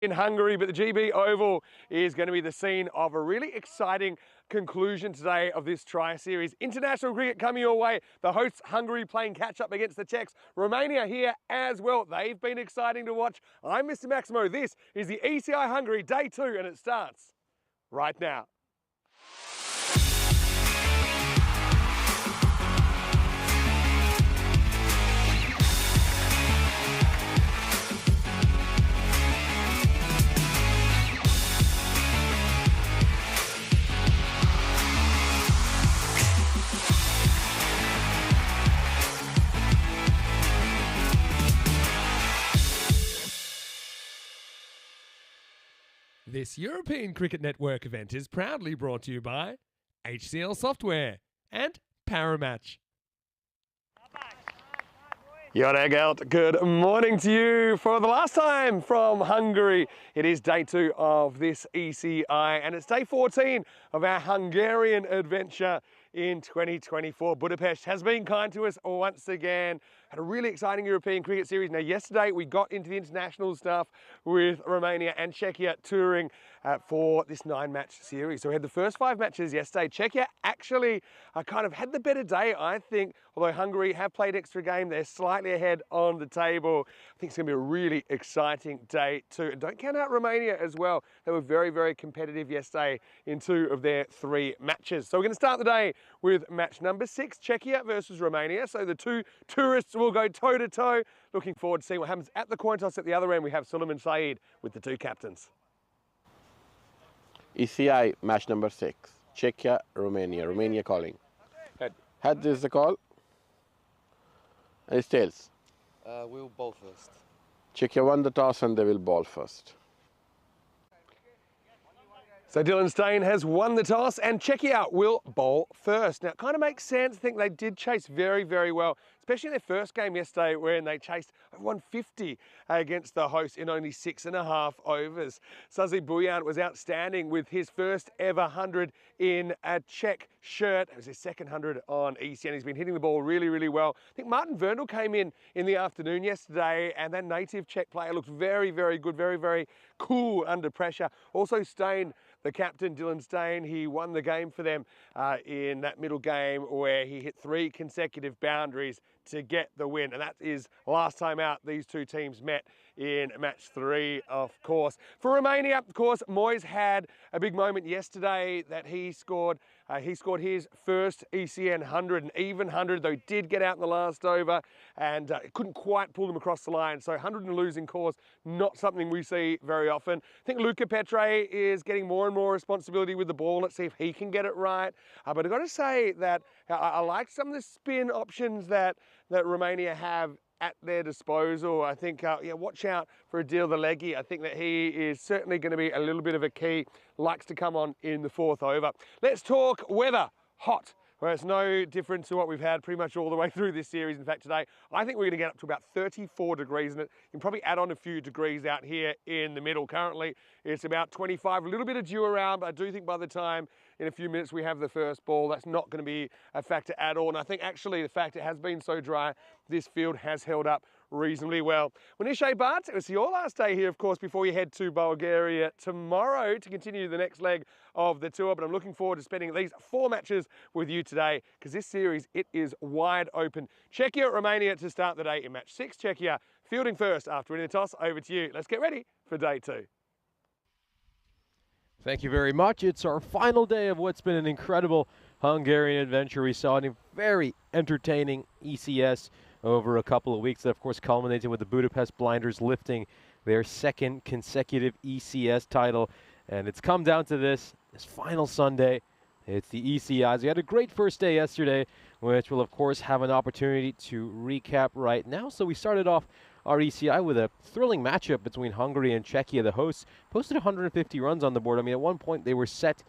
in Hungary, but the GB Oval is going to be the scene of a really exciting conclusion today of this tri-series. International cricket coming your way. The hosts Hungary playing catch-up against the Czechs. Romania here as well. They've been exciting to watch. I'm Mr. Maximo. This is the ECI Hungary Day 2 and it starts right now. This European Cricket Network event is proudly brought to you by HCL Software and Paramatch. Yoragelt, good morning to you for the last time from Hungary. It is day 2 of this ECI and it's day 14 of our Hungarian adventure in 2024. Budapest has been kind to us once again. Had a really exciting European cricket series. Now yesterday we got into the international stuff with Romania and Czechia touring for this 9-match series. So we had the first 5 matches yesterday. Czechia actually kind of had the better day, I think, although Hungary have played extra game. They're slightly ahead on the table. I think it's going to be a really exciting day 2. And don't count out Romania as well. They were very, very competitive yesterday in 2 of their 3 matches. So we're going to start the day with match number 6, Czechia versus Romania. So the 2 tourists will go toe-to-toe. Looking forward to seeing what happens at the coin toss. At the other end, we have Suleiman Saeed with the 2 captains. ECI match number 6, Czechia, Romania. Romania calling. Head. Head is the call. And it's tails. We'll bowl first. Czechia won the toss and they will ball first. So Dylan Steyn has won the toss and Czechia will bowl first. Now it kind of makes sense. I think they did chase very, very well, especially in their first game yesterday when they chased 150 against the hosts in only 6.5 overs. Sazi Bujan was outstanding with his first ever 100 in a Czech shirt. It was his second 100 on ECI. He's been hitting the ball really, really well. I think Martin Verndl came in the afternoon yesterday and that native Czech player looked very, very good, very, very cool under pressure. Also Steyn, the captain, Dylan Steyn, he won the game for them in that middle game where he hit 3 consecutive boundaries to get the win. And that is last time out these 2 teams met in match 3, of course. For Romania, of course, Moyes had a big moment yesterday that he scored. He scored his first ECN 100, an even 100, though he did get out in the last over and couldn't quite pull them across the line. So 100 in a losing cause, not something we see very often. I think Luca Petre is getting more and more responsibility with the ball. Let's see if he can get it right. But I've got to say that I like some of the spin options that Romania have at their disposal. I think, watch out for Adil the leggy. I think that he is certainly going to be a little bit of a key. Likes to come on in the 4th over. Let's talk weather. Hot. Well, it's no different to what we've had pretty much all the way through this series. In fact, today, I think we're going to get up to about 34 degrees in it. You can probably add on a few degrees out here in the middle. Currently, it's about 25, a little bit of dew around, but I do think by the time in a few minutes we have the first ball, that's not going to be a factor at all. And I think actually the fact it has been so dry, this field has held up reasonably well. Manisha Bhatt, it was your last day here, of course, before you head to Bulgaria tomorrow to continue the next leg of the tour. But I'm looking forward to spending at least 4 matches with you today because this series, it is wide open. Czechia, Romania to start the day in match 6. Czechia fielding first after winning the toss. Over to you. Let's get ready for day 2. Thank you very much. It's our final day of what's been an incredible Hungarian adventure. We saw a very entertaining ECS over a couple of weeks that, of course, culminated with the Budapest Blinders lifting their 2nd consecutive ECS title. And it's come down to this final Sunday. It's the ECIs. We had a great first day yesterday, which we'll, of course, have an opportunity to recap right now. So we started off our ECI with a thrilling matchup between Hungary and Czechia. The hosts posted 150 runs on the board. I mean, at one point they were set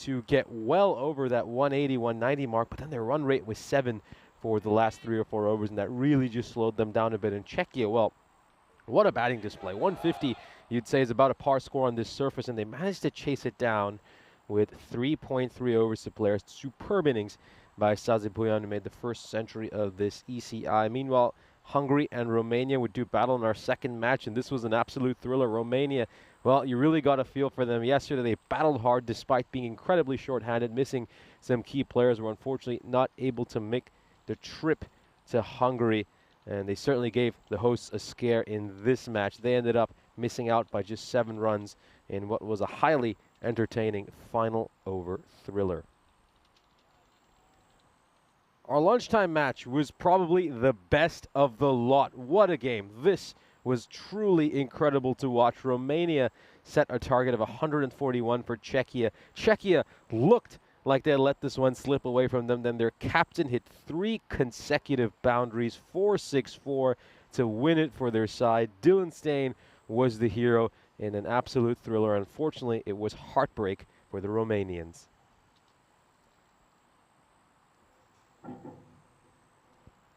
to get well over that 180, 190 mark, but then their run rate was 7 for the last 3 or 4 overs, and that really just slowed them down a bit. And Czechia, well, what a batting display. 150, you'd say, is about a par score on this surface, and they managed to chase it down with 3.3 overs to play. Superb innings by Sazi Bujan, who made the first century of this ECI. Meanwhile, Hungary and Romania would do battle in our second match, and this was an absolute thriller. Romania well, you really got a feel for them. Yesterday, they battled hard despite being incredibly short-handed, missing some key players, were unfortunately not able to make the trip to Hungary, and they certainly gave the hosts a scare in this match. They ended up missing out by just 7 runs in what was a highly entertaining final over thriller. Our lunchtime match was probably the best of the lot. What a game. This was truly incredible to watch. Romania set a target of 141 for Czechia. Czechia looked like they let this one slip away from them. Then their captain hit 3 consecutive boundaries, 4-6-4, to win it for their side. Dylan Steyn was the hero in an absolute thriller. Unfortunately, it was heartbreak for the Romanians.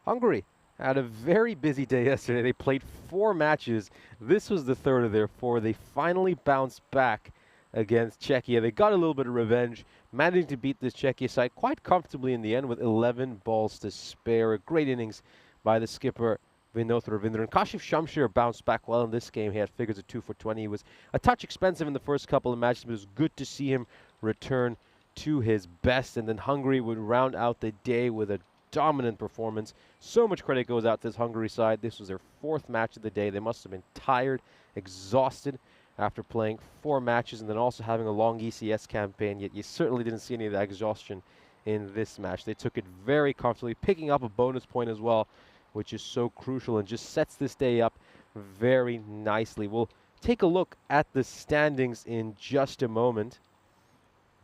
Hungary had a very busy day yesterday. They played 4 matches. This was the third of their 4. They finally bounced back against Czechia. They got a little bit of revenge, managing to beat this Czechia side quite comfortably in the end with 11 balls to spare. A great innings by the skipper, Vinod Ravindran. Kashif Shamshir bounced back well in this game. He had figures of 2 for 20. He was a touch expensive in the first couple of matches, but it was good to see him return to his best. And then Hungary would round out the day with a dominant performance. So much credit goes out to this Hungary side. This was their 4th match of the day. They must have been tired, exhausted after playing 4 matches and then also having a long ECS campaign, yet you certainly didn't see any of that exhaustion in this match. They took it very comfortably, picking up a bonus point as well, which is so crucial and just sets this day up very nicely. We'll take a look at the standings in just a moment.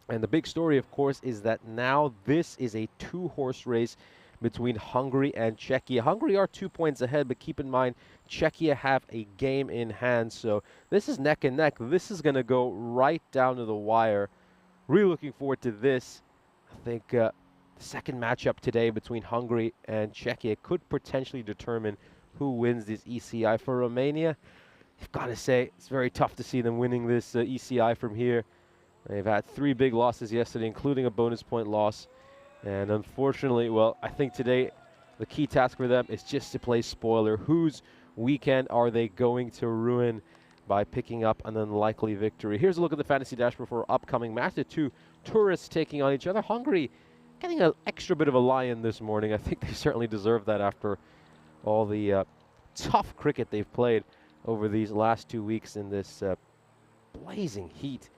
And the big story, of course, is that now this is a 2-horse race between Hungary and Czechia. Hungary are 2 points ahead, but keep in mind, Czechia have a game in hand. So this is neck and neck. This is going to go right down to the wire. Really looking forward to this. I think the second matchup today between Hungary and Czechia could potentially determine who wins this ECI. For Romania, I've got to say, it's very tough to see them winning this ECI from here. They've had 3 big losses yesterday, including a bonus point loss. And unfortunately, well, I think today the key task for them is just to play spoiler. Whose weekend are they going to ruin by picking up an unlikely victory? Here's a look at the fantasy dashboard for our upcoming match. The 2 tourists taking on each other. Hungary getting an extra bit of a lie-in this morning. I think they certainly deserve that after all the tough cricket they've played over these last 2 weeks in this blazing heat.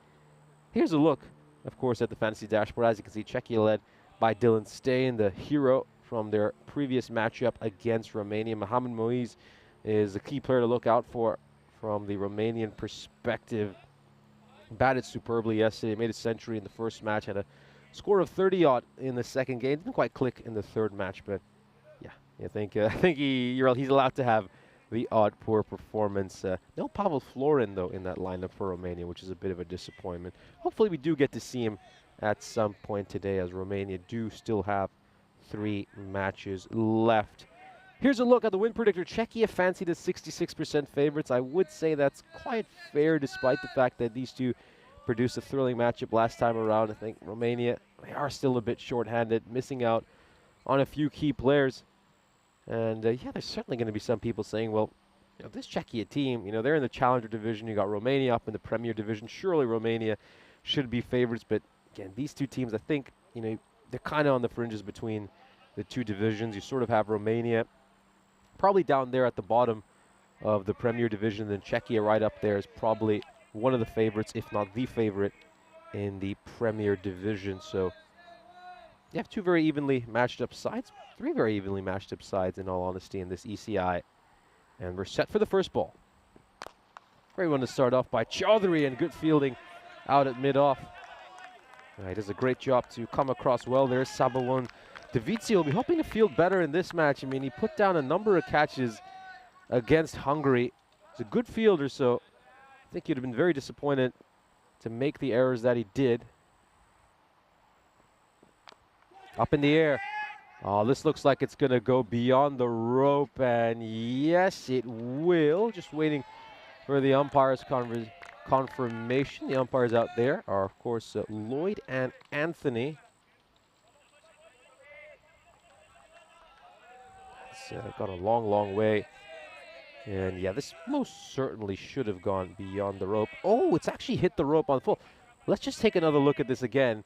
Here's a look, of course, at the fantasy dashboard. As you can see, Czechia led by Dylan Steyn, the hero from their previous matchup against Romania. Mohamed Moise is a key player to look out for from the Romanian perspective. Batted superbly yesterday, made a century in the first match, had a score of 30-odd in the second game. Didn't quite click in the third match, but yeah, I think he's allowed to have the odd poor performance. No Pavel Florin, though, in that lineup for Romania, which is a bit of a disappointment. Hopefully we do get to see him at some point today, as Romania do still have 3 matches left. Here's a look at the win predictor. Czechia fancied as 66% favorites. I would say that's quite fair, despite the fact that these two produced a thrilling matchup last time around. I think Romania, they are still a bit short-handed, missing out on a few key players. And yeah, there's certainly going to be some people saying, well, you know, this Czechia team, you know, they're in the Challenger division. You got Romania up in the Premier division. Surely Romania should be favorites. But again, these 2 teams, I think, you know, they're kind of on the fringes between the 2 divisions. You sort of have Romania probably down there at the bottom of the Premier division. Then Czechia right up there is probably one of the favorites, if not the favorite, in the Premier division. So you have 2 very evenly matched up sides, 3 very evenly matched up sides, in all honesty, in this ECI. And we're set for the first ball. Great one to start off by Chaudhary, and good fielding out at mid-off. He does a great job to come across well. There's Sabawon. Davizio will be hoping to field better in this match. I mean, he put down a number of catches against Hungary. He's a good fielder, so I think he'd have been very disappointed to make the errors that he did. Up in the air. Oh, this looks like it's going to go beyond the rope, and yes, it will. Just waiting for the umpire's confirmation. The umpires out there are, of course, Lloyd and Anthony. It's got a long, long way And yeah, this most certainly should have gone beyond the rope. Oh, it's actually hit the rope on full. Let's just take another look at this again.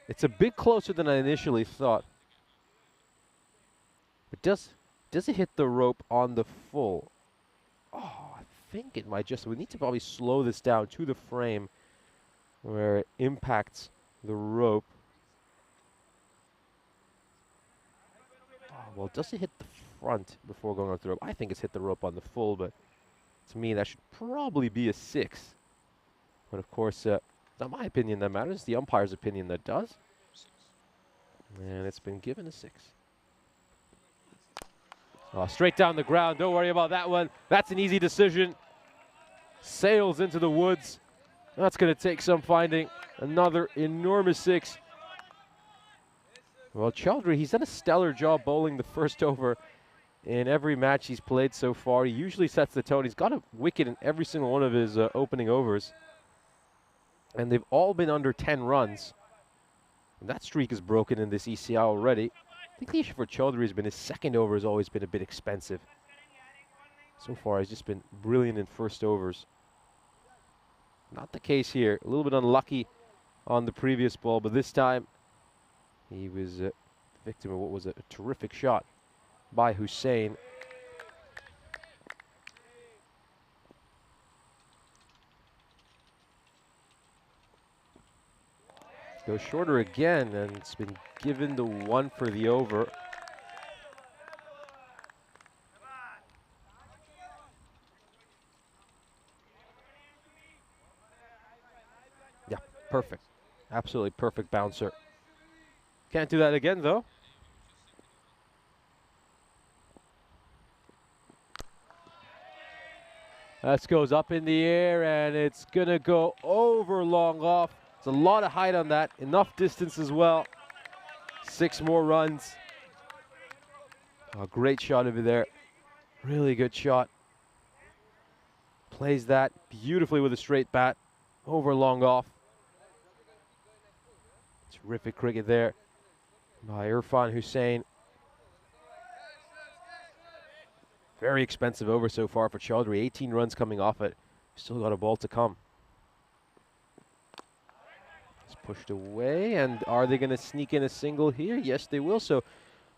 It's a bit closer than I initially thought. But does it hit the rope on the full? Oh, I think it might just. We need to probably slow this down to the frame where it impacts the rope. Oh, well, does it hit the front before going onto the rope? I think it's hit the rope on the full, but to me that should probably be a 6. But of course, not my opinion that matters, the umpire's opinion that does. And it's been given a 6. Oh, straight down the ground, don't worry about that one. That's an easy decision. Sails into the woods. That's going to take some finding. Another enormous 6. Well, Chaudhry, he's done a stellar job bowling the first over in every match he's played so far. He usually sets the tone. He's got a wicket in every single one of his opening overs. And they've all been under 10 runs. And that streak is broken in this ECI already. I think the issue for Chaudhry has been his second over has always been a bit expensive. So far, he's just been brilliant in first overs. Not the case here. A little bit unlucky on the previous ball, but this time he was the victim of what was a terrific shot by Hussain. Goes shorter again, and it's been given the 1 for the over. Yeah, perfect. Absolutely perfect bouncer. Can't do that again, though. That goes up in the air, and it's going to go over long off. There's a lot of height on that, enough distance as well. 6 more runs. A great shot over there. Really good shot. Plays that beautifully with a straight bat. Over long off. Terrific cricket there by Irfan Hussain. Very expensive over so far for Chaudhry. 18 runs coming off it. Still got a ball to come. It's pushed away, and are they going to sneak in a single here? Yes, they will. So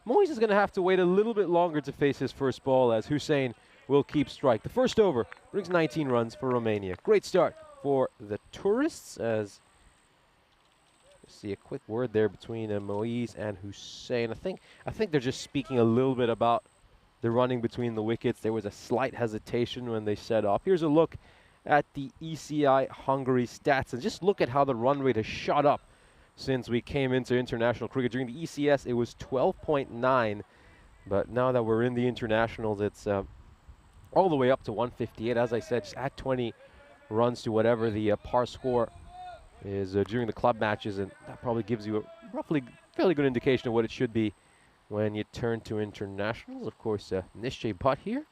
Moise is going to have to wait a little bit longer to face his first ball, as Hussain will keep strike. The first over brings 19 runs for Romania. Great start for the tourists, as see a quick word there between Moise and Hussain. I think they're just speaking a little bit about the running between the wickets. There was a slight hesitation when they set off. Here's a look at the ECI Hungary stats, and just look at how the run rate has shot up since we came into international cricket. During the ECS, it was 12.9, but now that we're in the internationals, it's all the way up to 158. As I said, just add 20 runs to whatever the par score is during the club matches, and that probably gives you a roughly fairly good indication of what it should be when you turn to internationals. Of course, Nishchay Bhatt here.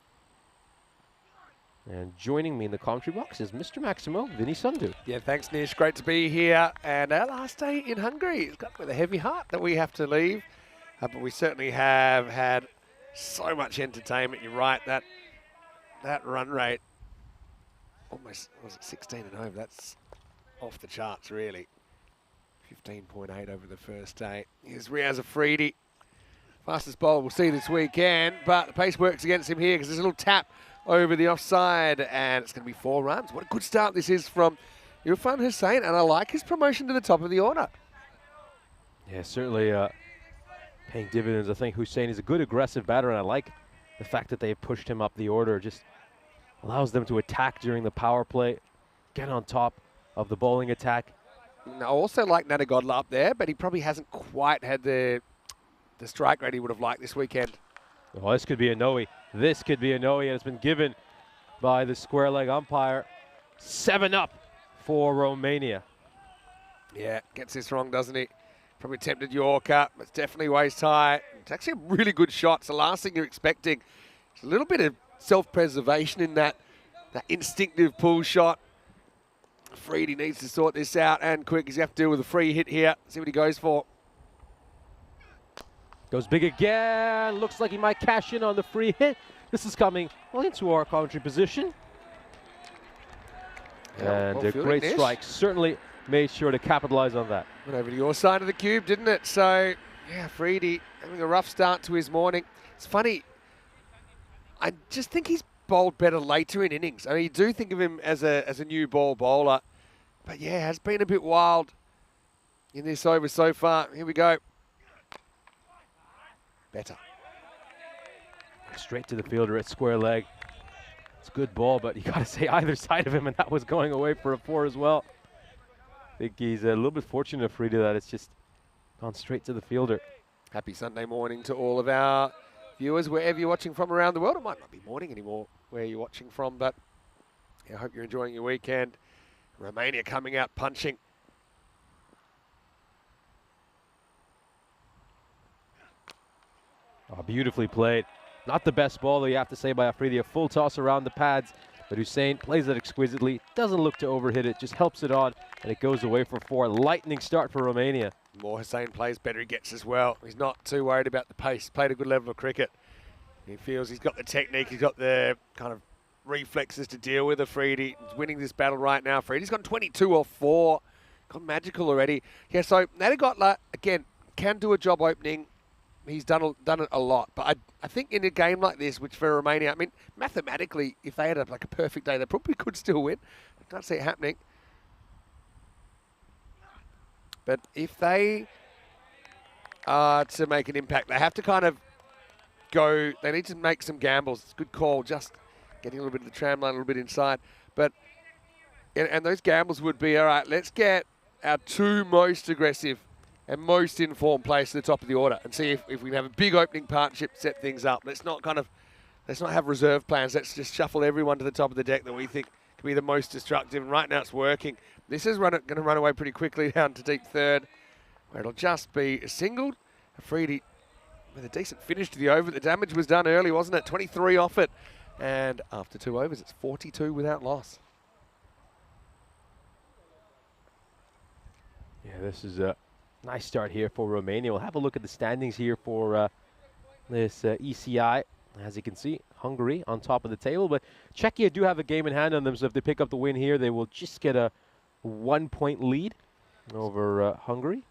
And joining me in the commentary box is Mr. Maximo Vinny Sandhu. Yeah, thanks, Nish. Great to be here. And our last day in Hungary. It's got with a heavy heart that we have to leave. But we certainly have had so much entertainment. You're right, that run rate, almost, was it 16 and over? That's off the charts, really. 15.8 over the first day. Here's Riaz Afridi. Fastest bowler we'll see this weekend, but the pace works against him here because there's a little tap over the offside, and it's going to be 4 runs. What a good start this is from Irfan Hussain, and I like his promotion to the top of the order. Yeah, certainly paying dividends. I think Hussain is a good aggressive batter, and I like the fact that they've pushed him up the order. Just allows them to attack during the power play, get on top of the bowling attack. I also like Nadagodla up there, but he probably hasn't quite had the strike rate he would have liked this weekend. Oh, this could be a no-y. This could be a no-y, and it's been given by the square leg umpire. 7 up for Romania. Yeah, gets this wrong, doesn't he? Probably attempted Yorker, but it's definitely waist high. It's actually a really good shot. It's the last thing you're expecting. There's a little bit of self-preservation in that instinctive pull shot. Afridi needs to sort this out, and quick, he's going to have to deal with a free hit here. See what he goes for. Goes big again. Looks like he might cash in on the free hit. This is coming well into our commentary position. Yeah, And well a great fielded, strike. Certainly made sure to capitalize on that. Went over to your side of the cube, didn't it? So, yeah, Freedy having a rough start to his morning. It's funny, I just think he's bowled better later in innings. I mean, you do think of him as a new ball bowler, but yeah, has been a bit wild in this over so far. Here we go. Better. Straight to the fielder at square leg. It's a good ball, but you got to say either side of him, and that was going away for a 4 as well. I think he's a little bit fortunate, Frida, that it's just gone straight to the fielder. Happy Sunday morning to all of our viewers, wherever you're watching from around the world. It might not be morning anymore where you're watching from, but yeah, I hope you're enjoying your weekend. Romania coming out punching. Oh, beautifully played. Not the best ball, though, you have to say, by Afridi. A full toss around the pads, but Hussein plays it exquisitely. Doesn't look to overhit it, just helps it on, and it goes away for 4. Lightning start for Romania. The more Hussein plays, better he gets as well. He's not too worried about the pace. Played a good level of cricket. He feels he's got the technique, he's got the kind of reflexes to deal with Afridi. He's winning this battle right now. Afridi's gone 22 off 4. Gone magical already. Yeah, so Nadigotla, again, can do a job opening. He's done it a lot, but I think in a game like this, which for Romania, I mean, mathematically, if they had like a perfect day, they probably could still win. I can't see it happening. But if they are to make an impact, they have to kind of go, they need to make some gambles. It's a good call, just getting a little bit of the tram line, a little bit inside. But, and those gambles would be, all right, let's get our 2 most aggressive and most informed players to the top of the order and see if we can have a big opening partnership, set things up. Let's not have reserve plans. Let's just shuffle everyone to the top of the deck that we think can be the most destructive. And right now it's working. This is going to run away pretty quickly down to deep third, where it'll just be singled. Afridi with a decent finish to the over. The damage was done early, wasn't it? 23 off it. And after 2 overs, it's 42 without loss. Yeah, this is a nice start here for Romania. We'll have a look at the standings here for this ECI. As you can see, Hungary on top of the table, but Czechia do have a game in hand on them, so if they pick up the win here, they will just get a 1-point lead over Hungary.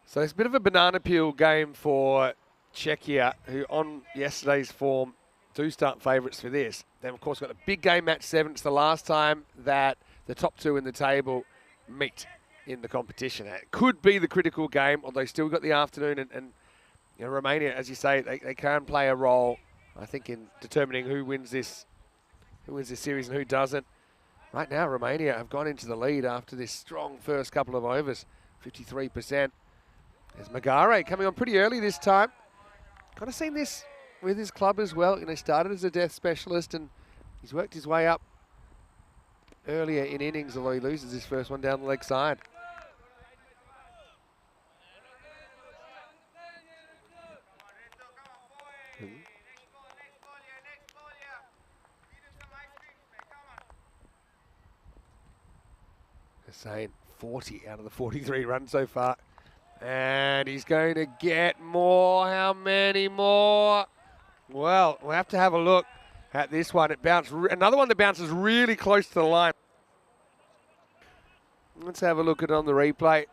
So it's a bit of a banana peel game for Czechia, who on yesterday's form do start favourites for this. They've, of course, got a big game, match 7. It's the last time that the top 2 in the table meet in the competition. It could be the critical game, although still got the afternoon, and you know, Romania, as you say, they can play a role, I think, in determining who wins this series and who doesn't. Right now, Romania have gone into the lead after this strong first couple of overs, 53%. There's Magare coming on pretty early this time. Kind of seen this with his club as well. You know, started as a death specialist and he's worked his way up earlier in innings, although he loses his first one down the leg side. Hussein, 40 out of the 43 runs so far. And he's going to get more. How many more? Well, we'll have to have a look at this one. It bounced, another one that bounces really close to the line. Let's have a look at it on the replay. I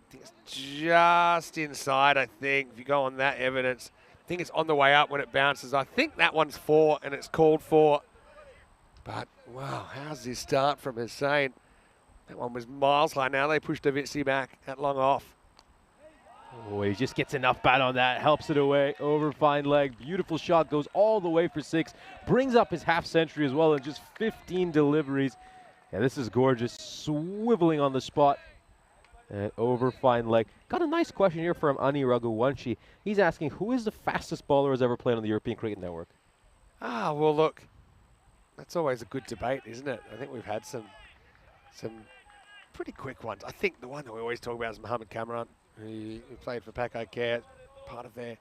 think it's just inside, I think, if you go on that evidence. I think it's on the way up when it bounces. I think that one's 4 and it's called for. But, wow, how's this start from Hussein? That one was miles high. Now they push Davitsi back at long off. Oh, he just gets enough bat on that, helps it away, over fine leg. Beautiful shot, goes all the way for 6. Brings up his half century as well in just 15 deliveries. Yeah, this is gorgeous. Swiveling on the spot. And over fine leg. Got a nice question here from Ani Raghuvanshi. He's asking, who is the fastest bowler who's ever played on the European Cricket Network? Ah, well, look, that's always a good debate, isn't it? I think we've had some pretty quick ones. I think the one that we always talk about is Mohamed Kamran, who played for Paco Care, part of their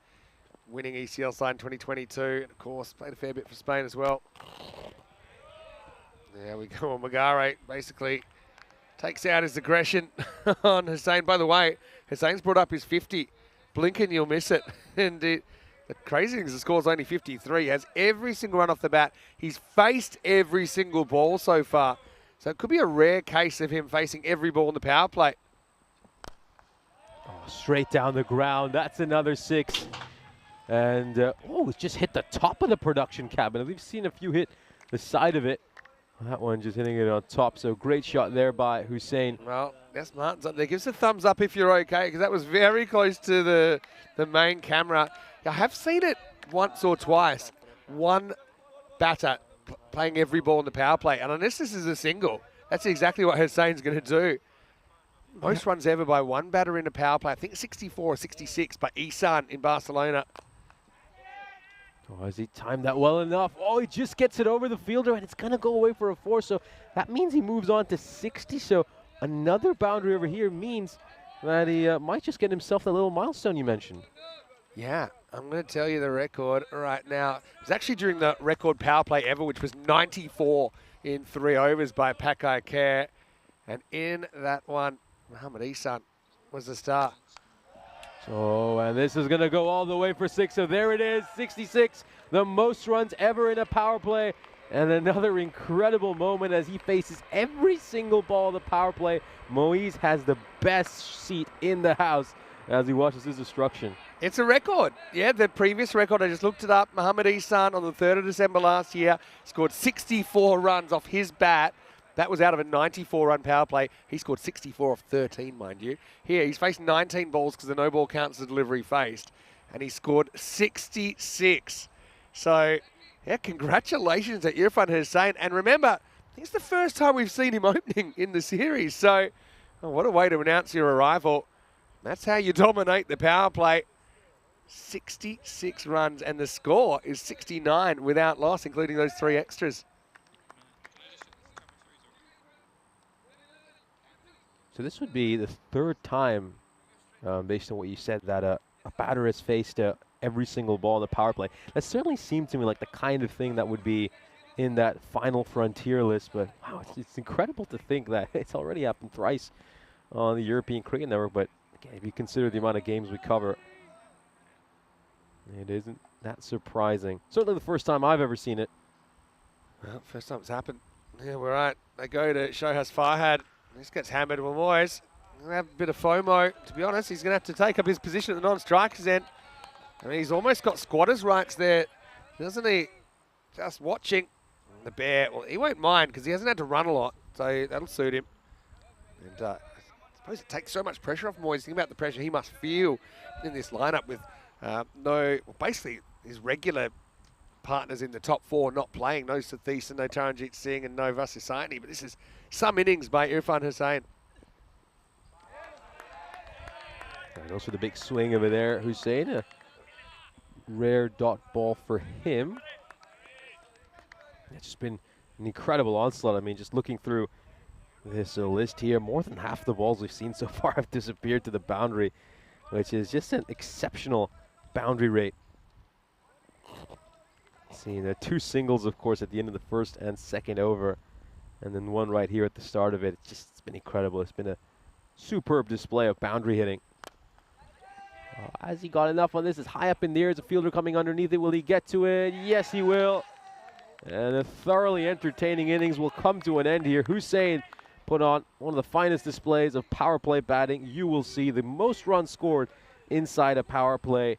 winning ECL side in 2022, and of course played a fair bit for Spain as well. There we go. Magare basically takes out his aggression on Hussein. By the way, Hussein's brought up his 50. Blink and you'll miss it. And The crazy thing is the score's only 53. He has every single run off the bat. He's faced every single ball so far. So it could be a rare case of him facing every ball in the power play. Oh, straight down the ground. That's another 6. And, it's just hit the top of the production cabinet. We've seen a few hit the side of it. That one just hitting it on top. So great shot there by Hussein. Well, that's Martin's up there. Give us a thumbs up if you're okay, because that was very close to the main camera. I have seen it once or twice. One batter playing every ball in the power play. And unless this is a single, that's exactly what Hussein's going to do. Most runs ever by one batter in a power play. I think 64 or 66 by Isan in Barcelona. Oh, has he timed that well enough? Oh, he just gets it over the fielder, and it's going to go away for a 4. So that means he moves on to 60. So another boundary over here means that he might just get himself that little milestone you mentioned. Yeah, I'm going to tell you the record right now. It was actually during the record power play ever, which was 94 in 3 overs by Pakai Care. And in that one, Muhammad Isan was the star. Oh, and this is going to go all the way for 6. So there it is, 66, the most runs ever in a power play. And another incredible moment as he faces every single ball of the power play. Moise has the best seat in the house as he watches his destruction. It's a record. Yeah, the previous record, I just looked it up. Muhammad Isan on the 3rd of December last year scored 64 runs off his bat. That was out of a 94-run power play. He scored 64 off 13, mind you. Here, he's faced 19 balls because the no ball counts as a delivery faced. And he scored 66. So, yeah, congratulations to Irfan Hussein. And remember, I think it's the first time we've seen him opening in the series. So, what a way to announce your arrival. That's how you dominate the power play. 66 runs, and the score is 69 without loss, including those 3 extras. So this would be the 3rd time, based on what you said, that a batter has faced every single ball in the power play. That certainly seemed to me like the kind of thing that would be in that final frontier list. But wow, it's incredible to think that it's already happened thrice on the European Cricket Network. But again, if you consider the amount of games we cover, it isn't that surprising. Certainly the first time I've ever seen it. Well, first time it's happened. Yeah, we're right. They go to Shohaz Farhad. This gets hammered with Moyes. Going to have a bit of FOMO. To be honest, he's going to have to take up his position at the non-striker's end. I mean, he's almost got squatters' rights there, doesn't he? Just watching the bear. Well, he won't mind because he hasn't had to run a lot, so that'll suit him. And I suppose it takes so much pressure off Moyes. Think about the pressure he must feel in this lineup with basically his regular partners in the top 4 not playing. No Sathis and no Taranjit Singh and no Vasisani. But this is some innings by Irfan Hussein. And also the big swing over there, Hussein. A rare dot ball for him. It's just been an incredible onslaught. I mean, just looking through this list here, more than half the balls we've seen so far have disappeared to the boundary, which is just an exceptional boundary rate. Seeing the 2 singles, of course, at the end of the 1st and 2nd over, and then 1 right here at the start of it. It's been incredible. It's been a superb display of boundary hitting. Has he got enough on this? It's high up in the air. Is a fielder coming underneath it? Will he get to it? Yes, he will. And a thoroughly entertaining innings will come to an end here. Hussein put on one of the finest displays of power play batting you will see. The most runs scored inside a power play.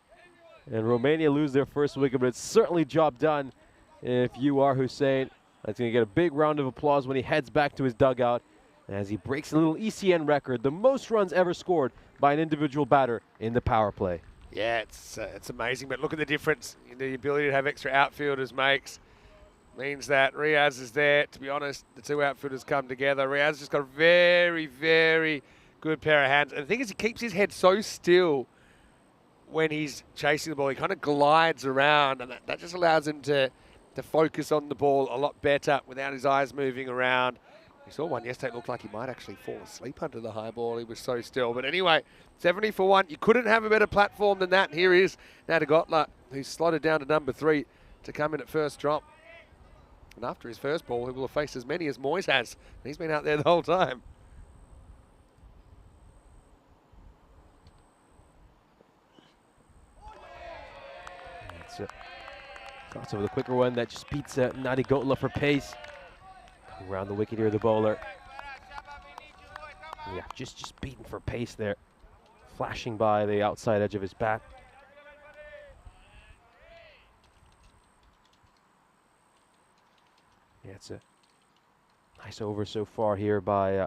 And Romania lose their first wicket, but it's certainly job done if you are Hussein. That's going to get a big round of applause when he heads back to his dugout as he breaks a little ECN record, the most runs ever scored by an individual batter in the power play. Yeah, it's amazing, but look at the difference. The ability to have extra outfielders means that Riaz is there. To be honest, the 2 outfielders come together. Riaz just got a very, very good pair of hands. And the thing is, he keeps his head so still when he's chasing the ball. He kind of glides around, and that just allows him to focus on the ball a lot better without his eyes moving around. We saw one yesterday. It looked like he might actually fall asleep under the high ball. He was so still. But anyway, 70 for 1. You couldn't have a better platform than that. Here is Nadagotla, who's slotted down to number 3 to come in at first drop. And after his first ball, he will have faced as many as Moyes has. He's been out there the whole time. Starts with a quicker one that just beats Nadi Gotla for pace. Around the wicket here, the bowler. Yeah, just beaten for pace there. Flashing by the outside edge of his bat. Yeah, it's a nice over so far here by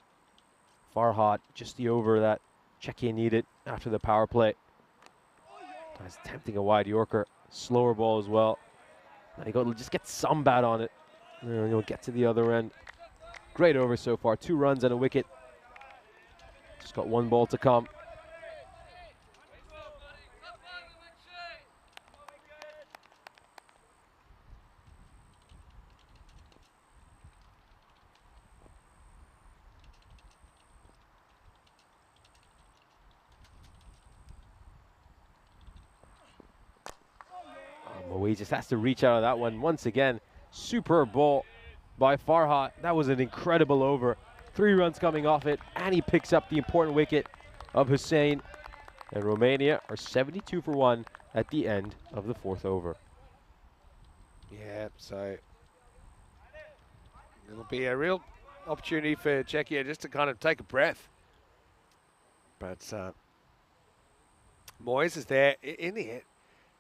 Farhad. Just the over that Czechia needed after the power play. He's attempting a wide Yorker. Slower ball as well. Now you go, just get some bat on it. And you'll get to the other end. Great over so far. 2 runs and a wicket. Just got 1 ball to come. Moise just has to reach out of that one once again. Superb ball by Farhad. That was an incredible over. 3 runs coming off it, and he picks up the important wicket of Hussain. And Romania are 72 for 1 at the end of the 4th over. Yeah, so it'll be a real opportunity for Czechia just to kind of take a breath. But Moyes is there in the end.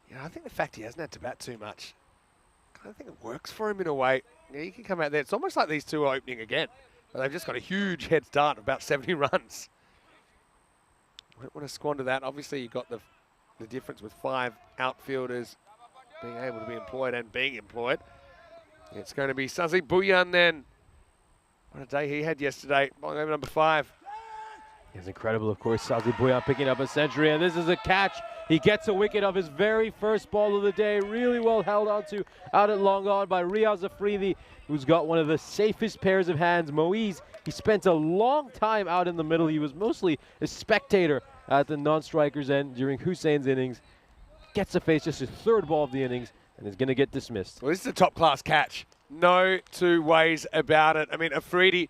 You know, I think the fact he hasn't had to bat too much, I don't think it works for him in a way. Yeah, he can come out there. It's almost like these two are opening again. But they've just got a huge head start of about 70 runs. Don't want to squander that. Obviously, you've got the difference with 5 outfielders being able to be employed and being employed. It's going to be Sazi Buyan then. What a day he had yesterday. Bowling over number 5. It's incredible, of course. Sazi Buyan picking up a century, and this is a catch. He gets a wicket of his very first ball of the day. Really well held onto out at long on by Riaz Afridi, who's got one of the safest pairs of hands. Moise, he spent a long time out in the middle. He was mostly a spectator at the non-striker's end during Hussain's innings. Gets to face just his 3rd ball of the innings and is going to get dismissed. Well, this is a top-class catch. No 2 ways about it. I mean, Afridi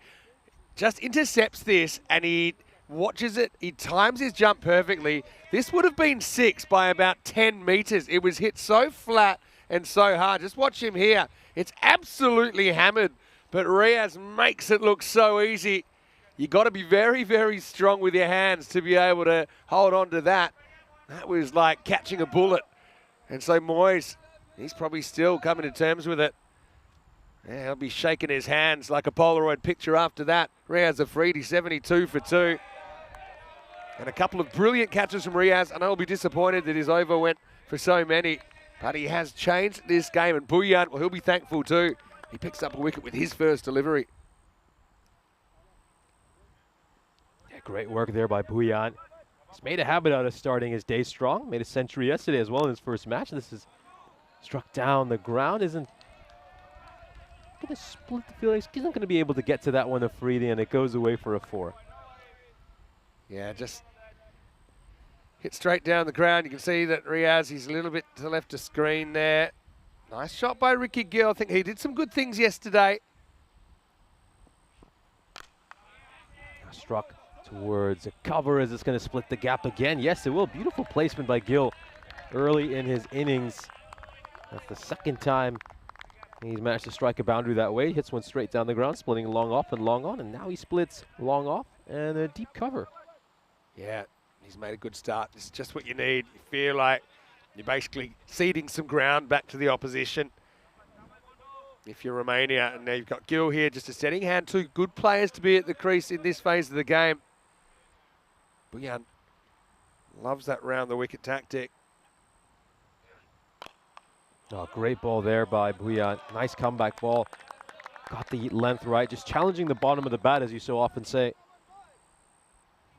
just intercepts this and he watches it. He times his jump perfectly. This would have been 6 by about 10 metres. It was hit so flat and so hard. Just watch him here. It's absolutely hammered, but Riaz makes it look so easy. You got to be very, very strong with your hands to be able to hold on to that. That was like catching a bullet. And so Moyes, he's probably still coming to terms with it. Yeah, he'll be shaking his hands like a Polaroid picture after that. Riaz Afridi, 72 for 2. And a couple of brilliant catches from Riaz. I know he'll be disappointed that his over went for so many, but he has changed this game. And Buyan, well, he'll be thankful too. He picks up a wicket with his first delivery. Yeah, great work there by Buyan. He's made a habit out of starting his day strong. Made a century yesterday as well in his first match. This is struck down the ground. Isn't going to split the field. He's not going to be able to get to that one of Afridi, and it goes away for a 4. Yeah, just hit straight down the ground. You can see that Riaz, he's a little bit to the left of screen there. Nice shot by Ricky Gill. I think he did some good things yesterday. Struck towards a cover. Is this going to split the gap again? Yes, it will. Beautiful placement by Gill early in his innings. That's the 2nd time he's managed to strike a boundary that way. Hits one straight down the ground, splitting long off and long on, and now he splits long off and a deep cover. Yeah, he's made a good start. This is just what you need. You feel like you're basically ceding some ground back to the opposition. If you're Romania, and now you've got Gill here, just a steadying hand. 2 good players to be at the crease in this phase of the game. Buyan loves that round the wicket tactic. Oh, great ball there by Buyan. Nice comeback ball. Got the length right, just challenging the bottom of the bat, as you so often say.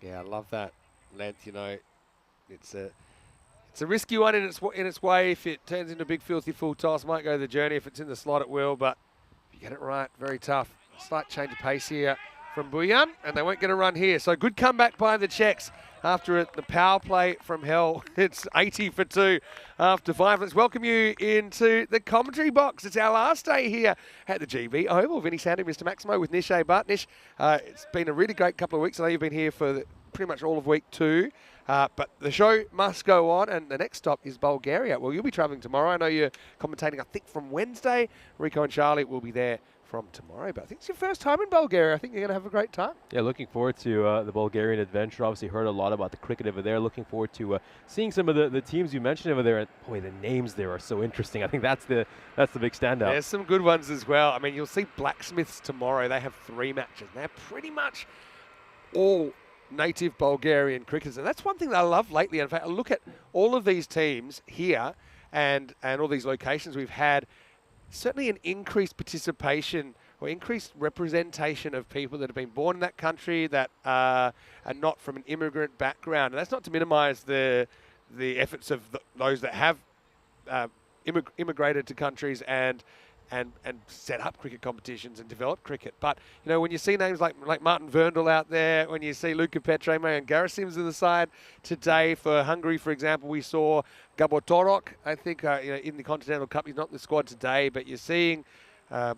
Yeah, I love that length. You know, it's a risky one in its way. If it turns into a big filthy full toss, might go the journey. If it's in the slot, it will. But if you get it right, very tough. Slight change of pace here from Buyan, and they won't get a run here. So good comeback by the Czechs after the power play from hell. It's 80 for 2 after 5. Let's welcome you into the commentary box. It's our last day here at the GB Oval. Vinny Sandy, Mr. Maximo with Nish Butt. Nish, it's been a really great couple of weeks. I know you've been here for pretty much all of week 2. But the show must go on, and the next stop is Bulgaria. Well, you'll be travelling tomorrow. I know you're commentating, I think, from Wednesday. Rico and Charlie will be there from tomorrow, but I think it's your first time in Bulgaria. I think you're going to have a great time. Yeah, looking forward to the Bulgarian adventure. Obviously heard a lot about the cricket over there. Looking forward to seeing some of the teams you mentioned over there. And boy, the names there are so interesting. I think that's the big standout. There's some good ones as well. I mean, you'll see Blacksmiths tomorrow. They have 3 matches. They're pretty much all native Bulgarian cricketers, and that's one thing that I love lately. In fact, I look at all of these teams here and all these locations we've had. Certainly an increased participation or increased representation of people that have been born in that country that are not from an immigrant background. And that's not to minimise the efforts of those that have immigrated to countries and set up cricket competitions and develop cricket. But, you know, when you see names like Martin Verndl out there, when you see Luka Petreme and Gareth Sims on the side today for Hungary, for example, we saw Gabor Torok, I think, in the Continental Cup. He's not in the squad today, but you're seeing a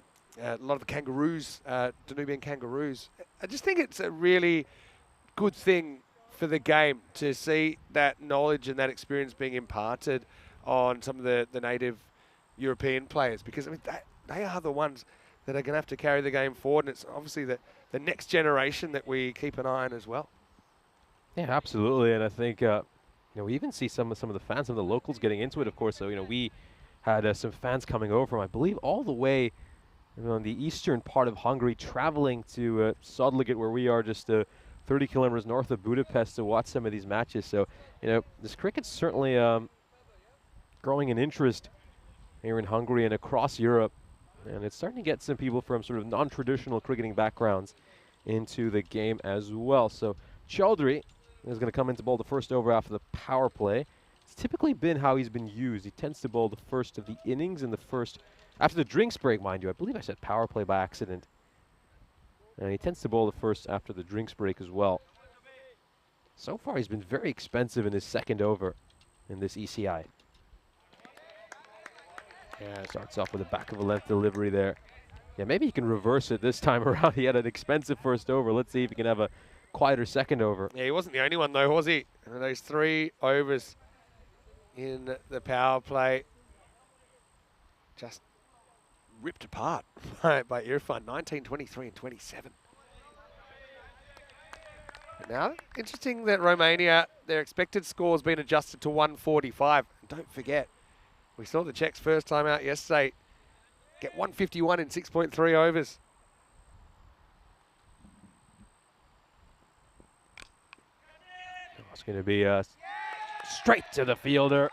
lot of the Kangaroos, Danubian Kangaroos. I just think it's a really good thing for the game to see that knowledge and that experience being imparted on some of the native European players, because I mean they are the ones that are going to have to carry the game forward, and it's obviously the next generation that we keep an eye on as well. Yeah, absolutely, and I think we even see some of the fans, some of the locals getting into it, of course. So we had some fans coming over from, I believe, all the way on the eastern part of Hungary, traveling to Szolnokit, where we are, just 30 kilometers north of Budapest, to watch some of these matches. So this cricket's certainly growing in interest here in Hungary and across Europe, and it's starting to get some people from sort of non-traditional cricketing backgrounds into the game as well. So Chaudhry is going to come in to bowl the first over after the power play. It's typically been how he's been used. He tends to bowl the first of the innings and the first after the drinks break, mind you. I believe I said power play by accident. And he tends to bowl the first after the drinks break as well. So far, he's been very expensive in his second over in this ECI. Yeah, starts off with a back of a length delivery there. Yeah, maybe he can reverse it this time around. He had an expensive first over. Let's see if he can have a quieter second over. Yeah, he wasn't the only one though, was he? And those 3 overs in the power play just ripped apart by Irfan. 19, 23 and 27. Now, interesting that Romania, their expected score has been adjusted to 145. And don't forget, we saw the Czechs first time out yesterday get 151 in 6.3 overs. It's going to be straight to the fielder.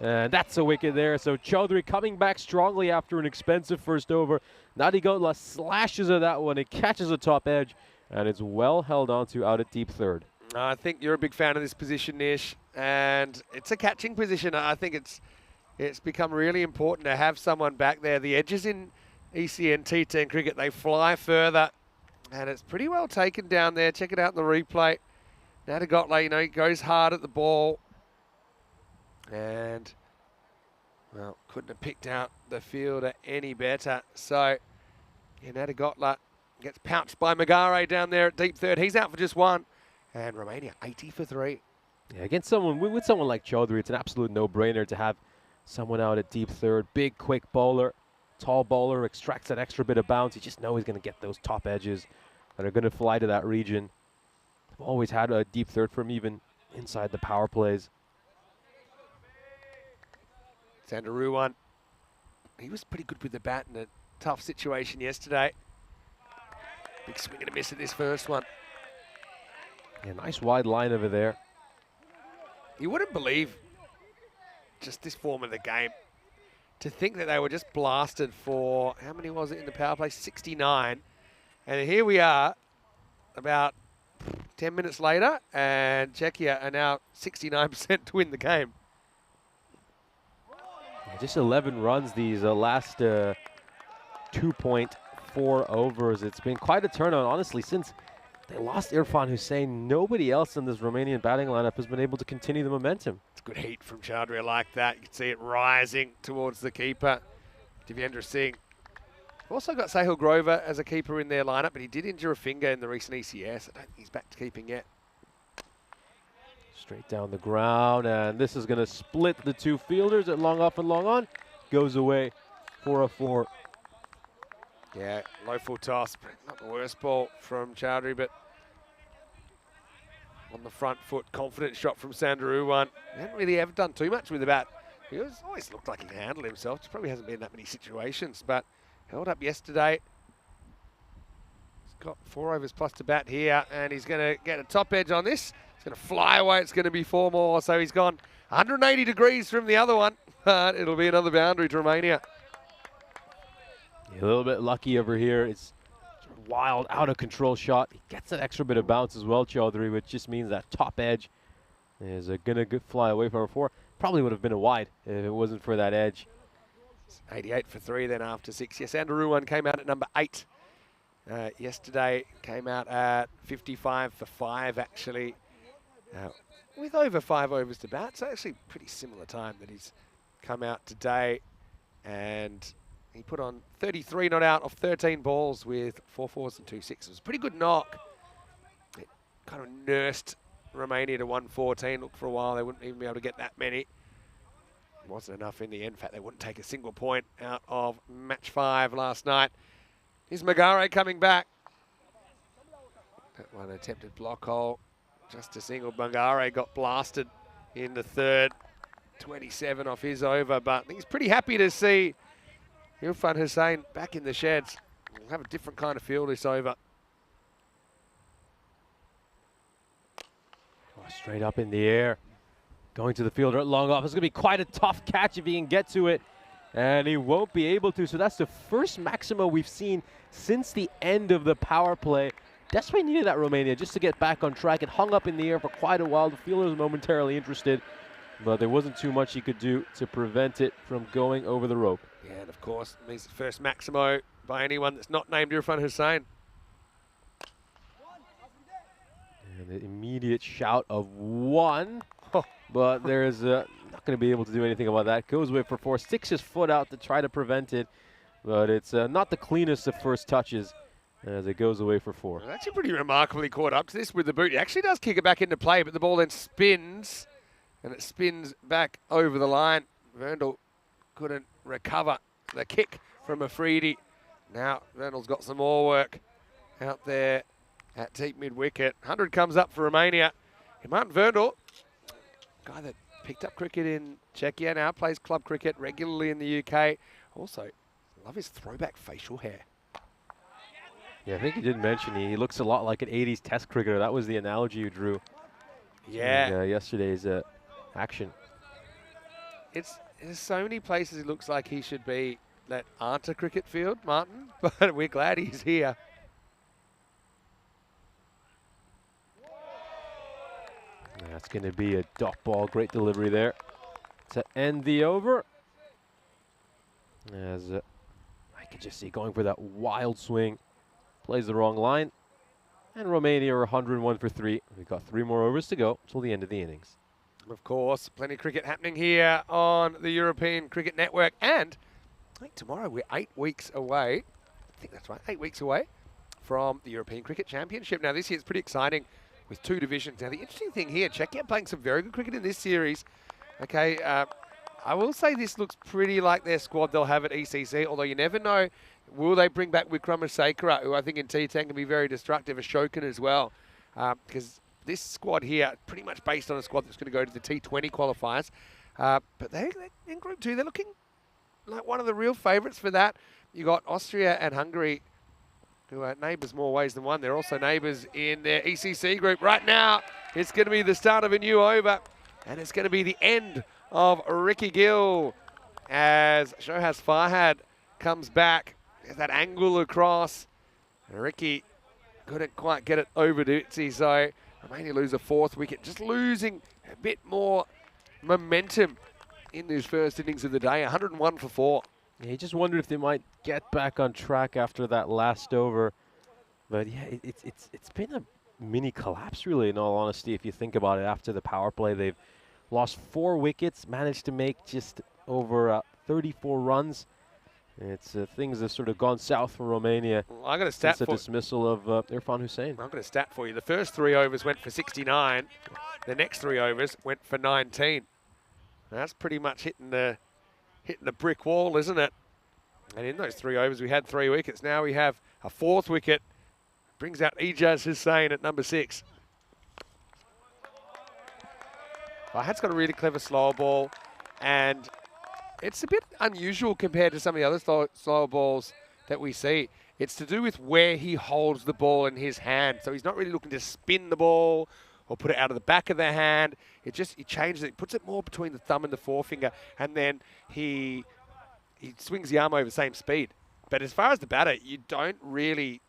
And that's a wicket there. So Chaudhry coming back strongly after an expensive first over. Nadigotla slashes at that one. It catches the top edge, and it's well held onto out at deep third. I think you're a big fan of this position, Nish, and it's a catching position. I think it's become really important to have someone back there. The edges in ECI and T10 cricket, they fly further, and it's pretty well taken down there. Check it out in the replay. Nadigotla, he goes hard at the ball, and, well, couldn't have picked out the fielder any better. So, yeah, Nadigotla gets pounced by Magare down there at deep third. He's out for just 1, and Romania 80 for 3. Yeah, against someone like Chaudhry, it's an absolute no-brainer to have someone out at deep third. Big, quick bowler, tall bowler, extracts that extra bit of bounce. You just know he's going to get those top edges that are going to fly to that region. I've always had a deep third from even inside the power plays. Sandaruwan, he was pretty good with the bat in a tough situation yesterday. Big swing and a miss at this first one. Yeah, nice wide line over there. You wouldn't believe just this form of the game. To think that they were just blasted for, how many was it in the power play? 69. And here we are about 10 minutes later, and Czechia are now 69% to win the game. Yeah, just 11 runs these last 2.4 overs. It's been quite a turnaround, honestly, since they lost Irfan Hussain. Nobody else in this Romanian batting lineup has been able to continue the momentum. It's good heat from Chaudhry like that. You can see it rising towards the keeper, Devendra Singh. We've also got Sahil Grover as a keeper in their lineup, but he did injure a finger in the recent ECS. I don't think he's back to keeping yet. Straight down the ground, and this is going to split the two fielders at long off and long on. Goes away for a 4. Yeah, low full toss, not the worst ball from Chowdhury, but on the front foot, confident shot from Sandaruwan. He hadn't really ever done too much with the bat. He always looked like he handled himself. Just probably hasn't been that many situations, but held up yesterday. He's got 4 overs plus to bat here, and he's going to get a top edge on this. It's going to fly away. It's going to be 4 more, so he's gone 180 degrees from the other one, but it'll be another boundary to Romania. A little bit lucky over here. It's sort of wild, out of control shot. He gets that extra bit of bounce as well, Chaudhary, which just means that top edge is going to fly away for a 4. Probably would have been a wide if it wasn't for that edge. 88 for 3 then after 6. Yes, Sandaruwan came out at number 8. Yesterday came out at 55 for 5 actually. With over 5 overs to bat, so actually pretty similar time that he's come out today. And he put on 33 not out off 13 balls with 4 4s and 2 6s. It was a pretty good knock. It kind of nursed Romania to 114. Looked for a while, they wouldn't even be able to get that many. It wasn't enough in the end. In fact, they wouldn't take a single point out of match 5 last night. Here's Magare coming back. That one attempted block hole. Just a single. Magare got blasted in the 3rd. 27 off his over, but I think he's pretty happy to see Irfan Hussain back in the sheds. We'll have a different kind of feel this over. Oh, straight up in the air. Going to the fielder at long off. It's going to be quite a tough catch if he can get to it. And he won't be able to. So that's the first maxima we've seen since the end of the power play. Desperately needed that, Romania, just to get back on track. It hung up in the air for quite a while. The fielder was momentarily interested, but there wasn't too much he could do to prevent it from going over the rope. Yeah, and of course, he's the first Maximo by anyone that's not named Irfan Hussain. And the immediate shout of 1, but there's not going to be able to do anything about that. Goes away for 4, sticks his foot out to try to prevent it, but it's not the cleanest of first touches as it goes away for 4. Well, actually pretty remarkably caught up to this with the boot. He actually does kick it back into play, but the ball then spins, and it spins back over the line. Verndl couldn't recover the kick from Afridi. Now Verndl's got some more work out there at deep mid-wicket. 100 comes up for Romania. And Martin Verndl, guy that picked up cricket in Czechia, now plays club cricket regularly in the UK. Also, love his throwback facial hair. Yeah, I think you did mention he looks a lot like an 80s test cricketer. That was the analogy you drew. Yeah. In, yesterday's action. There's so many places it looks like he should be that aren't a cricket field, Martin, but we're glad he's here. That's going to be a dot ball. Great delivery there to end the over. As I can just see going for that wild swing. Plays the wrong line. And Romania are 101 for 3. We've got 3 more overs to go till the end of the innings. Of course, plenty of cricket happening here on the European Cricket Network. And I think tomorrow we're 8 weeks away. I think that's right, 8 weeks away from the European Cricket Championship. Now, this year it's pretty exciting with 2 divisions. Now, the interesting thing here, Czechia playing some very good cricket in this series. Okay, I will say this looks pretty like their squad they'll have at ECC, although you never know. Will they bring back Wickramasekara, who I think in T10 can be very destructive, Ashokan as well? Because this squad here, pretty much based on a squad that's going to go to the T20 qualifiers. But they're in Group 2, they're looking like one of the real favourites for that. You got Austria and Hungary, who are neighbours more ways than one. They're also neighbours in their ECC group. Right now, it's going to be the start of a new over, and it's going to be the end of Ricky Gill as Shohaz Farhad comes back. There's that angle across. And Ricky couldn't quite get it over to Itzy, so Romania lose a 4th wicket. Just losing a bit more momentum in this first innings of the day. 101 for 4. Yeah, you just wondered if they might get back on track after that last over. But yeah, it's been a mini collapse, really, in all honesty, if you think about it. After the power play, they've lost 4 wickets, managed to make just over 34 runs. It's things have sort of gone south for Romania. Well, I got a stat since the dismissal of Irfan Hussain. I've got a stat for you. The first 3 overs went for 69. the next 3 overs went for 19. That's pretty much hitting the brick wall, isn't it? And in those 3 overs, we had 3 wickets. Now we have a 4th wicket. Brings out Ijaz Hussain at number 6. Farhad's got a really clever slower ball, and it's a bit unusual compared to some of the other slower balls that we see. It's to do with where he holds the ball in his hand. So he's not really looking to spin the ball or put it out of the back of the hand. He changes it, puts it more between the thumb and the forefinger, and then he swings the arm over the same speed. But as far as the batter, you don't really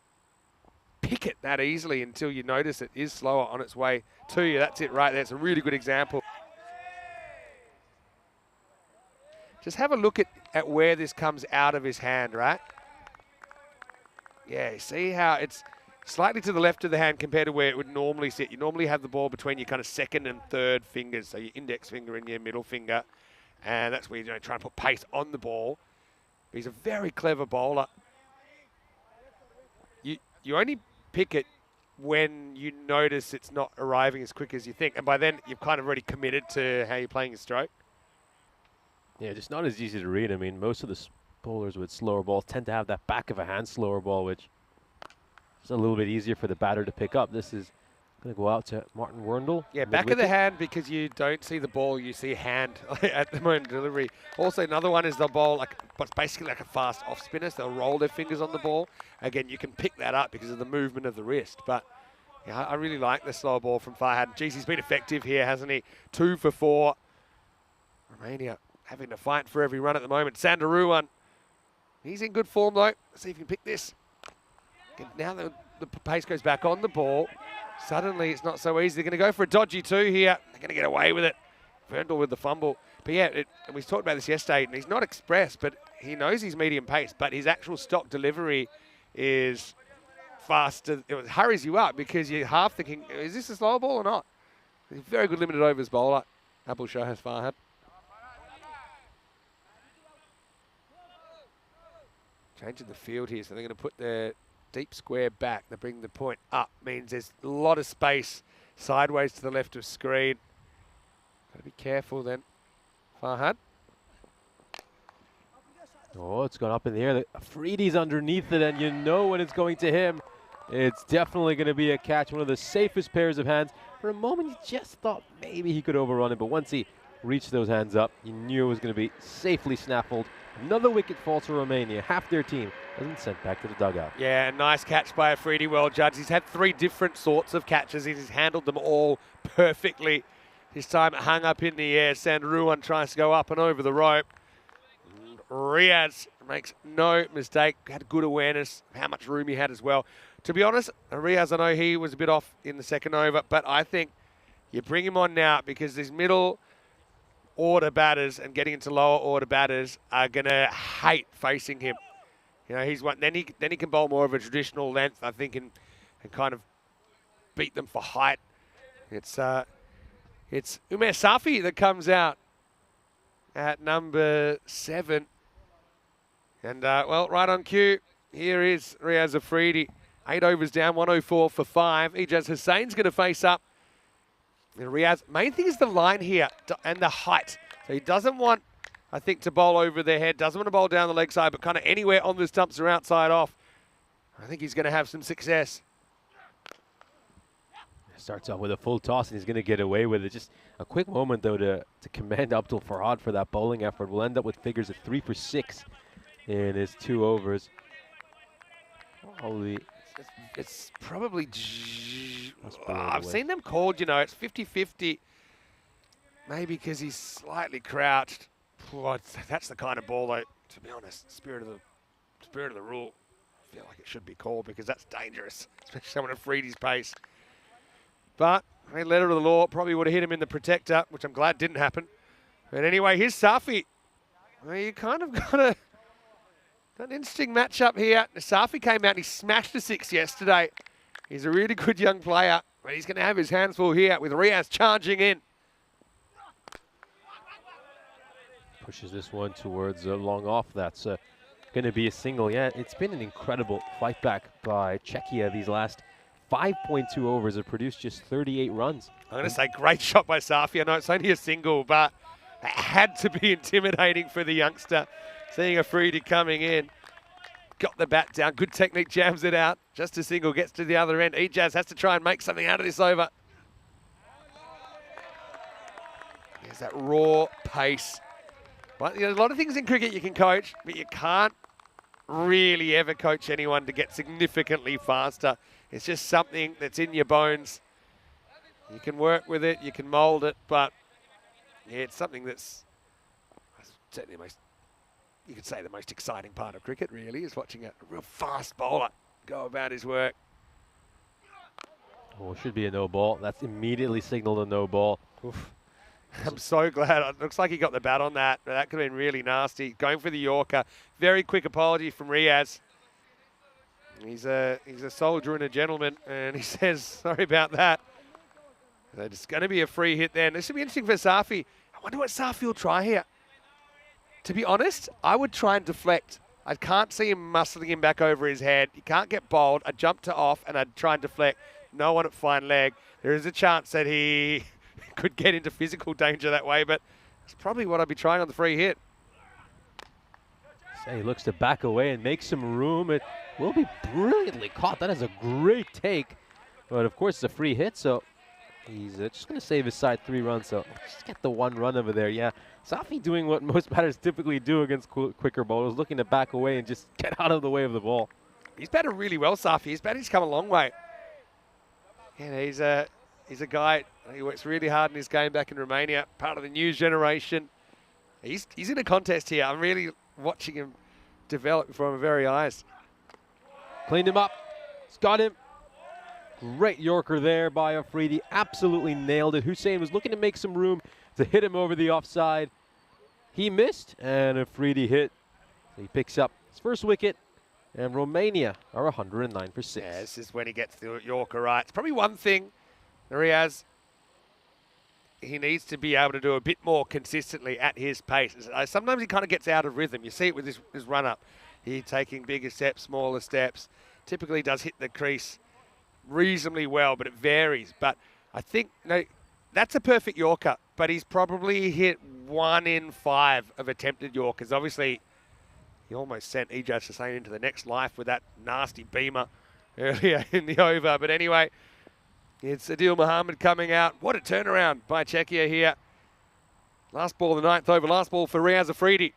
pick it that easily until you notice it is slower on its way to you. That's it right there. It's a really good example. Just have a look at where this comes out of his hand, right? Yeah, see how it's slightly to the left of the hand compared to where it would normally sit. You normally have the ball between your kind of 2nd and 3rd fingers, so your index finger and your middle finger, and that's where you're trying to put pace on the ball. But he's a very clever bowler. You only pick it when you notice it's not arriving as quick as you think, and by then you've kind of already committed to how you're playing your stroke. Yeah, just not as easy to read. I mean, most of the bowlers with slower balls tend to have that back of a hand slower ball, which is a little bit easier for the batter to pick up. This is going to go out to Martin Werndl. Yeah, back of the hand because you don't see the ball, you see hand at the moment of delivery. Also, another one is the ball, like what's basically like a fast off spinner. So they'll roll their fingers on the ball. Again, you can pick that up because of the movement of the wrist. But yeah, I really like the slow ball from Farhad. Geez, he's been effective here, hasn't he? 2 for 4. Romania having to fight for every run at the moment. Sandaruwan, he's in good form though. Let's see if he can pick this. Now the pace goes back on the ball. Suddenly it's not so easy. They're going to go for a dodgy 2 here. They're going to get away with it. Werndl with the fumble. But yeah, and we talked about this yesterday, and he's not express, but he knows he's medium pace, but his actual stock delivery is faster. It hurries you up because you're half thinking, is this a slow ball or not? He's a very good limited overs bowler, Abul Shahaz Farhad. Changing the field here, so they're going to put the deep square back. They bring the point up. Means there's a lot of space sideways to the left of screen. Got to be careful then. Farhad. Oh, it's gone up in the air. Afridi's underneath it, and you know when it's going to him, it's definitely going to be a catch. One of the safest pairs of hands. For a moment, you just thought maybe he could overrun it, but once he reached those hands up, you knew it was going to be safely snaffled. Another wicket falls to Romania. Half their team has been sent back to the dugout. Yeah, nice catch by Afridi, well judged. He's had 3 different sorts of catches. He's handled them all perfectly. This time it hung up in the air. Sandaruwan tries to go up and over the rope. Riaz makes no mistake. Had good awareness of how much room he had as well. To be honest, Riaz, I know he was a bit off in the 2nd over, but I think you bring him on now because these middle order batters and getting into lower order batters are going to hate facing him. You know, he's one. Then he can bowl more of a traditional length, I think, and kind of beat them for height. It's Umair Safi that comes out at number 7. And, well, right on cue, here is Riaz Afridi. 8 overs down, 104 for 5. Ijaz Hussain's going to face up. And Riaz, main thing is the line here and the height. So he doesn't want, I think, to bowl over their head. Doesn't want to bowl down the leg side, but kind of anywhere on the stumps or outside off. I think he's going to have some success. Starts off with a full toss, and he's going to get away with it. Just a quick moment, though, to commend Abdul Farhad for that bowling effort. We'll end up with figures of 3 for 6 in his 2 overs. Holy. It's probably... I've seen them called, you know, it's 50-50. Maybe because he's slightly crouched. That's the kind of ball, though, to be honest, spirit of the rule. I feel like it should be called because that's dangerous, especially someone at Afridi's pace. But, letter of the law, probably would have hit him in the protector, which I'm glad didn't happen. But anyway, here's Safi. Well, you kind of got an interesting matchup here. Safi came out and he smashed a 6 yesterday. He's a really good young player, but he's going to have his hands full here with Riaz charging in. Pushes this one towards a long off. That's going to be a single. Yeah, it's been an incredible fight back by Czechia these last 5.2 overs have produced just 38 runs. I'm going to say great shot by Safi. I know it's only a single, but it had to be intimidating for the youngster. Seeing a freebie coming in. Got the bat down. Good technique, jams it out. Just a single, gets to the other end. Ejaz has to try and make something out of this over. There's that raw pace. Well, you know, a lot of things in cricket you can coach, but you can't really ever coach anyone to get significantly faster. It's just something that's in your bones. You can work with it, you can mould it, but yeah, it's something that's certainly you could say the most exciting part of cricket, really, is watching a real fast bowler go about his work. Oh, should be a no ball. That's immediately signaled a no ball. Oof. I'm so glad. It looks like he got the bat on that, but that could have been really nasty. Going for the Yorker. Very quick apology from Riaz. He's a soldier and a gentleman, and he says, sorry about that. It's going to be a free hit then. This should be interesting for Safi. I wonder what Safi will try here. To be honest, I would try and deflect. I can't see him muscling him back over his head. He can't get bowled. I'd jump to off, and I'd try and deflect. No one at fine leg. There is a chance that he could get into physical danger that way, but it's probably what I'd be trying on the free hit. So he looks to back away and make some room. It will be brilliantly caught. That is a great take. But of course, it's a free hit, so he's just going to save his side 3 runs. So just get the 1 run over there. Yeah, Safi doing what most batters typically do against quicker bowlers, looking to back away and just get out of the way of the ball. He's batted really well, Safi. His batting's come a long way. Yeah, he's a guy, he works really hard in his game back in Romania, part of the new generation. He's in a contest here. I'm really watching him develop before my very eyes. Cleaned him up. He's got him. Great Yorker there by Afridi. Absolutely nailed it. Hussein was looking to make some room to hit him over the offside. He missed, and Afridi hit. So he picks up his first wicket, and Romania are 109 for 6. Yeah, this is when he gets the Yorker right. It's probably one thing Riaz, he needs to be able to do a bit more consistently at his pace. Sometimes he kind of gets out of rhythm. You see it with his run-up. He's taking bigger steps, smaller steps. Typically does hit the crease reasonably well, but it varies. But I think, that's a perfect Yorker, but he's probably hit 1 in 5 of attempted Yorkers. Obviously, he almost sent Ejaz Hussain into the next life with that nasty beamer earlier in the over. But anyway, it's Adil Muhammad coming out. What a turnaround by Czechia here. Last ball of the 9th over. Last ball for Riaz Afridi.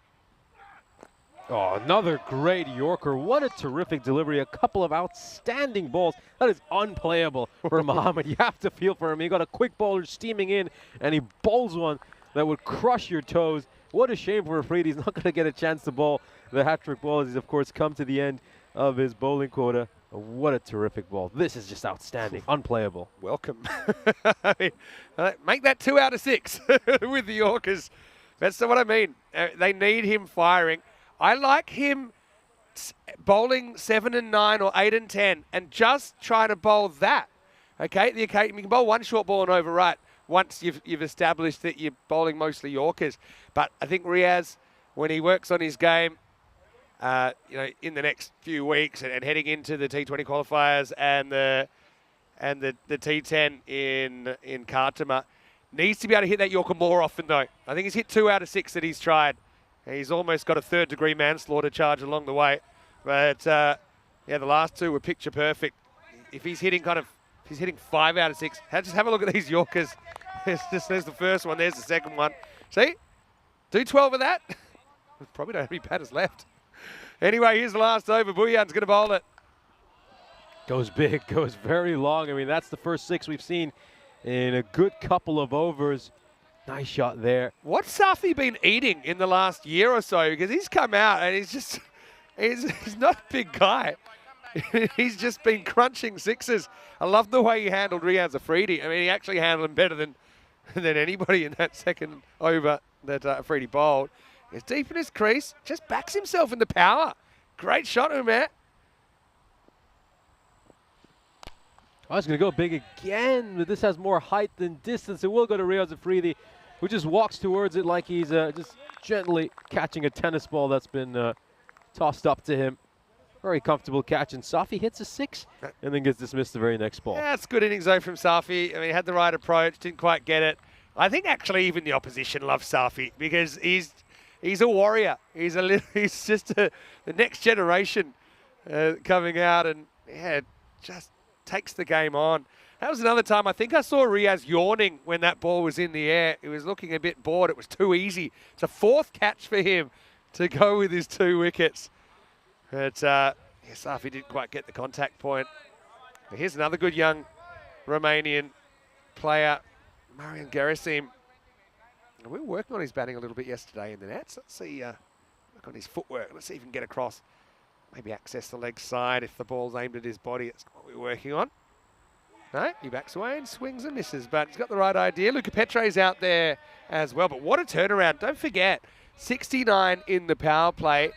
Oh, another great Yorker. What a terrific delivery. A couple of outstanding balls. That is unplayable for Muhammad. You have to feel for him. He got a quick bowler steaming in, and he bowls one that would crush your toes. What a shame for Afridi. He's not going to get a chance to bowl the hat-trick ball as he's, of course, come to the end of his bowling quota. What a terrific ball. This is just outstanding. Unplayable. Welcome. I mean, make that 2 out of 6 with the Yorkers. That's what I mean. They need him firing. I like him bowling 7 and 9 or 8 and 10 and just trying to bowl that. Okay, you can bowl 1 short ball and over right once you've established that you're bowling mostly Yorkers. But I think Riaz, when he works on his game, in the next few weeks and heading into the T20 qualifiers and the T10 in Khartoum, needs to be able to hit that Yorker more often though. I think he's hit 2 out of 6 that he's tried. He's almost got a 3rd-degree manslaughter charge along the way. But, the last 2 were picture perfect. If he's hitting 5 out of 6, just have a look at these Yorkers. There's the first one, there's the second one. See? Do 12 of that. Probably don't have any batters left. Anyway, here's the last over. Buyan's going to bowl it. Goes big, goes very long. I mean, that's the first 6 we've seen in a good couple of overs. Nice shot there. What's Safi been eating in the last year or so? Because he's come out and he's not a big guy. He's just been crunching 6s. I love the way he handled Riaz Afridi. I mean, he actually handled him better than anybody in that second over that Afridi bowled. He's deep in his crease, just backs himself into power. Great shot, Umar. Oh, he's going to go big again, but this has more height than distance. It will go to Riaz Afridi, who just walks towards it like he's just gently catching a tennis ball that's been tossed up to him. Very comfortable catch, and Safi hits a 6 and then gets dismissed the very next ball. Yeah, it's good innings though from Safi. I mean, he had the right approach, didn't quite get it. I think actually even the opposition loves Safi because he's a warrior. He's just the next generation coming out, and yeah, just takes the game on. That was another time I think I saw Riaz yawning when that ball was in the air. He was looking a bit bored. It was too easy. It's a 4th catch for him to go with his 2 wickets. But yeah, Safi didn't quite get the contact point. But here's another good young Romanian player, Marian Gerasim. We were working on his batting a little bit yesterday in the nets. Let's see, work on his footwork. Let's see if he can get across. Maybe access the leg side if the ball's aimed at his body. That's what we're working on. No, he backs away and swings and misses, but he's got the right idea. Luca Petre's out there as well, but what a turnaround. Don't forget, 69 in the power play.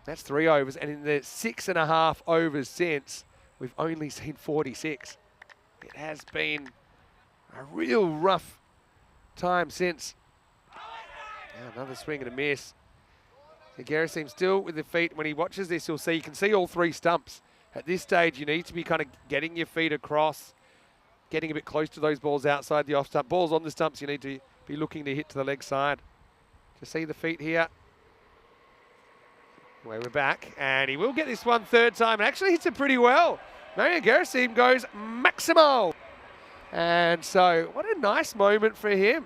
That's 3 overs, and in the 6.5 overs since, we've only seen 46. It has been a real rough time since. Now another swing and a miss. Gerasim still with the feet. When he watches this, you can see all 3 stumps. At this stage, you need to be kind of getting your feet across, getting a bit close to those balls outside the off stump. Balls on the stumps, you need to be looking to hit to the leg side. To see the feet here. Anyway, we're back, and he will get this one 3rd time, and actually hits it pretty well. Marian Gerasim goes Maximo. And so, what a nice moment for him.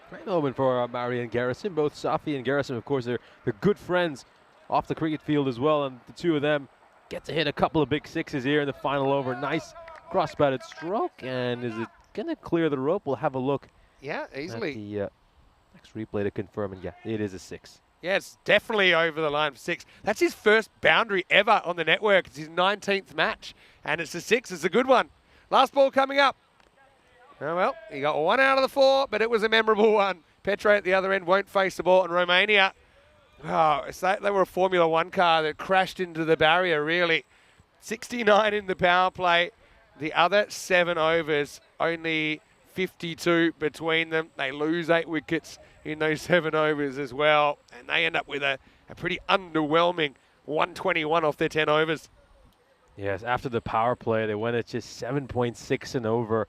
Great moment for Marian Gerasim. Both Safi and Gerasim, of course, they're good friends off the cricket field as well, and the 2 of them get to hit a couple of big 6s here in the final over. Nice cross-batted stroke, and is it going to clear the rope? We'll have a look. Yeah, easily. At the next replay to confirm, and yeah, it is a 6. Yeah, it's definitely over the line for 6. That's his first boundary ever on the network. It's his 19th match, and it's a 6. It's a good one. Last ball coming up. Oh, well, he got 1 out of the 4, but it was a memorable one. Petre at the other end won't face the ball, and Romania, oh, they were a Formula 1 car that crashed into the barrier, really. 69 in the power play. The other 7 overs, only 52 between them. They lose 8 wickets in those 7 overs as well, and they end up with a pretty underwhelming 121 off their 10 overs. Yes, after the power play, they went at just 7.6 and over.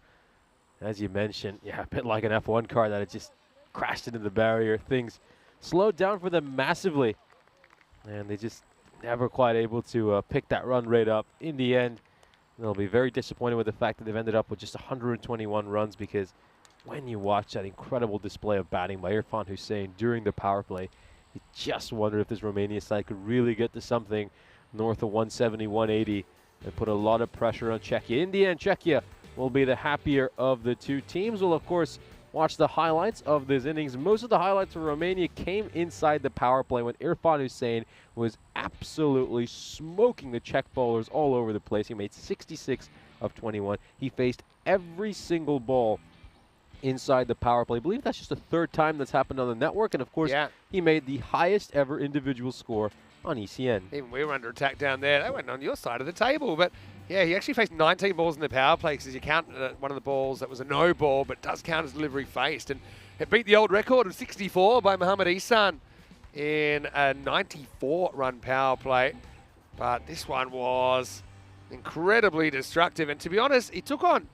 As you mentioned, yeah, a bit like an F1 car that had just crashed into the barrier. Things slowed down for them massively, and they just never quite able to pick that run rate up. In the end, they'll be very disappointed with the fact that they've ended up with just 121 runs, because when you watch that incredible display of batting by Irfan Hussain during the power play, you just wonder if this Romania side could really get to something north of 170, 180 and put a lot of pressure on Czechia. In the end, Czechia will be the happier of the 2 teams. We'll, of course, watch the highlights of this innings. Most of the highlights for Romania came inside the power play when Irfan Hussain was absolutely smoking the Czech bowlers all over the place. He made 66 of 21. He faced every single ball inside the power play. I believe that's just the 3rd time that's happened on the network. And, of course, he made the highest ever individual score on ECN. Even we were under attack down there. They went on your side of the table, but yeah, he actually faced 19 balls in the power play, because you count one of the balls that was a no ball, but does count as delivery faced, and it beat the old record of 64 by Mohammad Ihsan in a 94-run power play. But this one was incredibly destructive, and to be honest, he took on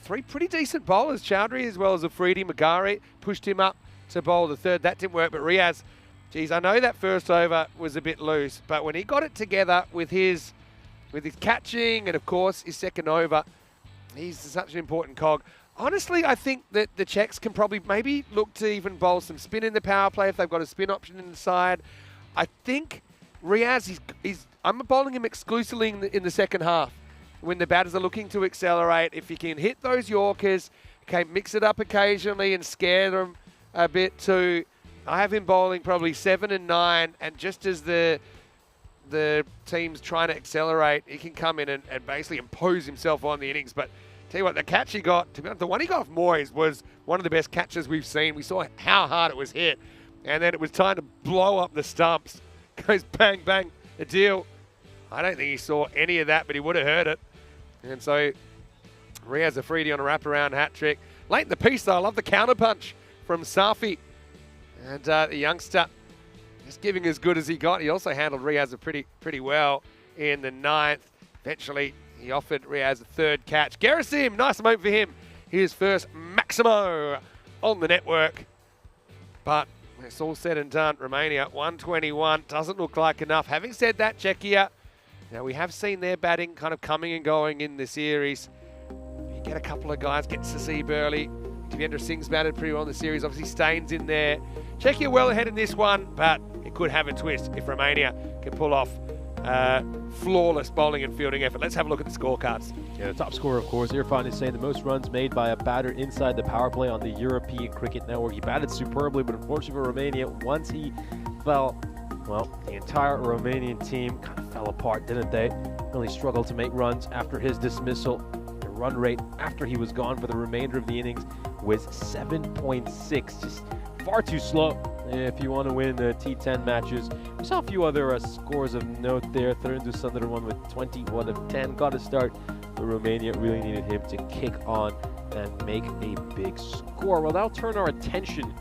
3 pretty decent bowlers. Chowdhury as well as Afridi. Magari pushed him up to bowl the 3rd. That didn't work, but Riaz, geez, I know that first over was a bit loose, but when he got it together with his catching and, of course, his 2nd over, he's such an important cog. Honestly, I think that the Czechs can probably maybe look to even bowl some spin in the power play if they've got a spin option inside. I think Riaz, I'm bowling him exclusively in the 2nd half when the batters are looking to accelerate. If he can hit those Yorkers, okay, mix it up occasionally and scare them a bit too. I have him bowling probably 7 and 9, and just as the team's trying to accelerate, he can come in and basically impose himself on the innings. But tell you what, the catch he got, to be honest, the one he got off Moyes was one of the best catches we've seen. We saw how hard it was hit, and then it was time to blow up the stumps. Goes bang, bang, a deal. I don't think he saw any of that, but he would have heard it. And so Riaz Afridi on a wraparound hat trick. Late in the piece, though, I love the counter punch from Safi. And the youngster just giving as good as he got. He also handled Riaz pretty well. in the 9th. Eventually, he offered Riaz a third catch. Gerasim, nice moment for him. His first Maximo on the network. But it's all said and done. Romania, 121. Doesn't look like enough. Having said that, Czechia, now we have seen their batting kind of coming and going in the series. You get a couple of guys, gets to see Burley. Devendra Singh's batted pretty well in the series. Obviously, Staines in there. Czechia well ahead in this one, but it could have a twist if Romania can pull off flawless bowling and fielding effort. Let's have a look at the scorecards. Yeah, the top scorer, of course, Irfan is saying the most runs made by a batter inside the power play on the European Cricket Network. He batted superbly, but unfortunately for Romania, once he fell, well, the entire Romanian team kind of fell apart, didn't they? Really struggled to make runs after his dismissal. The run rate after he was gone for the remainder of the innings was 7.6, just far too slow if you want to win the T10 matches. We saw a few other scores of note there. Thurndus Sunderland with 21 of 10 got a start, but Romania really needed him to kick on and make a big score. Well, that'll turn our attention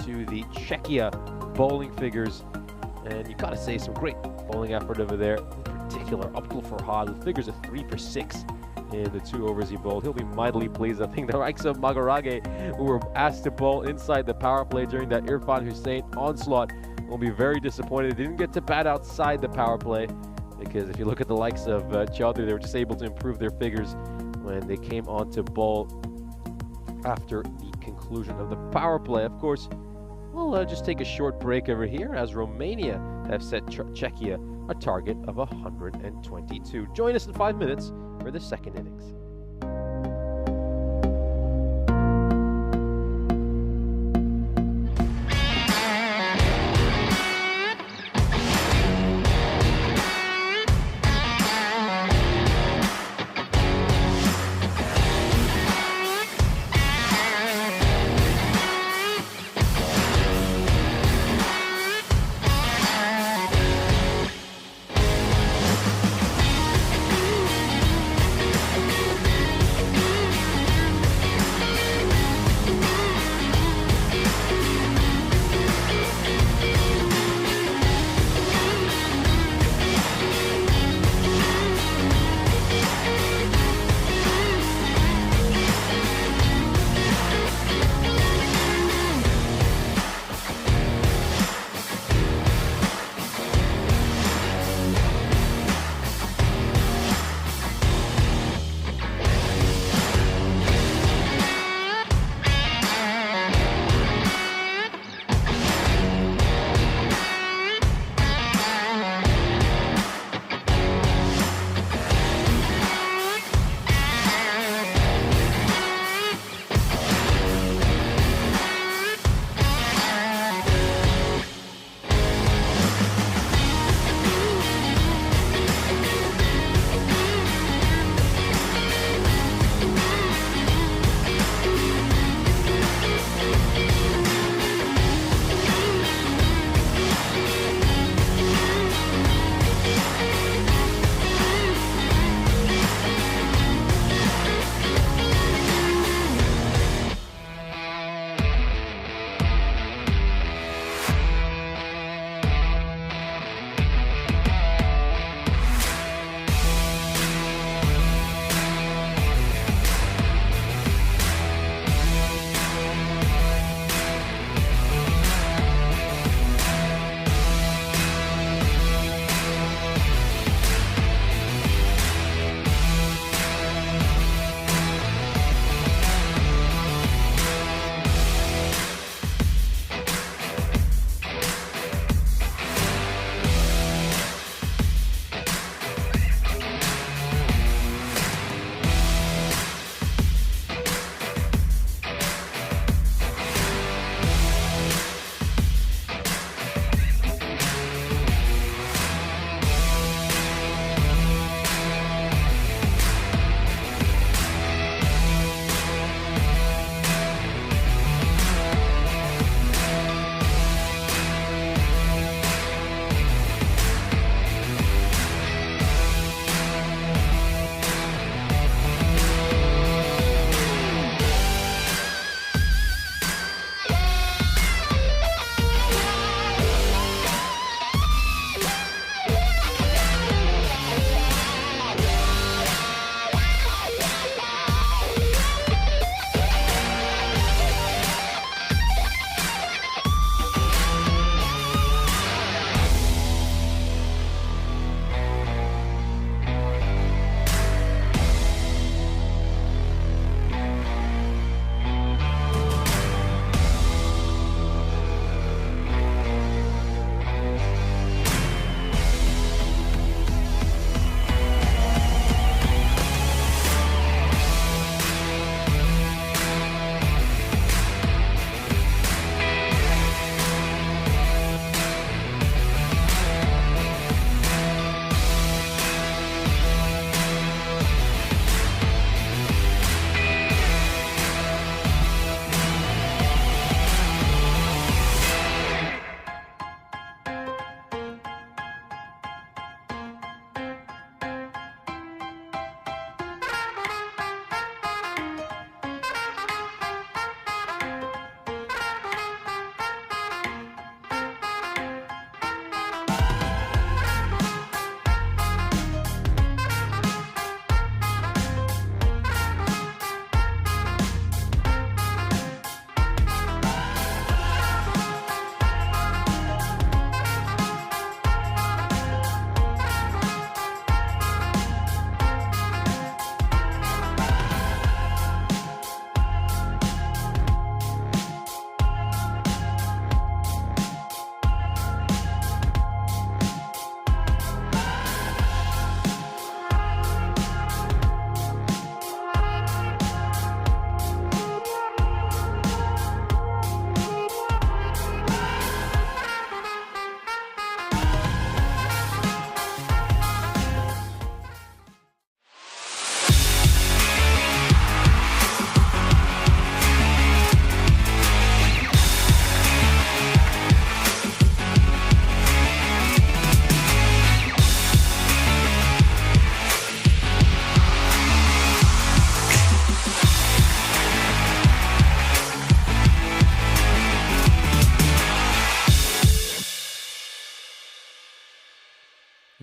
to the Czechia bowling figures, and you got to say some great bowling effort over there. In particular, Abdul Farhad with figures of 3 for 6 in the 2 overs he bowled. He'll be mightily pleased. I think the likes of Magarage, who were asked to bowl inside the power play during that Irfan Hussain onslaught, will be very disappointed. They didn't get to bat outside the power play, because if you look at the likes of Chaudhary, they were just able to improve their figures when they came on to bowl after the conclusion of the power play. Of course, we'll just take a short break over here as Romania have set Czechia a target of 122. Join us in 5 minutes for the second innings.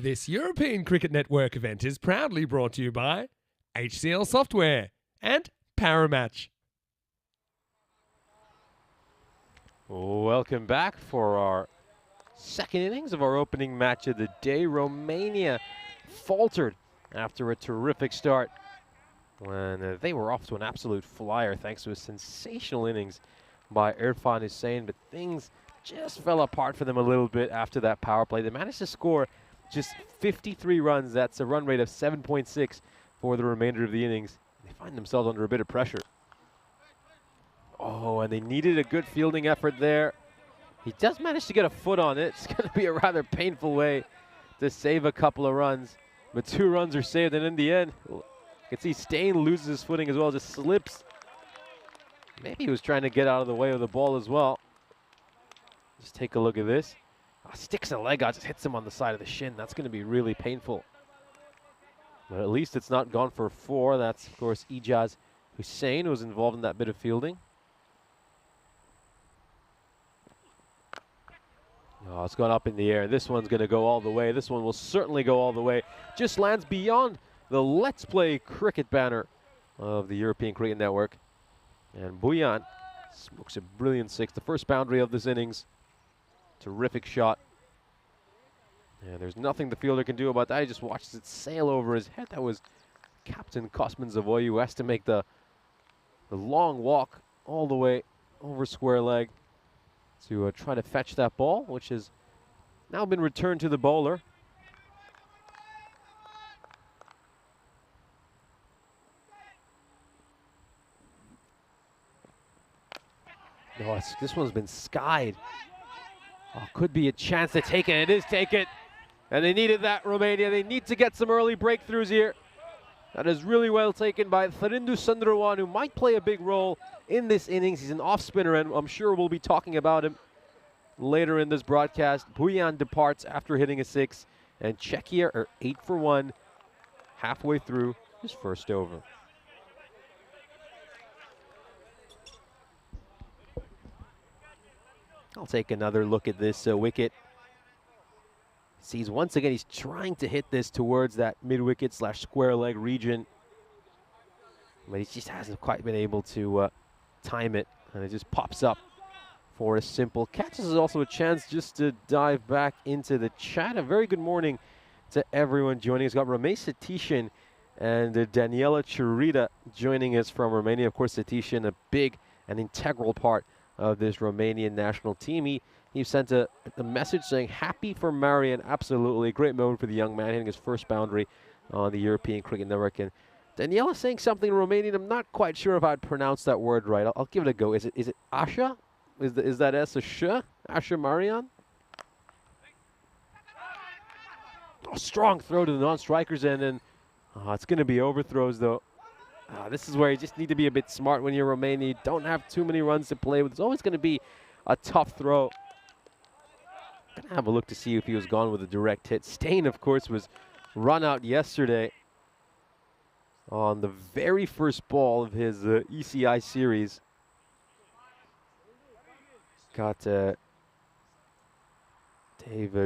This European Cricket Network event is proudly brought to you by HCL Software and Paramatch. Welcome back for our second innings of our opening match of the day. Romania faltered after a terrific start when they were off to an absolute flyer thanks to a sensational innings by Irfan Hussain, but things just fell apart for them a little bit after that power play. They managed to score just 53 runs. That's a run rate of 7.6 for the remainder of the innings. They find themselves under a bit of pressure. Oh, and they needed a good fielding effort there. He does manage to get a foot on it. It's going to be a rather painful way to save a couple of runs. But 2 runs are saved, and in the end, you can see Stain loses his footing as well, just slips. Maybe he was trying to get out of the way of the ball as well. Just take a look at this. Oh, sticks a leg out, just hits him on the side of the shin. That's going to be really painful. But at least it's not gone for 4. That's, of course, Ijaz Hussain, who was involved in that bit of fielding. Oh, it's gone up in the air. This one's going to go all the way. This one will certainly go all the way. Just lands beyond the Let's Play Cricket banner of the European Cricket Network. And Buyan smokes a brilliant 6. The first boundary of this innings. Terrific shot. And there's nothing the fielder can do about that. He just watches it sail over his head. That was Captain Cosman Zavoy, who has to make the long walk all the way over square leg to try to fetch that ball, which has now been returned to the bowler. No, this one's been skied. Oh, could be a chance to take it. It is taken. And they needed that, Romania. They need to get some early breakthroughs here. That is really well taken by Therindu Sundarwan, who might play a big role in this innings. He's an off spinner, and I'm sure we'll be talking about him later in this broadcast. Buyan departs after hitting a 6, and Czechia are 8 for 1 halfway through his first over. I'll take another look at this wicket. Sees once again he's trying to hit this towards that mid-wicket / square leg region, but he just hasn't quite been able to time it, and it just pops up for a simple catch. This is also a chance just to dive back into the chat. A very good morning to everyone joining us. We've got Ramesh Satishan and Daniela Churita joining us from Romania. Of course, Satishan, a big and integral part of this Romanian national team. He sent a message saying, happy for Marian. Absolutely. Great moment for the young man, hitting his first boundary on the European Cricket Network. And Daniela saying something in Romanian. I'm not quite sure if I'd pronounce that word right. I'll give it a go. Is it Asha? Is that S a sh? Asha Marian? Oh, strong throw to the non-strikers end, and it's going to be overthrows, though. This is where you just need to be a bit smart when you're Romania. You don't have too many runs to play with. It's always going to be a tough throw. Gonna have a look to see if he was gone with a direct hit. Stain, of course, was run out yesterday on the very first ball of his ECI series. Got Dave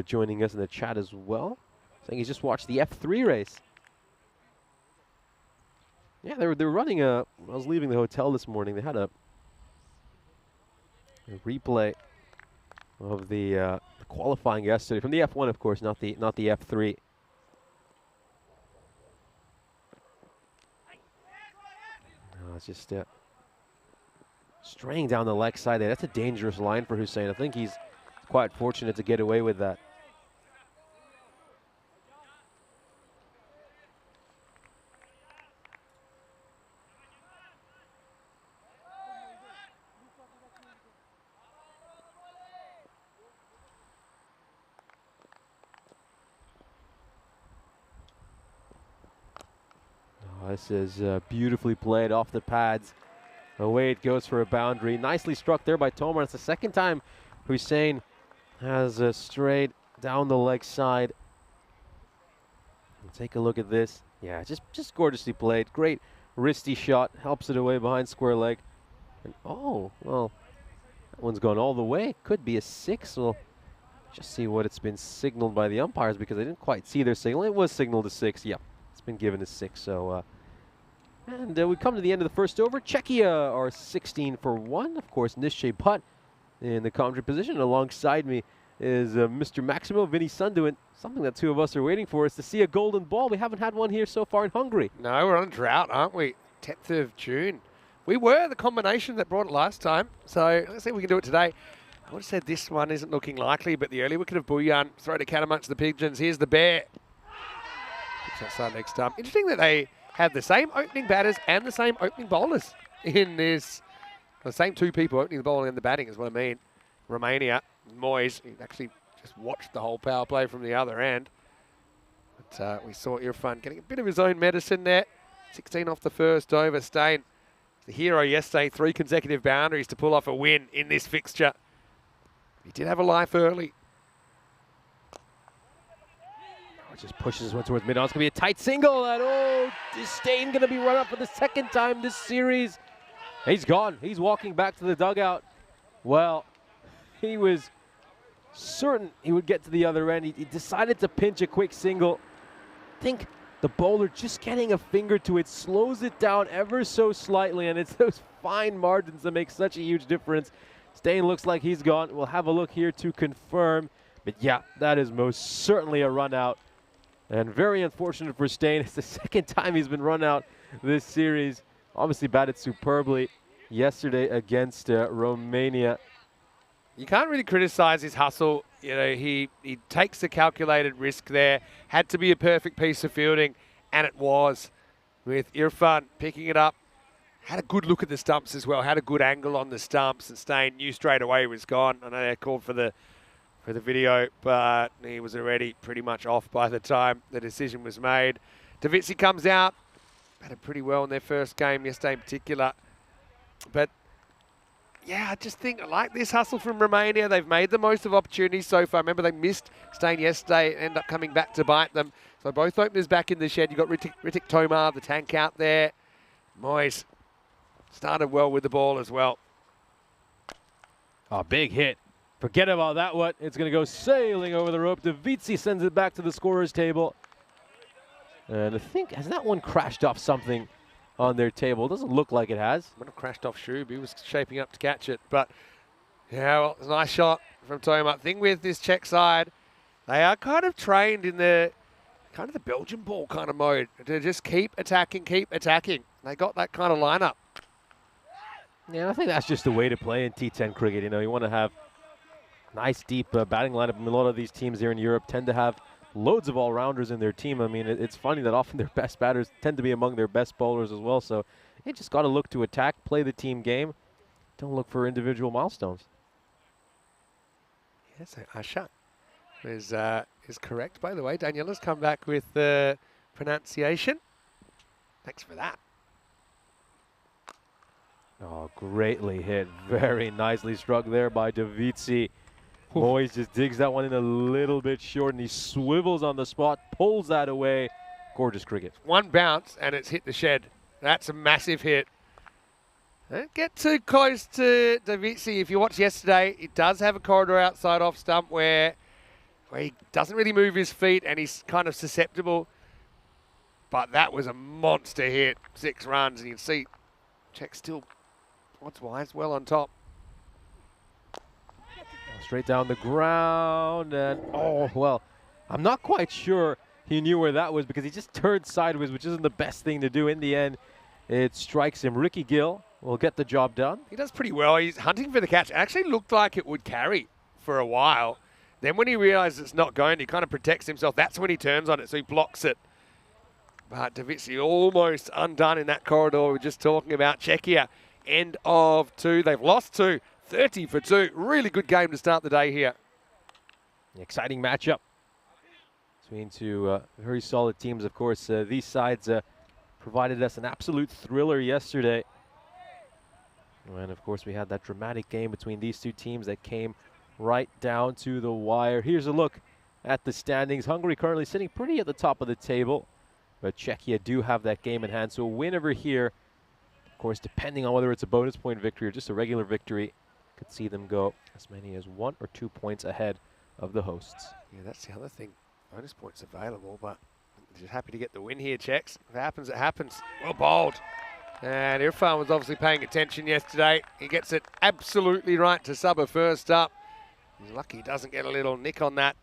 joining us in the chat as well. Saying he's just watched the F3 race. Yeah, they were running I was leaving the hotel this morning. They had a replay of the qualifying yesterday from the F1, of course, not the F3. It's just straying down the leg side there. That's a dangerous line for Hussain. I think he's quite fortunate to get away with that. This is beautifully played off the pads. Away it goes for a boundary. Nicely struck there by Tomar. It's the second time Hussain has strayed down the leg side. Take a look at this. Yeah, just gorgeously played. Great wristy shot. Helps it away behind square leg. And oh, well, that one's gone all the way. Could be a 6. We'll Just see what it's been signaled by the umpires because I didn't quite see their signal. It was signaled a 6. Yep, it's been given a 6. So, and we come to the end of the first over. Czechia are 16 for 1. Of course, Nische Putt in the commentary position. Alongside me is Mr. Maximo, Vinny Sunduin. Something that two of us are waiting for is to see a golden ball. We haven't had one here so far in Hungary. No, we're on a drought, aren't we? 10th of June. We were the combination that brought it last time, so let's see if we can do it today. I would have said this one isn't looking likely, but the early wicket of Bouillon, throw to cat amongst the pigeons. Here's the bear. Pitch outside next time. Interesting that they have the same opening batters and the same opening bowlers in this. The same two people opening the bowling and the batting is what I mean. Romania, Moyes, he actually just watched the whole power play from the other end. But we saw Irfan getting a bit of his own medicine there. 16 off the first over. Steyn, the hero yesterday, 3 consecutive boundaries to pull off a win in this fixture. He did have a life early. Oh, just pushes one towards mid-on. It's going to be a tight single. And is Steyn going to be run up for the second time this series? He's gone. He's walking back to the dugout. Well, he was certain he would get to the other end. He decided to pinch a quick single. I think the bowler just getting a finger to it slows it down ever so slightly, and it's those fine margins that make such a huge difference. Steyn looks like he's gone. We'll have a look here to confirm. But yeah, that is most certainly a run out. And very unfortunate for Steyn. It's the second time he's been run out this series. Obviously batted superbly yesterday against Romania. You can't really criticize his hustle. You know, he takes a calculated risk there. Had to be a perfect piece of fielding, and it was, with Irfan picking it up. Had a good look at the stumps as well. Had a good angle on the stumps, and Steyn knew straight away he was gone. I know they called for the video, but he was already pretty much off by the time the decision was made. Davitsi comes out. Batted pretty well in their first game yesterday in particular. But yeah, I just think I like this hustle from Romania. They've made the most of opportunities so far. Remember, they missed Steyn yesterday, end up coming back to bite them. So both openers back in the shed. You've got Ritik Tomar, the tank out there. Moyes started well with the ball as well. Oh, big hit. Forget about that one. It's going to go sailing over the rope. Davitsi sends it back to the scorer's table. And I think, has that one crashed off something on their table? It doesn't look like it has. Might have crashed off Shub. He was shaping up to catch it. But, yeah, well, it's a nice shot from Tomar. Thing with this Czech side, they are kind of trained in the Belgian ball kind of mode to just keep attacking, They got that kind of lineup. Yeah, I think that's just the way to play in T10 cricket. You know, you want to have nice, deep batting lineup. I mean, a lot of these teams here in Europe tend to have loads of all-rounders in their team. I mean, it's funny that often their best batters tend to be among their best bowlers as well. So you just got to look to attack, play the team game. Don't look for individual milestones. Yes, Asha is correct, by the way. Daniela's come back with the pronunciation. Thanks for that. Oh, greatly hit. Very nicely struck there by Davitsi. Moyes just digs that one in a little bit short, and he swivels on the spot, pulls that away. Gorgeous cricket. One bounce, and it's hit the shed. That's a massive hit. Don't get too close to Davitsi. If you watched yesterday, he does have a corridor outside off stump where he doesn't really move his feet, and he's kind of susceptible. But that was a monster hit. 6 runs, and you can see Czech still odds-wise well on top. Straight down the ground, and oh, well, I'm not quite sure he knew where that was because he just turned sideways, which isn't the best thing to do. In the end, it strikes him. Ricky Gill will get the job done. He does pretty well. He's hunting for the catch. It actually looked like it would carry for a while. Then when he realizes it's not going, he kind of protects himself. That's when he turns on it, so he blocks it. But Davitsi almost undone in that corridor we were just talking about. Czechia, end of 2. They've lost 2. 30 for 2. Really good game to start the day here. Exciting matchup between two very solid teams. Of course, these sides provided us an absolute thriller yesterday. And of course, we had that dramatic game between these two teams that came right down to the wire. Here's a look at the standings. Hungary currently sitting pretty at the top of the table, but Czechia do have that game in hand. So a win over here, of course, depending on whether it's a bonus point victory or just a regular victory, could see them go as many as 1 or 2 points ahead of the hosts. Yeah, that's the other thing. Bonus points available, but just happy to get the win here, Czechs. If it happens, it happens. Well bowled. And Irfan was obviously paying attention yesterday. He gets it absolutely right to Sabah first up. He's lucky he doesn't get a little nick on that.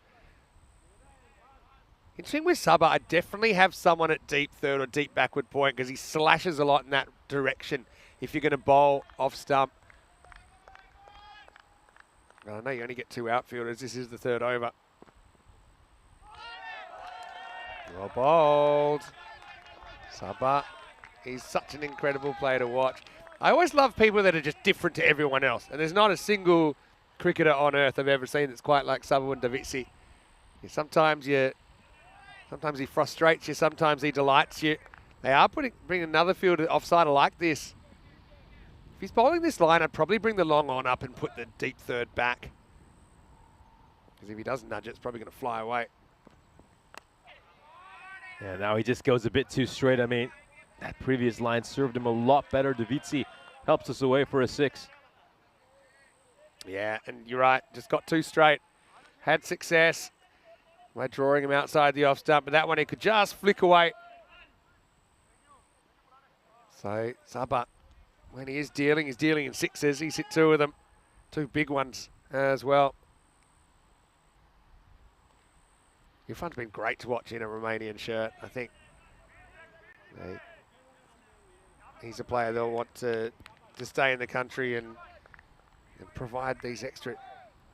Interesting with Sabah, I definitely have someone at deep third or deep backward point because he slashes a lot in that direction if you're going to bowl off stump. But I know you only get 2 outfielders. This is the third over. Well bowled. Sabah. He's such an incredible player to watch. I always love people that are just different to everyone else. And there's not a single cricketer on earth I've ever seen that's quite like Sabah Davitsi. Sometimes he frustrates you, sometimes he delights you. They are bringing another fielder offside like this. If he's bowling this line, I'd probably bring the long on up and put the deep third back. Because if he doesn't nudge it, it's probably going to fly away. Yeah, now he just goes a bit too straight. I mean, that previous line served him a lot better. Davitsi helps us away for a 6. Yeah, and you're right, just got too straight. Had success by drawing him outside the off stump, but that one he could just flick away. So Sabah, when he is dealing, he's dealing in 6s. He's hit 2 of them, 2 big ones as well. Irfan's been great to watch in a Romanian shirt, I think. He's a player they'll want to stay in the country and provide these extra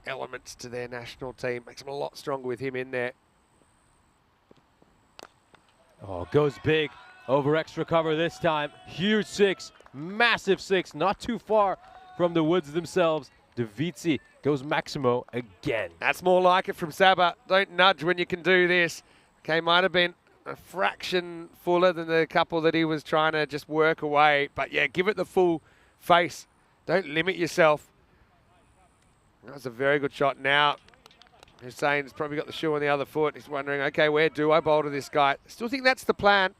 elements to their national team. Makes them a lot stronger with him in there. Oh, goes big over extra cover this time. Huge 6, massive 6, not too far from the woods themselves. Davitsi goes Maximo again. That's more like it from Sabah. Don't nudge when you can do this. Okay, might have been a fraction fuller than the couple that he was trying to just work away. But yeah, give it the full face. Don't limit yourself. That was a very good shot. Now, Hussein's probably got the shoe on the other foot. He's wondering, okay, where do I bowl to this guy? Still think that's the plan.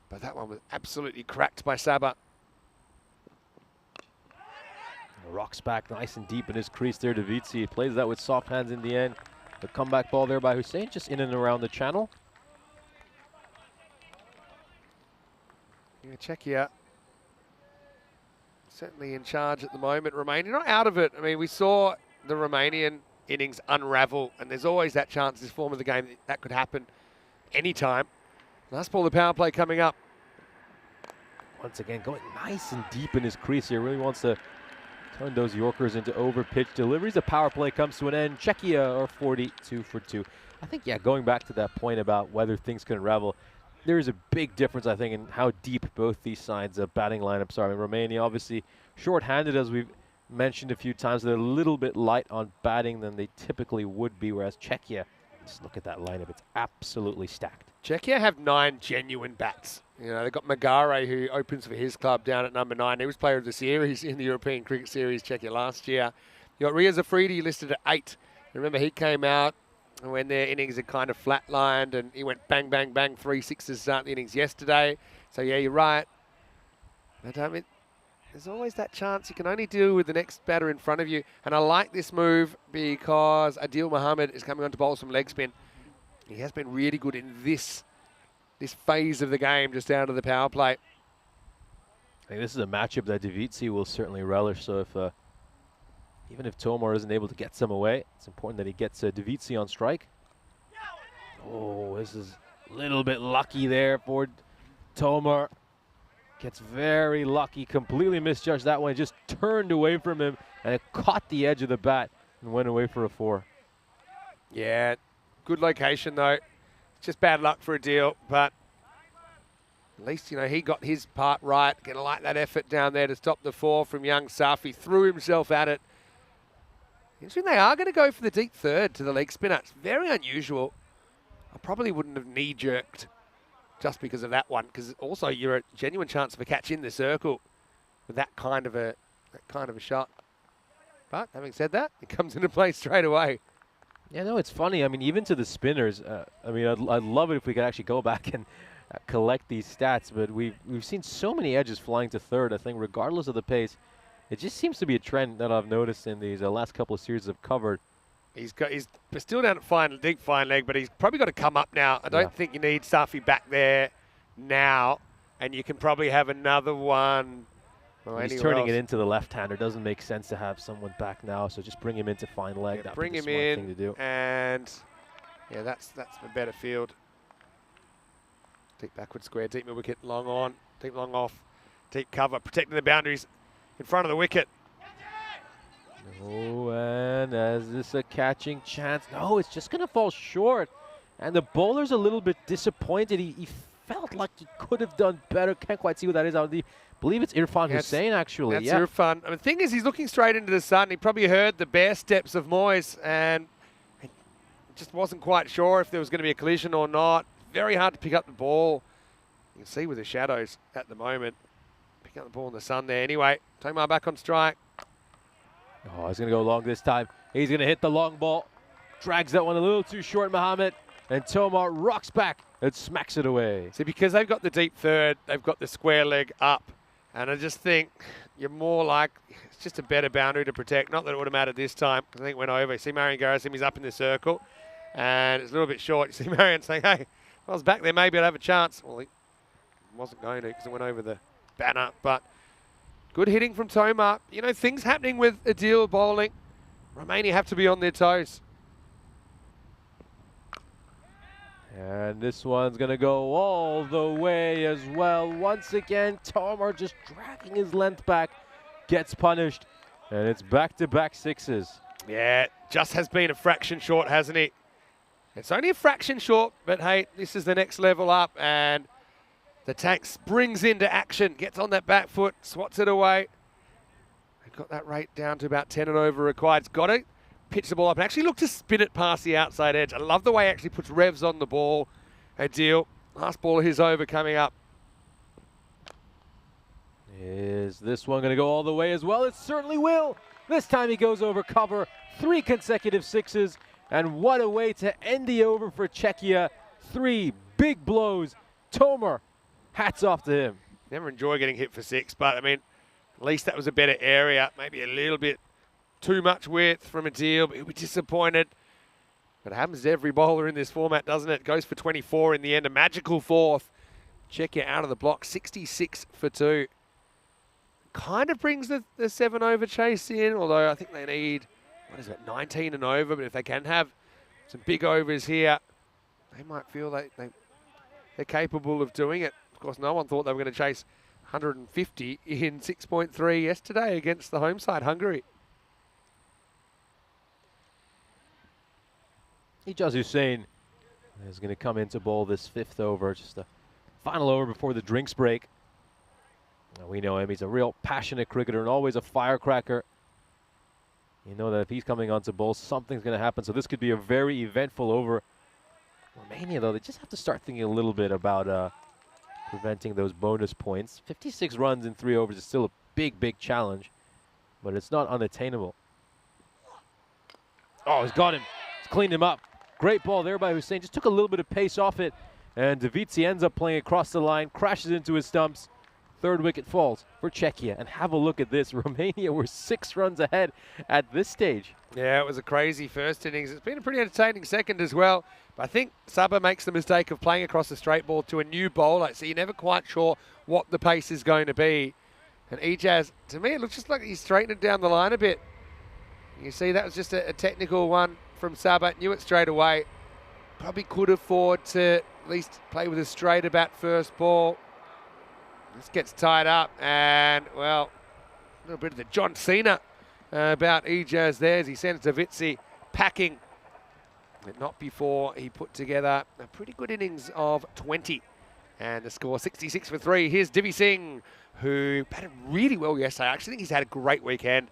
But that one was absolutely cracked by Sabah. Rocks back nice and deep in his crease there. Davitsi plays that with soft hands in the end. The comeback ball there by Hussein, just in and around the channel. Yeah, Czechia certainly in charge at the moment. Romania not out of it. I mean, we saw the Romanian innings unravel, and there's always that chance this form of the game that could happen anytime. Last ball, the power play coming up. Once again, going nice and deep in his crease here. Really wants to turn those Yorkers into over-pitch deliveries. The power play comes to an end. Czechia are 42 for 2. I think, yeah, going back to that point about whether things can unravel, there is a big difference, I think, in how deep both these sides of batting lineups are. I mean, Romania obviously short-handed, as we've mentioned a few times. They're a little bit light on batting than they typically would be, whereas Czechia, just look at that lineup. It's absolutely stacked. Czechia have 9 genuine bats. You know, they've got Magare, who opens for his club down at number 9. He was player of the series in the European Cricket Series, Czechia, last year. You got Riaz Afridi listed at 8. Remember, he came out when their innings had kind of flatlined, and he went bang, bang, bang, 3 6s start the innings yesterday. So, yeah, you're right. But, I mean, there's always that chance. You can only deal with the next batter in front of you. And I like this move because Adil Mohammed is coming on to bowl some leg spin. He has been really good in this phase of the game, just out of the power play. I think this is a matchup that Davitsi will certainly relish. So if even if Tomar isn't able to get some away, it's important that he gets Davitsi on strike. Oh, this is a little bit lucky there for Tomar. Gets very lucky, completely misjudged that one. Just turned away from him, and it caught the edge of the bat and went away for a 4. Yeah, good location though. Just bad luck for Adil, but at least, you know, he got his part right. Gonna like that effort down there to stop the 4 from young Safi. Threw himself at it. Interesting, they are going to go for the deep third to the leg spinner. It's very unusual. I probably wouldn't have knee-jerked just because of that one, because also you're a genuine chance of a catch in the circle with that kind of a shot. But having said that, it comes into play straight away. Yeah, no, it's funny. I mean, even to the spinners, I mean, I'd love it if we could actually go back and collect these stats, but we've seen so many edges flying to third. I think regardless of the pace, it just seems to be a trend that I've noticed in these last couple of series I've covered. He's still down at deep fine leg, but he's probably got to come up now. I don't think you need Safi back there now, and you can probably have another one. Well, he's turning it into the left-hander. Doesn't make sense to have someone back now, so just bring him into fine leg. Yeah, bring him in, thing to do. And yeah, that's a better field. Deep backward square, deep mid wicket, long on, deep long off, deep cover, protecting the boundaries in front of the wicket. Oh, and is this a catching chance? No, it's just going to fall short. And the bowler's a little bit disappointed. He felt like he could have done better. Can't quite see what that is. I believe it's Irfan Hussain, actually. That's Irfan. I mean, the thing is, he's looking straight into the sun. He probably heard the bare steps of Moyes and he just wasn't quite sure if there was going to be a collision or not. Very hard to pick up the ball. You can see with the shadows at the moment. Pick up the ball in the sun there. Anyway, Tomar back on strike. Oh, he's going to go long this time. He's going to hit the long ball. Drags that one a little too short, Mohammed. And Tomar rocks back and smacks it away. See, because they've got the deep third, they've got the square leg up. And I just think you're more like, it's just a better boundary to protect. Not that it would have mattered this time. I think it went over. You see Marion Garrison, he's up in the circle. And it's a little bit short. You see Marion saying, hey, if I was back there, maybe I'd have a chance. Well, he wasn't going to because it went over the banner. But good hitting from Tomar. You know, things happening with Adil bowling. Romania have to be on their toes. And this one's going to go all the way as well. Once again, Tomar just dragging his length back, gets punished, and it's back-to-back sixes. Yeah, just has been a fraction short, hasn't he? It's only a fraction short, but hey, this is the next level up, and the tank springs into action, gets on that back foot, swats it away. They've got that rate down to about 10 and over required. It's got it. Pitch the ball up and actually look to spin it past the outside edge. I love the way he actually puts revs on the ball. Adil, last ball of his over coming up. Is this one going to go all the way as well? It certainly will. This time he goes over cover. 3 consecutive sixes. And what a way to end the over for Czechia. 3 big blows. Tomar, hats off to him. Never enjoy getting hit for 6, but I mean, at least that was a better area. Maybe a little bit too much width from Adil, but he'll be disappointed. But it happens to every bowler in this format, doesn't it? Goes for 24 in the end, a magical fourth. Czechia out of the block, 66 for 2. Kind of brings the 7 over chase in, although I think they need, 19 and over, but if they can have some big overs here, they might feel they're capable of doing it. Of course, no one thought they were going to chase 150 in 6.3 yesterday against the home side, Hungary. Ijaz Hussain is going to come in to bowl this 5th over, just a final over before the drinks break. Now we know him, he's a real passionate cricketer and always a firecracker. You know that if he's coming on to bowl, something's going to happen, so this could be a very eventful over. Romania, though, they just have to start thinking a little bit about preventing those bonus points. 56 runs in 3 overs is still a big, big challenge, but it's not unattainable. Oh, he's got him. He's cleaned him up. Great ball there by Hussain. Just took a little bit of pace off it. And Davitsi ends up playing across the line, crashes into his stumps. 3rd wicket falls for Czechia. And have a look at this. Romania were 6 runs ahead at this stage. Yeah, it was a crazy first innings. It's been a pretty entertaining second as well. But I think Sabah makes the mistake of playing across the straight ball to a new bowler. So you're never quite sure what the pace is going to be. And Ijaz, to me, it looks just like he's straightened down the line a bit. You see, that was just a technical one from Sabah. Knew it straight away. Probably could afford to at least play with a straighter bat first ball. This gets tied up, and, well, a little bit of the John Cena about Ijaz there as he sends Davitsi packing. But not before he put together a pretty good innings of 20. And the score 66 for 3. Here's Divi Singh, who batted really well yesterday. I actually think he's had a great weekend.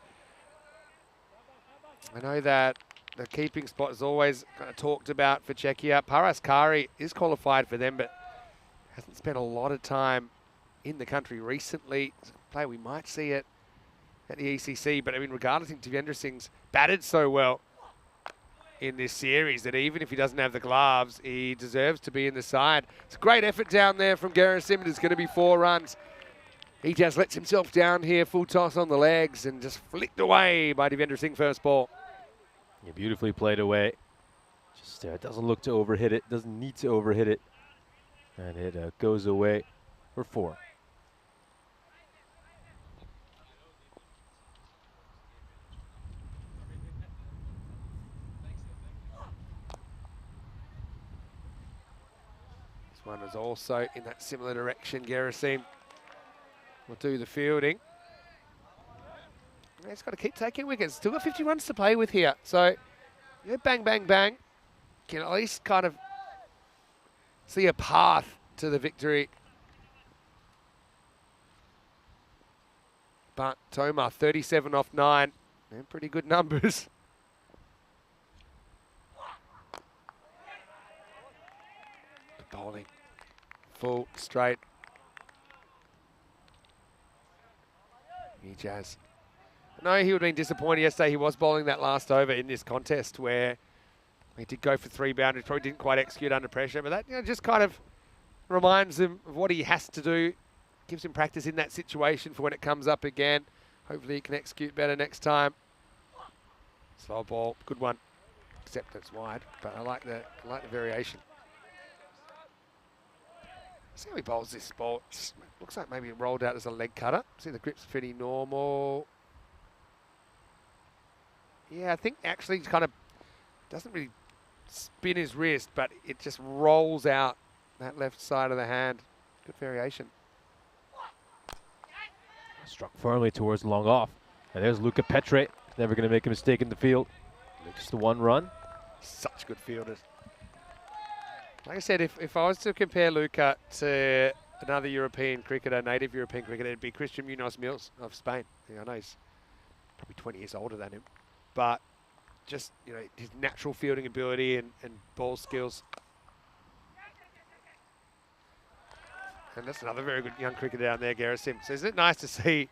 I know that the keeping spot is always kind of talked about for Czechia. Paras Kari is qualified for them, but hasn't spent a lot of time in the country recently. It's a player we might see it at the ECC, but I mean, regardless, I think Devendra Singh's batted so well in this series that even if he doesn't have the gloves, he deserves to be in the side. It's a great effort down there from Garrison. It's going to be 4 runs. He just lets himself down here, full toss on the legs, and just flicked away by Devendra Singh first ball. Yeah, beautifully played away. Just doesn't look to overhit it, doesn't need to overhit it. And it goes away for 4. This one is also in that similar direction. Gerasim will do the fielding. He's got to keep taking wickets. Still got 50 runs to play with here. So, yeah, bang, bang, bang. Can at least kind of see a path to the victory. But Toma, 37 off 9. And pretty good numbers. Bowling. Full, straight. Jazz. No, he would have been disappointed yesterday. He was bowling that last over in this contest where he did go for 3 boundaries. Probably didn't quite execute under pressure, but that just kind of reminds him of what he has to do. Gives him practice in that situation for when it comes up again. Hopefully he can execute better next time. Slow ball, good one. Except it's wide, but I like the variation. See how he bowls this ball. Looks like maybe it rolled out as a leg cutter. See the grip's pretty normal. Yeah, I think actually kind of doesn't really spin his wrist, but it just rolls out that left side of the hand. Good variation. Struck firmly towards long off. And there's Luca Petre. Never going to make a mistake in the field. Makes the 1 run. Such good fielders. Like I said, if I was to compare Luca to another European cricketer, native European cricketer, it'd be Christian Munoz Mills of Spain. Yeah, I know he's probably 20 years older than him, but just, you know, his natural fielding ability and ball skills. And that's another very good young cricketer down there, Gerasim. So isn't it nice to see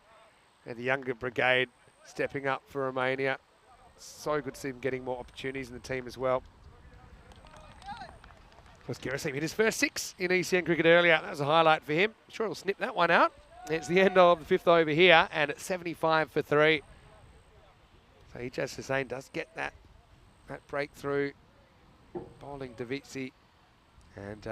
the younger brigade stepping up for Romania? So good to see him getting more opportunities in the team as well. Of course, Gerasim hit his first 6 in ECN cricket earlier. That was a highlight for him. I'm sure he'll snip that one out. It's the end of the 5th over here, and it's 75 for 3. So Ijaz Hussain does get that breakthrough. Bowling Davitsi, and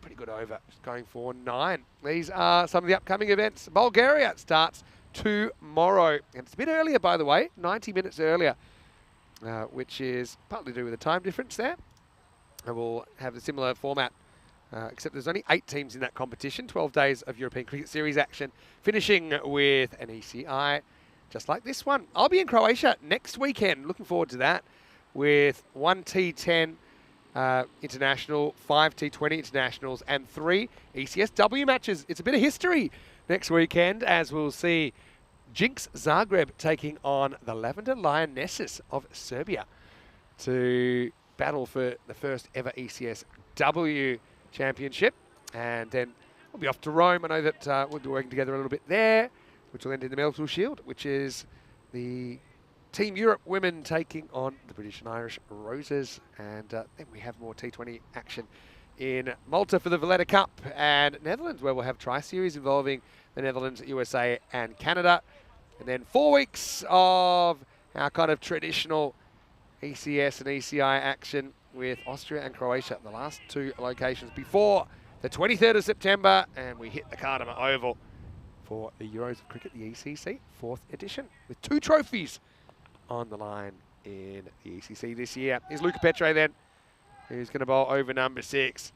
pretty good over. Just going for 9. These are some of the upcoming events. Bulgaria starts tomorrow, and it's a bit earlier, by the way, 90 minutes earlier, which is partly to do with the time difference there. And we'll have a similar format, except there's only 8 teams in that competition, 12 days of European Cricket Series action, finishing with an ECI, just like this one. I'll be in Croatia next weekend, looking forward to that, with 1 T10 international, 5 T20 internationals, and 3 ECSW matches. It's a bit of history next weekend, as we'll see Jinx Zagreb taking on the Lavender Lionesses of Serbia to battle for the first ever ECSW championship. And then we'll be off to Rome. I know that we'll be working together a little bit there, which will end in the Melville Shield, which is the Team Europe women taking on the British and Irish Roses. And then we have more T20 action in Malta for the Valletta Cup, and Netherlands, where we'll have tri-series involving the Netherlands, USA and Canada. And then 4 weeks of our kind of traditional ECS and ECI action with Austria and Croatia, the last 2 locations before the 23rd of September, and we hit the Cardamom Oval for the Euros of Cricket, the ECC 4th edition, with 2 trophies on the line in the ECC this year. Here's Luca Petre then, who's going to bowl over number 6.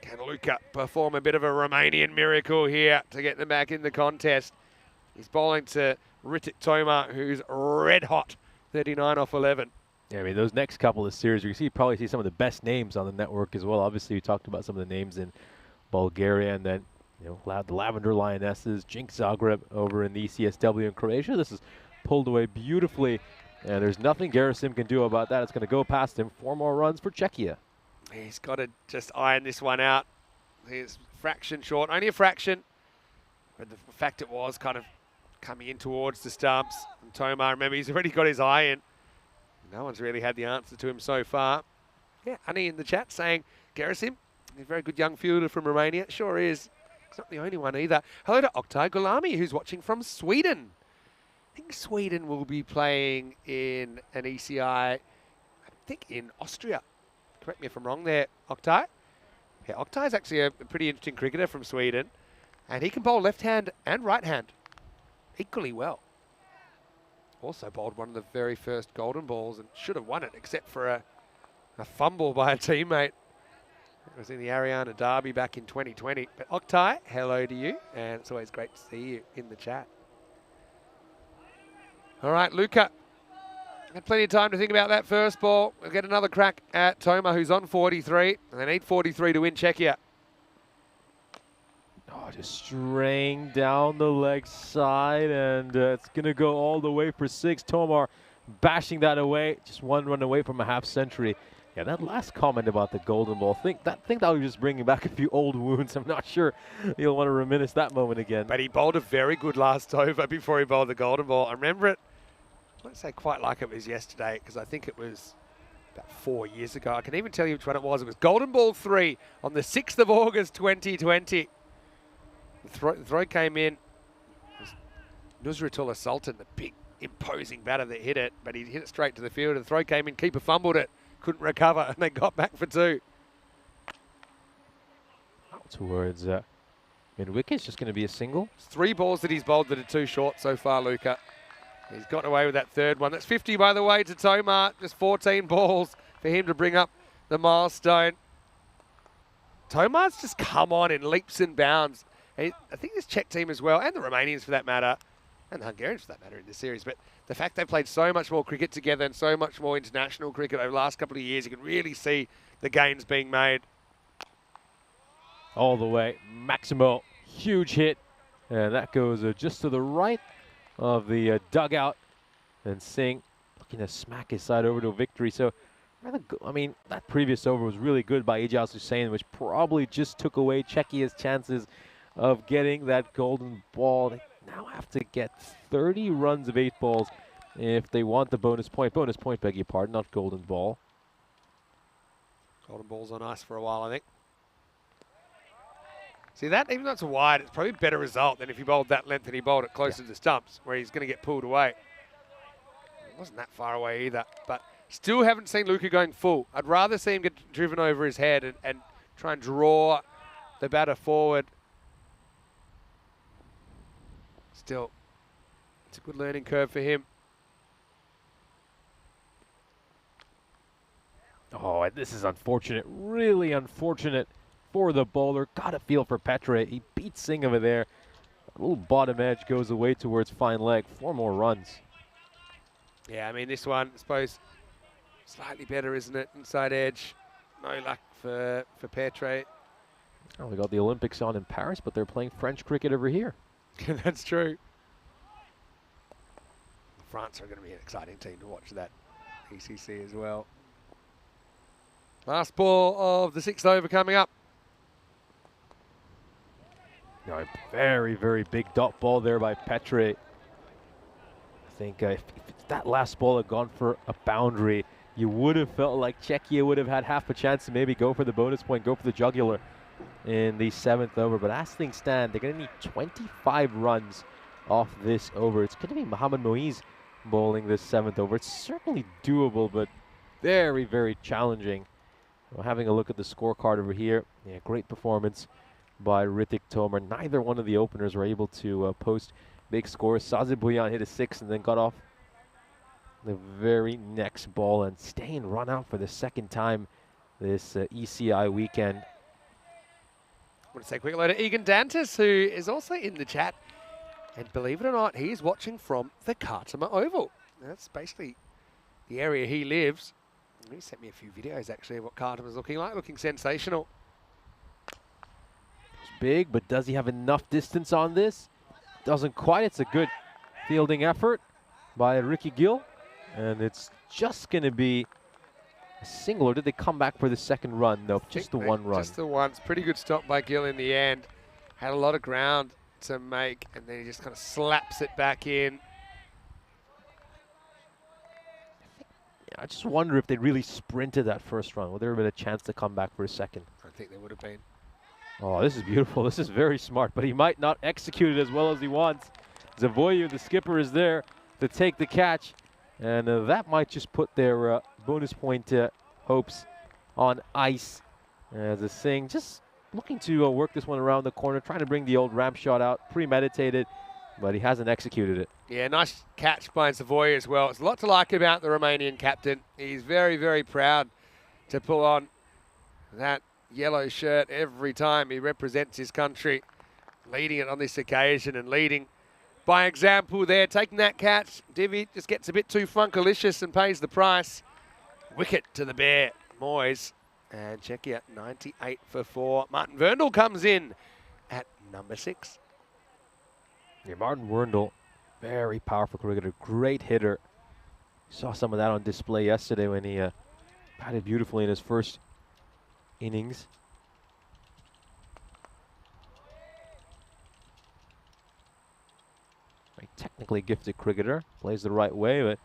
Can Luca perform a bit of a Romanian miracle here to get them back in the contest? He's bowling to Ritik Toma, who's red hot, 39 off 11. Yeah, I mean, those next couple of series, you probably see some of the best names on the network as well. Obviously, we talked about some of the names in Bulgaria, and then, you know, the Lavender Lionesses, Jinx Zagreb over in the ECSW in Croatia. This is pulled away beautifully, and there's nothing Gerasim can do about that. It's going to go past him. 4 more runs for Czechia. He's got to just iron this one out. He's fraction short, only a fraction, but the fact it was kind of coming in towards the stumps. And Toma, remember, he's already got his eye in. No one's really had the answer to him so far. Yeah, Annie in the chat saying, Gerasim, a very good young fielder from Romania. Sure is. He's not the only one either. Hello to Oktay Gulami, who's watching from Sweden. I think Sweden will be playing in an ECI think in Austria. Correct me if I'm wrong there, Oktay. Yeah, Oktay is actually a pretty interesting cricketer from Sweden, and he can bowl left hand and right hand equally well. Also bowled one of the very first golden balls and should have won it, except for a fumble by a teammate. It was in the Ariana Derby back in 2020. But Oktay, hello to you, and it's always great to see you in the chat. All right, Luca. Had plenty of time to think about that first ball. We'll get another crack at Toma, who's on 43, and they need 43 to win Czechia. Oh, just straying down the leg side, and it's going to go all the way for 6. Tomar bashing that away, just one run away from a half century. Yeah, that last comment about the golden ball, think that was just bringing back a few old wounds. I'm not sure you'll want to reminisce that moment again. But he bowled a very good last over before he bowled the golden ball. I remember it, I won't say quite like it was yesterday, because I think it was about 4 years ago. I can even tell you which one it was. It was golden ball 3 on the 6th of August, 2020. The throw came in. It was Nusratullah Sultan, the big, imposing batter that hit it, but he hit it straight to the field. The throw came in, keeper fumbled it, couldn't recover, and they got back for 2. Towards mid-wicket, it's just going to be a single. It's 3 balls that he's bowled that are too short so far, Luca. He's gotten away with that third one. That's 50, by the way, to Tomar. Just 14 balls for him to bring up the milestone. Tomar's just come on in leaps and bounds. And I think this Czech team as well, and the Romanians for that matter, and the Hungarians for that matter in this series, but the fact they've played so much more cricket together and so much more international cricket over the last couple of years, you can really see the gains being made. All the way, Maximo, huge hit, and that goes just to the right of the dugout, and Singh looking to smack his side over to a victory. So, I mean, that previous over was really good by Ijaz Hussain, which probably just took away Czechia's chances of getting that golden ball. They now have to get 30 runs of 8 balls if they want the bonus point. Bonus point, beg your pardon, not golden ball. Golden ball's on ice for a while, I think. See that? Even though it's wide, it's probably a better result than if he bowled that length and he bowled it closer to the stumps, where he's going to get pulled away. It wasn't that far away either, but still haven't seen Luca going full. I'd rather see him get driven over his head and try and draw the batter forward. Still, it's a good learning curve for him. Oh, this is unfortunate, really unfortunate for the bowler. Got a feel for Petre. He beats Singh over there. A little bottom edge goes away towards fine leg. 4 more runs. Yeah, I mean, this one, I suppose, slightly better, isn't it? Inside edge. No luck for Petre. Oh, we got the Olympics on in Paris, but they're playing French cricket over here. That's true. France are going to be an exciting team to watch that ECC as well. Last ball of the 6th over coming up. No, a very, very big dot ball there by Petre. I think if that last ball had gone for a boundary, you would have felt like Czechia would have had half a chance to maybe go for the bonus point, go for the jugular in the 7th over. But as things stand, they're going to need 25 runs off this over. It's going to be Mohamed Moiz bowling this 7th over. It's certainly doable, but very, very challenging. Well, having a look at the scorecard over here, yeah, great performance by Ritik Tomar. Neither one of the openers were able to post big scores. Sazid Bhuyan hit a 6 and then got off the very next ball and staying run out for the 2nd time this ECI weekend. I want to say a quick hello to Egan Dantas, who is also in the chat. And believe it or not, he's watching from the Khartoum Oval. That's basically the area he lives. And he sent me a few videos, actually, of what Khartoum is looking like. Looking sensational. It's big, but does he have enough distance on this? Doesn't quite. It's a good fielding effort by Ricky Gill. And it's just going to be a single. Or did they come back for the 2nd run? No, just the 1 run. Just the one. It's pretty good stop by Gill in the end. Had a lot of ground to make, and then he just kind of slaps it back in. I just wonder if they really sprinted that 1st run. Would there have been a chance to come back for a 2nd? I think there would have been. Oh, this is beautiful. This is very smart, but he might not execute it as well as he wants. Zavoyu, the skipper, is there to take the catch, and that might just put their bonus point hopes on ice. As a Singh just looking to work this one around the corner, trying to bring the old ramp shot out, premeditated, but he hasn't executed it. Yeah, nice catch by Savoy as well. It's a lot to like about the Romanian captain. He's very, very proud to pull on that yellow shirt every time he represents his country, leading it on this occasion and leading by example there. Taking that catch, Divi just gets a bit too funkalicious and pays the price. Wicket to the bear, Moyes. And Czechia 98 for 4. Martin Verndl comes in at number 6. Yeah, Martin Verndl, very powerful cricketer, great hitter. Saw some of that on display yesterday when he batted beautifully in his first innings. Very technically gifted cricketer, plays the right way, but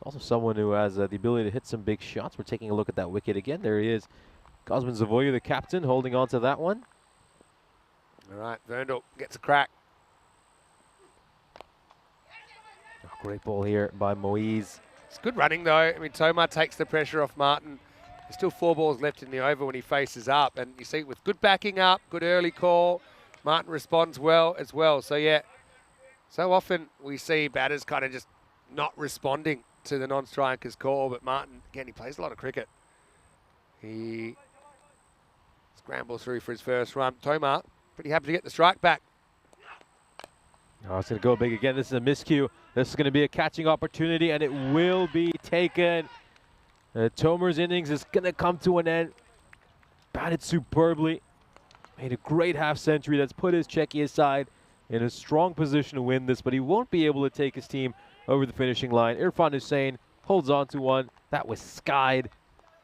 also someone who has the ability to hit some big shots. We're taking a look at that wicket again. There he is. Cosmin Zavoya, the captain, holding on to that one. All right, Verndl gets a crack. Oh, great ball here by Moyes. It's good running though. I mean, Tomar takes the pressure off Martin. There's still 4 balls left in the over when he faces up. And you see with good backing up, good early call, Martin responds well as well. So yeah, so often we see batters kind of just not responding to the non-striker's call, but Martin, again, he plays a lot of cricket. He scrambles through for his first run. Tomar, pretty happy to get the strike back. Oh, it's going to go big again. This is a miscue. This is going to be a catching opportunity, and it will be taken. Tomar's innings is going to come to an end. Batted superbly. Made a great half-century that's put his Czechia side in a strong position to win this, but he won't be able to take his team over the finishing line. Irfan Hussain holds on to one. That was skied,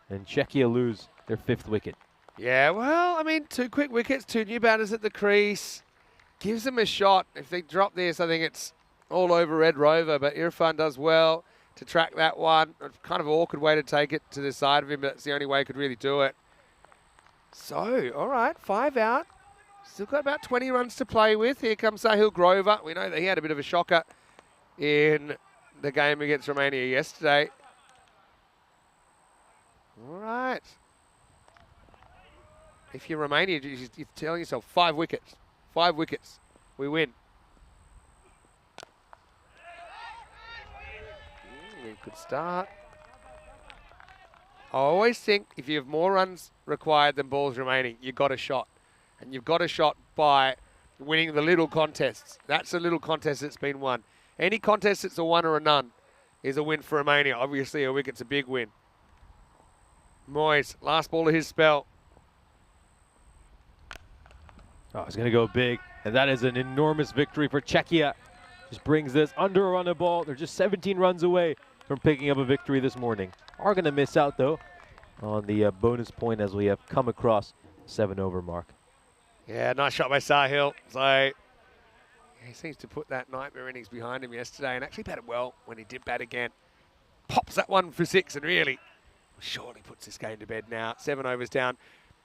and Czechia lose their 5th wicket. Yeah, well, I mean, 2 quick wickets, 2 new batters at the crease. Gives them a shot. If they drop this, I think it's all over Red Rover, but Irfan does well to track that one. A kind of an awkward way to take it to the side of him, but that's the only way he could really do it. So, all right, 5 out. Still got about 20 runs to play with. Here comes Sahil Grover. We know that he had a bit of a shocker in the game against Romania yesterday. All right. If you're Romania, you're telling yourself 5 wickets. 5 wickets. We win. Good start. I always think if you have more runs required than balls remaining, you've got a shot. And you've got a shot by winning the little contests. That's a little contest that's been won. Any contest that's a 1 or a none is a win for Romania. Obviously, a wicket's a big win. Moyes, last ball of his spell. Oh, it's going to go big, and that is an enormous victory for Czechia. Just brings this under a run of ball. They're just 17 runs away from picking up a victory this morning. Are going to miss out, though, on the bonus point as we have come across 7 over mark. Yeah, nice shot by Sahil. So he seems to put that nightmare innings behind him yesterday and actually batted well when he did bat again. Pops that one for 6 and really surely puts this game to bed now. 7 overs down.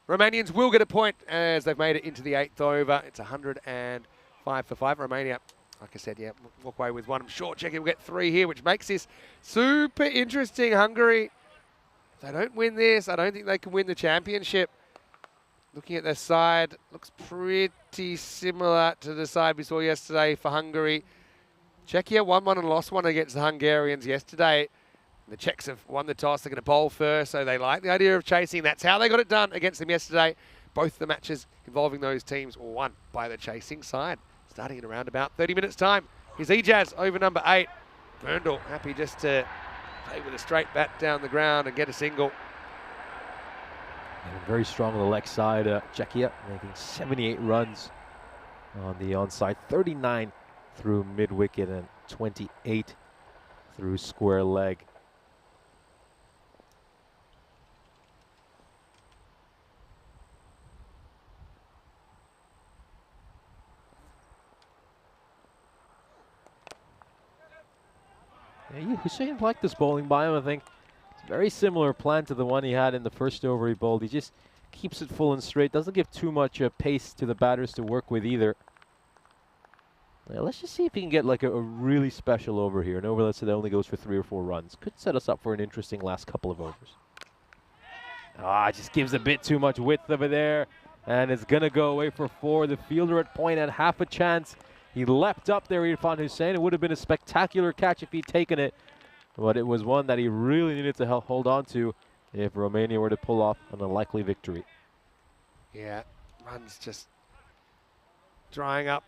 Romanians will get a point as they've made it into the 8th over. It's 105 for 5. Romania, like I said, yeah, walk away with 1. I'm sure Czechia will get 3 here, which makes this super interesting. Hungary, if they don't win this, I don't think they can win the championship. Looking at their side, looks pretty similar to the side we saw yesterday for Hungary. Czechia won 1 and lost 1 against the Hungarians yesterday. The Czechs have won the toss. They're going to bowl first, so they like the idea of chasing. That's how they got it done against them yesterday. Both the matches involving those teams were won by the chasing side. Starting in around about 30 minutes' time. Here's Ejaz over number 8. Verndl happy just to play with a straight bat down the ground and get a single. And very strong on the leg side. Czechia making 78 runs on the onside. 39 through mid-wicket and 28 through square leg. Yeah, Hussain liked this bowling by him, I think. It's a very similar plan to the one he had in the first over he bowled. He just keeps it full and straight, doesn't give too much pace to the batters to work with either. Now, let's just see if he can get like a really special over here. An over, let's say, that only goes for 3 or 4 runs. Could set us up for an interesting last couple of overs. Just gives a bit too much width over there. And it's going to go away for 4. The fielder at point had half a chance. He leapt up there, Irfan Hussein. It would have been a spectacular catch if he'd taken it. But it was one that he really needed to hold on to if Romania were to pull off an unlikely victory. Yeah, runs just drying up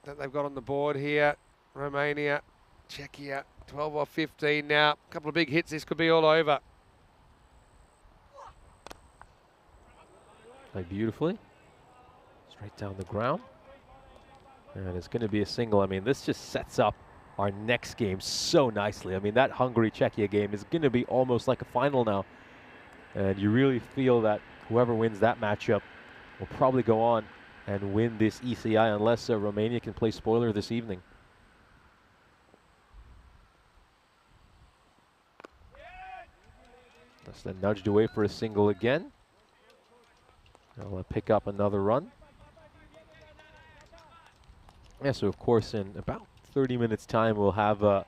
that they've got on the board here. Romania, Czechia, 12 off 15 now. A couple of big hits, this could be all over. Played beautifully. Straight down the ground. And it's going to be a single. I mean, this just sets up our next game so nicely. I mean, that Hungary-Czechia game is going to be almost like a final now. And you really feel that whoever wins that matchup will probably go on and win this ECI unless Romania can play spoiler this evening. That's then nudged away for a single again. I'll pick up another run. Yeah, so of course in about 30 minutes time we'll have our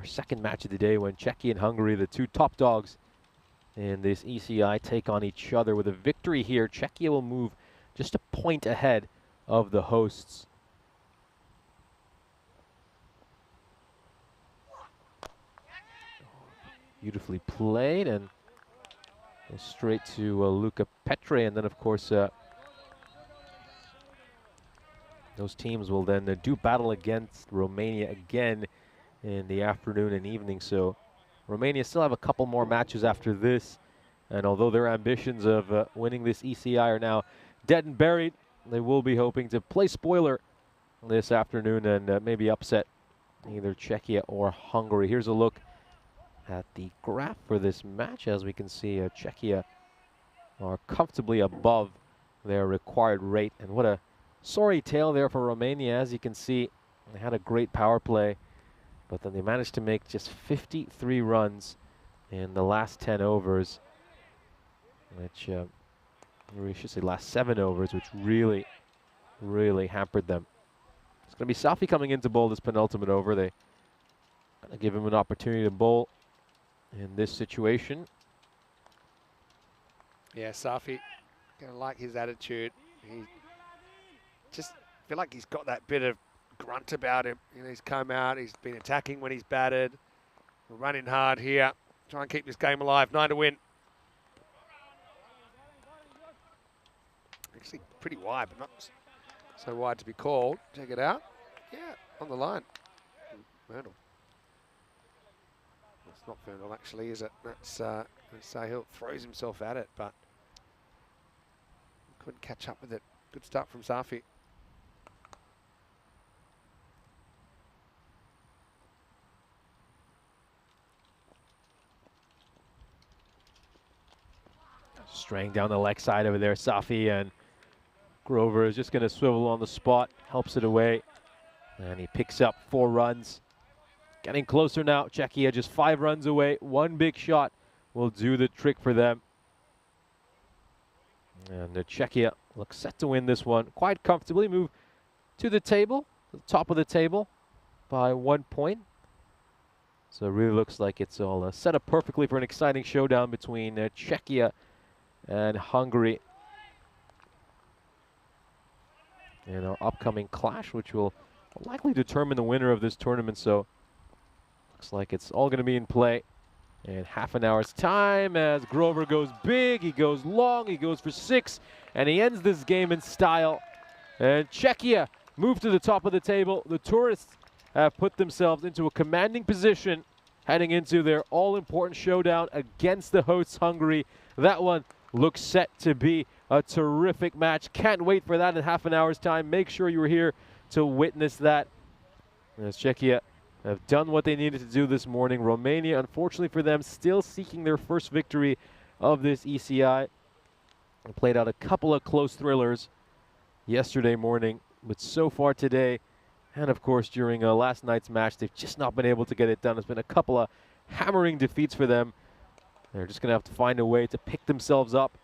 second match of the day when Czechia and Hungary, the 2 top dogs in this ECI, take on each other. With a victory here, Czechia will move just a point ahead of the hosts. Beautifully played, and straight to Luca Petre, and then of course those teams will then do battle against Romania again in the afternoon and evening. So Romania still have a couple more matches after this, and although their ambitions of winning this ECI are now dead and buried, they will be hoping to play spoiler this afternoon and maybe upset either Czechia or Hungary. Here's a look at the graph for this match. As we can see, Czechia are comfortably above their required rate, and what a sorry tale there for Romania. As you can see, they had a great power play, but then they managed to make just 53 runs in the last 10 overs, which we should say last 7 overs, which really hampered them. It's going to be Safi coming in to bowl this penultimate over. They going to give him an opportunity to bowl in this situation. Yeah, Safi, gonna like his attitude. He just feel like he's got that bit of grunt about him. You know, he's come out, he's been attacking when he's batted. We're running hard here, try and keep this game alive. 9 to win. Actually pretty wide, but not so wide to be called. Check it out. Yeah, on the line. Myrtle. It's not Fernal actually, is it? That's Sahil throws himself at it, but couldn't catch up with it. Good start from Safi. Straying down the leg side over there, Safi, and Grover is just going to swivel on the spot, helps it away, and he picks up 4 runs. Getting closer now. Czechia just 5 runs away. 1 big shot will do the trick for them. And Czechia looks set to win this one quite comfortably. Move to the table, to the top of the table by 1 point. So it really looks like it's all set up perfectly for an exciting showdown between Czechia and Hungary in our upcoming clash, which will likely determine the winner of this tournament. So looks like it's all going to be in play in half an hour's time as Grover goes big, he goes long, he goes for 6, and he ends this game in style. And Czechia move to the top of the table. The tourists have put themselves into a commanding position heading into their all-important showdown against the hosts Hungary. That one looks set to be a terrific match. Can't wait for that in half an hour's time. Make sure you're here to witness that. As Czechia have done what they needed to do this morning. Romania, unfortunately for them, still seeking their first victory of this ECI. They played out a couple of close thrillers yesterday morning, but so far today, and of course during last night's match, they've just not been able to get it done. It's been a couple of hammering defeats for them. They're just going to have to find a way to pick themselves up,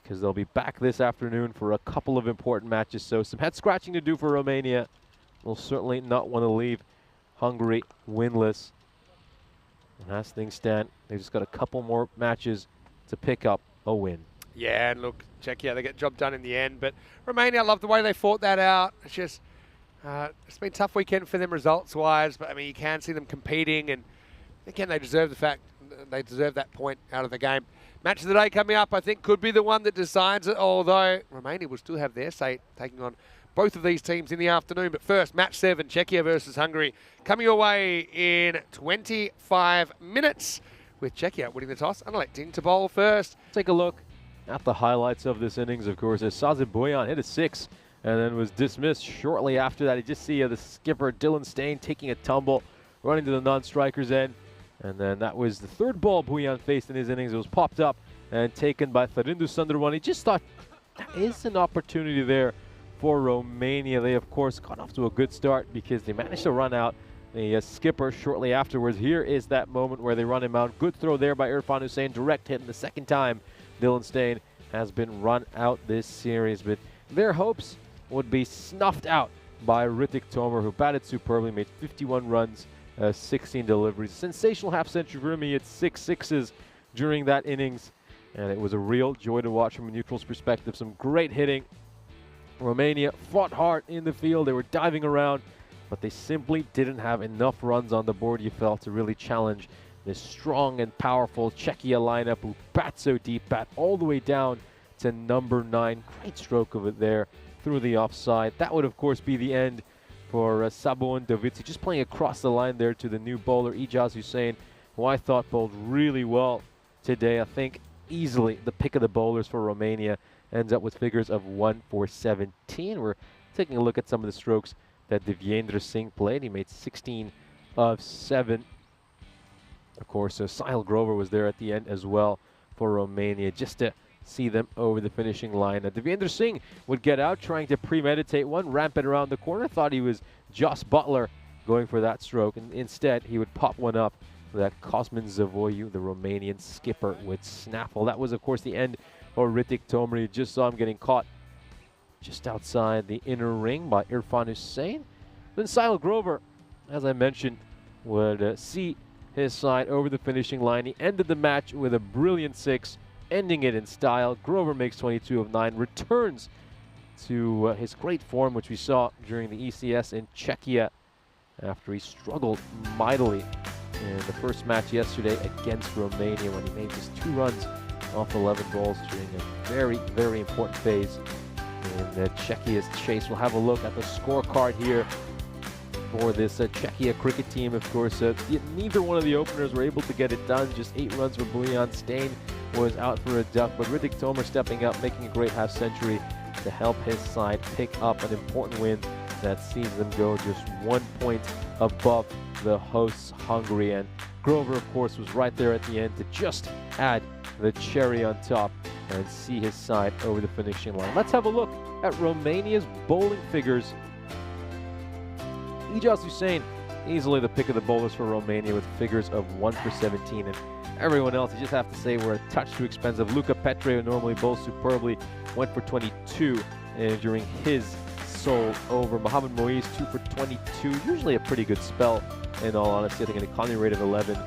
because they'll be back this afternoon for a couple of important matches. So some head scratching to do for Romania. Will certainly not want to leave Hungary winless. And as things stand, they've just got a couple more matches to pick up a win. Yeah, and look, Czechia, they get the job done in the end. But Romania, I love the way they fought that out. It's just, it's been a tough weekend for them results-wise. But, I mean, you can see them competing. And, again, they deserve that point out of the game. Match of the day coming up, I think, could be the one that decides it. Although Romania will still have their say taking on both of these teams in the afternoon. But first, match 7, Czechia versus Hungary, coming your way in 25 minutes, with Czechia winning the toss and electing to bowl first. Take a look at the highlights of this innings, of course, as Sazib Boyan hit a 6 and then was dismissed shortly after that. You just see the skipper, Dylan Stain, taking a tumble, running to the non-striker's end. And then that was the third ball Boyan faced in his innings. It was popped up and taken by Farindu Sundarwan. He just thought, there is an opportunity there for Romania. They, of course, got off to a good start because they managed to run out the skipper shortly afterwards. Here is that moment where they run him out. Good throw there by Irfan Hussain. Direct hit in the second time Dylan Stain has been run out this series. But their hopes would be snuffed out by Ritik Tomer, who batted superbly, made 51 runs, 16 deliveries. Sensational half-century for him. He had 6 sixes during that innings, and it was a real joy to watch from a neutral's perspective. Some great hitting. Romania fought hard in the field. They were diving around, but they simply didn't have enough runs on the board, you felt, to really challenge this strong and powerful Czechia lineup who bat so deep, bat all the way down to number 9. Great stroke of it there through the offside. That would, of course, be the end for Sabon Davici, just playing across the line there to the new bowler, Ijaz Hussain, who I thought bowled really well today. I think easily the pick of the bowlers for Romania. Ends up with figures of 1 for 17. We're taking a look at some of the strokes that Devyendra Singh played. He made 16 of 7. Of course, Sahil Grover was there at the end as well for Romania, just to see them over the finishing line. Devyendra Singh would get out, trying to premeditate one, rampant around the corner. Thought he was Joss Butler going for that stroke, and instead he would pop one up for that Cosmin Zavoiu, the Romanian skipper, would snaffle. That was, of course, the end for Ritik Tomer. You just saw him getting caught just outside the inner ring by Irfan Hussain. Then Sahil Grover, as I mentioned, would see his side over the finishing line. He ended the match with a brilliant 6, ending it in style. Grover makes 22 of 9, returns to his great form, which we saw during the ECS in Czechia after he struggled mightily in the first match yesterday against Romania when he made just 2 runs off 11 balls during a very, very important phase in Czechia's chase. We'll have a look at the scorecard here for this Czechia cricket team. Of course, neither one of the openers were able to get it done. Just 8 runs for Boyan. Stain was out for a duck, but Ritik Tomer stepping up, making a great half-century to help his side pick up an important win that sees them go just 1 point above the hosts, Hungary. And Grover, of course, was right there at the end to just add the cherry on top and see his side over the finishing line. Let's have a look at Romania's bowling figures. Ijaz Hussain, easily the pick of the bowlers for Romania with figures of 1 for 17. And everyone else, you just have to say, were a touch too expensive. Luca Petre, who normally bowls superbly, went for 22 during his sole over. Mohamed Moise, 2 for 22. Usually a pretty good spell, in all honesty. I think an economy rate of 11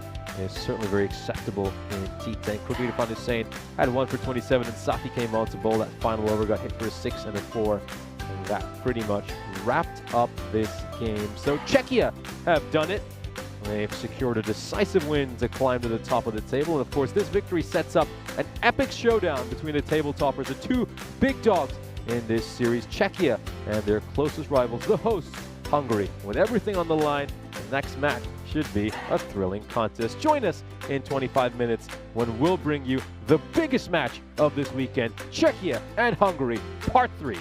is certainly very acceptable in T10. Quickly to find Hussain, had 1 for 27, and Safi came on to bowl that final over, got hit for a 6 and a 4. And that pretty much wrapped up this game. So Czechia have done it. They've secured a decisive win to climb to the top of the table. And of course, this victory sets up an epic showdown between the table toppers, the 2 big dogs in this series, Czechia and their closest rivals, the hosts, Hungary. With everything on the line, the next match should be a thrilling contest. Join us in 25 minutes when we'll bring you the biggest match of this weekend, Czechia and Hungary, Part 3.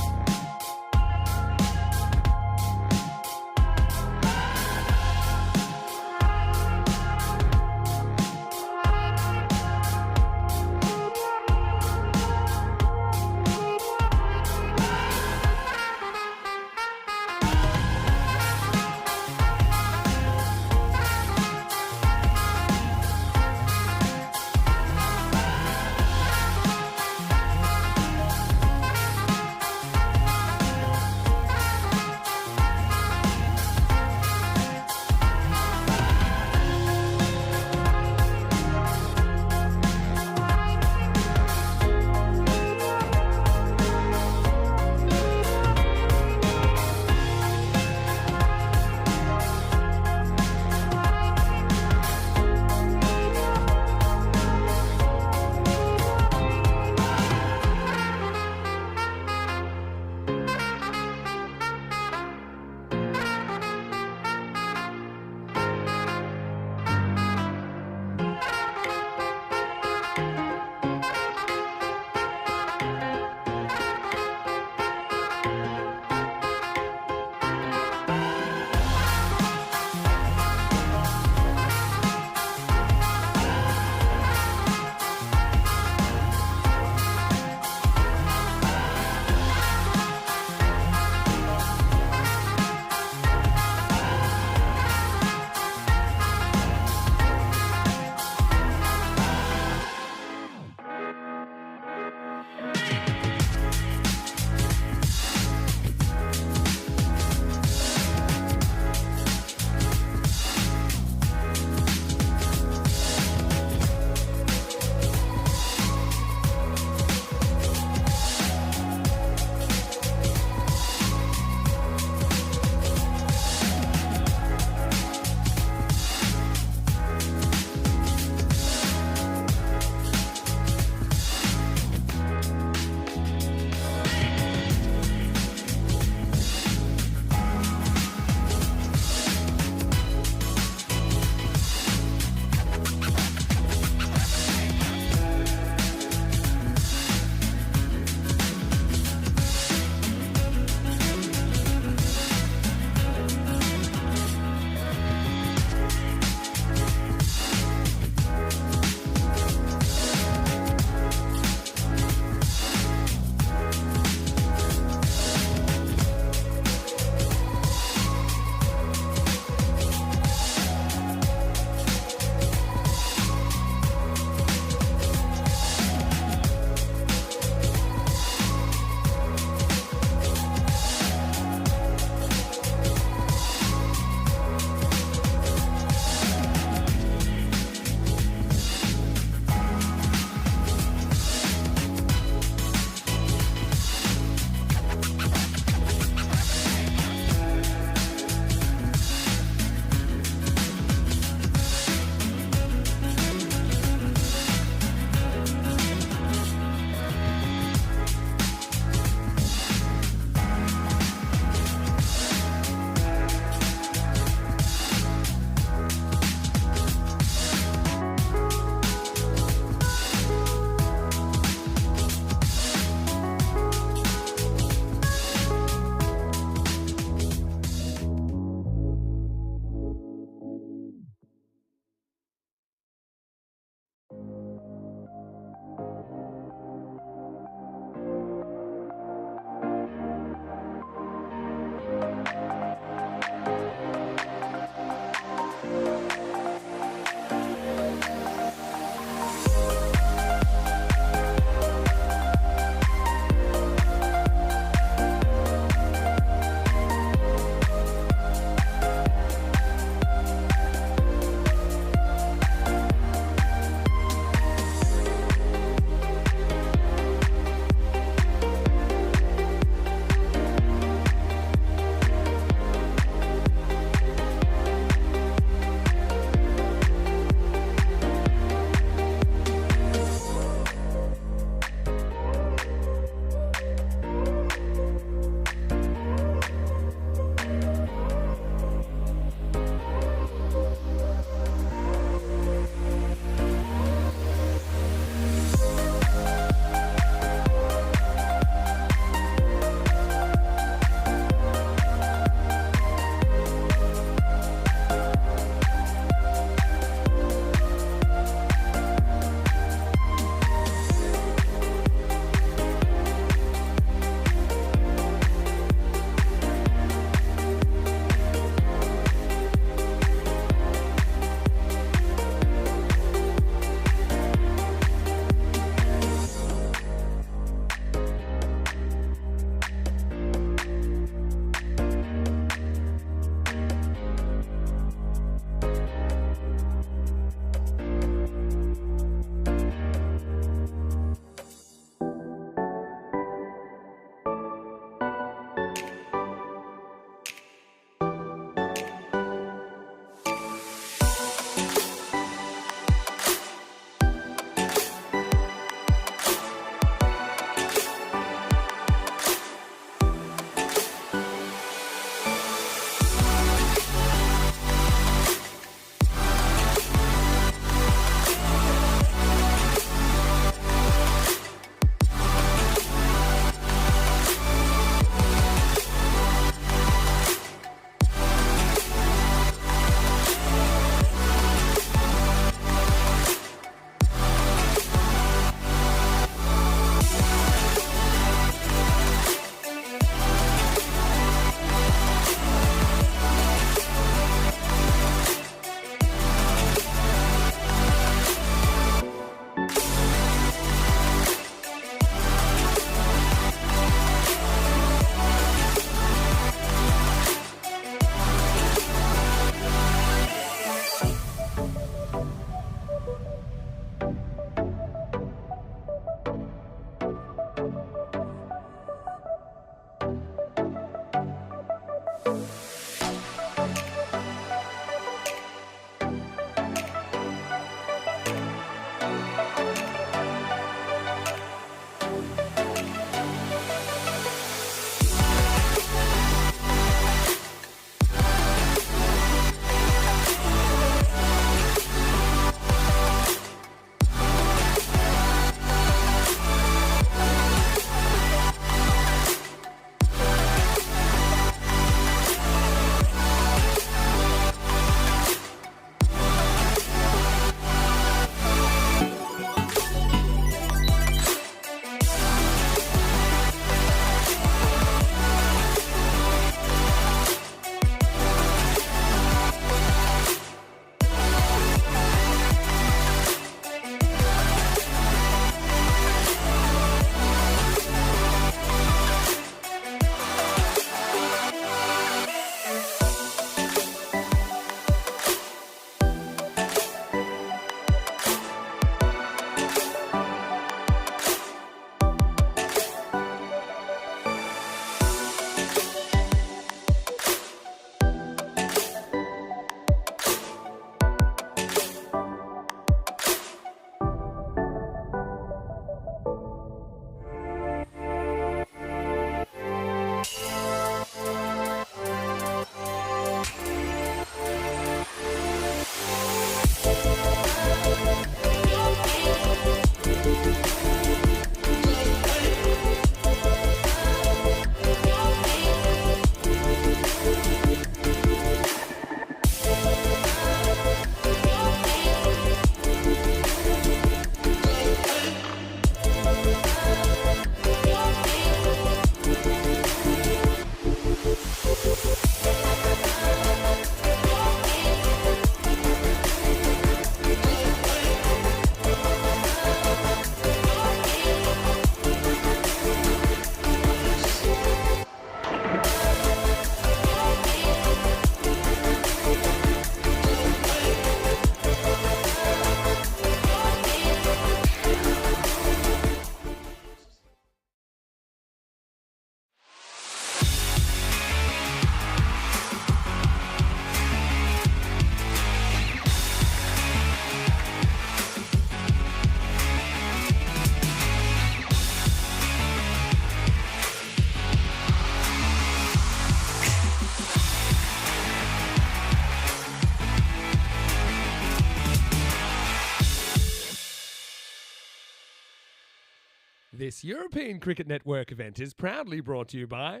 This European Cricket Network event is proudly brought to you by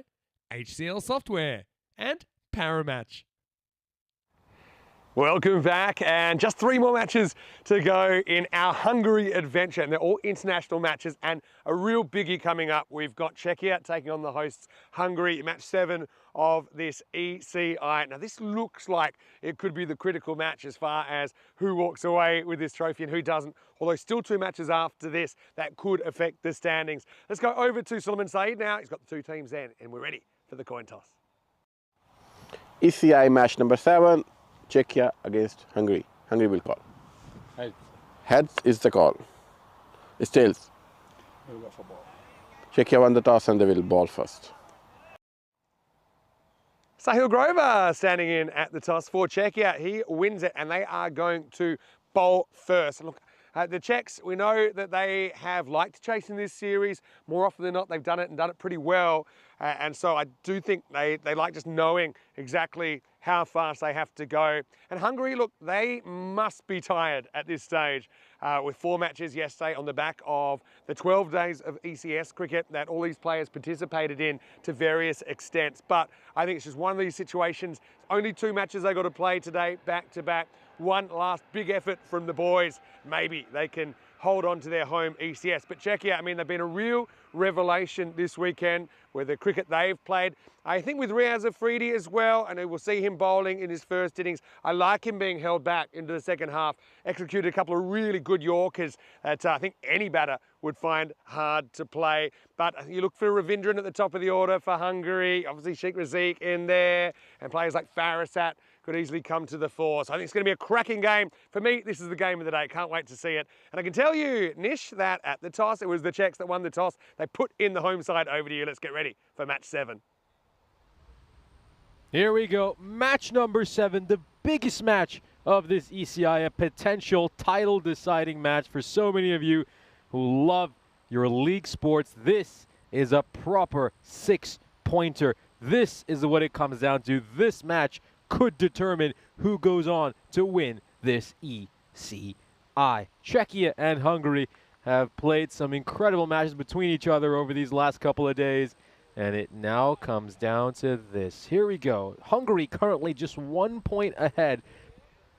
HCL Software and Paramatch. Welcome back, and just 3 more matches to go in our Hungary adventure, and they're all international matches and a real biggie coming up. We've got Czechia taking on the hosts Hungary, match 7 of this ECI. Now this looks like it could be the critical match as far as who walks away with this trophy and who doesn't, although still 2 matches after this that could affect the standings. Let's go over to Suleiman Saeed now. He's got the 2 teams in and we're ready for the coin toss. ECI match number 7, Czechia against Hungary. Hungary will call. Heads. Heads is the call. It's tails. We'll go for ball. Czechia won the toss and they will ball first. Sahil Grover standing in at the toss for Czechia. He wins it and they are going to bowl first. Look, the Czechs, we know that they have liked chasing this series. More often than not, they've done it and done it pretty well. And so I do think they like just knowing exactly how fast they have to go. And Hungary, look, they must be tired at this stage with 4 matches yesterday on the back of the 12 days of ECS cricket that all these players participated in to various extents. But I think it's just one of these situations. Only 2 matches they got to play today, back to back. One last big effort from the boys. Maybe they can hold on to their home ECS. But Czechia, I mean, they've been a real revelation this weekend with the cricket they've played. I think with Riaz Afridi as well, and we'll see him bowling in his first innings. I like him being held back into the second half. Executed a couple of really good Yorkers that I think any batter would find hard to play. But you look for Ravindran at the top of the order for Hungary. Obviously Sheikh Razik in there, and players like Farasat could easily come to the fore. So I think it's going to be a cracking game. For me, this is the game of the day. Can't wait to see it. And I can tell you, Nish, that at the toss, it was the Czechs that won the toss. They put in the home side. Over to you. Let's get ready for match 7. Here we go. Match number 7, the biggest match of this ECI, a potential title-deciding match for so many of you who love your league sports. This is a proper 6-pointer. This is what it comes down to. This match could determine who goes on to win this ECI. Czechia and Hungary have played some incredible matches between each other over these last couple of days, and it now comes down to this. Here we go. Hungary currently just 1 point ahead,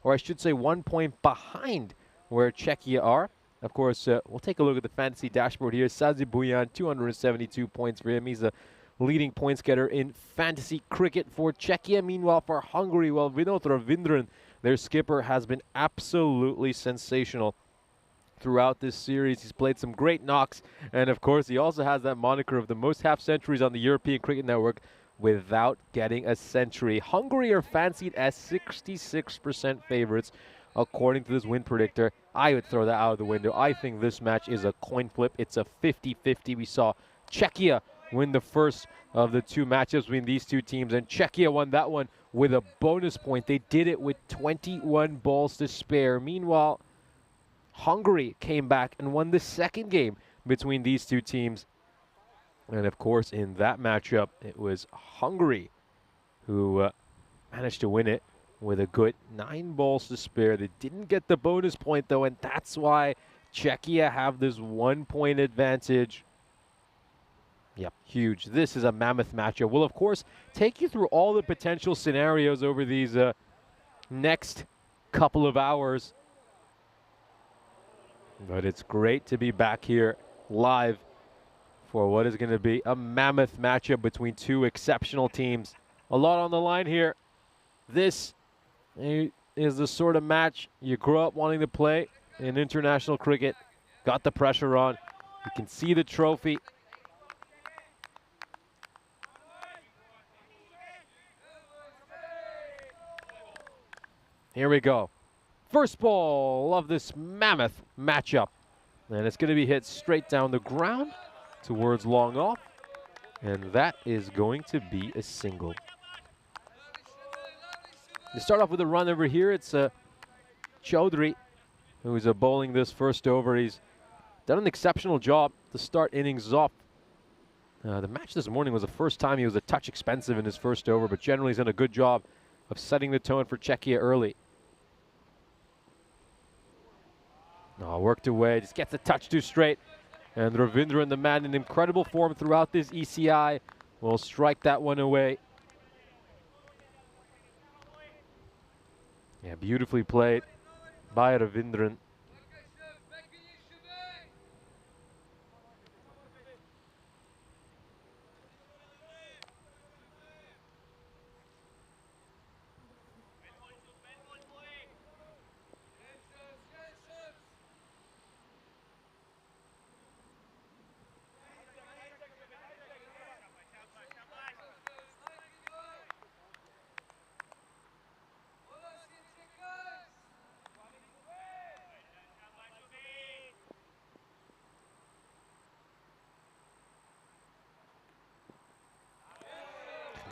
or I should say 1 point behind where Czechia are. Of course, we'll take a look at the fantasy dashboard here. Sazi Buyan, 272 points for him. He's a leading points getter in fantasy cricket for Czechia. Meanwhile, for Hungary, well, Vinod Ravindran, their skipper, has been absolutely sensational throughout this series. He's played some great knocks, and of course, he also has that moniker of the most half-centuries on the European Cricket Network without getting a century. Hungary are fancied as 66% favorites, according to this win predictor. I would throw that out of the window. I think this match is a coin flip. It's a 50-50. We saw Czechia win the first of the 2 matchups between these 2 teams, and Czechia won that one with a bonus point. They did it with 21 balls to spare. Meanwhile, Hungary came back and won the second game between these 2 teams. And of course, in that matchup, it was Hungary who managed to win it with a good 9 balls to spare. They didn't get the bonus point, though, and that's why Czechia have this 1 point advantage. Yep, huge. This is a mammoth matchup. We'll, of course, take you through all the potential scenarios over these next couple of hours. But it's great to be back here live for what is going to be a mammoth matchup between 2 exceptional teams. A lot on the line here. This is the sort of match you grow up wanting to play in international cricket. Got the pressure on. You can see the trophy. Here we go. First ball of this mammoth matchup. And it's going to be hit straight down the ground towards long off. And that is going to be a single. To start off with a run over here, it's Chaudhry, who's bowling this first over. He's done an exceptional job to start innings off. The match this morning was the first time he was a touch expensive in his first over, but generally he's done a good job of setting the tone for Czechia early. Worked away, just gets a touch too straight. And Ravindran, the man in incredible form throughout this ECI, will strike that one away. Yeah, beautifully played by Ravindran.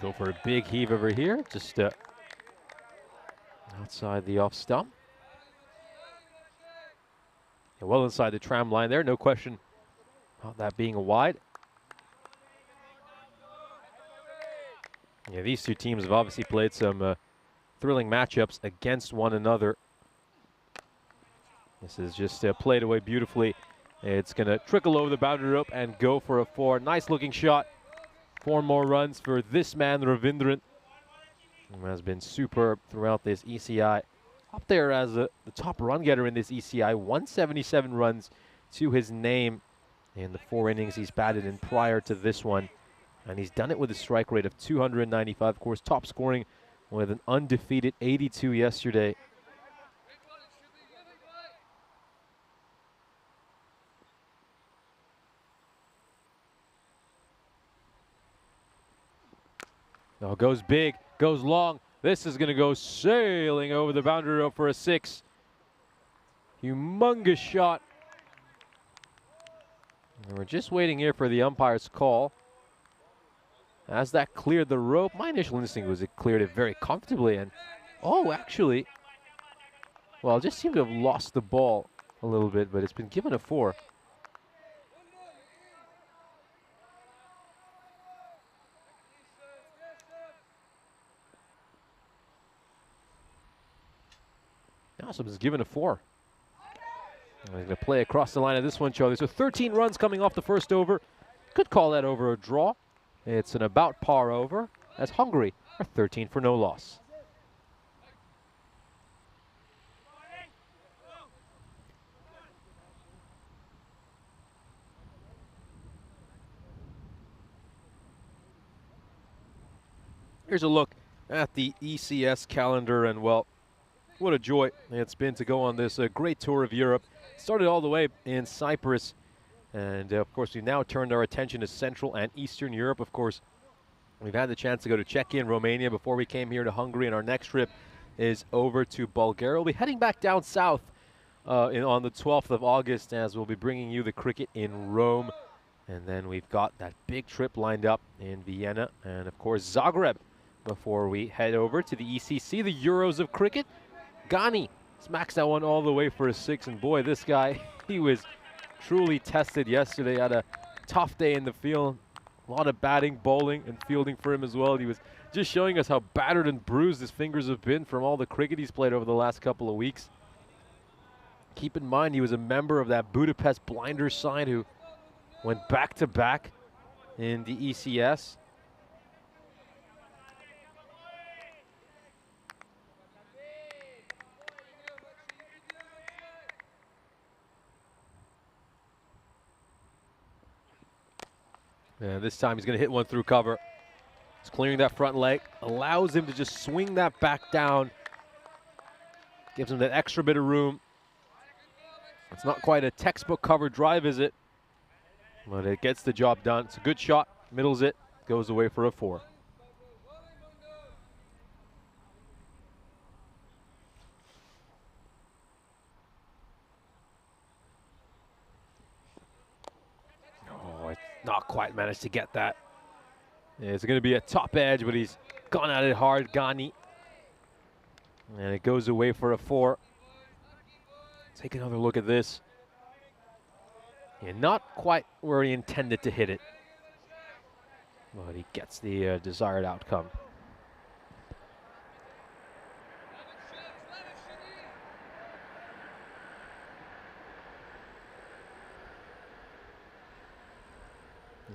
Go for a big heave over here, just outside the off stump. Yeah, well inside the tram line there, no question about that being a wide. Yeah, these two teams have obviously played some thrilling matchups against one another. This is just played away beautifully. It's going to trickle over the boundary rope and go for a 4. Nice looking shot. 4 more runs for this man, Ravindran, who has been superb throughout this ECI. Up there as the top run getter in this ECI, 177 runs to his name in the 4 innings he's batted in prior to this one. And he's done it with a strike rate of 295. Of course, top scoring with an undefeated 82 yesterday. Now goes big, goes long. This is going to go sailing over the boundary rope for a 6. Humongous shot. And we're just waiting here for the umpire's call. As that cleared the rope, my initial instinct was it cleared it very comfortably. And, oh, actually, well, just seemed to have lost the ball a little bit, but it's been given a 4. Awesome is given a 4. And he's going to play across the line of this one, Charlie. So 13 runs coming off the first over. Could call that over a draw. It's an about par over, as Hungary are 13 for no loss. Here's a look at the ECS calendar, and well, what a joy it's been to go on this great tour of Europe. Started all the way in Cyprus, and of course we've now turned our attention to Central and Eastern Europe. Of course, we've had the chance to go to Czechia and Romania before we came here to Hungary, and our next trip is over to Bulgaria. We'll be heading back down south on the 12th of August, as we'll be bringing you the cricket in Rome. And then we've got that big trip lined up in Vienna and, of course, Zagreb before we head over to the ECC, the Euros of cricket. Ghani smacks that one all the way for a 6, and boy, this guy, he was truly tested yesterday. Had a tough day in the field. A lot of batting, bowling, and fielding for him as well. He was just showing us how battered and bruised his fingers have been from all the cricket he's played over the last couple of weeks. Keep in mind, he was a member of that Budapest Blinders side who went back-to-back in the ECS. And this time he's going to hit one through cover. He's clearing that front leg, allows him to just swing that back down. Gives him that extra bit of room. It's not quite a textbook cover drive, is it? But it gets the job done. It's a good shot, middles it, goes away for a 4. Not quite managed to get that. It's going to be a top edge, but he's gone at it hard, Ghani. And it goes away for a 4. Take another look at this. Yeah, not quite where he intended to hit it. But he gets the desired outcome.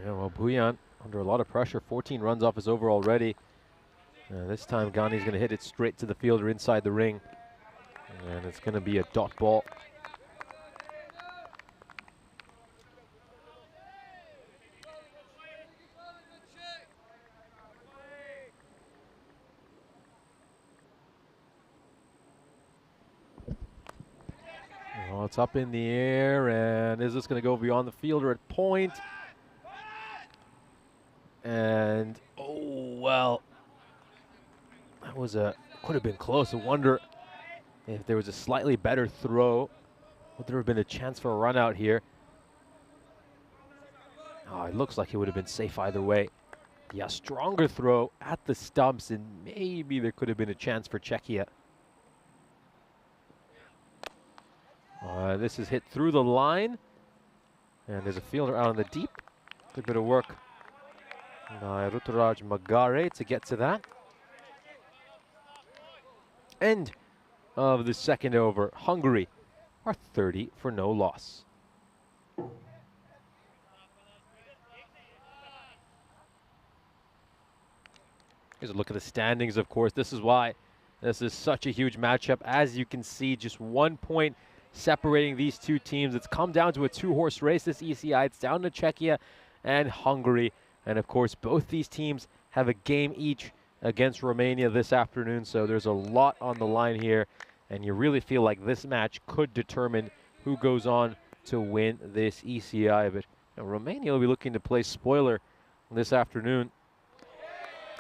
Yeah, well, Buyan under a lot of pressure. 14 runs off his over already. This time Ghani's going to hit it straight to the fielder inside the ring. And it's going to be a dot ball. Well, it's up in the air, and is this going to go beyond the fielder at point? And, oh, well, that was could have been close. I wonder if there was a slightly better throw. Would there have been a chance for a run out here? Oh, it looks like it would have been safe either way. Yeah, stronger throw at the stumps, and maybe there could have been a chance for Czechia. This is hit through the line, and there's a fielder out on the deep. Good bit of work by Ruturaj Magare to get to that. End of the second over. Hungary are 30 for no loss. Here's a look at the standings, of course. This is why this is such a huge matchup. As you can see, just 1 point separating these two teams. It's come down to a two-horse race, this ECI. It's down to Czechia and Hungary. And, of course, both these teams have a game each against Romania this afternoon, so there's a lot on the line here, and you really feel like this match could determine who goes on to win this ECI. But Romania will be looking to play spoiler this afternoon.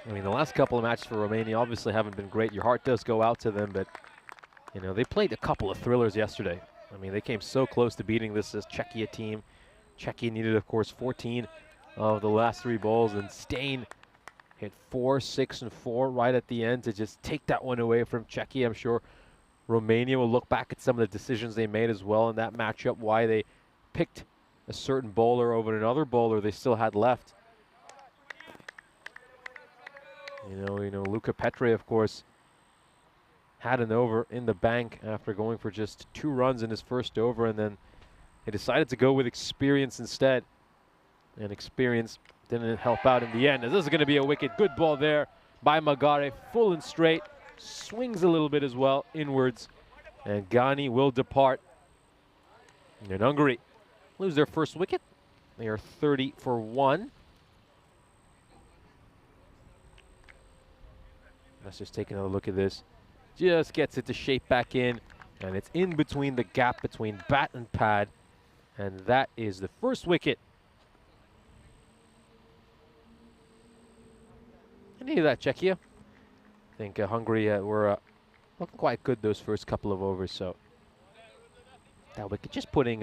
I mean, the last couple of matches for Romania obviously haven't been great. Your heart does go out to them, but, you know, they played a couple of thrillers yesterday. I mean, they came so close to beating this Czechia team. Czechia needed, of course, 14 of the last 3 balls, and Stain hit 4, 6, and 4 right at the end to just take that one away from Czechia. I'm sure Romania will look back at some of the decisions they made as well in that matchup, why they picked a certain bowler over another bowler they still had left. You know, Luca Petre, of course, had an over in the bank after going for just 2 runs in his first over, and then he decided to go with experience instead. And experience didn't help out in the end, as this is going to be a wicket. Good ball there by Magare, full and straight. Swings a little bit as well inwards, and Ghani will depart. And Hungary lose their first wicket. They are 30 for 1. Let's just take another look at this. Just gets it to shape back in, and it's in between the gap between bat and pad, and that is the first wicket. And neither that Czechia. I think Hungary were looking quite good those first couple of overs, so that wicket just putting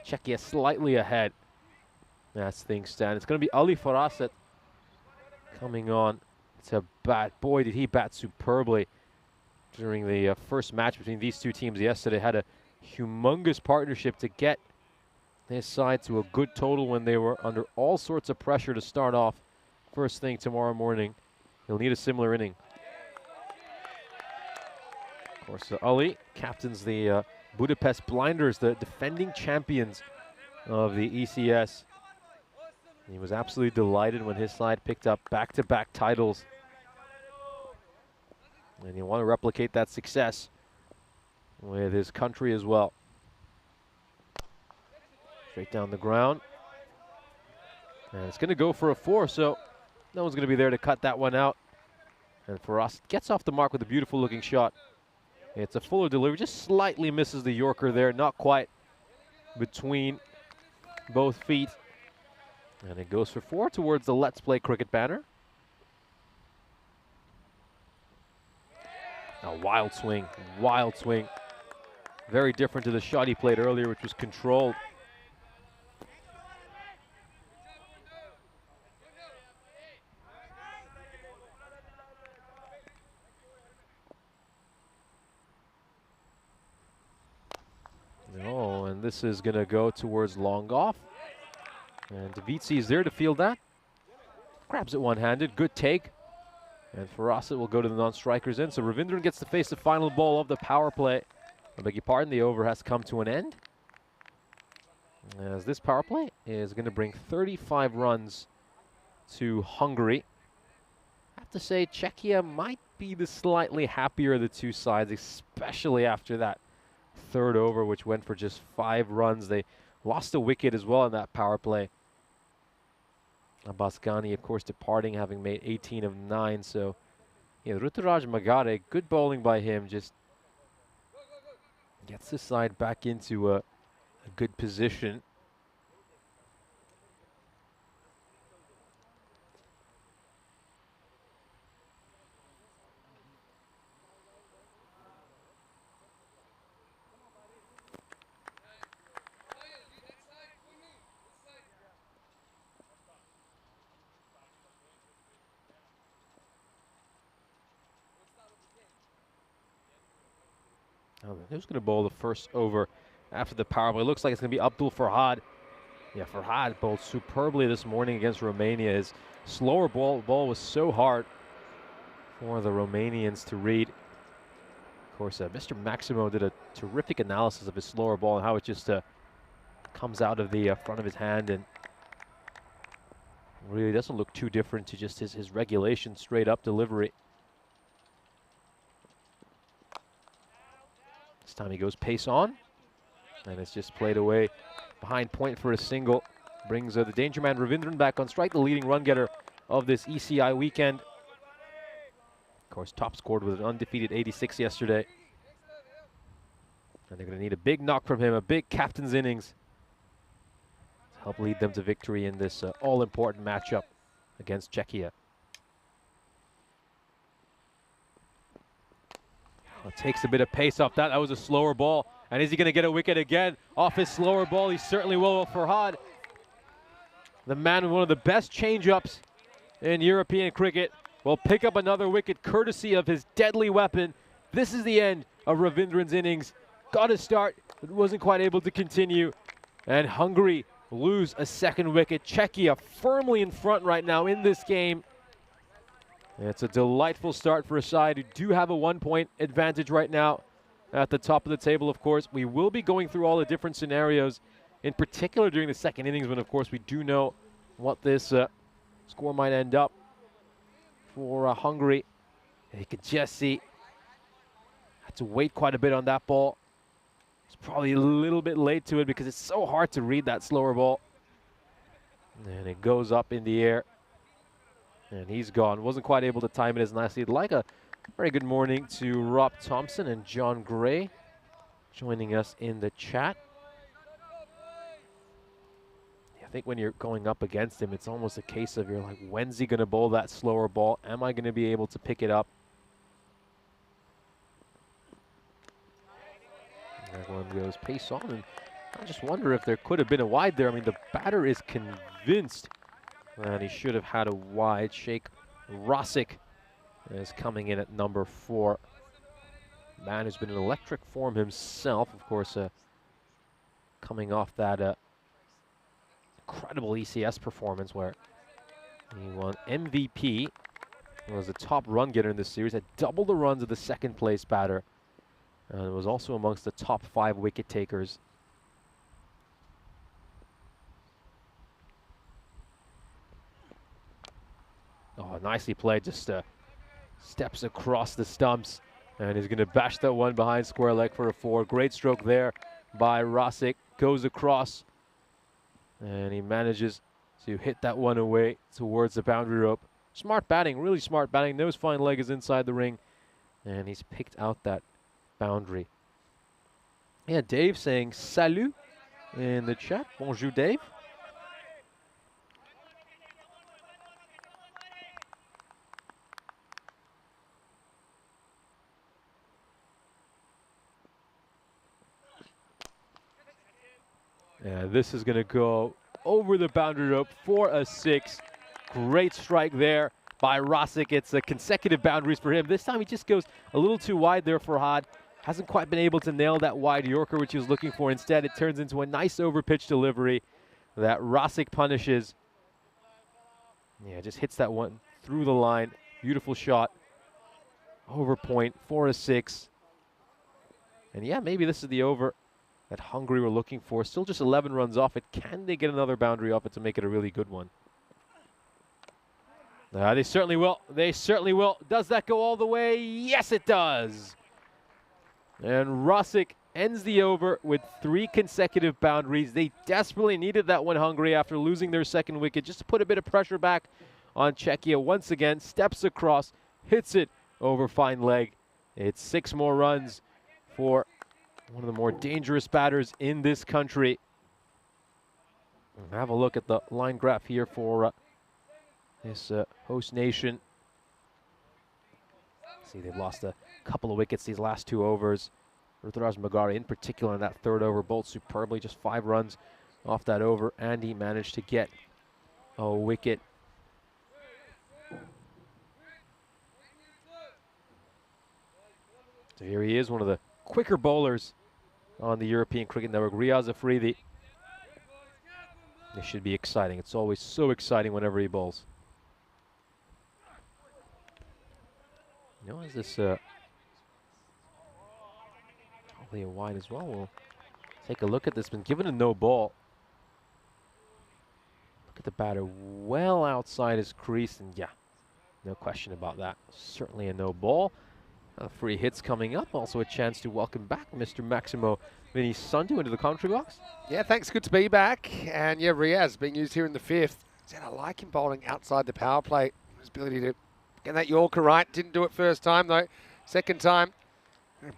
Czechia slightly ahead as things stand. It's going to be Ali Faraset coming on to bat. Boy, did he bat superbly during the first match between these two teams yesterday. Had a humongous partnership to get his side to a good total when they were under all sorts of pressure to start off. First thing tomorrow morning, he'll need a similar inning. Of course, Ali captains the Budapest Blinders, the defending champions of the ECS. He was absolutely delighted when his side picked up back-to-back titles. And you want to replicate that success with his country as well. Straight down the ground. And it's going to go for a 4, so no one's going to be there to cut that one out. And Faras gets off the mark with a beautiful looking shot. It's a fuller delivery, just slightly misses the Yorker there, not quite between both feet. And it goes for 4 towards the Let's Play Cricket banner. A wild swing, wild swing. Very different to the shot he played earlier, which was controlled. Oh, and this is going to go towards long off. And Davitsi is there to field that. Grabs it one-handed, good take. And Faraset will go to the non-strikers end. So Ravindran gets to face the final ball of the power play. I beg your pardon, the over has come to an end. As this power play is going to bring 35 runs to Hungary. I have to say, Czechia might be the slightly happier of the two sides, especially after that third over, which went for just 5 runs. They lost a wicket as well in that power play. Abbasghani, of course, departing, having made 18 of 9. So, yeah, Ruturaj Magare, good bowling by him, just gets this side back into a good position. Who's going to bowl the first over after the power play? Looks like it's going to be Abdul Farhad. Yeah, Farhad bowled superbly this morning against Romania. His slower ball was so hard for the Romanians to read. Of course, Mr. Maximo did a terrific analysis of his slower ball and how it just comes out of the front of his hand and really doesn't look too different to just his regulation straight up delivery. This time he goes pace on, and it's just played away behind point for a single. Brings the danger man Ravindran back on strike, the leading run getter of this ECI weekend. Of course, top scored with an undefeated 86 yesterday. And they're going to need a big knock from him, a big captain's innings, to help lead them to victory in this all-important matchup against Czechia. Well, takes a bit of pace off that. That was a slower ball. And is he going to get a wicket again off his slower ball? He certainly will. Farhad, the man with one of the best change-ups in European cricket, will pick up another wicket courtesy of his deadly weapon. This is the end of Ravindran's innings. Got a start, but wasn't quite able to continue. And Hungary lose a second wicket. Czechia firmly in front right now in this game. It's a delightful start for a side who do have a 1-point advantage right now at the top of the table, of course. We will be going through all the different scenarios, in particular during the second innings, when, of course, we do know what this score might end up for Hungary. And you can just see, had to wait quite a bit on that ball. It's probably a little bit late to it because it's so hard to read that slower ball. And it goes up in the air. And he's gone. Wasn't quite able to time it as nicely. Like a very good morning to Rob Thompson and John Gray joining us in the chat. I think when you're going up against him, it's almost a case of you're like, when's he going to bowl that slower ball? Am I going to be able to pick it up? And everyone goes pace on. And I just wonder if there could have been a wide there. I mean, the batter is convinced and he should have had a wide. Sheikh Rosic is coming in at number 4. Man who's been in electric form himself, of course, coming off that incredible ECS performance where he won MVP. He was the top run getter in this series, had double the runs of the second place batter, and was also amongst the top 5 wicket takers. Oh, nicely played, just steps across the stumps, and he's going to bash that one behind square leg for a 4. Great stroke there by Rosic, goes across, and he manages to hit that one away towards the boundary rope. Smart batting, really smart batting. Nose fine leg is inside the ring, and he's picked out that boundary. Yeah, Dave saying salut in the chat. Bonjour, Dave. Yeah, this is going to go over the boundary rope for a 6. Great strike there by Rosic. It's consecutive boundaries for him. This time he just goes a little too wide there for Farhad. Hasn't quite been able to nail that wide Yorker, which he was looking for. Instead, it turns into a nice overpitch delivery that Rosic punishes. Yeah, just hits that one through the line. Beautiful shot. Over point for a 6. And yeah, maybe this is the over that Hungary were looking for. Still just 11 runs off it. Can they get another boundary off it to make it a really good one? They certainly will. They certainly will. Does that go all the way? Yes, it does. And Rosick ends the over with 3 consecutive boundaries. They desperately needed that one, Hungary, after losing their second wicket, just to put a bit of pressure back on Czechia. Once again, steps across, hits it over fine leg. It's 6 more runs for one of the more dangerous batters in this country. Have a look at the line graph here for this host nation. See, they've lost a couple of wickets these last 2 overs. Ruturaj Magari in particular in that 3rd over bowled superbly, just 5 runs off that over, and he managed to get a wicket. So here he is, one of the quicker bowlers on the European Cricket Network, Riaz Afridi. This should be exciting. It's always so exciting whenever he bowls. You know, is this probably a wide as well? We'll take a look at this. Been given a no ball. Look at the batter well outside his crease, and yeah, no question about that. Certainly a no ball. Free hits coming up. Also a chance to welcome back Mr. Maximo Vinisandu into the commentary box. Yeah, thanks. Good to be back. And yeah, Riaz being used here in the 5th. Said I like him bowling outside the power play. His ability to get that Yorker right. Didn't do it first time though. Second time,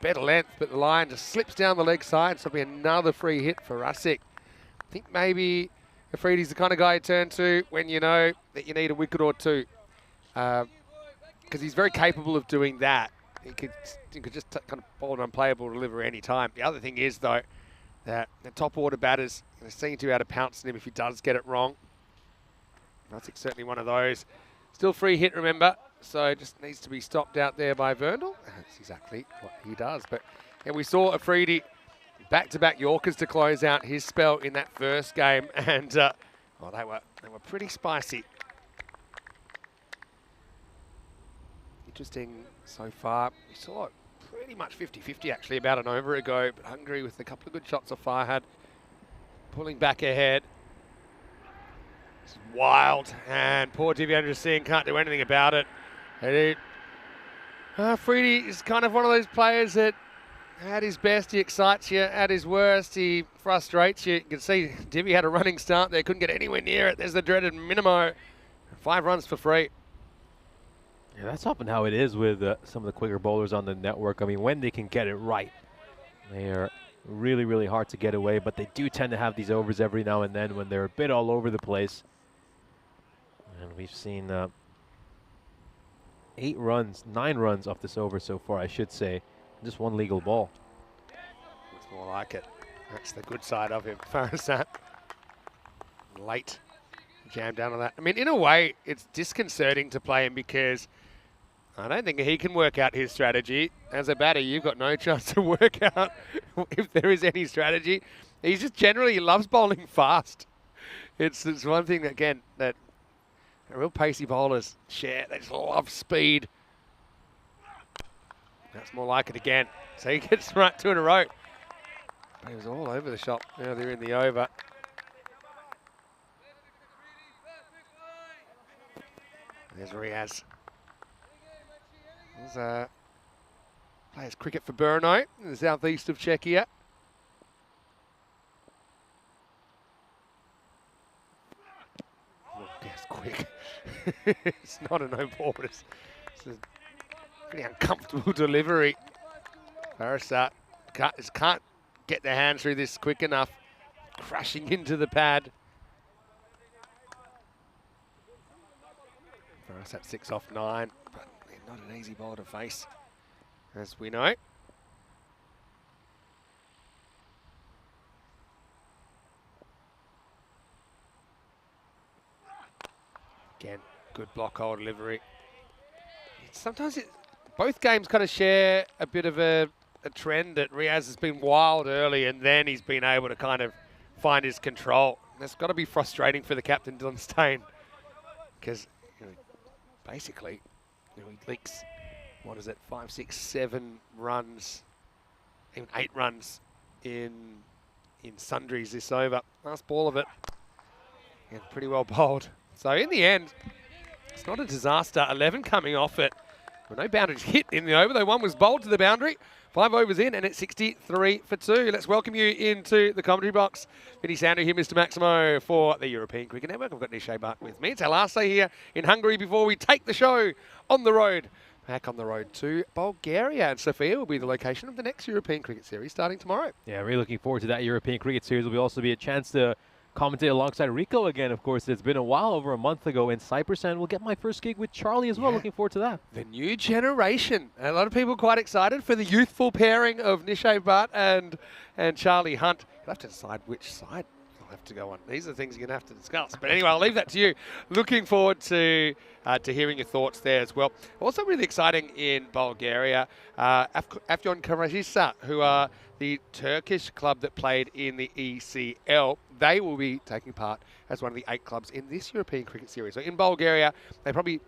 better length, but the line just slips down the leg side. So it'll be another free hit for Rosick. I think maybe Afridi's the kind of guy you turn to when you know that you need a wicket or 2. Because he's very capable of doing that. He could just kind of bowl an unplayable delivery any time. The other thing is, though, that the top order batters seem to be able to pounce on him if he does get it wrong. Rosick's certainly one of those. Still free hit, remember, so just needs to be stopped out there by Verndl. That's exactly what he does. But yeah, we saw Afridi back-to-back Yorkers to close out his spell in that first game, and well, they were pretty spicy. Interesting so far. We saw it pretty much 50-50 actually about an over ago, but Hungary with a couple of good shots off Farhad, pulling back ahead. It's wild, and poor Divyendra Singh can't do anything about it. Afridi is kind of one of those players that at his best he excites you, at his worst he frustrates you. You can see Divi had a running start there, couldn't get anywhere near it. There's the dreaded Minimo. 5 runs for free. Yeah, that's often how it is with some of the quicker bowlers on the network. I mean, when they can get it right, they are really, really hard to get away, but they do tend to have these overs every now and then when they're a bit all over the place. And we've seen 9 runs off this over so far, I should say. Just 1 legal ball. Looks more like it. That's the good side of him. Farasat late. Jam down on that. I mean, in a way, it's disconcerting to play him because I don't think he can work out his strategy. As a batter, you've got no chance to work out if there is any strategy. He just generally loves bowling fast. It's one thing that, again, that real pacey bowlers share. They just love speed. That's more like it again. So he gets right 2 in a row. He was all over the shop. Now they're in the over. There's Riaz. Plays cricket for Brno in the southeast of Czechia. Oh, that's quick. It's not a no ball, but it's a pretty uncomfortable delivery. Farasat can't get their hand through this quick enough. Crashing into the pad. Farasat 6 off 9, but not an easy ball to face, as we know. Again, good block hole delivery. Sometimes both games kind of share a bit of a trend that Riaz has been wild early and then he's been able to kind of find his control. That's got to be frustrating for the captain, Dylan Steyn, because basically, he leaks, 5, 6, 7 runs, even 8 runs in in sundries this over. Last ball of it. And pretty well bowled. So in the end, it's not a disaster. 11 coming off it. Well, no boundaries hit in the over, though one was bowled to the boundary. 5 overs in, and it's 63 for 2. Let's welcome you into the commentary box. Vinny Sandhu here, Mr. Maximo, for the European Cricket Network. I've got Nishay Bhatt with me. It's our last day here in Hungary before we take the show on the road. Back on the road to Bulgaria. And Sofia will be the location of the next European Cricket Series starting tomorrow. Yeah, really looking forward to that European Cricket Series. Will also be a chance to commentate alongside Rico again. Of course, it's been a while, over a month ago in Cyprus, and we'll get my first gig with Charlie as well. Yeah. Looking forward to that. The new generation. A lot of people quite excited for the youthful pairing of Nishay Bhatt and Charlie Hunt. You'll have to decide which side you'll have to go on. These are things you're going to have to discuss. But anyway, I'll leave that to you. Looking forward to hearing your thoughts there as well. Also really exciting in Bulgaria, Afyon Karajica, who are the Turkish club that played in the ECL. They will be taking part as one of the 8 clubs in this European Cricket Series. So in Bulgaria, they probably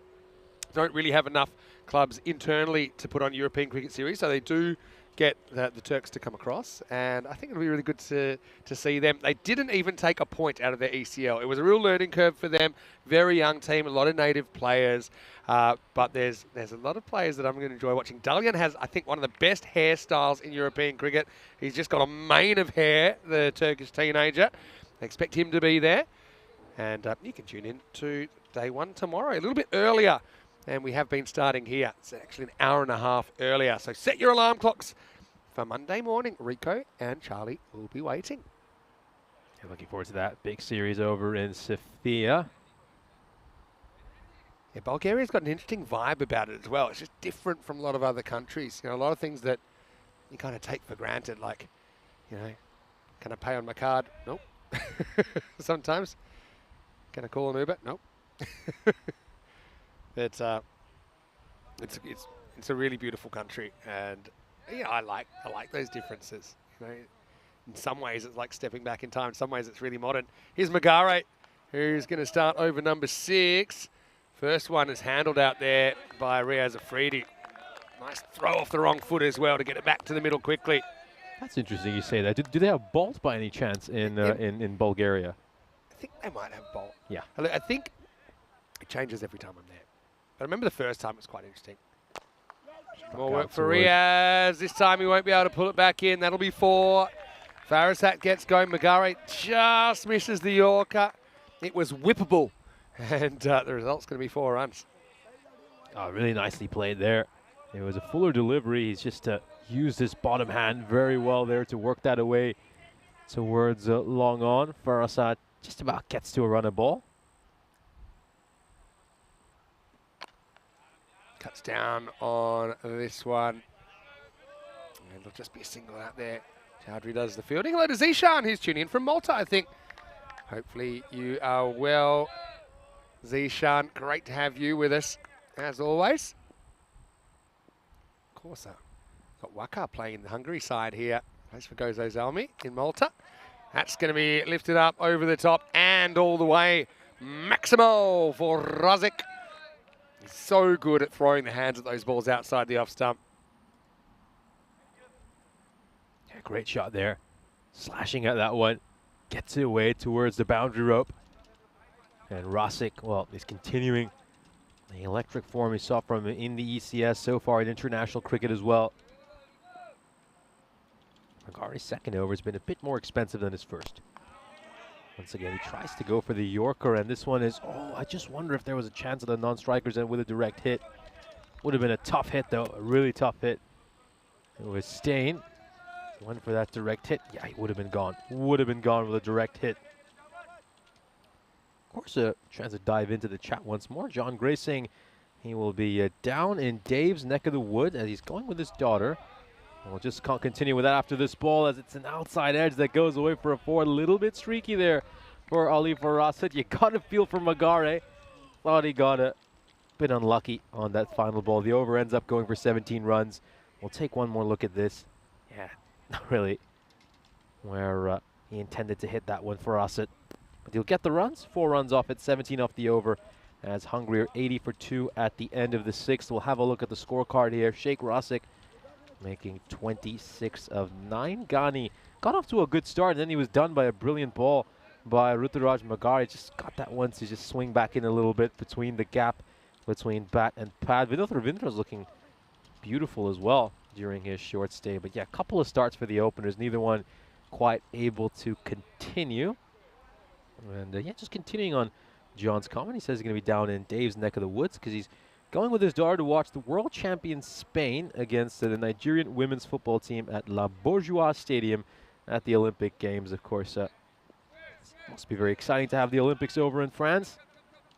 don't really have enough clubs internally to put on European Cricket Series, so they do get the Turks to come across, and I think it'll be really good to see them. They didn't even take a point out of their ECL. It was a real learning curve for them. Very young team, a lot of native players, but there's a lot of players that I'm going to enjoy watching. Dalyan has, I think, one of the best hairstyles in European cricket. He's just got a mane of hair, the Turkish teenager. I expect him to be there, and you can tune in to day 1 tomorrow, a little bit earlier. And we have been starting here. It's actually an hour and a half earlier. So set your alarm clocks for Monday morning. Rico and Charlie will be waiting. Yeah, looking forward to that big series over in Sofia. Yeah, Bulgaria's got an interesting vibe about it as well. It's just different from a lot of other countries. You know, a lot of things that you kind of take for granted, like, you know, can I pay on my card? Nope. Sometimes. Can I call an Uber? Nope. It's a really beautiful country, and yeah, I like those differences. You know, in some ways it's like stepping back in time. In some ways it's really modern. Here's Magare, who's going to start over number 6. First one is handled out there by Riaz Afridi. Nice throw off the wrong foot as well to get it back to the middle quickly. That's interesting you say that. Do they have Bolt by any chance in Bulgaria? I think they might have Bolt. Yeah. I think it changes every time I'm there. But I remember the first time it was quite interesting. More work for Riaz. This time he won't be able to pull it back in. That'll be 4. Farasat gets going. Magare just misses the Yorker. It was whippable. And the result's going to be 4 runs. Oh, really nicely played there. It was a fuller delivery. He's just used his bottom hand very well there to work that away towards long on. Farasat just about gets to a run of ball. Cuts down on this one. And it'll just be a single out there. Chowdhury does the fielding. Hello to Zishan, who's tuning in from Malta, I think. Hopefully you are well, Zishan. Great to have you with us, as always. Of course, got Waka playing the Hungary side here. Plays for Gozo Zalmi in Malta. That's going to be lifted up over the top and all the way. Maximo for Razik. He's so good at throwing the hands at those balls outside the off stump. Yeah, great shot there. Slashing at that one. Gets it away towards the boundary rope. And Rasic, well, is continuing the electric form we saw from him in the ECS so far in international cricket as well. Magare's second over has been a bit more expensive than his first. Once again, he tries to go for the Yorker, and this one is, I just wonder if there was a chance of the non-strikers and with a direct hit. Would have been a tough hit, though, a really tough hit. It was Stain. Went for that direct hit. Yeah, he would have been gone. Would have been gone with a direct hit. Of course, a chance to dive into the chat once more. John Gray saying he will be down in Dave's neck of the wood as he's going with his daughter. We'll just continue with that after this ball, as it's an outside edge that goes away for a 4. A little bit streaky there for Ali Farasat. You got to feel for Magare. Thought he got a bit unlucky on that final ball. The over ends up going for 17 runs. We'll take one more look at this. Yeah, not really where he intended to hit that one for Farasat. But he'll get the runs. 4 runs off it, 17 off the over, as Hungary are 80 for 2 at the end of the 6th. We'll have a look at the scorecard here. Sheikh Rasic making 26 of 9. Ghani got off to a good start, and then he was done by a brilliant ball by Ruturaj Magari. Just got that one to just swing back in a little bit between the gap between bat and pad. Vinod Ravindra's looking beautiful as well during his short stay. But yeah, a couple of starts for the openers, neither one quite able to continue. And yeah, just continuing on John's comment, he says he's going to be down in Dave's neck of the woods because he's going with his daughter to watch the world champion Spain against the Nigerian women's football team at La Bourgeois Stadium at the Olympic Games. Of course, must be very exciting to have the Olympics over in France.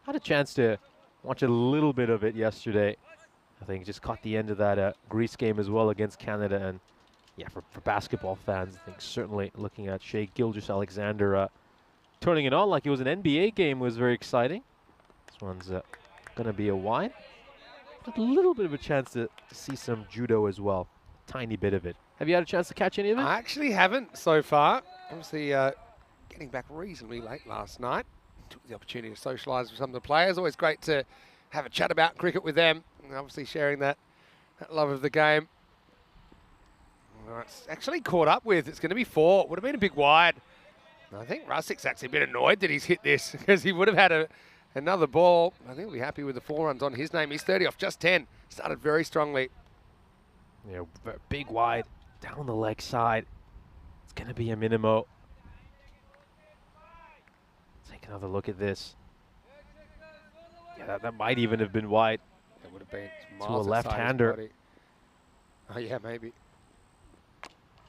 Had a chance to watch a little bit of it yesterday. I think just caught the end of that Greece game as well against Canada. And yeah, for basketball fans, I think certainly looking at Shai Gilgeous-Alexander turning it on like it was an NBA game was very exciting. This one's going to be a wide. But a little bit of a chance to see some judo as well. Tiny bit of it. Have you had a chance to catch any of it? I actually haven't so far. Obviously, getting back reasonably late last night. Took the opportunity to socialise with some of the players. Always great to have a chat about cricket with them. And obviously sharing that love of the game. Well, it's actually caught up with. It's going to be 4. Would have been a big wide. I think Rusik's actually a bit annoyed that he's hit this because he would have had another ball. I think he'll be happy with the 4 runs on his name. He's 30 off just 10. Started very strongly. Yeah, big wide down the leg side. It's going to be a minimo. Take another look at this. Yeah, that might even have been wide. It would have been to a left-hander. Oh yeah, maybe.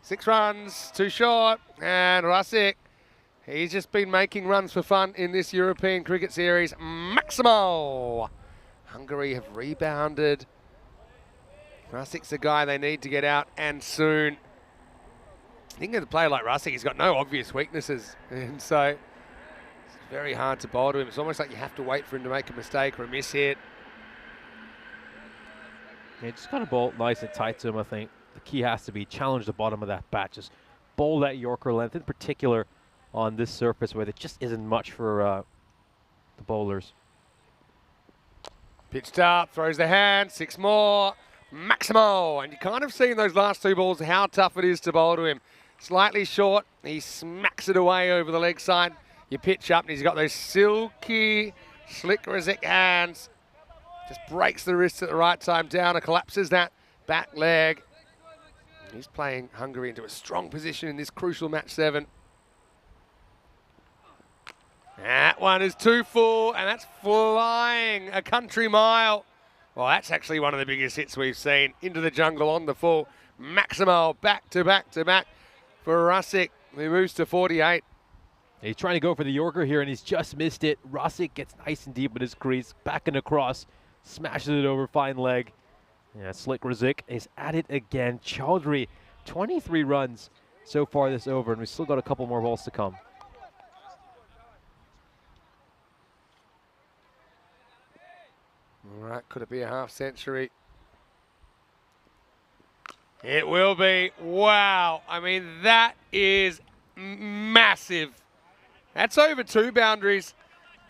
6 runs, too short, and Rusik. He's just been making runs for fun in this European cricket series. Maximo! Hungary have rebounded. Rusik's the guy they need to get out, and soon. I think with a player like Rusik, he's got no obvious weaknesses, and so it's very hard to bowl to him. It's almost like you have to wait for him to make a mistake or a miss hit. Yeah, just got to bowl nice and tight to him, I think. The key has to be challenge the bottom of that bat. Just bowl that Yorker length, in particular on this surface where there just isn't much for the bowlers. Pitched up, throws the hand, 6 more. Maximo, and you kind of seen those last 2 balls how tough it is to bowl to him. Slightly short, he smacks it away over the leg side. You pitch up and he's got those silky, slick Rizek hands. Just breaks the wrists at the right time down and collapses that back leg. He's playing Hungary into a strong position in this crucial match 7. That one is too full, and that's flying a country mile. Well, that's actually one of the biggest hits we've seen. Into the jungle on the full. Maximo back to back to back for Rusik, who moves to 48. He's trying to go for the Yorker here, and he's just missed it. Rusik gets nice and deep in his crease, back and across, smashes it over fine leg. Yeah, Slick Razik is at it again. Chaudhry, 23 runs so far this over, and we've still got a couple more balls to come. All right, could it be a half century? It will be. Wow. I mean, that is massive. That's over 2 boundaries.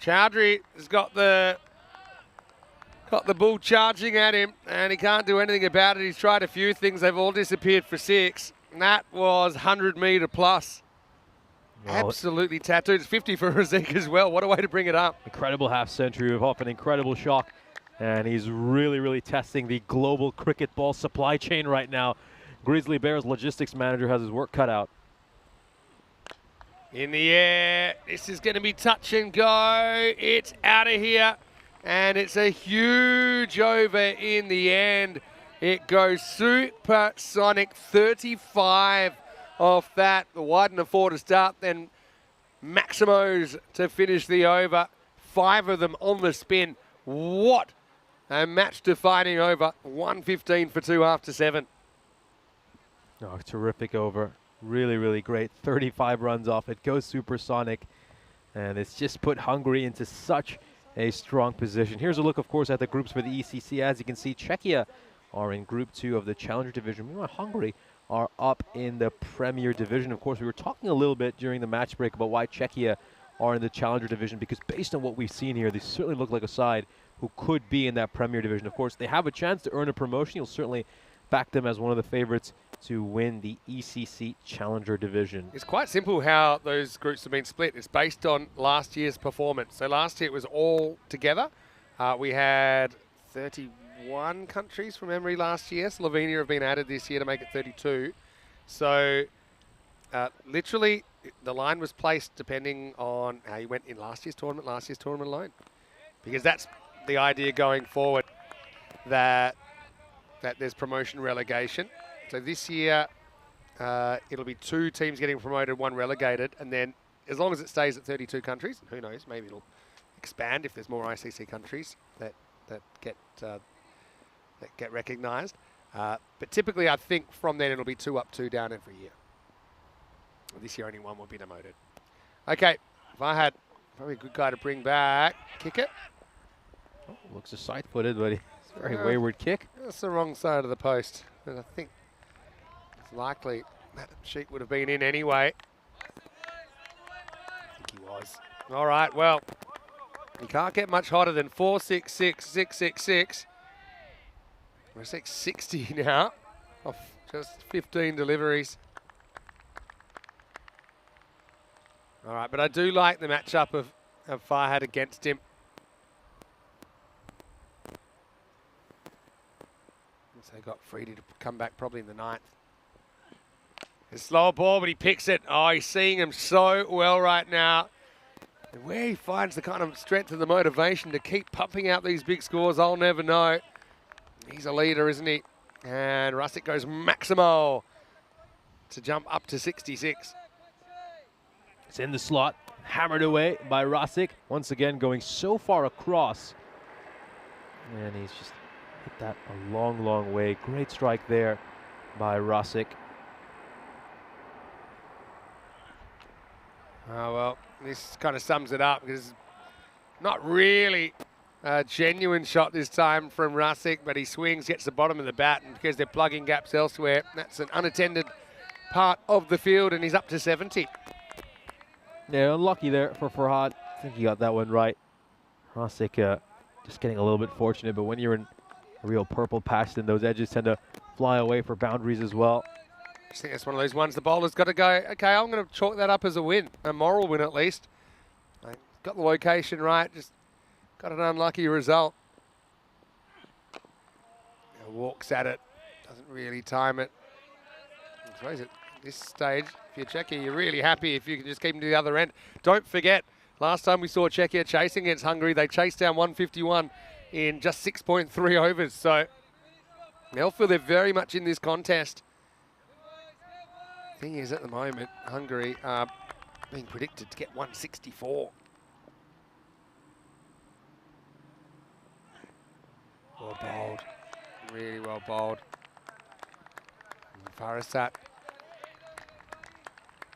Chaudhry has got the bull charging at him, and he can't do anything about it. He's tried a few things. They've all disappeared for 6. And that was 100-metre plus. Well, absolutely tattooed. It's 50 for Razik as well. What a way to bring it up. Incredible half century off an incredible shock. And he's really, really testing the global cricket ball supply chain right now. Grizzly Bears logistics manager has his work cut out. In the air. This is going to be touch and go. It's out of here. And it's a huge over in the end. It goes supersonic. 35 off that. The wide and a 4 to start. Then Maximos to finish the over. 5 of them on the spin. What a match-defining over. 115 for 2 after 7. Oh, terrific over. Really, really great. 35 runs off. It goes supersonic. And it's just put Hungary into such a strong position. Here's a look, of course, at the groups for the ECC. As you can see, Czechia are in Group 2 of the Challenger Division. Meanwhile, Hungary are up in the Premier Division. Of course, we were talking a little bit during the match break about why Czechia are in the Challenger Division, because based on what we've seen here, they certainly look like a side who could be in that Premier Division. Of course, they have a chance to earn a promotion. You'll certainly back them as one of the favorites to win the ECC Challenger Division. It's quite simple how those groups have been split. It's based on last year's performance. So last year it was all together. We had 31 countries from memory last year. Slovenia have been added this year to make it 32. So literally the line was placed depending on how you went in last year's tournament alone. Because that's the idea going forward, that there's promotion relegation. So this year, it'll be 2 teams getting promoted, 1 relegated, and then as long as it stays at 32 countries, who knows, maybe it'll expand if there's more ICC countries that get recognised. But typically, I think from then it'll be 2 up, 2 down every year. This year, only 1 will be demoted. Okay, if I had probably a good guy to bring back, kick it. Oh, looks a side-footed, but it's a very wayward kick. That's the wrong side of the post, and I think it's likely that sheet would have been in anyway. I think he was. All right, well, you can't get much hotter than 4-6-6, 6-6-6. We're 660 now, off just 15 deliveries. All right, but I do like the matchup of Farhad against him. So he got Freedy to come back probably in the 9th. It's a slow ball, but he picks it. Oh, he's seeing him so well right now. And where he finds the kind of strength and the motivation to keep pumping out these big scores, I'll never know. He's a leader, isn't he? And Rusick goes Maximo to jump up to 66. It's in the slot, hammered away by Rusick. Once again, going so far across. And he's just hit that a long, long way. Great strike there by Rusick. Oh, well, this kind of sums it up because not really a genuine shot this time from Rusick, but he swings, gets the bottom of the bat, and because they're plugging gaps elsewhere, that's an unattended part of the field, and he's up to 70. Yeah, unlucky there for Farhad. I think he got that one right. Rusick just getting a little bit fortunate, but when you're in a real purple patch, then those edges tend to fly away for boundaries as well. I think that's one of those ones the bowler's got to go, okay, I'm going to chalk that up as a win, a moral win at least. I got the location right, just got an unlucky result. Walks at it, doesn't really time it. I suppose at this stage, if you're Czechia, you're really happy if you can just keep him to the other end. Don't forget, last time we saw Czechia chasing against Hungary, they chased down 151 in just 6.3 overs. So they'll feel they're very much in this contest. Thing is, at the moment, Hungary are being predicted to get 164. Well bowled, really well bowled. Farasat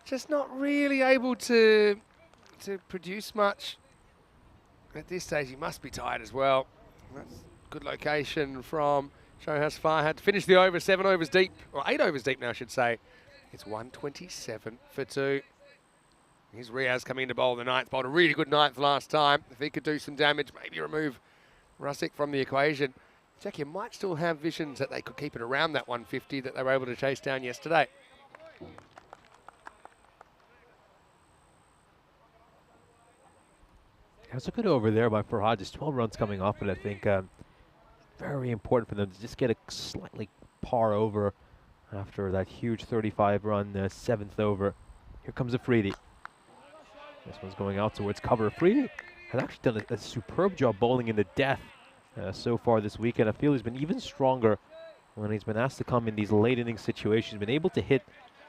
just not really able to produce much at this stage. He must be tired as well. That's good location from Shohas Farhad to finish the over, 7 overs deep, or 8 overs deep now, I should say. It's 127 for 2. Here's Riaz coming in to bowl the 9th. Bowled a really good 9th last time. If he could do some damage, maybe remove Rusick from the equation. Czechia might still have visions that they could keep it around that 150 that they were able to chase down yesterday. That's a good over there by Farhad. Just 12 runs coming off, and I think very important for them to just get a slightly par over after that huge 35-run 7th over. Here comes Afridi. This one's going out towards cover. Afridi has actually done a superb job bowling in the death so far this weekend. I feel he's been even stronger when he's been asked to come in these late inning situations. Been able to hit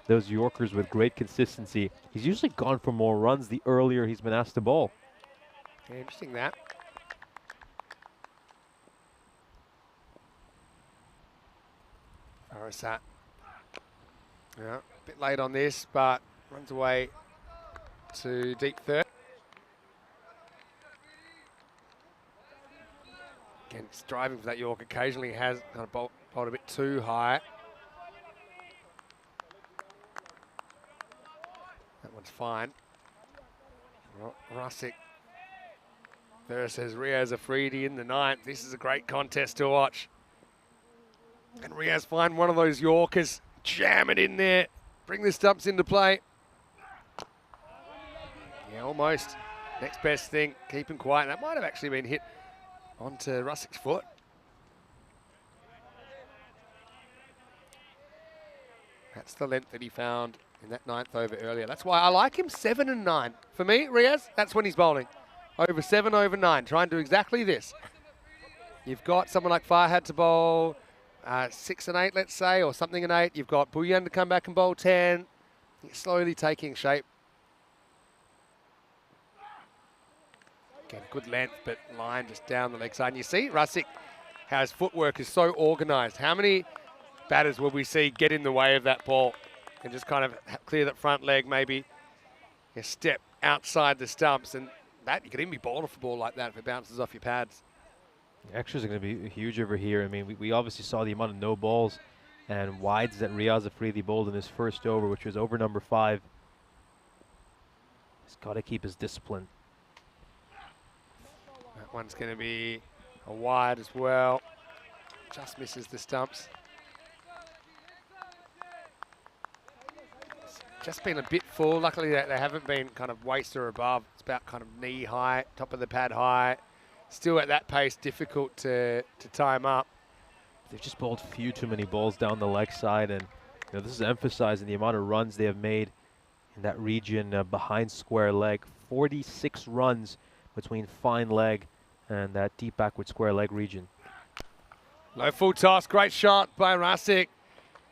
those Yorkers with great consistency. He's usually gone for more runs the earlier he's been asked to bowl. Yeah, interesting that. Farasat. Yeah, a bit late on this, but runs away to deep third. Again, it's driving for that York. Occasionally has kind of bowled a bit too high. That one's fine. Rusick versus Riaz Afridi in the 9th. This is a great contest to watch. And Riaz find one of those Yorkers, jam it in there, bring the stumps into play. Yeah, almost. Next best thing, keep him quiet. That might have actually been hit onto Russik's foot. That's the length that he found in that 9th over earlier. That's why I like him 7 and 9. For me, Riaz, that's when he's bowling. Over 7, over 9, try and do exactly this. You've got someone like Farhad to bowl 6 and 8, let's say, or something and 8. You've got Bhuyan to come back and bowl 10. He's slowly taking shape. Again, good length, but line just down the leg side. And you see Russik, how his footwork is so organised. How many batters will we see get in the way of that ball and just kind of clear that front leg, maybe a step outside the stumps, and that you could even be bowled off a ball like that if it bounces off your pads. The extras are going to be huge over here. I mean, we obviously saw the amount of no balls and wides that Riaz Afridi bowled in his first over, which was over number 5. He's got to keep his discipline. That one's going to be a wide as well. Just misses the stumps. Just been a bit full. Luckily, they haven't been kind of waist or above. It's about kind of knee high, top of the pad high. Still at that pace, difficult to time up. They've just bowled few too many balls down the leg side, and this is emphasizing the amount of runs they have made in that region behind square leg. 46 runs between fine leg and that deep backward square leg region. Low full toss, great shot by Russik.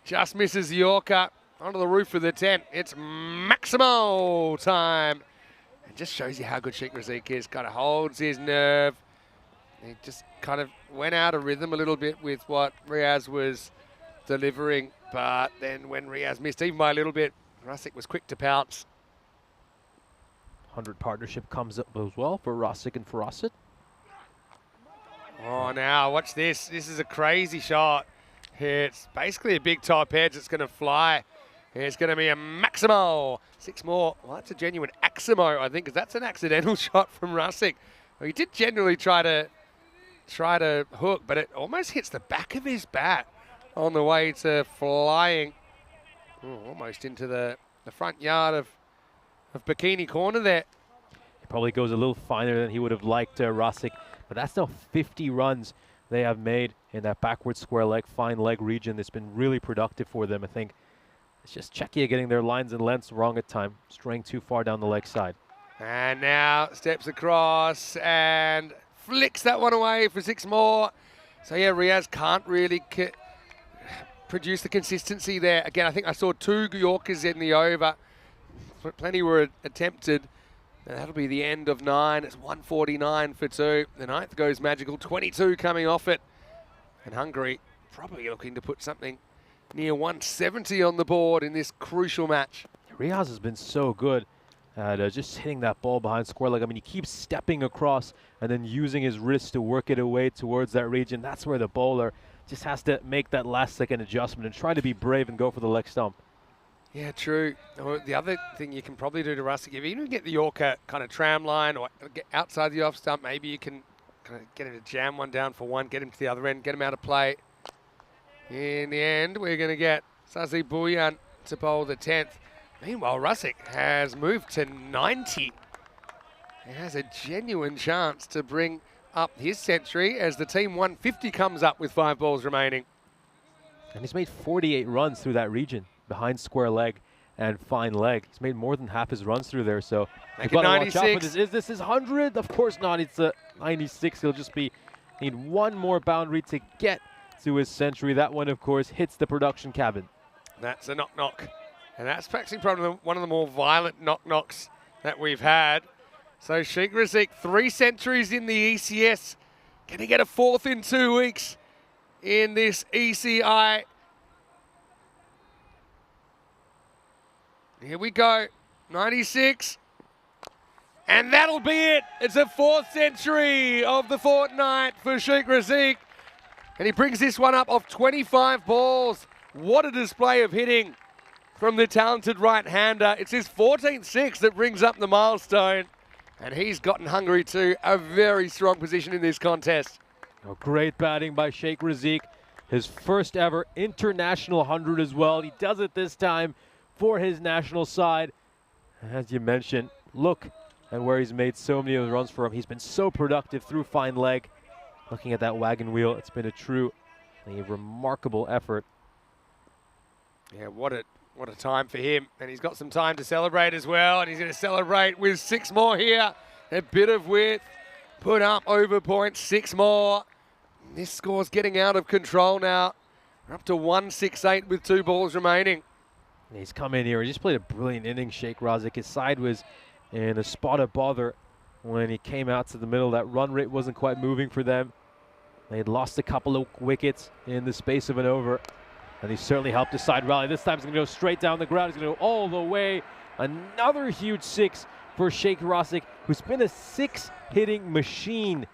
Just misses the Yorker onto the roof of the tent. It's Maximo time. It just shows you how good Sheikh Razik is. Kind of holds his nerve. He just kind of went out of rhythm a little bit with what Riaz was delivering. But then when Riaz missed even by a little bit, Russik was quick to pounce. 100 partnership comes up as well for Russik and Fawcett. Oh, now watch this. This is a crazy shot. It's basically a big top edge that's going to fly. It's going to be a Maximo. 6 more. Well, that's a genuine Aximo, I think, because that's an accidental shot from Russik. Well, he did generally try to hook, but it almost hits the back of his bat on the way to flying. Almost into the front yard of Bikini Corner there. It probably goes a little finer than he would have liked, Russik, but that's now 50 runs they have made in that backward square leg, fine leg region. That's been really productive for them. I think it's just Czechia getting their lines and lengths wrong at time, straying too far down the leg side. And now steps across and flicks that one away for 6 more. So yeah, Riaz can't really produce the consistency there. Again, I think I saw 2 Yorkers in the over. Plenty were attempted. And that'll be the end of 9. It's 149 for 2. The 9th goes magical, 22 coming off it. And Hungary probably looking to put something near 170 on the board in this crucial match. Riaz has been so good at just hitting that ball behind square leg. I mean, he keeps stepping across and then using his wrist to work it away towards that region. That's where the bowler just has to make that last second adjustment and try to be brave and go for the leg stump. Yeah, true. The other thing you can probably do to Russik, if you even get the Yorker kind of tram line or get outside the off stump, maybe you can kind of get him to jam one down for 1, get him to the other end, get him out of play. In the end, we're going to get Sazi Bhuyan to bowl the 10th. Meanwhile, Russik has moved to 90. He has a genuine chance to bring up his century as the team 150 comes up with 5 balls remaining. And he's made 48 runs through that region, behind square leg and fine leg. He's made more than half his runs through there, so you've got to watch out for this. Is this his 100? Of course not. It's a 96. He'll just need 1 more boundary to get to his century. That one, of course, hits the production cabin. That's a knock-knock. And that's actually probably one of the more violent knock-knocks that we've had. So Sheikh Razik, 3 centuries in the ECS. Can he get a 4th in 2 weeks in this ECI? Here we go, 96. And that'll be it. It's a 4th century of the fortnight for Sheikh Razik. And he brings this one up off 25 balls. What a display of hitting from the talented right-hander. It's his 14th 6 that brings up the milestone. And he's gotten Hungary to a very strong position in this contest. Great batting by Sheikh Razik. His first ever international 100 as well. He does it this time for his national side. As you mentioned, look at where he's made so many of the runs for him. He's been so productive through fine leg. Looking at that wagon wheel, it's been a remarkable effort. Yeah, what a time for him. And he's got some time to celebrate as well. And he's going to celebrate with 6 more here. A bit of width. Put up over points, 6 more. This score's getting out of control now. We're up to 168 with 2 balls remaining. He's come in here. He just played a brilliant inning, Sheikh Razik. His side was in a spot of bother when he came out to the middle. That run rate wasn't quite moving for them. They had lost a couple of wickets in the space of an over. And he certainly helped his side rally. This time he's going to go straight down the ground. He's going to go all the way. Another huge 6 for Sheikh Razik, who's been a 6-hitting machine.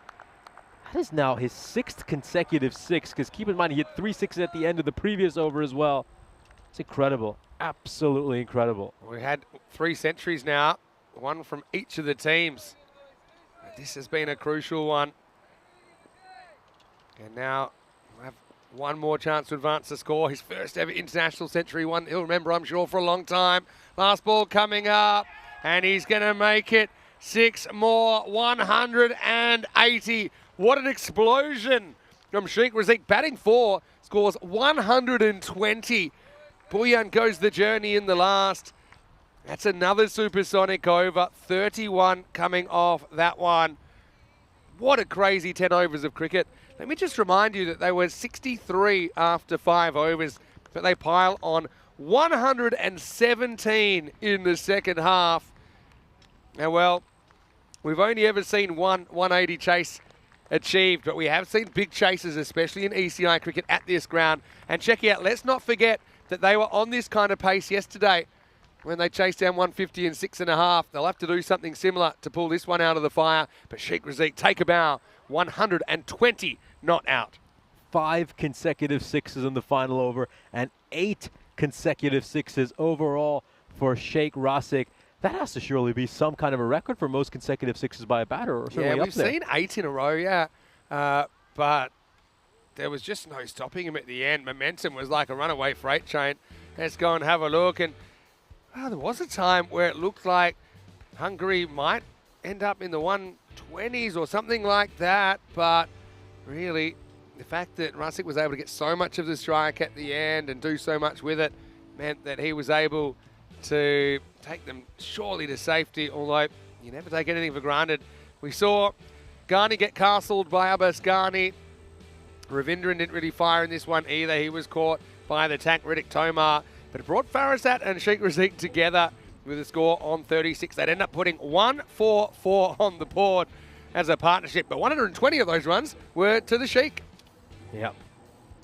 That is now his 6th consecutive 6, because keep in mind he hit 3 6s at the end of the previous over as well. It's incredible. Absolutely incredible. We had 3 centuries now, 1 from each of the teams. This has been a crucial one. And now we'll have 1 more chance to advance the score. His first ever international century, one he'll remember, I'm sure, for a long time. Last ball coming up, and he's going to make it 6 more, 180. What an explosion from Sheikh Razik. Batting 4, scores 120. Boyan goes the journey in the last. That's another supersonic over. 31 coming off that one. What a crazy 10 overs of cricket. Let me just remind you that they were 63 after 5 overs, but they pile on 117 in the second half. Now, well, we've only ever seen one 180 chase achieved, but we have seen big chases, especially in ECI cricket at this ground. And Czechia, let's not forget that they were on this kind of pace yesterday when they chased down 150 in 6.5. They'll have to do something similar to pull this one out of the fire. But Sheikh Razik, take a bow, 120 not out. 5 consecutive 6s in the final over and 8 consecutive 6s overall for Sheikh Razik. That has to surely be some kind of a record for most consecutive 6s by a batter. Or yeah, we've up there. seen 8 in a row, yeah. But there was just no stopping him at the end. Momentum was like a runaway freight train. Let's go and have a look. And well, there was a time where it looked like Hungary might end up in the 120s or something like that. But really, the fact that Razik was able to get so much of the strike at the end and do so much with it meant that he was able to take them surely to safety, although you never take anything for granted. We saw Ghani get castled by Abbas Ghani. Ravindran didn't really fire in this one either. He was caught by the tank Riddick Tomar, but it brought Farasat and Sheikh Razik together with a score on 36. They'd end up putting 144 on the board as a partnership, but 120 of those runs were to the Sheikh. Yep.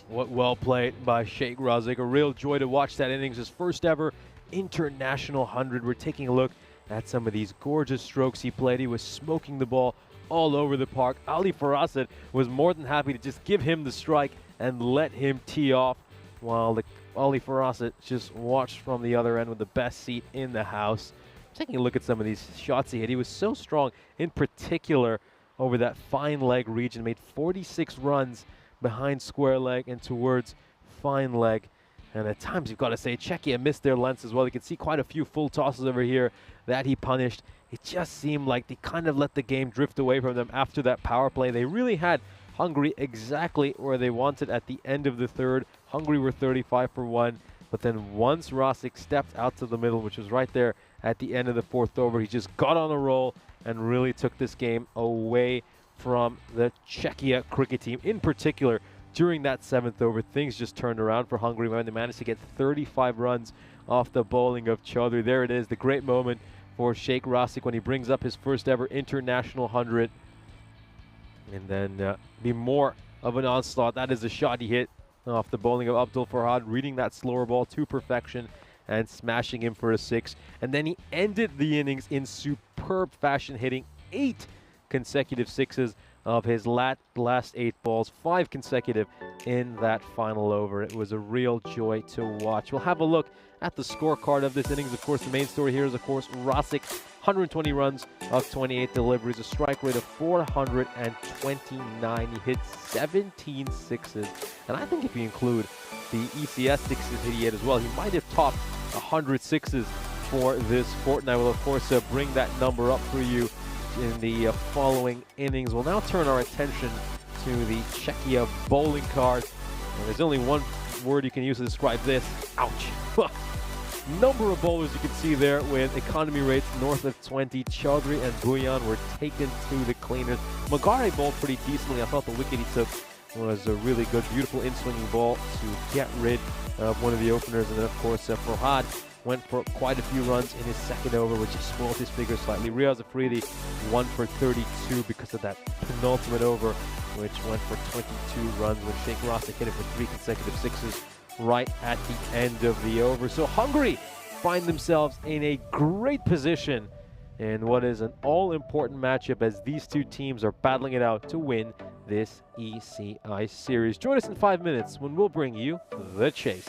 What well played by Sheikh Razik. A real joy to watch that innings. His first ever international 100. We're taking a look at some of these gorgeous strokes he played. He was smoking the ball all over the park. Ali Farasat was more than happy to just give him the strike and let him tee off, while Ali Farasat just watched from the other end with the best seat in the house. Taking a look at some of these shots he hit, he was so strong, in particular over that fine leg region. Made 46 runs behind square leg and towards fine leg. And at times, you've got to say, Czechia missed their lengths as well. You can see quite a few full tosses over here that he punished. It just seemed like they kind of let the game drift away from them after that power play. They really had Hungary exactly where they wanted at the end of the third. Hungary were 35 for 1. But then once Razik stepped out to the middle, which was right there at the end of the 4th over, he just got on a roll and really took this game away from the Czechia cricket team. In particular, during that 7th over, things just turned around for Hungary when they managed to get 35 runs off the bowling of Chaudhary. There it is, the great moment for Sheikh Razik when he brings up his first ever international 100. And then be more of an onslaught. That is the shot he hit off the bowling of Abdul Farhad, reading that slower ball to perfection and smashing him for a 6. And then he ended the innings in superb fashion, hitting 8 consecutive 6s of his last 8 balls, 5 consecutive in that final over. It was a real joy to watch. We'll have a look at the scorecard of this innings. Of course, the main story here is, of course, Razik 120 runs of 28 deliveries, a strike rate of 429. He hit 17 sixes. And I think if you include the ECS sixes that he had as well, he might have topped 100 sixes for this fortnight. We'll, of course, bring that number up for you in the following innings. We'll now turn our attention to the Czechia bowling card. And there's only one word you can use to describe this. Ouch. Number of bowlers you can see there with economy rates north of 20. Chaudhry and Bhuyan were taken to the cleaners. Magare bowled pretty decently. I thought the wicket he took was a really good, beautiful in-swinging ball to get rid of one of the openers. And then, of course, Farhad went for quite a few runs in his second over, which has spoiled his figure slightly. Riaz Afridi 1 for 32 because of that penultimate over, which went for 22 runs when Sheikh Rasik hit it for 3 consecutive sixes right at the end of the over. So Hungary find themselves in a great position in what is an all-important matchup as these two teams are battling it out to win this ECI series. Join us in 5 minutes when we'll bring you the chase.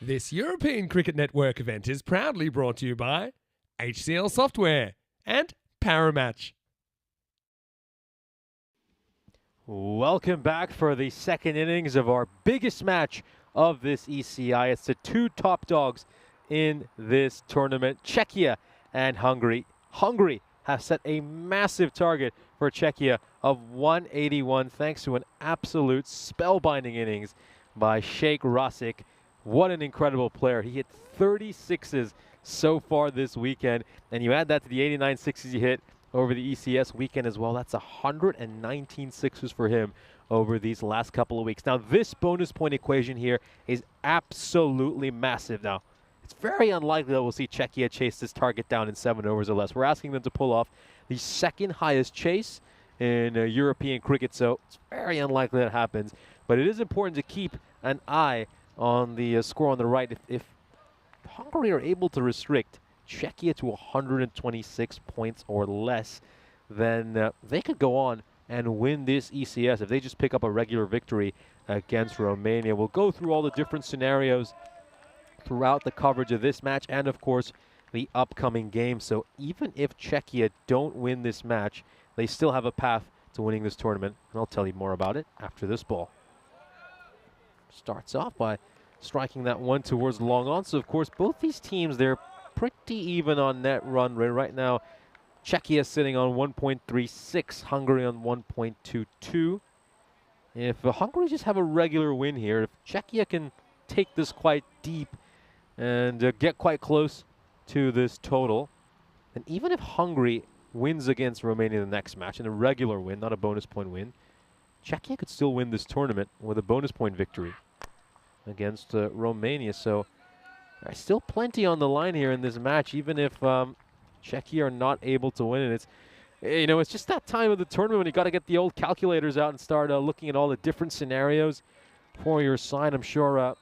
This European Cricket Network event is proudly brought to you by HCL Software and Paramatch. Welcome back for the second innings of our biggest match of this ECI. It's the two top dogs in this tournament, Czechia and Hungary. Hungary have set a massive target for Czechia of 181 thanks to an absolute spellbinding innings by Sheikh Rasik. What an incredible player. He hit 36s so far this weekend, and you add that to the 89 sixes he hit over the ECS weekend as well. That's 119 sixes for him over these last couple of weeks. Now, this bonus point equation here is absolutely massive. Now, it's very unlikely that we'll see Czechia chase this target down in 7 overs or less. We're asking them to pull off the second highest chase in European cricket, so it's very unlikely that happens. But it is important to keep an eye on the score on the right. If Hungary are able to restrict Czechia to 126 points or less, then they could go on and win this ECS if they just pick up a regular victory against Romania. We'll go through all the different scenarios throughout the coverage of this match and, of course, the upcoming game. So even if Czechia don't win this match, they still have a path to winning this tournament, and I'll tell you more about it after this ball. Starts off by striking that one towards long on. So, of course, both these teams, they're pretty even on net run rate right now. Czechia sitting on 1.36, Hungary on 1.22. If Hungary just have a regular win here, if Czechia can take this quite deep and get quite close to this total, and even if Hungary wins against Romania the next match, in a regular win, not a bonus point win, Czechia could still win this tournament with a bonus point victory against Romania. So there's still plenty on the line here in this match, even if Czechia are not able to win it. It's just that time of the tournament when you got to get the old calculators out and start looking at all the different scenarios for your side. I'm sure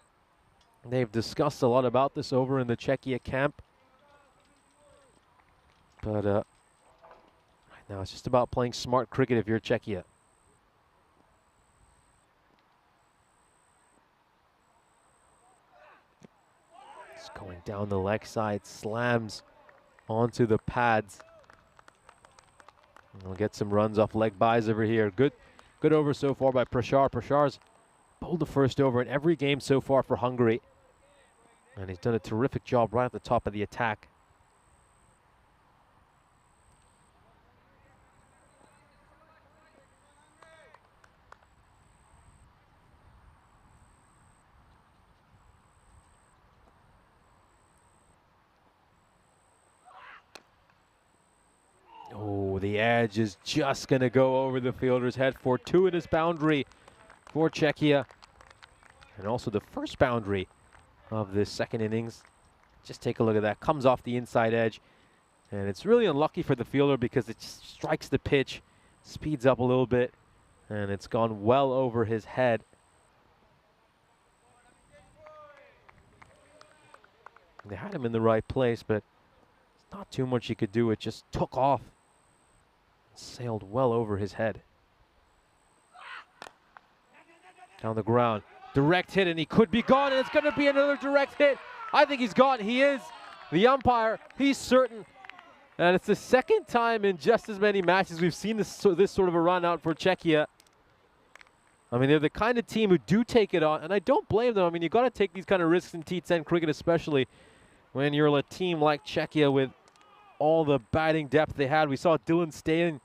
they've discussed a lot about this over in the Czechia camp. But right now it's just about playing smart cricket if you're Czechia. Going down the leg side, slams onto the pads. And we'll get some runs off leg byes over here. Good over so far by Prashar. Prashar's bowled the first over in every game so far for Hungary. And he's done a terrific job right at the top of the attack. Oh, the edge is just going to go over the fielder's head. Fortuitous boundary for Czechia. And also the first boundary of this second innings. Just take a look at that. Comes off the inside edge. And it's really unlucky for the fielder because it just strikes the pitch, speeds up a little bit, and it's gone well over his head. They had him in the right place, but not too much he could do. It just took off. Sailed well over his head. Down the ground. Direct hit, and he could be gone, and it's going to be another direct hit. I think he's gone. He is. The umpire, he's certain. And it's the second time in just as many matches we've seen this sort of a run out for Czechia. I mean, they're the kind of team who do take it on, and I don't blame them. I mean, you've got to take these kind of risks in T10 cricket, especially when you're a team like Czechia with all the batting depth they had. We saw Dylan Steyn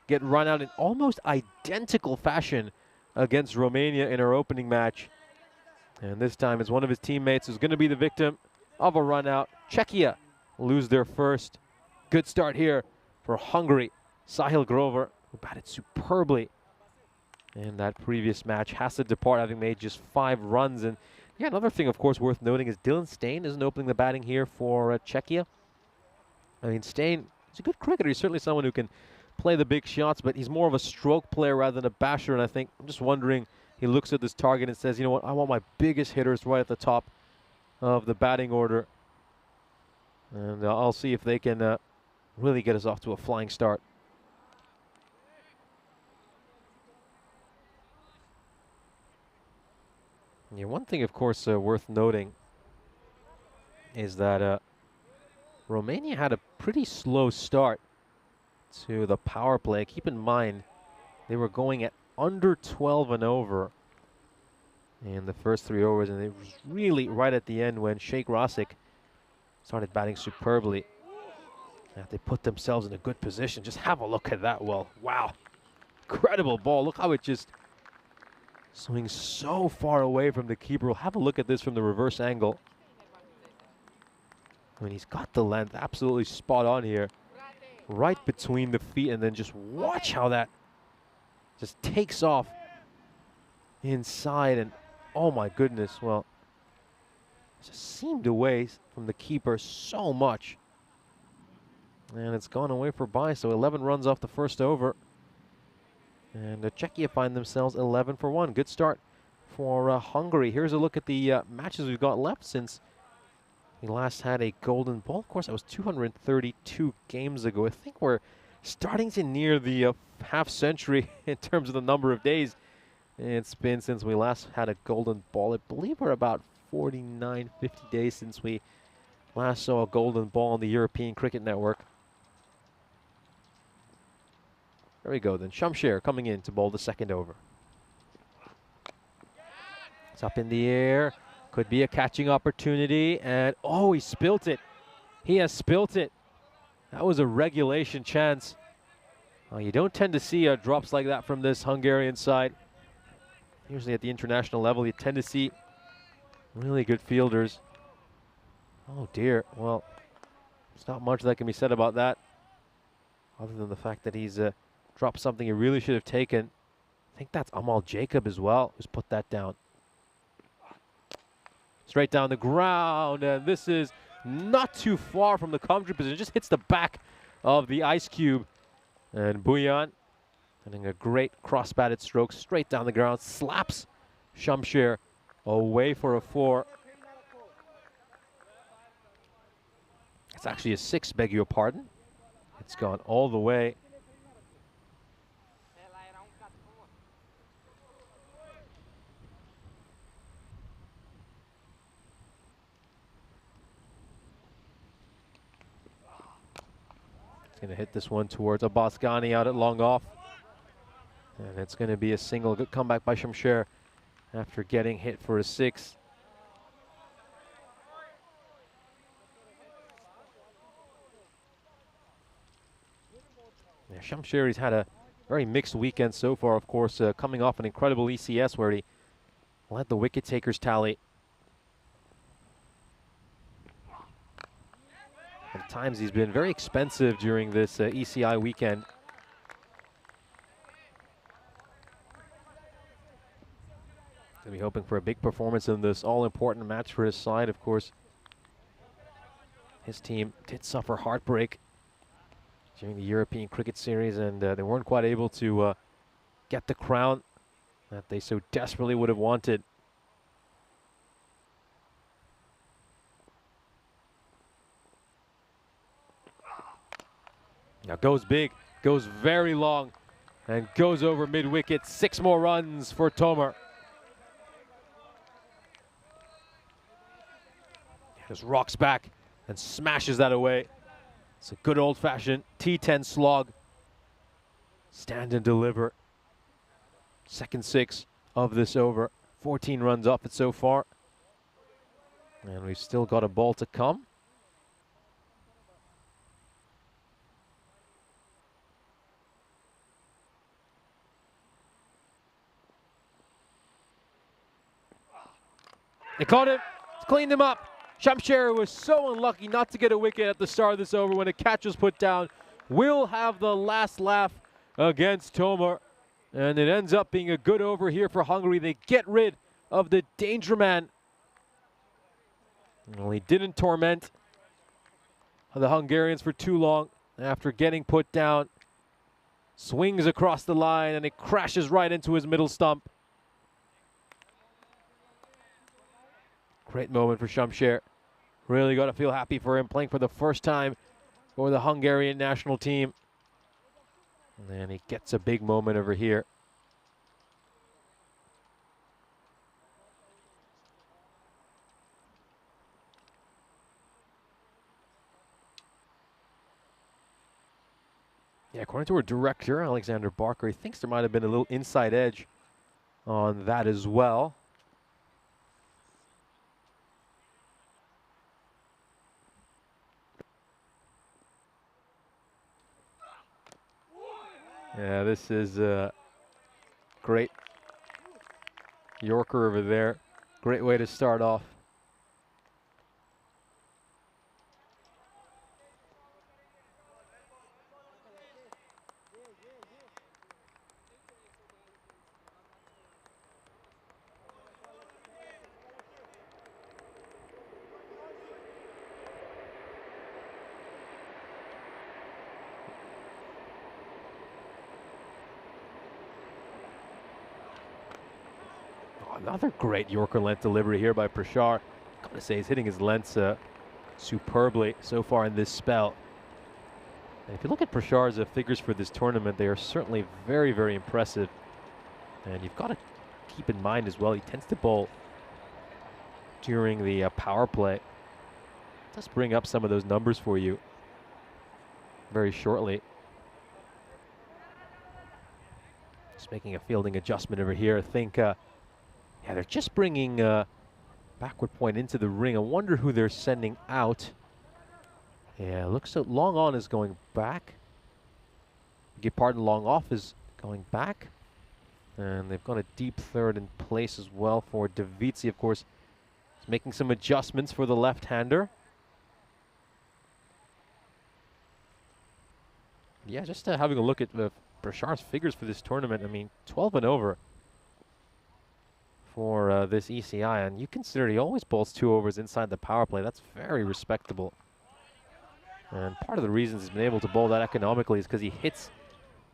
get run out in almost identical fashion against Romania in our opening match. And this time it's one of his teammates who's going to be the victim of a run out. Czechia lose their first. Good start here for Hungary. Sahil Grover, who batted superbly in that previous match, has to depart having made just 5 runs. And yeah, another thing, of course, worth noting is Dylan Steyn isn't opening the batting here for Czechia. I mean, Steyn, he's a good cricketer. He's certainly someone who can play the big shots, but he's more of a stroke player rather than a basher. And I'm just wondering, he looks at this target and says, you know what, I want my biggest hitters right at the top of the batting order. And I'll see if they can really get us off to a flying start. Yeah, one thing, of course, worth noting is that Romania had a pretty slow start to the power play. Keep in mind, they were going at under 12 and over in the first 3 overs, and it was really right at the end when Sheikh Rasik started batting superbly. And they put themselves in a good position. Just have a look at that. Well, wow. Incredible ball. Look how it just swings so far away from the keeper. We'll have a look at this from the reverse angle. I mean, he's got the length absolutely spot on here. Right between the feet, and then just watch how that just takes off inside. And oh my goodness, well, just seemed away from the keeper so much. And it's gone away for bye, so 11 runs off the first over. And Czechia find themselves 11 for 1. Good start for Hungary. Here's a look at the matches we've got left since we last had a golden ball. Of course, that was 232 games ago. I think we're starting to near the half century in terms of the number of days it's been since we last had a golden ball. I believe we're about 49, 50 days since we last saw a golden ball on the European Cricket Network. There we go then. Shamsher coming in to bowl the second over. It's up in the air. Could be a catching opportunity. And oh, he spilt it. He has spilt it. That was a regulation chance. You don't tend to see drops like that from this Hungarian side. Usually at the international level, you tend to see really good fielders. Oh dear. Well, there's not much that can be said about that, other than the fact that he's dropped something he really should have taken. I think that's Amal Jacob as well, who's put that down. Straight down the ground, and this is not too far from the commentary position. Just hits the back of the ice cube. And Buyan, hitting a great cross-batted stroke straight down the ground, slaps Shamsher away for a 4. It's actually a 6, beg your pardon. It's gone all the way. Going to hit this one towards Abbas Ghani out at long off. And it's going to be a single. Good comeback by Shamsher after getting hit for a 6. Yeah, Shamsher, he's had a very mixed weekend so far, of course, coming off an incredible ECS where he led the wicket takers tally. At times he's been very expensive during this ECI weekend. Gonna be hoping for a big performance in this all-important match for his side. Of course, his team did suffer heartbreak during the European Cricket Series, and they weren't quite able to get the crown that they so desperately would have wanted. Now goes big, goes very long, and goes over mid-wicket. 6 more runs for Tomer. Just rocks back and smashes that away. It's a good old-fashioned T10 slog. Stand and deliver. Second 6 of this over. 14 runs off it so far. And we've still got a ball to come. They caught him, cleaned him up. Shamsher was so unlucky not to get a wicket at the start of this over when a catch was put down. Will have the last laugh against Tomer. And it ends up being a good over here for Hungary. They get rid of the danger man. Well, he didn't torment the Hungarians for too long after getting put down. Swings across the line and it crashes right into his middle stump. Great moment for Shamsher. Really got to feel happy for him, playing for the first time for the Hungarian national team. And then he gets a big moment over here. Yeah, according to our director, Alexander Barker, he thinks there might have been a little inside edge on that as well. Yeah, this is a great Yorker over there. Great way to start off. Another great Yorker length delivery here by Prashar. Gotta say, he's hitting his lengths superbly so far in this spell. And if you look at Prashar's figures for this tournament, they are certainly very, very impressive. And you've got to keep in mind as well, he tends to bowl during the power play. Let's bring up some of those numbers for you very shortly. Just making a fielding adjustment over here. I think yeah, they're just bringing backward point into the ring. I wonder who they're sending out. Yeah, looks so long on is going back. Beg pardon, long off is going back. And they've got a deep third in place as well for Davitsi, of course. He's making some adjustments for the left-hander. Yeah, just having a look at Prashar's figures for this tournament. I mean, 12 and over for this ECI, and you consider he always bowls 2 overs inside the power play. That's very respectable. And part of the reasons he's been able to bowl that economically is because he hits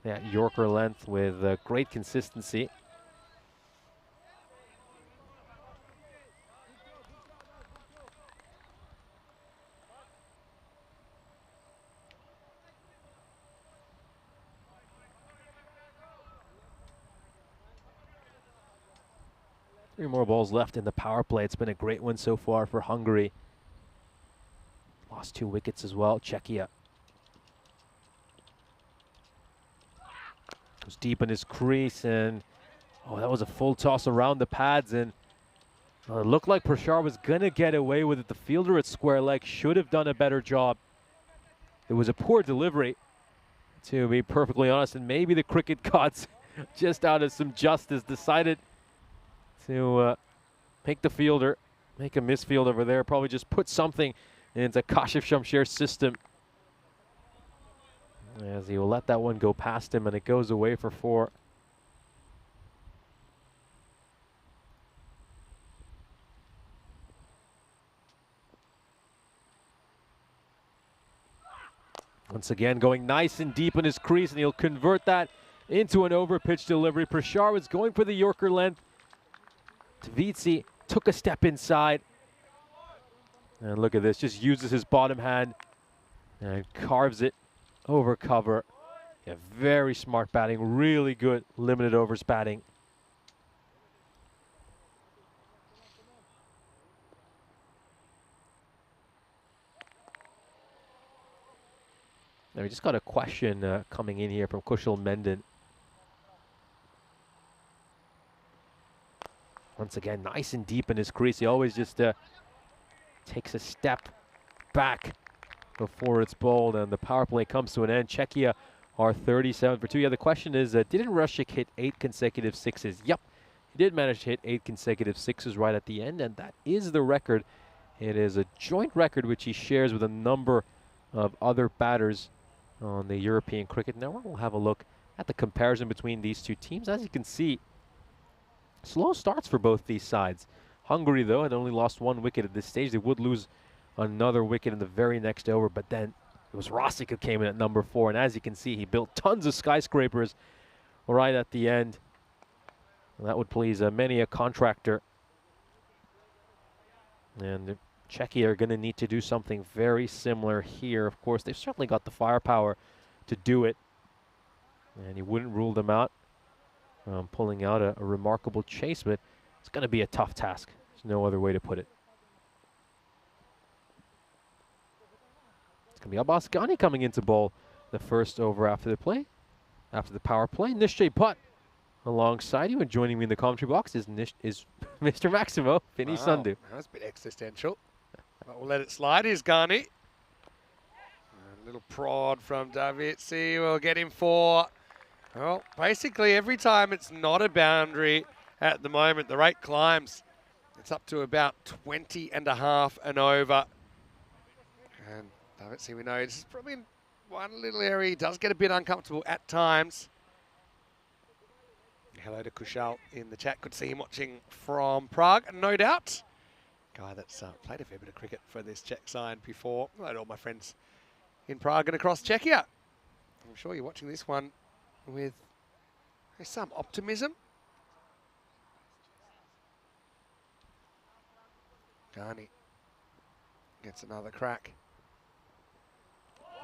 that Yorker length with great consistency. Three more balls left in the power play. It's been a great one so far for Hungary. Lost 2 wickets as well. Czechia goes deep in his crease, and oh, that was a full toss around the pads, and it looked like Prashar was gonna get away with it. The fielder at square leg should have done a better job. It was a poor delivery, to be perfectly honest, and maybe the cricket gods, just out of some justice, decided to make the fielder make a misfield over there. Probably just put something into Kashif Shamsher's system, as he will let that one go past him, and it goes away for 4. Once again, going nice and deep in his crease, and he'll convert that into an over-pitch delivery. Prashar was going for the Yorker length. Davitsi took a step inside. And look at this, just uses his bottom hand and carves it over cover. Yeah, very smart batting, really good limited overs batting. Now we just got a question coming in here from Kushal Menden. Once again, nice and deep in his crease. He always just takes a step back before it's bowled, and the power play comes to an end. Czechia are 37 for 2. Yeah, the question is, didn't Rushik hit 8 consecutive 6s? Yep, he did manage to hit 8 consecutive 6s right at the end, and that is the record. It is a joint record which he shares with a number of other batters on the European Cricket Network. We'll have a look at the comparison between these two teams. As you can see, slow starts for both these sides. Hungary, though, had only lost 1 wicket at this stage. They would lose another wicket in the very next over, but then it was Rosick who came in at number 4, and as you can see, he built tons of skyscrapers right at the end. And that would please many a contractor. And Czechia are going to need to do something very similar here. Of course, they've certainly got the firepower to do it, and he wouldn't rule them out pulling out a remarkable chase, but it's going to be a tough task. There's no other way to put it. It's going to be Abbas Ghani coming into bowl the first over after the play, after the power play. Nishche Putt alongside you, and joining me in the commentary box is Mr. Maximo, Vinny Sandhu. That was a bit existential. But we'll let it slide. Here's Garni. A little prod from Davizzi. We'll get him for, well, basically every time it's not a boundary at the moment, the rate climbs. It's up to about 20.5 and over. And Davizzi, we know, this is probably in one little area. He does get a bit uncomfortable at times. Hello to Kushal in the chat. Could see him watching from Prague, no doubt. Guy that's played a fair bit of cricket for this Czech side before. Hello to all my friends in Prague and across Czechia. I'm sure you're watching this one with some optimism. Garni gets another crack.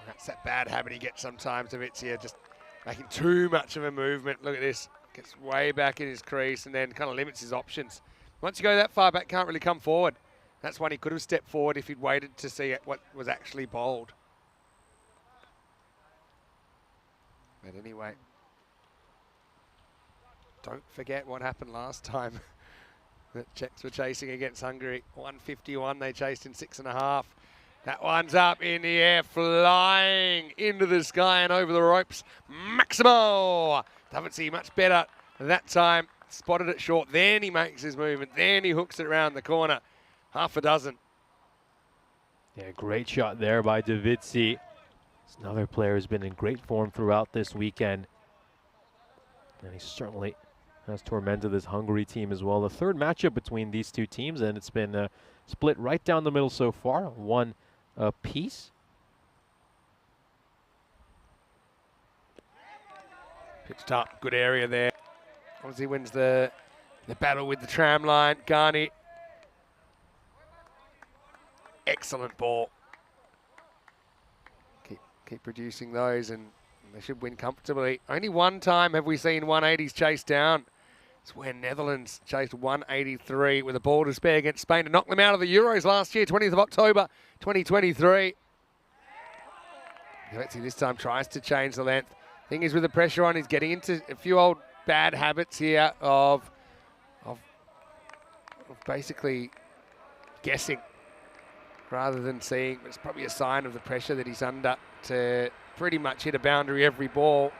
That's that bad habit he gets sometimes of it here, just making too much of a movement. Look at this. Gets way back in his crease and then kind of limits his options. Once you go that far back, can't really come forward. That's one he could have stepped forward if he'd waited to see what was actually bowled. But anyway, don't forget what happened last time. The Czechs were chasing against Hungary. 151 they chased in 6.5. That one's up in the air, flying into the sky and over the ropes. Maximo! Doesn't see much better that time. Spotted it short, then he makes his movement, then he hooks it around the corner. Half a dozen. Yeah, great shot there by Davizzi. Another player who's been in great form throughout this weekend. And he certainly has tormented this Hungary team as well. The third matchup between these two teams, and it's been split right down the middle so far, one apiece. Pitched up, good area there. Obviously wins the battle with the tram line. Garni. Excellent ball. Keep producing those and they should win comfortably. Only one time have we seen 180s chased down. It's when Netherlands chased 183 with a ball to spare against Spain to knock them out of the Euros last year, 20th of October, 2023. Let's see, this time tries to change the length. Thing is, with the pressure on, he's getting into a few old bad habits here of basically guessing rather than seeing. It's probably a sign of the pressure that he's under to pretty much hit a boundary every ball.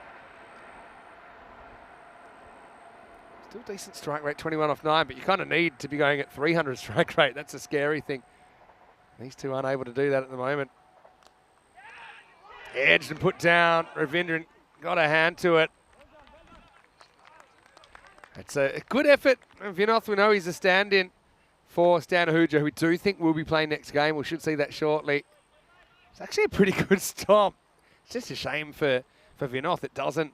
Still decent strike rate, 21 off 9, but you kind of need to be going at 300 strike rate. That's a scary thing. These two aren't able to do that at the moment. Edged and put down. Ravindran got a hand to it. It's a good effort. Vinoth, we know he's a stand-in for Stan Ahuja, who we do think will be playing next game. We should see that shortly. It's actually a pretty good stomp. It's just a shame for Vinoth. It doesn't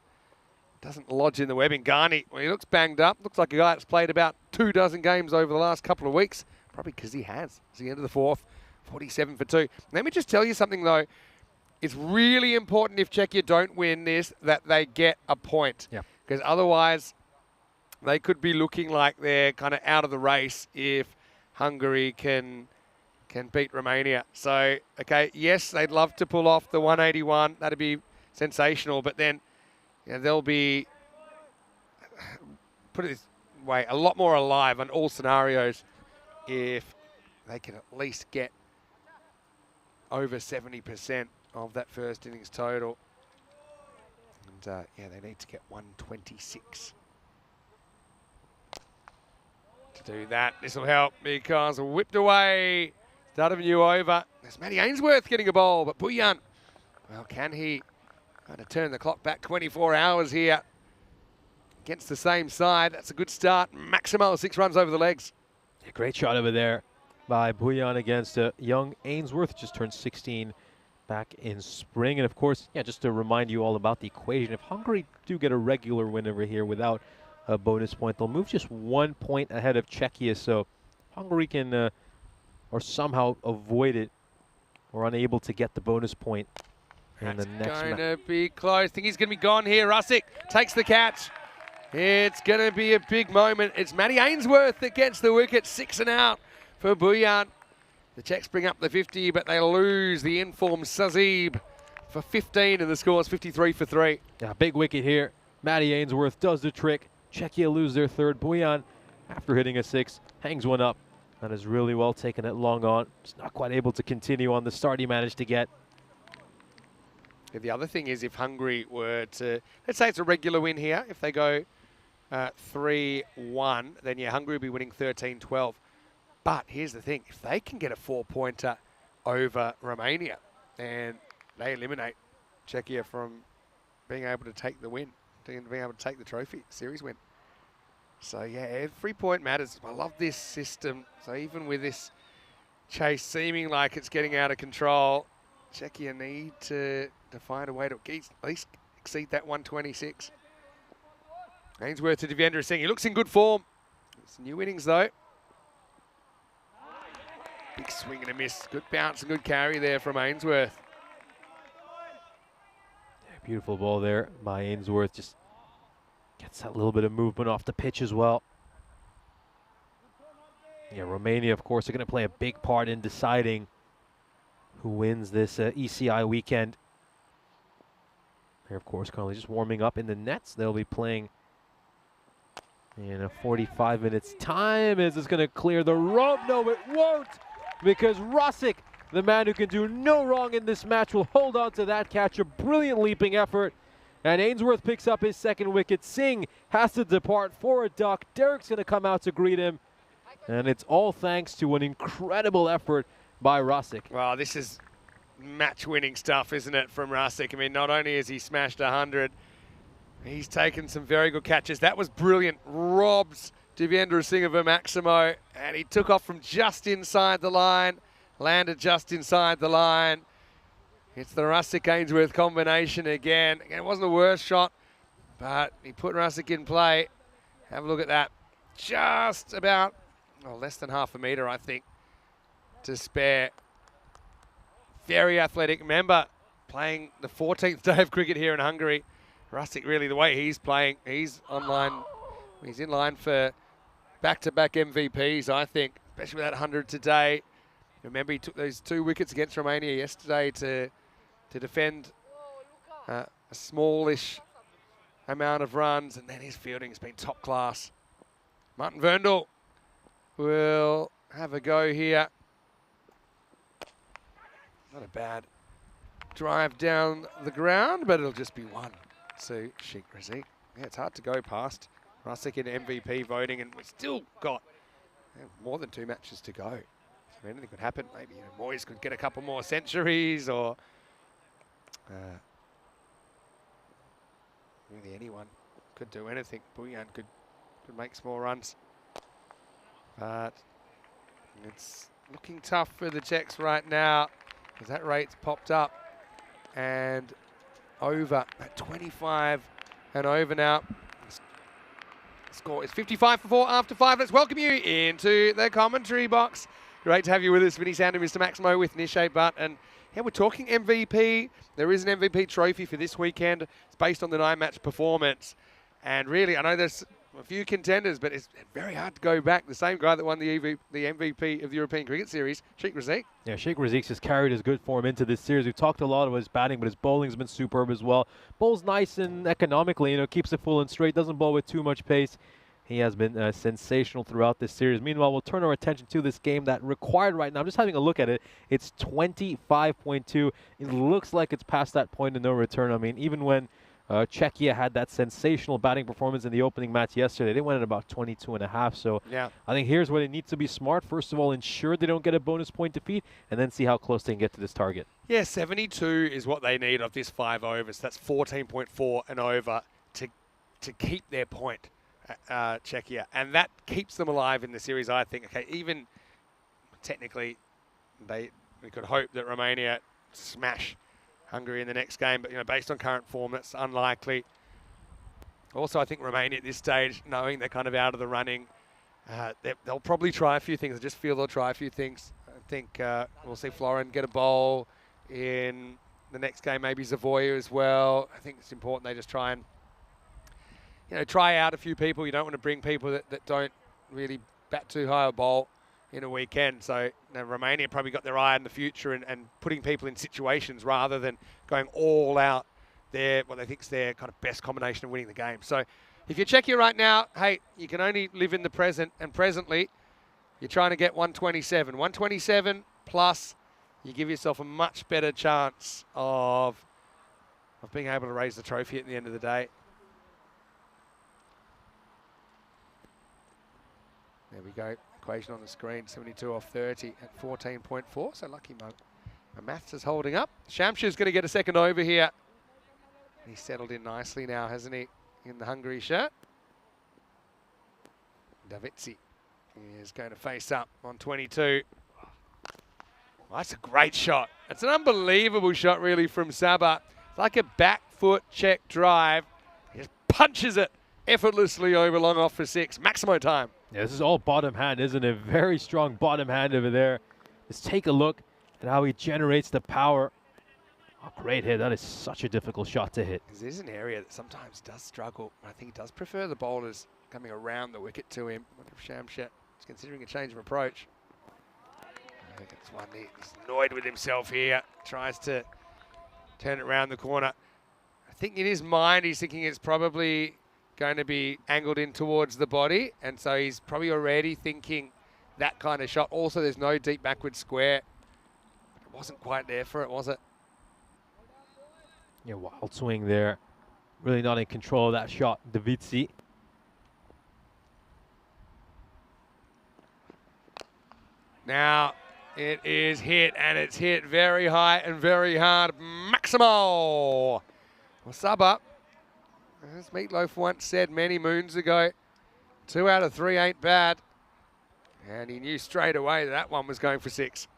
lodge in the webbing. Garni, well, he looks banged up. Looks like a guy that's played about 24 games over the last couple of weeks. Probably because he has. It's the end of the fourth. 47 for 2. Let me just tell you something, though. It's really important if Czechia don't win this that they get a point. Yeah. Because otherwise they could be looking like they're kind of out of the race if Hungary can beat Romania. So, okay, yes, they'd love to pull off the 181. That'd be sensational. But then they'll be, put it this way, a lot more alive on all scenarios if they can at least get over 70% of that first innings total. And they need to get 126 to do that. This will help because whipped away. Start of a new over. There's Matty Ainsworth getting a bowl, but Buyan, well, can he kind of turn the clock back 24 hours here against the same side? That's a good start. Maximo, 6 runs over the legs. A great shot over there by Buyan against young Ainsworth, just turned 16 back in spring. And of course, just to remind you all about the equation, if Hungary do get a regular win over here without a bonus point, they'll move just 1 point ahead of Czechia. So Hungary can or somehow avoid it or unable to get the bonus point in the next match. Going to be close. I think he's going to be gone here. Rusick takes the catch. It's going to be a big moment. It's Matty Ainsworth that gets the wicket. 6 and out for Buyan. The Czechs bring up the 50, but they lose the informed Sazib for 15 and the score is 53 for 3. Yeah, big wicket here. Matty Ainsworth does the trick. Czechia lose their third. Buyan, after hitting a 6, hangs one up. That is really well taken it long on. Just not quite able to continue on the start he managed to get. Yeah, the other thing is if Hungary were to, let's say it's a regular win here, if they go 3-1, then yeah, Hungary will be winning 13-12. But here's the thing, if they can get a 4-pointer over Romania, then they eliminate Czechia from being able to take the win, being able to take the trophy, series win. So yeah, every point matters. I love this system. So even with this chase seeming like it's getting out of control, Czechia need to find a way to at least exceed that 126. Ainsworth to Devendra Singh. He looks in good form. It's new innings though. Big swing and a miss. Good bounce and good carry there from Ainsworth. Yeah, beautiful ball there by Ainsworth. Just gets that little bit of movement off the pitch as well. Yeah, Romania, of course, are going to play a big part in deciding who wins this ECI weekend. They're, of course, currently just warming up in the nets. They'll be playing in a 45 minutes time. Is this going to clear the rope? No, it won't, because Rosic, the man who can do no wrong in this match, will hold on to that catch. A brilliant leaping effort. And Ainsworth picks up his second wicket. Singh has to depart for a duck. Derek's going to come out to greet him. And it's all thanks to an incredible effort by Rosic. Well, this is match-winning stuff, isn't it, from Rosic? I mean, not only has he smashed 100, he's taken some very good catches. That was brilliant. Robs Devendra Singh of a Maximo, and he took off from just inside the line, landed just inside the line. It's the Rosic-Ainsworth combination again. Again, it wasn't the worst shot, but he put Rosic in play. Have a look at that. Just about, less than half a metre, I think, to spare. Very athletic member, playing the 14th day of cricket here in Hungary. Rosic, really, the way he's playing, he's online. He's in line for back-to-back MVPs, I think, especially with that 100 today. Remember, he took those 2 wickets against Romania yesterday to defend a smallish amount of runs, and then his fielding has been top class. Martin Verndl will have a go here. Not a bad drive down the ground, but it'll just be one. So Sheikh Razik. Yeah, it's hard to go past Rosic in MVP voting, and we've still got more than 2 matches to go. So anything could happen. Maybe Moyes could get a couple more centuries, or really anyone could do anything. Buyan could make small runs. But it's looking tough for the Czechs right now, because that rate's popped up and over at 25 and over now. The score is 55 for 4 after 5. Let's welcome you into the commentary box. Great to have you with us, Vinny Sander, Mr. Maximo with Nishay Butt. And yeah, we're talking MVP. There is an MVP trophy for this weekend. It's based on the 9-match performance. And really, I know there's a few contenders, but it's very hard to go back. The same guy that won the MVP of the European Cricket Series, Sheikh Razik. Yeah, Sheikh Razik's has carried his good form into this series. We've talked a lot about his batting, but his bowling's been superb as well. Bowls nice and economically, keeps it full and straight, doesn't bowl with too much pace. He has been sensational throughout this series. Meanwhile, we'll turn our attention to this game that required right now. I'm just having a look at it. It's 25.2. It looks like it's past that point of no return. I mean, even when Czechia had that sensational batting performance in the opening match yesterday, they went at about 22.5. So yeah, I think here's where they need to be smart. First of all, ensure they don't get a bonus point defeat, and then see how close they can get to this target. Yeah, 72 is what they need of this 5 overs. That's 14.4 and over to keep their point. Czechia, and that keeps them alive in the series, I think. Okay, even technically, we could hope that Romania smash Hungary in the next game, but based on current form, that's unlikely. Also, I think Romania at this stage, knowing they're kind of out of the running, they'll probably try a few things. I just feel they'll try a few things. I think we'll see Florin get a bowl in the next game, maybe Zavoya as well. I think it's important they just try and try out a few people. You don't want to bring people that don't really bat too high a bowl. in a weekend. So Romania probably got their eye on the future and putting people in situations rather than going all out there, what they think is their kind of best combination of winning the game. So if you're Czechia right now, hey, you can only live in the present, and presently you're trying to get 127. 127 plus, you give yourself a much better chance of being able to raise the trophy at the end of the day. There we go. Equation on the screen, 72 off 30 at 14.4. So lucky my maths is holding up. Shamshu's going to get a second over here. He's settled in nicely now, hasn't he, in the Hungary shirt. Davitsi is going to face up on 22. Well, that's a great shot. It's an unbelievable shot, really, from Saba. It's like a back foot check drive. He just punches it effortlessly over long off for 6. Maximo time. Yeah, this is all bottom hand, isn't it? Very strong bottom hand over there. Just take a look at how he generates the power. Oh, great hit. That is such a difficult shot to hit. This is an area that sometimes does struggle. I think he does prefer the bowlers coming around the wicket to him. I wonder if Shamshet is considering a change of approach. I think it's one he's annoyed with himself here. Tries to turn it around the corner. I think in his mind he's thinking it's probably going to be angled in towards the body, and so he's probably already thinking that kind of shot. Also, there's no deep backward square. It wasn't quite there for it, was it? Yeah, wild swing there. Really not in control of that shot, Davitsi. Now it is hit, and it's hit very high and very hard. Maximo! Well, Saba, as Meatloaf once said many moons ago, 2 out of 3 ain't bad. And he knew straight away that one was going for 6.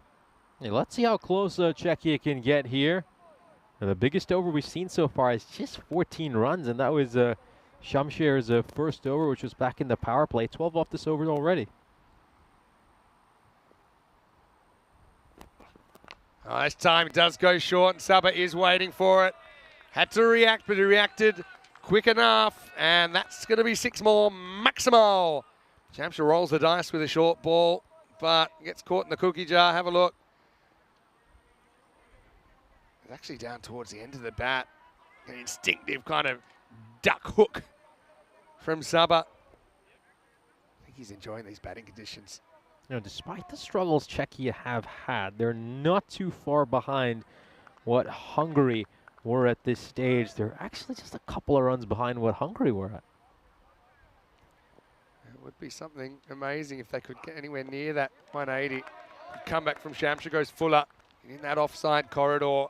Yeah, let's see how close Czechia can get here. And the biggest over we've seen so far is just 14 runs, and that was Shamsher's first over, which was back in the power play. 12 off this over already. Oh, this time it does go short, and Saba is waiting for it. Had to react, but he reacted quick enough, and that's going to be 6 more. Maximo! Shamsher rolls the dice with a short ball, but gets caught in the cookie jar. Have a look. It's actually down towards the end of the bat. An instinctive kind of duck hook from Saba. I think he's enjoying these batting conditions. You know, despite the struggles Czechia have had, they're not too far behind what Hungary were at this stage. They're actually just a couple of runs behind what Hungary were at. It would be something amazing if they could get anywhere near that 180. Comeback from Shamsher goes Fuller in that offside corridor.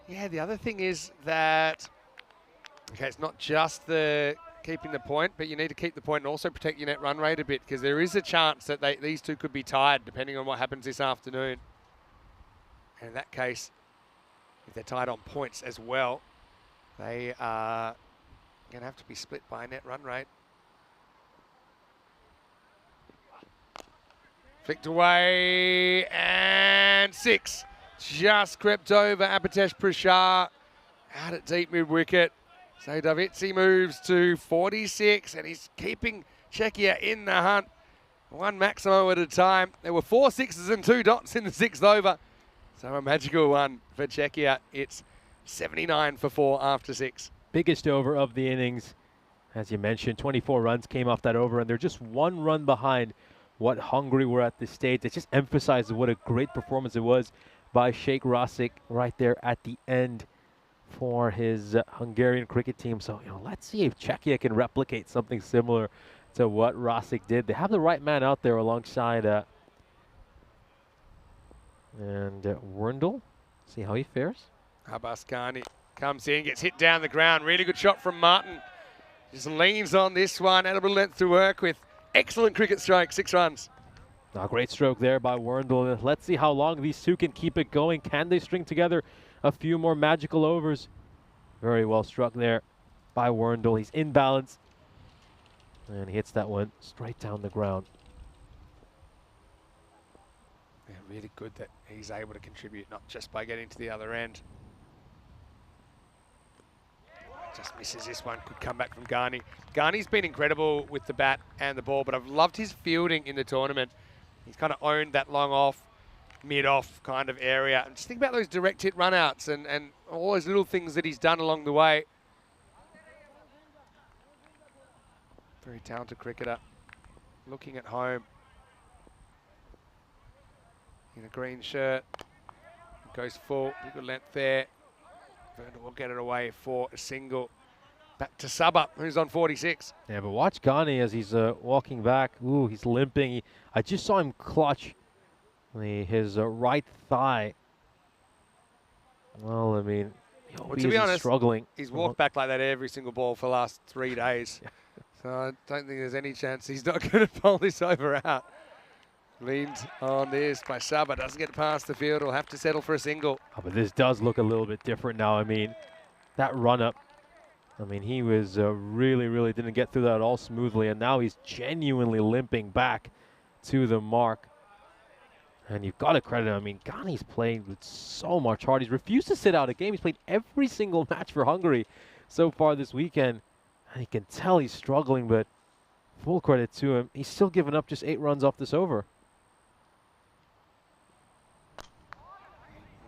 Yeah, the other thing is that, okay, it's not just the keeping the point, but you need to keep the point and also protect your net run rate a bit, because there is a chance that these two could be tied depending on what happens this afternoon. And in that case, if they're tied on points as well, they are going to have to be split by a net run rate. Flicked away, and 6. Just crept over Abhitesh Prashar out at deep mid-wicket. So Davitsi moves to 46, and he's keeping Czechia in the hunt. 1 Maximo at a time. There were 4 sixes and 2 dots in the 6th over. So a magical one for Czechia. It's 79 for 4 after 6. Biggest over of the innings. As you mentioned, 24 runs came off that over, and they're just 1 run behind what Hungary were at this stage. It just emphasizes what a great performance it was by Sheikh Rasik right there at the end for his Hungarian cricket team. So, you know, let's see if Czechia can replicate something similar to what Rasik did. They have the right man out there alongside Werndl. See how he fares. Abbas Khani comes in, gets hit down the ground. Really good shot from Martin. Just leans on this one. Had a little length to work with. Excellent cricket stroke, 6 runs. A great stroke there by Werndl. Let's see how long these two can keep it going. Can they string together a few more magical overs? Very well struck there by Werndl. He's in balance. And he hits that one straight down the ground. Yeah, really good that he's able to contribute, not just by getting to the other end. Just misses this one. Good comeback from Garni. Garni's been incredible with the bat and the ball, but I've loved his fielding in the tournament. He's kind of owned that long off, mid-off kind of area. And just think about those direct hit runouts and all those little things that he's done along the way. Very talented cricketer. Looking at home. In a green shirt. Goes full. Good length there. Vernon will get it away for a single. Back to Subba, who's on 46. Yeah, but watch Ghani as he's walking back. Ooh, he's limping. I just saw him clutch his right thigh. Well, I mean, to be honest, struggling. He's walked back like that every single ball for the last 3 days. So I don't think there's any chance he's not going to bowl this over out. Leaned on this by Subba, doesn't get past the field, will have to settle for a single. Oh, but this does look a little bit different now. I mean, that run up, I mean, he was really didn't get through that all smoothly, and now he's genuinely limping back to the mark. And you've got to credit him. I mean, Ghani's playing with so much heart. He's refused to sit out a game. He's played every single match for Hungary so far this weekend. And you can tell he's struggling, but full credit to him. He's still giving up just 8 runs off this over.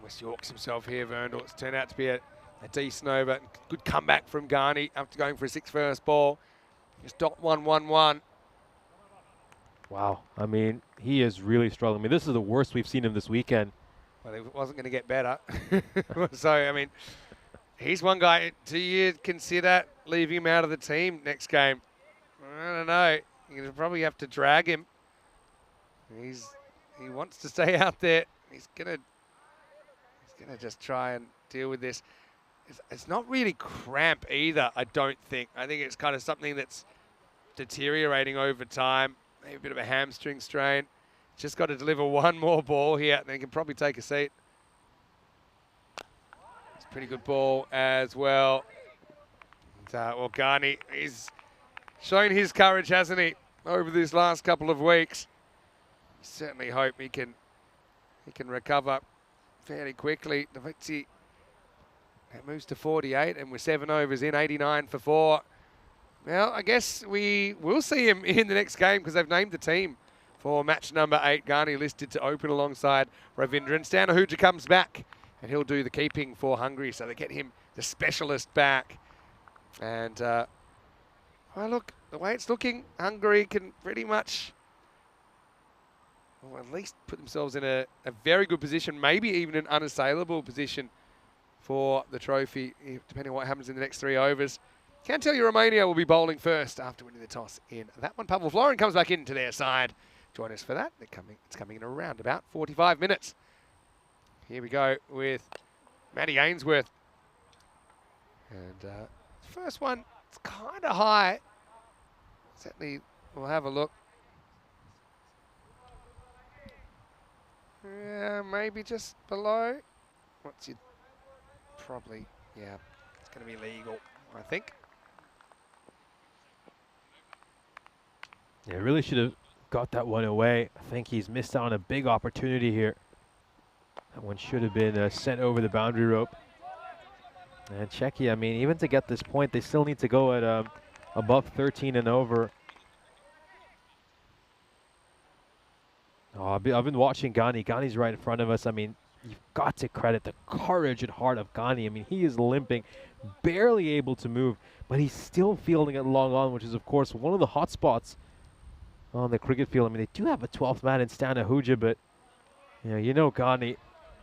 West Yorks himself here, Vernon. It's turned out to be a decent over. Good comeback from Ghani after going for a 6 first ball. Just .111. Wow. I mean, he is really struggling. I mean, this is the worst we've seen him this weekend. Well, it wasn't going to get better. So, I mean, he's one guy. Do you consider leaving him out of the team next game? I don't know. You're going to probably have to drag him. He wants to stay out there. He's going to just try and deal with this. It's not really cramp either, I don't think. I think it's kind of something that's deteriorating over time. Maybe a bit of a hamstring strain. Just got to deliver one more ball here, and then he can probably take a seat. It's a pretty good ball as well. And, well, Ghani, he's shown his courage, hasn't he, over these last couple of weeks. Certainly hope he can recover fairly quickly. Davitsi, that moves to 48, and with 7 overs in, 89 for 4. Well, I guess we will see him in the next game because they've named the team for match number 8. Ghani listed to open alongside Ravindran. Stanahuja comes back, and he'll do the keeping for Hungary, so they get him the specialist back. And, well, look, the way it's looking, Hungary can pretty much, well, at least put themselves in a very good position, maybe even an unassailable position for the trophy, depending on what happens in the next 3 overs. Can tell you Romania will be bowling first after winning the toss in that one. Pavel Florin comes back into their side. Join us for that. It's coming in around about 45 minutes. Here we go with Matty Ainsworth. And first one, it's kind of high. Certainly, we'll have a look. Yeah, maybe just below. What's your... Probably, yeah, it's going to be legal, I think. Yeah, really should have got that one away. I think he's missed out on a big opportunity here. That one should have been sent over the boundary rope. And Czechia, I mean, even to get this point, they still need to go at above 13 and over. Oh, I've been watching Ghani. Ghani's right in front of us. I mean, you've got to credit the courage and heart of Ghani. I mean, he is limping, barely able to move, but he's still fielding it long on, which is, of course, one of the hot spots on the cricket field. I mean, they do have a 12th man in Stanahuja, but you know Ghani,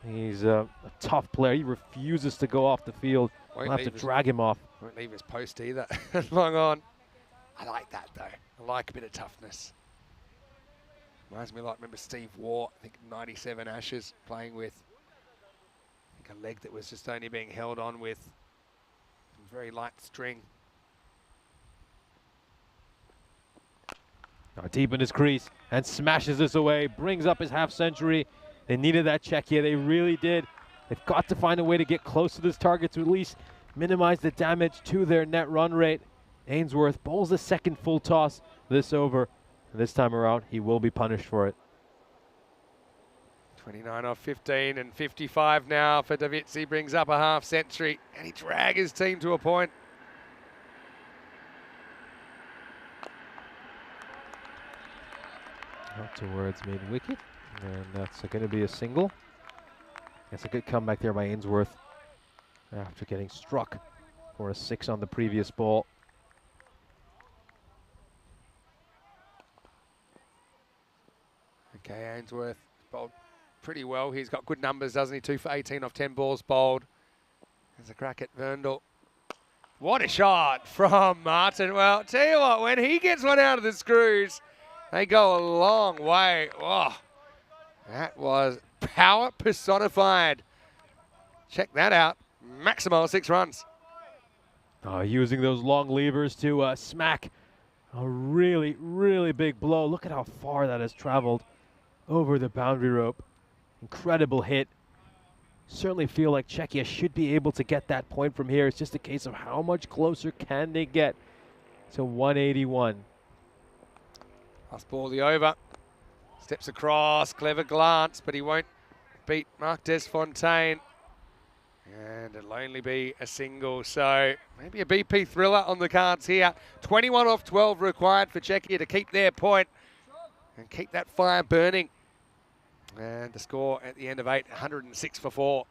he's a tough player. He refuses to go off the field. We'll have to drag him off. Won't leave his post either. Long on. I like that, though. I like a bit of toughness. Reminds me a lot, remember Steve Waugh, I think 97 Ashes, playing with I think a leg that was just only being held on with some very light string. Deep in his crease and smashes this away, brings up his half century. They needed that Czechia, they really did. They've got to find a way to get close to this target to at least minimize the damage to their net run rate. Ainsworth bowls the second full toss this over. This time around, he will be punished for it. 29 off 15 and 55 now for Davitsi. Brings up a half century, and he drags his team to a point. Up towards mid-wicket, and that's going to be a single. That's a good comeback there by Ainsworth after getting struck for a 6 on the previous ball. Okay, Ainsworth bowled pretty well. He's got good numbers, doesn't he? 2 for 18 off 10 balls bowled. There's a crack at Verndl. What a shot from Martin. Well, tell you what, when he gets one out of the screws, they go a long way. Oh, that was power personified. Check that out. Maximal 6 runs. Using those long levers to smack a really, really big blow. Look at how far that has traveled over the boundary rope. Incredible hit. Certainly feel like Czechia should be able to get that point from here. It's just a case of how much closer can they get to 181. Last ball the over. Steps across, clever glance, but he won't beat Marc Desfontaine. And it'll only be a single, so maybe a BP thriller on the cards here. 21 off 12 required for Czechia to keep their point and keep that fire burning. And the score at the end of 8, 106 for 4.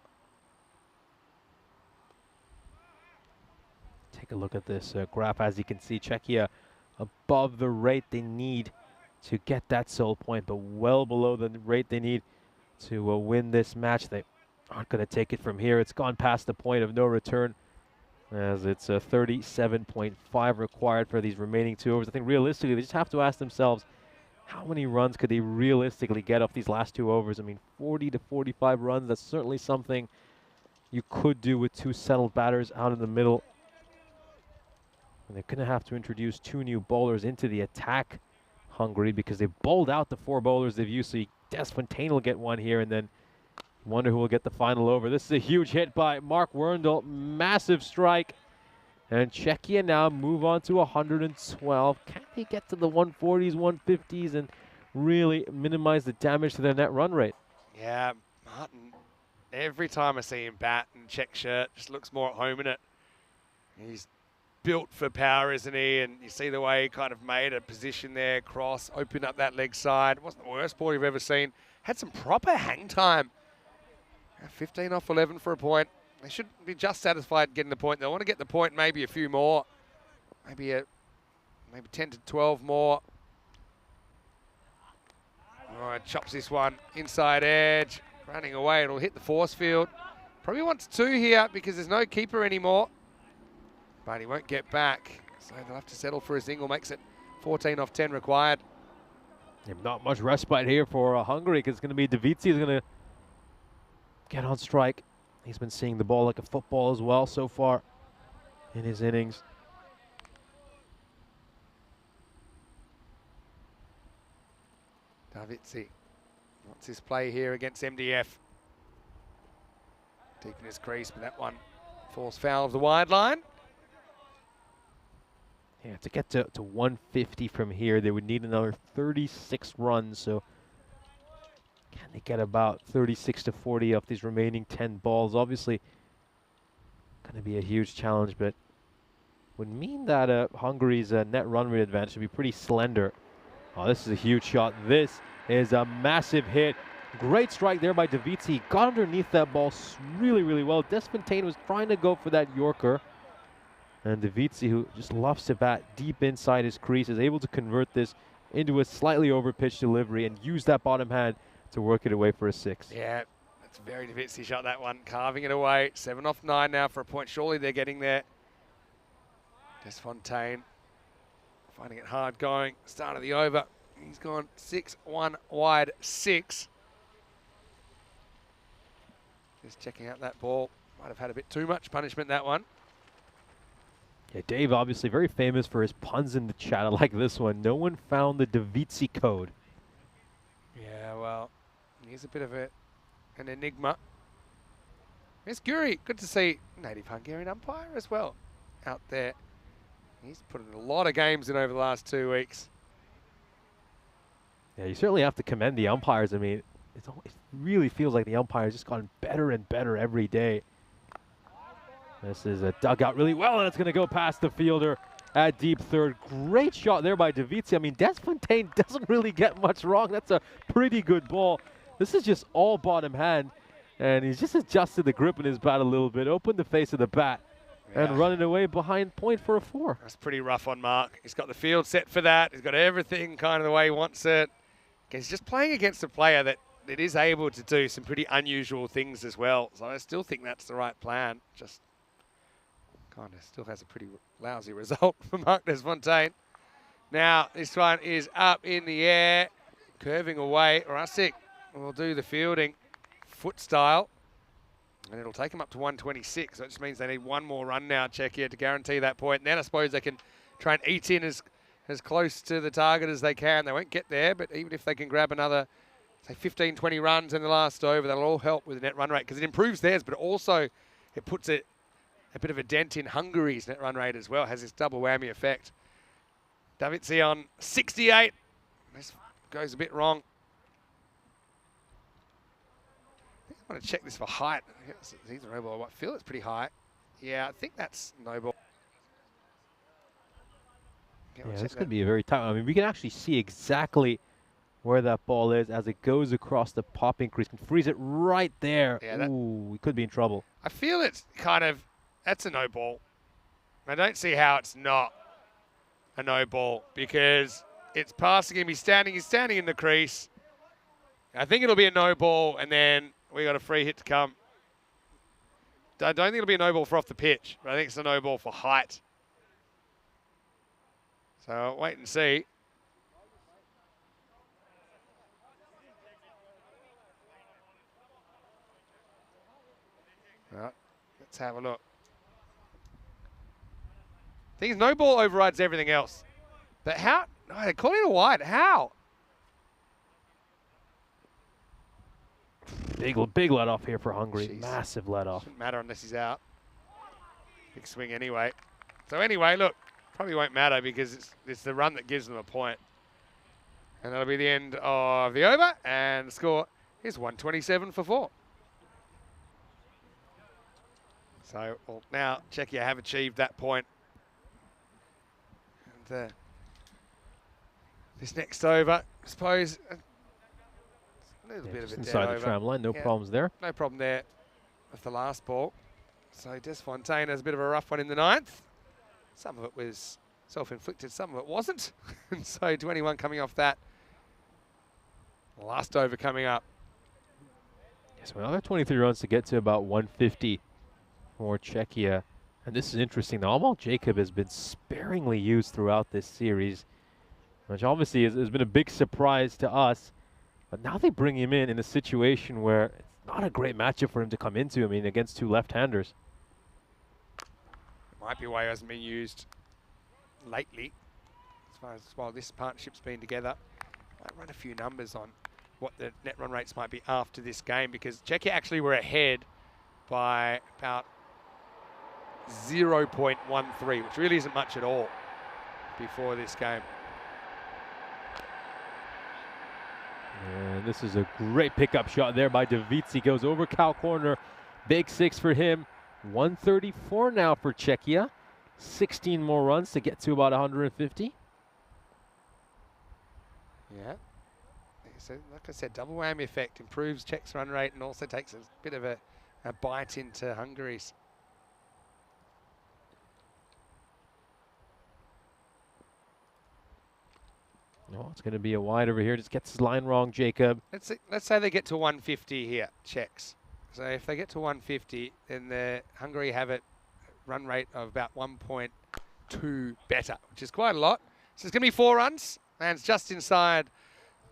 Take a look at this graph. As you can see, Czechia above the rate they need to get that sole point, but well below the rate they need to win this match. They aren't going to take it from here. It's gone past the point of no return, as it's 37.5 required for these remaining 2 overs. I think realistically, they just have to ask themselves, how many runs could they realistically get off these last 2 overs? I mean, 40 to 45 runs, that's certainly something you could do with 2 settled batters out in the middle. And they're going to have to introduce 2 new bowlers into the attack, Hungary, because they've bowled out the 4 bowlers they've used. So Desfontaine will get one here, and then wonder who will get the final over. This is a huge hit by Mark Verndl. Massive strike. And Czechia now move on to 112. Can they get to the 140s, 150s, and really minimize the damage to their net run rate? Yeah, Martin, every time I see him bat and check shirt, just looks more at home in it. He's built for power, isn't he? And you see the way he kind of made a position there, cross, opened up that leg side. It wasn't the worst ball you've ever seen. Had some proper hang time. 15 off 11 for a point. They shouldn't be just satisfied getting the point. They want to get the point, maybe a few more. Maybe 10 to 12 more. All right, chops this one. Inside edge. Running away. It'll hit the force field. Probably wants 2 here because there's no keeper anymore. But he won't get back. So they'll have to settle for a single. Makes it 14 off 10 required. Yeah, not much respite here for Hungary, because it's going to be Davici who's going to get on strike. He's been seeing the ball like a football as well so far in his innings. Davici wants his play here against MDF. Deep in his crease, but that one falls foul of the wide line. Yeah, to get to 150 from here, they would need another 36 runs. So can they get about 36 to 40 off these remaining 10 balls? Obviously, going to be a huge challenge, but would mean that Hungary's net run rate advantage should be pretty slender. Oh, this is a huge shot. This is a massive hit. Great strike there by Davici. Got underneath that ball really, really well. Desfontaine was trying to go for that Yorker. And Davici, who just loves to bat deep inside his crease, is able to convert this into a slightly over-pitched delivery and use that bottom hand to work it away for a 6. Yeah, that's very Davici shot, that one. Carving it away. 7 off 9 now for a point. Surely they're getting there. Desfontaine finding it hard going. Start of the over. He's gone 6-1 wide 6. Just checking out that ball. Might have had a bit too much punishment, that one. Yeah, Dave obviously very famous for his puns in the chat. I like this one. No one found the Davici code. Yeah, well, he's a bit of an enigma. Miss Guri, good to see native Hungarian umpire as well out there. He's put in a lot of games in over the last 2 weeks. Yeah, you certainly have to commend the umpires. I mean, it really feels like the umpires just gotten better and better every day. This is a dugout really well, and it's going to go past the fielder at deep third. Great shot there by Davizzi. I mean, Desfontaine doesn't really get much wrong. That's a pretty good ball. This is just all bottom hand, and he's just adjusted the grip in his bat a little bit, opened the face of the bat, and running away behind point for a 4. That's pretty rough on Mark. He's got the field set for that. He's got everything kind of the way he wants it. He's just playing against a player that is able to do some pretty unusual things as well. So I still think that's the right plan. Just kind of still has a pretty lousy result for Mark Desfontaine. Now this one is up in the air, curving away. Rusick will do the fielding, foot style. And it'll take them up to 126. So it just means they need one more run now, Czechia, to guarantee that point. And then I suppose they can try and eat in as close to the target as they can. They won't get there, but even if they can grab another, say, 15, 20 runs in the last over, that'll all help with the net run rate because it improves theirs, but also it puts a bit of a dent in Hungary's net run rate as well. It has this double whammy effect. Davizzi on 68. This goes a bit wrong. I want to check this for height. He's a no ball. I feel it's pretty high. Yeah, I think that's no ball. Yeah, this could be a very tight. I mean, we can actually see exactly where that ball is as it goes across the popping crease. Can freeze it right there. Yeah, ooh, we could be in trouble. I feel it's kind of, that's a no ball. I don't see how it's not a no ball because it's passing him. He's standing in the crease. I think it'll be a no ball, and then we got a free hit to come. I don't think it'll be a no ball for off the pitch, but I think it's a no ball for height. So I'll wait and see. Right, let's have a look. I think no ball overrides everything else. But how? No, they're calling it a wide. How? Big let off here for Hungary. Jeez. Massive let off. Doesn't matter unless he's out. Big swing anyway. So anyway, look, probably won't matter because it's the run that gives them a point. And that'll be the end of the over. And the score is 127 for 4. So well, now Czechia have achieved that point. And this next over, I suppose, a little bit of a dead inside over. the tram line, no problems there. No problem there with the last ball. So Desfontaine has a bit of a rough one in the 9th. Some of it was self-inflicted, some of it wasn't. And so 21 coming off that. Last over coming up. Yes, well, another 23 runs to get to about 150 for Czechia. And this is interesting. Now, Amal Jacob has been sparingly used throughout this series, which obviously has been a big surprise to us. But now they bring him in a situation where it's not a great matchup for him to come into. I mean, against 2 left-handers. Might be why he hasn't been used lately, as far as while this partnership's been together. I'll run a few numbers on what the net run rates might be after this game, because Czechia actually were ahead by about 0.13, which really isn't much at all before this game. And this is a great pickup shot there by Davizzi. Goes over cow corner. Big 6 for him. 134 now for Czechia. 16 more runs to get to about 150. Yeah. So, like I said, double whammy effect. Improves Czech's run rate and also takes a bit of a bite into Hungary's. No, it's going to be a wide over here. Just gets his line wrong, Jacob. Let's say they get to 150 here, Czechs. So if they get to 150, then Hungary have a run rate of about 1.2 better, which is quite a lot. So it's going to be 4 runs, and it's just inside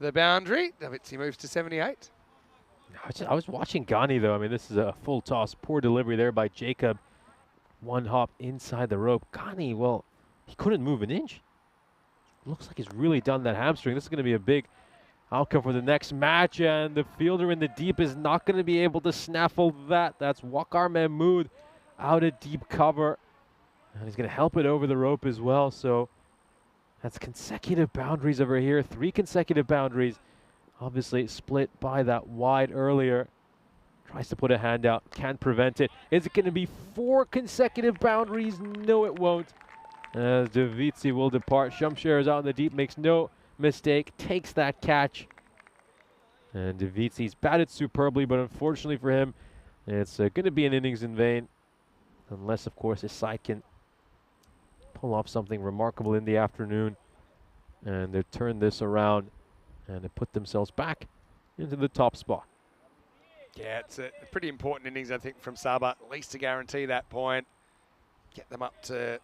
the boundary. Davizzi moves to 78. I was watching Ghani, though. I mean, this is a full toss. Poor delivery there by Jacob. One hop inside the rope. Ghani, well, he couldn't move an inch. Looks like he's really done that hamstring. This is going to be a big outcome for the next match, and the fielder in the deep is not going to be able to snaffle that. That's Wakar Mahmood out of deep cover, and he's going to help it over the rope as well. So that's consecutive boundaries over here. 3 consecutive boundaries. Obviously split by that wide earlier. Tries to put a hand out, can't prevent it. Is it going to be 4 consecutive boundaries? No, it won't. as Davitsi will depart. Shumsher is out in the deep, makes no mistake, takes that catch. And Davitsi's batted superbly, but unfortunately for him, it's going to be an innings in vain. Unless, of course, his side can pull off something remarkable in the afternoon. And they turn this around and they put themselves back into the top spot. Yeah, it's a pretty important innings, I think, from Sabah, at least to guarantee that point. Get them up to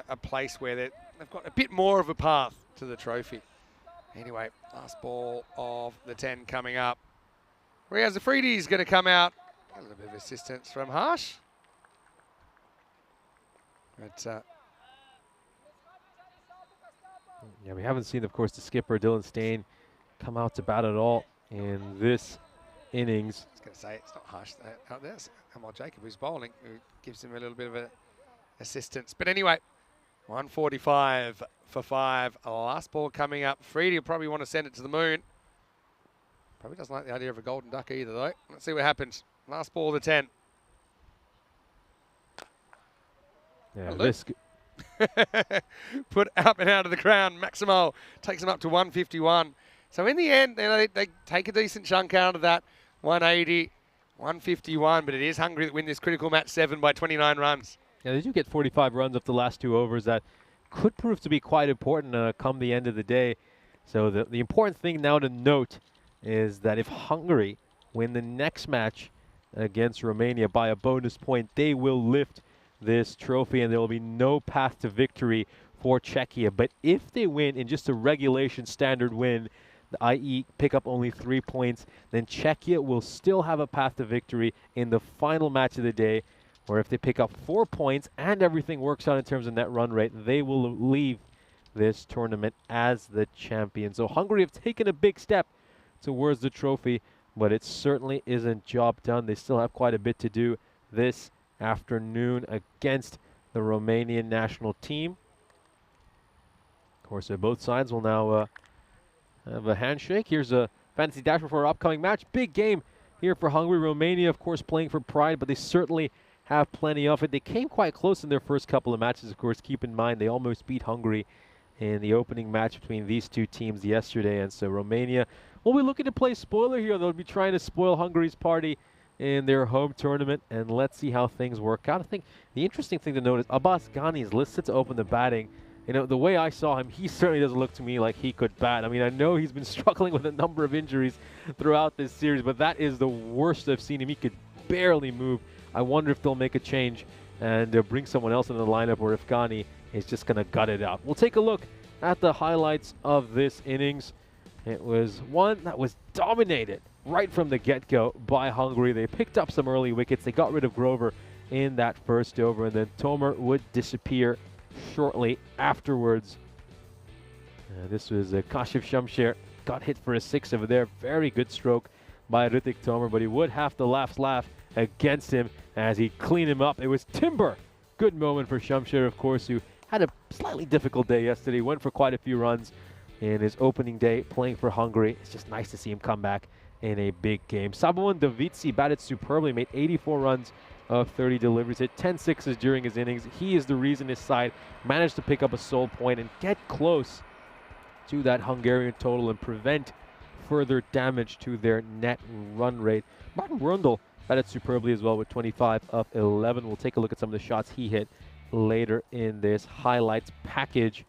a place where they've got a bit more of a path to the trophy. Anyway, last ball of the 10 coming up. Riaz Afridi's going to come out. A little bit of assistance from Harsh. But yeah, we haven't seen, of course, the skipper, Dylan Stain, come out to bat at all in this innings. I was going to say, it's not Harsh out there. It's Kamal Jacob who's bowling, who gives him a little bit of assistance. But anyway, 145 for 5. Last ball coming up. Freedy will probably want to send it to the moon. Probably doesn't like the idea of a golden duck either, though. Let's see what happens. Last ball of the 10. Yeah, this put up and out of the ground. Maximo takes them up to 151. So in the end, they take a decent chunk out of that. 180, 151, but it is Hungary that win this critical match 7 by 29 runs. Yeah, they do get 45 runs off the last 2 overs. That could prove to be quite important come the end of the day. So the important thing now to note is that if Hungary win the next match against Romania by a bonus point, they will lift this trophy and there will be no path to victory for Czechia. But if they win in just a regulation standard win, i.e. pick up only 3 points, then Czechia will still have a path to victory in the final match of the day. Or if they pick up 4 points and everything works out in terms of net run rate, they will leave this tournament as the champion. So Hungary have taken a big step towards the trophy, but it certainly isn't job done. They still have quite a bit to do this afternoon against the Romanian national team. Of course, both sides will now have a handshake. Here's a fantasy dashboard for our upcoming match. Big game here for Hungary. Romania, of course, playing for pride, but they certainly have plenty of it. They came quite close in their first couple of matches, of course. Keep in mind, they almost beat Hungary in the opening match between these two teams yesterday. And so Romania will be looking to play spoiler here. They'll be trying to spoil Hungary's party in their home tournament, and let's see how things work out. I think the interesting thing to note is Abbas Ghani is listed to open the batting. You know, the way I saw him, he certainly doesn't look to me like he could bat. I mean, I know he's been struggling with a number of injuries throughout this series, but that is the worst I've seen him. He could barely move. I wonder if they'll make a change and bring someone else in the lineup, or if Ghani is just going to gut it out. We'll take a look at the highlights of this innings. It was one that was dominated right from the get-go by Hungary. They picked up some early wickets. They got rid of Grover in that first over, and then Tomer would disappear shortly afterwards. This was Kashif Shamsher, got hit for a 6 over there. Very good stroke by Ritik Tomer, but he would have to laugh against him as he cleaned him up. It was timber. Good moment for Shamsher, of course, who had a slightly difficult day yesterday. Went for quite a few runs in his opening day playing for Hungary. It's just nice to see him come back in a big game. Saboan Davitsi batted superbly, made 84 runs of 30 deliveries, hit 10 sixes during his innings. He is the reason his side managed to pick up a sole point and get close to that Hungarian total and prevent further damage to their net run rate. Martin Brundle batted superbly as well with 25 of 11. We'll take a look at some of the shots he hit later in this highlights package.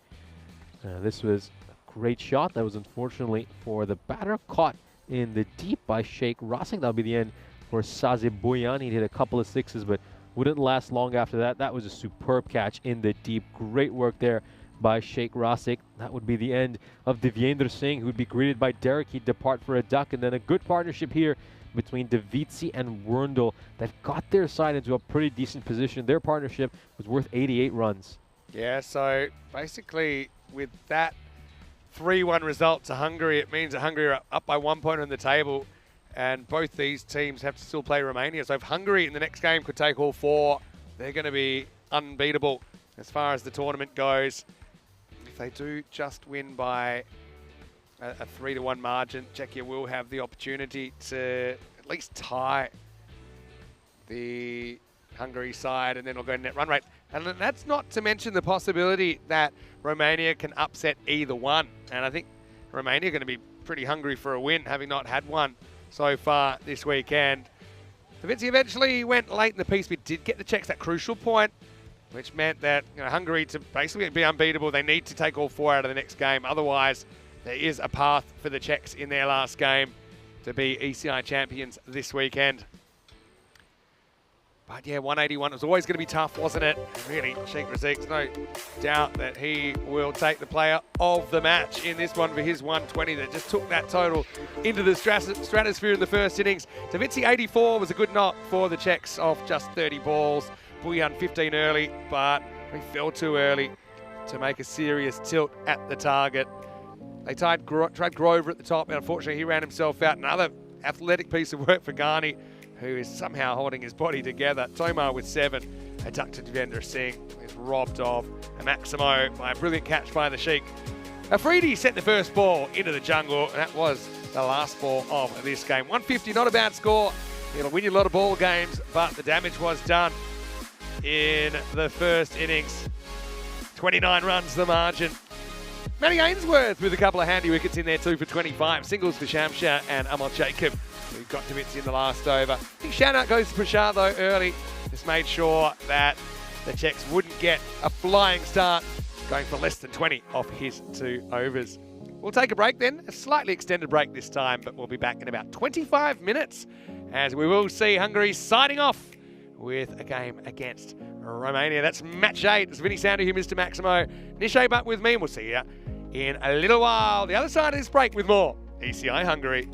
This was a great shot that was unfortunately for the batter, caught in the deep by Sheikh Rasik. That'll be the end for Sazib Boyan. He hit a couple of sixes, but wouldn't last long after that. That was a superb catch in the deep. Great work there by Sheikh Rasik. That would be the end of Devyendra Singh, who would be greeted by Derek. He'd depart for a duck, and then a good partnership here between Davitsi and Werndl that got their side into a pretty decent position. Their partnership was worth 88 runs. Yeah, so basically with that 3-1 result to Hungary, it means that Hungary are up by 1 point on the table, and both these teams have to still play Romania. So if Hungary in the next game could take all 4, they're going to be unbeatable as far as the tournament goes. If they do just win by a 3-1 margin, Czechia will have the opportunity to at least tie the Hungary side, and then we'll go net run rate. And that's not to mention the possibility that Romania can upset either one. And I think Romania are going to be pretty hungry for a win, having not had one so far this weekend. Davici eventually went late in the piece, but did get the Czechs that crucial point, which meant that Hungary, to basically be unbeatable, they need to take all 4 out of the next game. Otherwise, there is a path for the Czechs in their last game to be ECI champions this weekend. But yeah, 181 was always going to be tough, wasn't it? Really, Sheikh Razik's no doubt that he will take the player of the match in this one for his 120 that just took that total into the stratosphere in the first innings. Davici 84 was a good knock for the Czechs off just 30 balls. Bujan 15 early, but he fell too early to make a serious tilt at the target. They tried Grover at the top, and unfortunately he ran himself out. Another athletic piece of work for Ghani, who is somehow holding his body together. Tomar with 7. A duck to Devendra Singh is robbed of a Maximo by a brilliant catch by the Sheikh. Afridi sent the first ball into the jungle, and that was the last ball of this game. 150, not a bad score. It'll win you a lot of ball games, but the damage was done in the first innings. 29 runs the margin. Matty Ainsworth with a couple of handy wickets in there, 2 for 25. Singles for Shamshar and Amal Jacob, who got to bits in the last over. I think Shanat goes to Prashad though early. Just made sure that the Czechs wouldn't get a flying start, going for less than 20 off his 2 overs. We'll take a break then, a slightly extended break this time, but we'll be back in about 25 minutes as we will see Hungary signing off with a game against Romania. That's match 8. It's Vinny Sander here, Mr. Maximo. Nishay back with me, and we'll see you in a little while. The other side of this break with more ECI Hungary.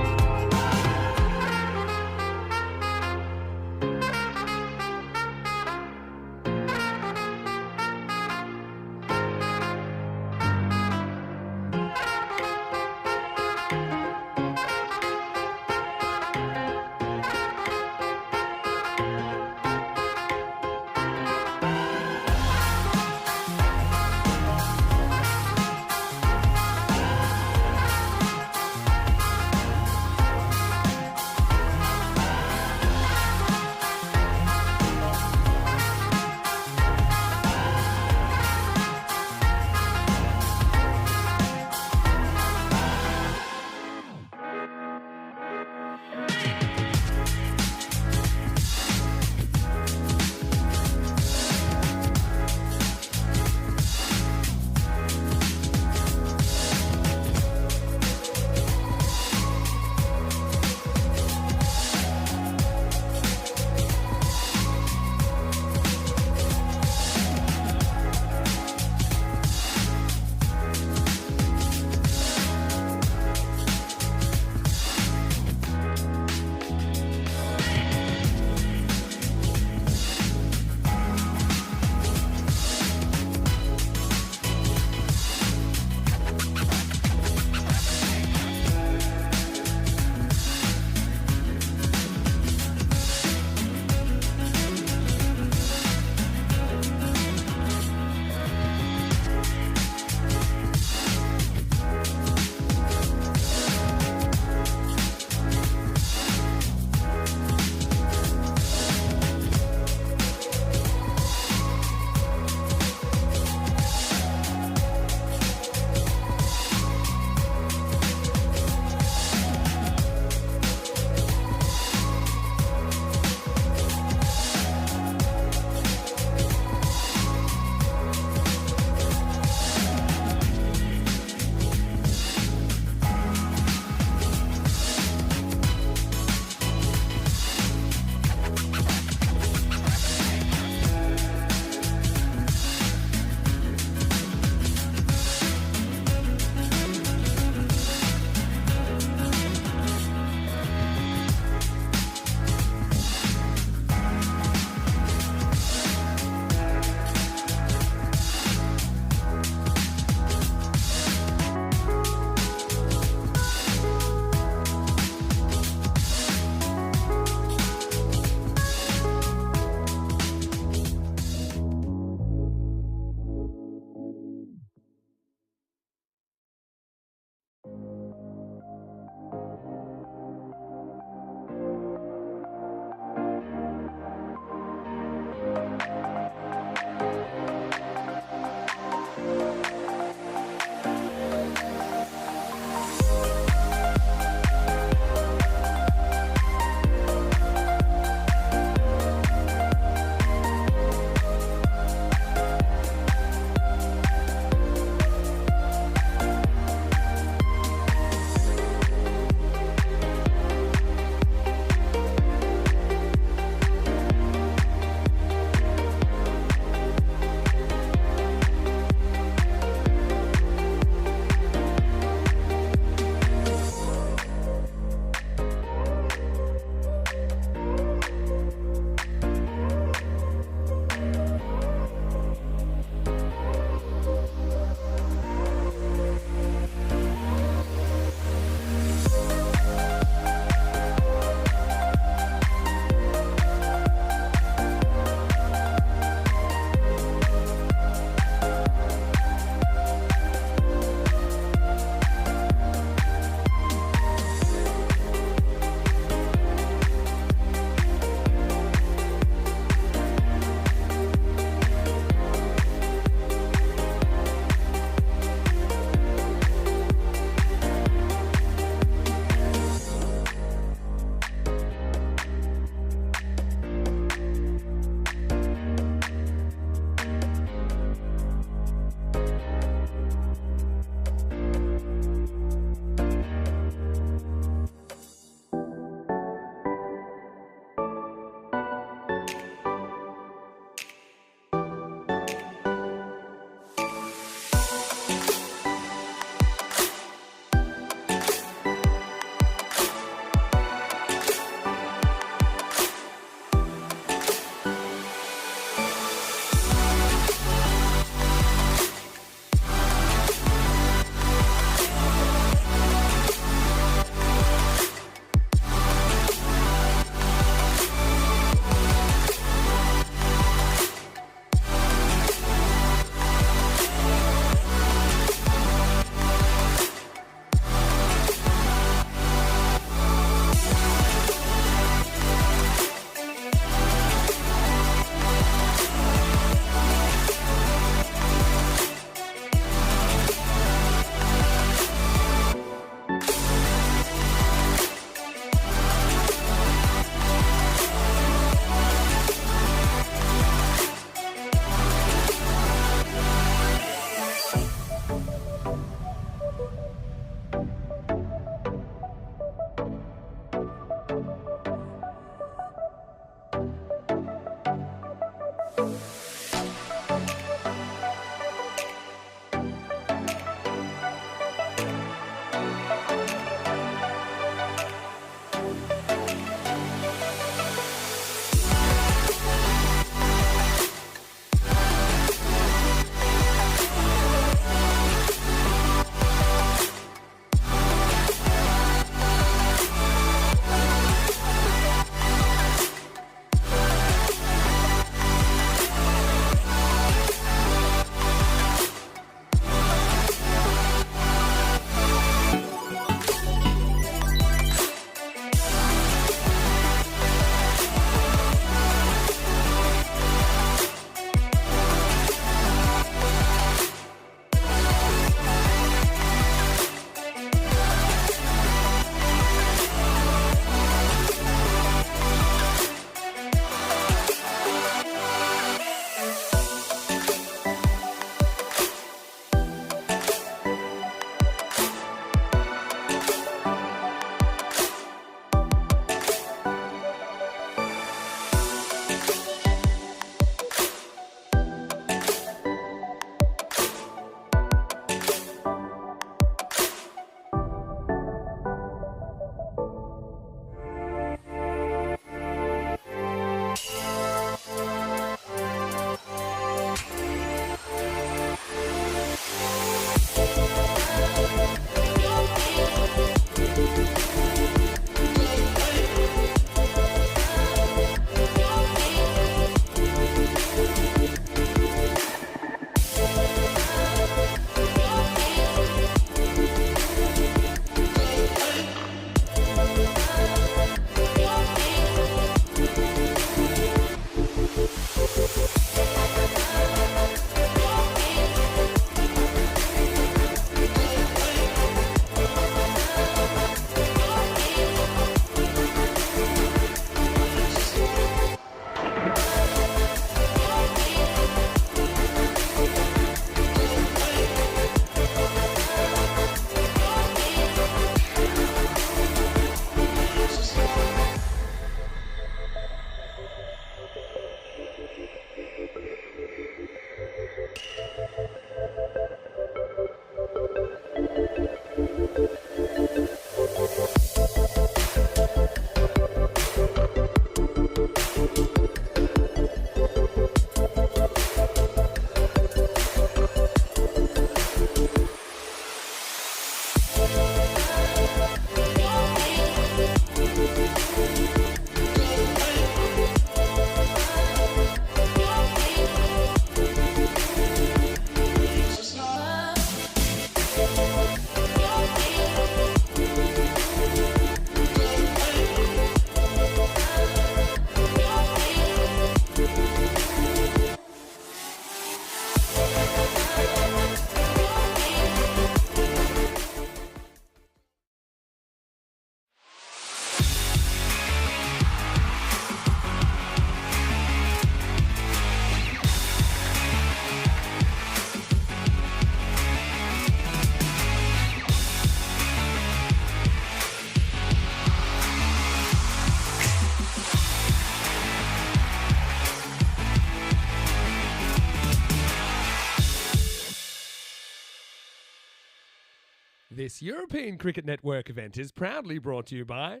This European Cricket Network event is proudly brought to you by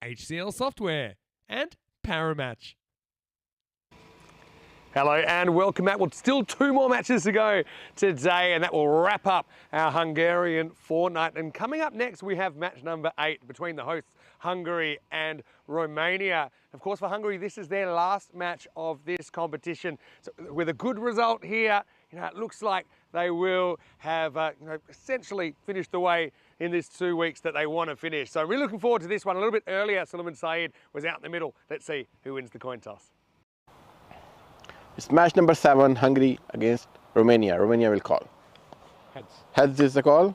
HCL Software and Paramatch. Hello and welcome back. Well, still 2 more matches to go today, and that will wrap up our Hungarian fortnight. And coming up next, we have match number 8 between the hosts, Hungary and Romania. Of course, for Hungary, this is their last match of this competition. So with a good result here, it looks like they will have essentially finished the way in this 2 weeks that they want to finish. So we're looking forward to this one. A little bit earlier, Suleiman Saeed was out in the middle. Let's see who wins the coin toss. It's match number 7, Hungary against Romania. Romania will call. Heads. Heads is the call,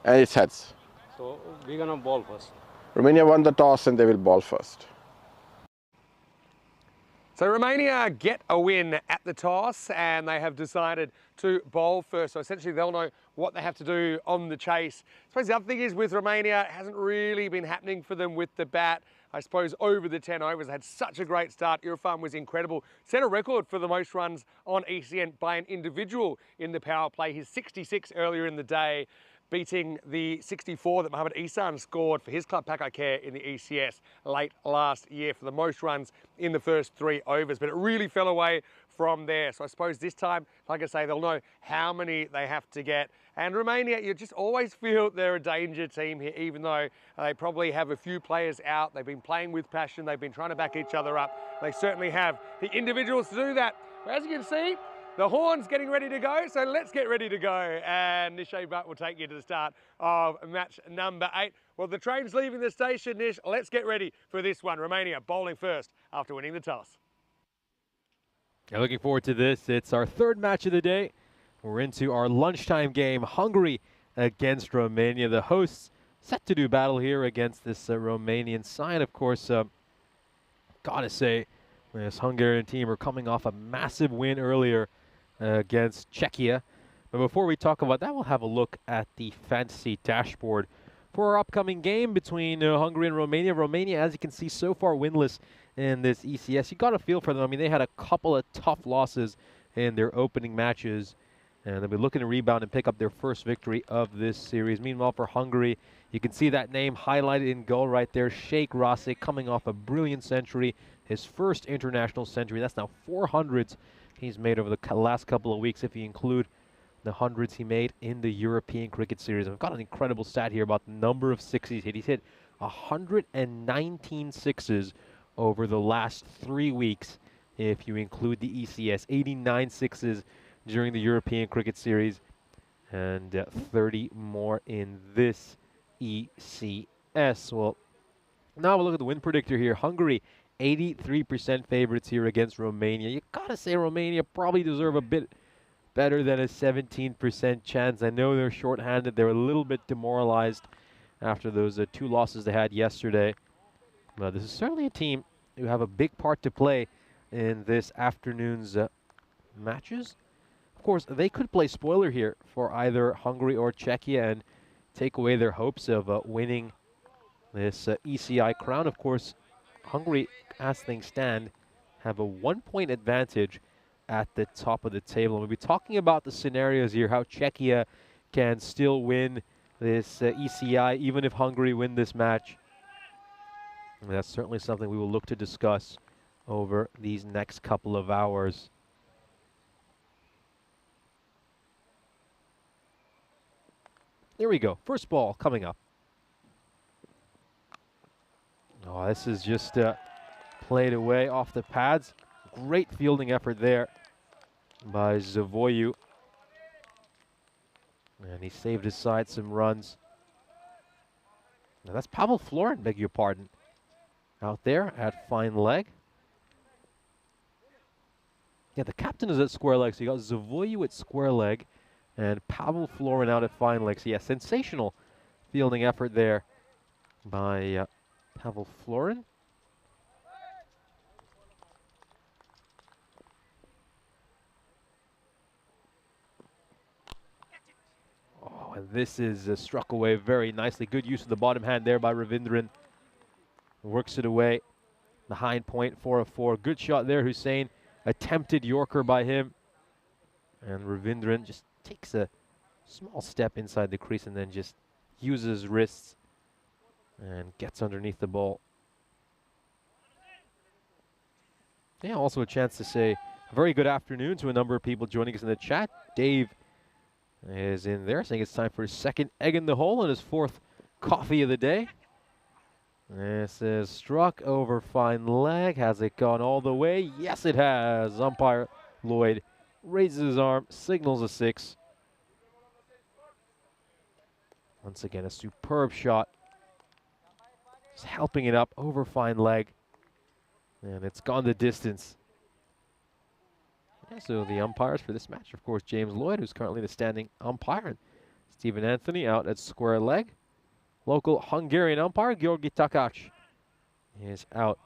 and it's heads. So we're gonna ball first. Romania won the toss and they will ball first. So Romania get a win at the toss, and they have decided to bowl first. So essentially they'll know what they have to do on the chase. I suppose the other thing is with Romania, it hasn't really been happening for them with the bat. I suppose over the 10 overs, they had such a great start. Irfan was incredible. Set a record for the most runs on ECN by an individual in the power play. His 66 earlier in the day, beating the 64 that Mohamed Ihsan scored for his club Pakai Care in the ECS late last year for the most runs in the first 3 overs. But it really fell away from there. So I suppose this time, like I say, they'll know how many they have to get. And Romania, you just always feel they're a danger team here, even though they probably have a few players out. They've been playing with passion. They've been trying to back each other up. They certainly have the individuals to do that. But as you can see, the horn's getting ready to go, so let's get ready to go. And Nishay Butt will take you to the start of match number 8. Well, the train's leaving the station, Nish. Let's get ready for this one. Romania bowling first after winning the toss. Yeah, looking forward to this. It's our 3rd match of the day. We're into our lunchtime game, Hungary against Romania. The hosts set to do battle here against this Romanian side. Of course, gotta say, this Hungarian team are coming off a massive win earlier against Czechia. But before we talk about that, we'll have a look at the fantasy dashboard for our upcoming game between Hungary and Romania. Romania, as you can see, so far winless in this ECS. You got a feel for them. I mean, they had a couple of tough losses in their opening matches, and they'll be looking to rebound and pick up their first victory of this series. Meanwhile, for Hungary, you can see that name highlighted in goal right there, Sheikh Rasik, coming off a brilliant century, his first international century. That's now 400s he's made over the last couple of weeks, if you include the hundreds he made in the European Cricket Series. I've got an incredible stat here about the number of sixes hit. He's hit 119 sixes over the last 3 weeks, if you include the ECS. 89 sixes during the European Cricket Series, and 30 more in this ECS. Well, now we'll look at the win predictor here. Hungary, 83% favorites here against Romania. You gotta say Romania probably deserve a bit better than a 17% chance. I know they're shorthanded. They're a little bit demoralized after those 2 losses they had yesterday. But this is certainly a team who have a big part to play in this afternoon's matches. Of course, they could play spoiler here for either Hungary or Czechia and take away their hopes of winning this ECI crown. Of course, Hungary, as things stand, have a 1-point advantage at the top of the table. And we'll be talking about the scenarios here, how Czechia can still win this ECI, even if Hungary win this match. And that's certainly something we will look to discuss over these next couple of hours. Here we go. First ball coming up. Oh, this is just played away off the pads. Great fielding effort there by Zavoyu. And he saved his side some runs. Now that's Pavel Florin, beg your pardon, out there at fine leg. Yeah, the captain is at square leg, so you got Zavoyu at square leg and Pavel Florin out at fine leg. So yeah, sensational fielding effort there by Pavel Florin. Oh, and this is struck away very nicely. Good use of the bottom hand there by Ravindran. Works it away. The hind point, 4-4. Good shot there, Hussein. Attempted Yorker by him. And Ravindran just takes a small step inside the crease and then just uses his wrists and gets underneath the ball. Yeah, also a chance to say a very good afternoon to a number of people joining us in the chat. Dave is in there saying it's time for his second egg in the hole and his fourth coffee of the day. This is struck over fine leg. Has it gone all the way? Yes, it has. Umpire Lloyd raises his arm, signals a 6. Once again, a superb shot. Just helping it up over fine leg. And it's gone the distance. Yeah, so the umpires for this match, of course, James Lloyd, who's currently the standing umpire, and Stephen Anthony out at square leg. Local Hungarian umpire, Georgi Takács, is out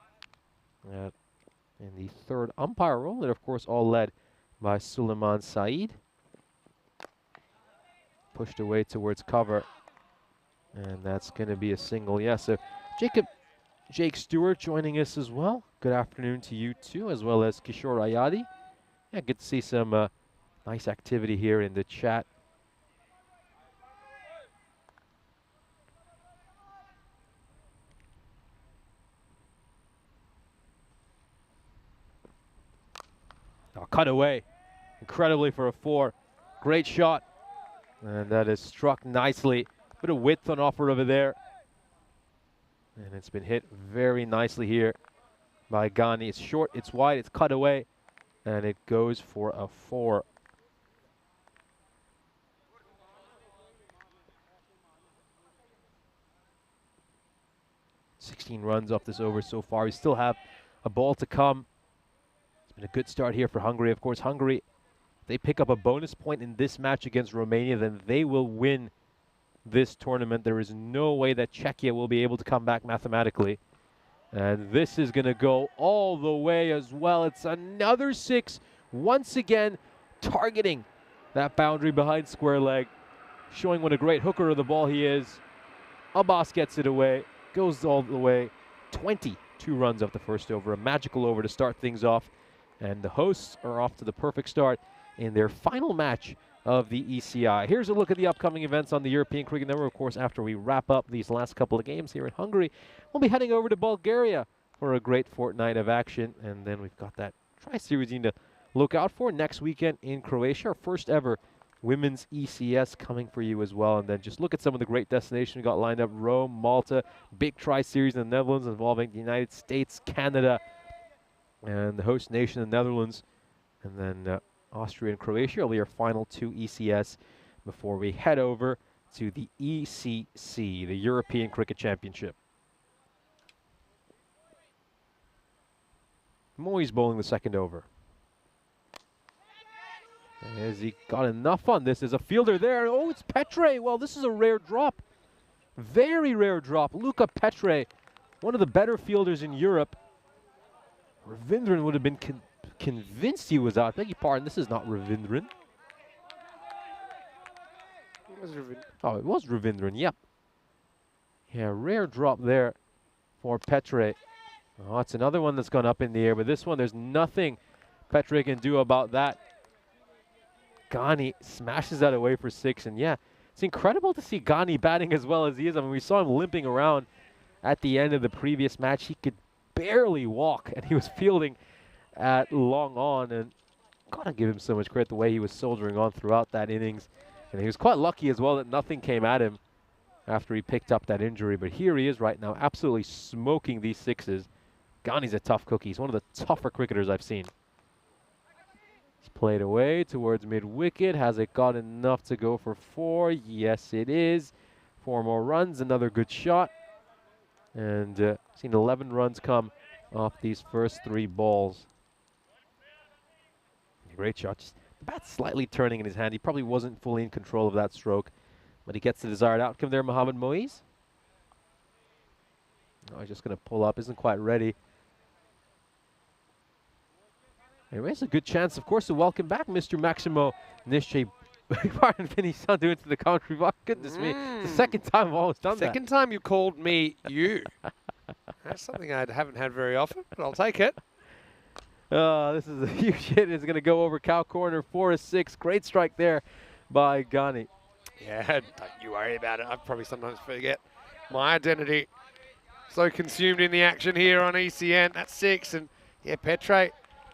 in the third umpire role, and of course all led by Suleiman Said. Pushed away towards cover, and that's going to be a single. Yeah, so Jake Stewart joining us as well. Good afternoon to you too, as well as Kishore Ayadi. Yeah, good to see some nice activity here in the chat. Oh, cut away incredibly for a 4. Great shot. And that is struck nicely. Bit of width on offer over there. And it's been hit very nicely here by Ghani. It's short, it's wide, it's cut away. And it goes for a 4. "16 runs off this over so far. We still have a ball to come. Been a good start here for Hungary. Of course, Hungary, they pick up a bonus point in this match against Romania, then they will win this tournament. There is no way that Czechia will be able to come back mathematically. And this is going to go all the way as well. It's another 6, once again targeting that boundary behind square leg, showing what a great hooker of the ball he is. Abbas gets it away, goes all the way. 22 runs off the first over, a magical over to start things off. And the hosts are off to the perfect start in their final match of the ECI. Here's a look at the upcoming events on the European Cricket Network. Of course, after we wrap up these last couple of games here in Hungary, we'll be heading over to Bulgaria for a great fortnight of action. And then we've got that Tri-Series to look out for next weekend in Croatia. Our first ever women's ECS coming for you as well. And then just look at some of the great destinations we got lined up. Rome, Malta, big Tri-Series in the Netherlands involving the United States, Canada, and the host nation, the Netherlands, and then Austria and Croatia will be our final 2 ECS before we head over to the ECC, the European Cricket Championship. Moyes bowling the second over. Has he got enough on this? There's a fielder there. Oh, it's Petre. Well, this is a rare drop. Very rare drop. Luca Petre, one of the better fielders in Europe. Ravindran would have been convinced he was out. Beg your pardon, this is not Ravindran. It was Ravindran. Oh, it was Ravindran, yep. Yeah, rare drop there for Petre. Oh, it's another one that's gone up in the air, but this one, there's nothing Petre can do about that. Ghani smashes that away for 6, and yeah, it's incredible to see Ghani batting as well as he is. I mean, we saw him limping around at the end of the previous match. He could barely walk, and he was fielding at long on, and gotta give him so much credit the way he was soldiering on throughout that innings. And he was quite lucky as well that nothing came at him after he picked up that injury. But here he is right now, absolutely smoking these 6s. Ghani's a tough cookie. He's one of the tougher cricketers I've seen. He's played away towards mid-wicket. Has it got enough to go for 4? Yes, it is. 4 more runs, another good shot. And seen 11 runs come off these first 3 balls. Great shot. Just the bat's slightly turning in his hand. He probably wasn't fully in control of that stroke, but he gets the desired outcome there, Mohamed Moise. No, he's just going to pull up. Isn't quite ready. Anyway, it's a good chance, of course, to welcome back Mr. Maximo Nische. Pardon, Vinny Sandu into the commentary box. Goodness me. It's the second time I've always done that. Second time you called me you. That's something I haven't had very often, but I'll take it. This is a huge hit. It's going to go over cow corner, 4-6. Great strike there by Ghani. Yeah, don't you worry about it. I probably sometimes forget my identity. So consumed in the action here on ECN. That's 6. And yeah, Petre,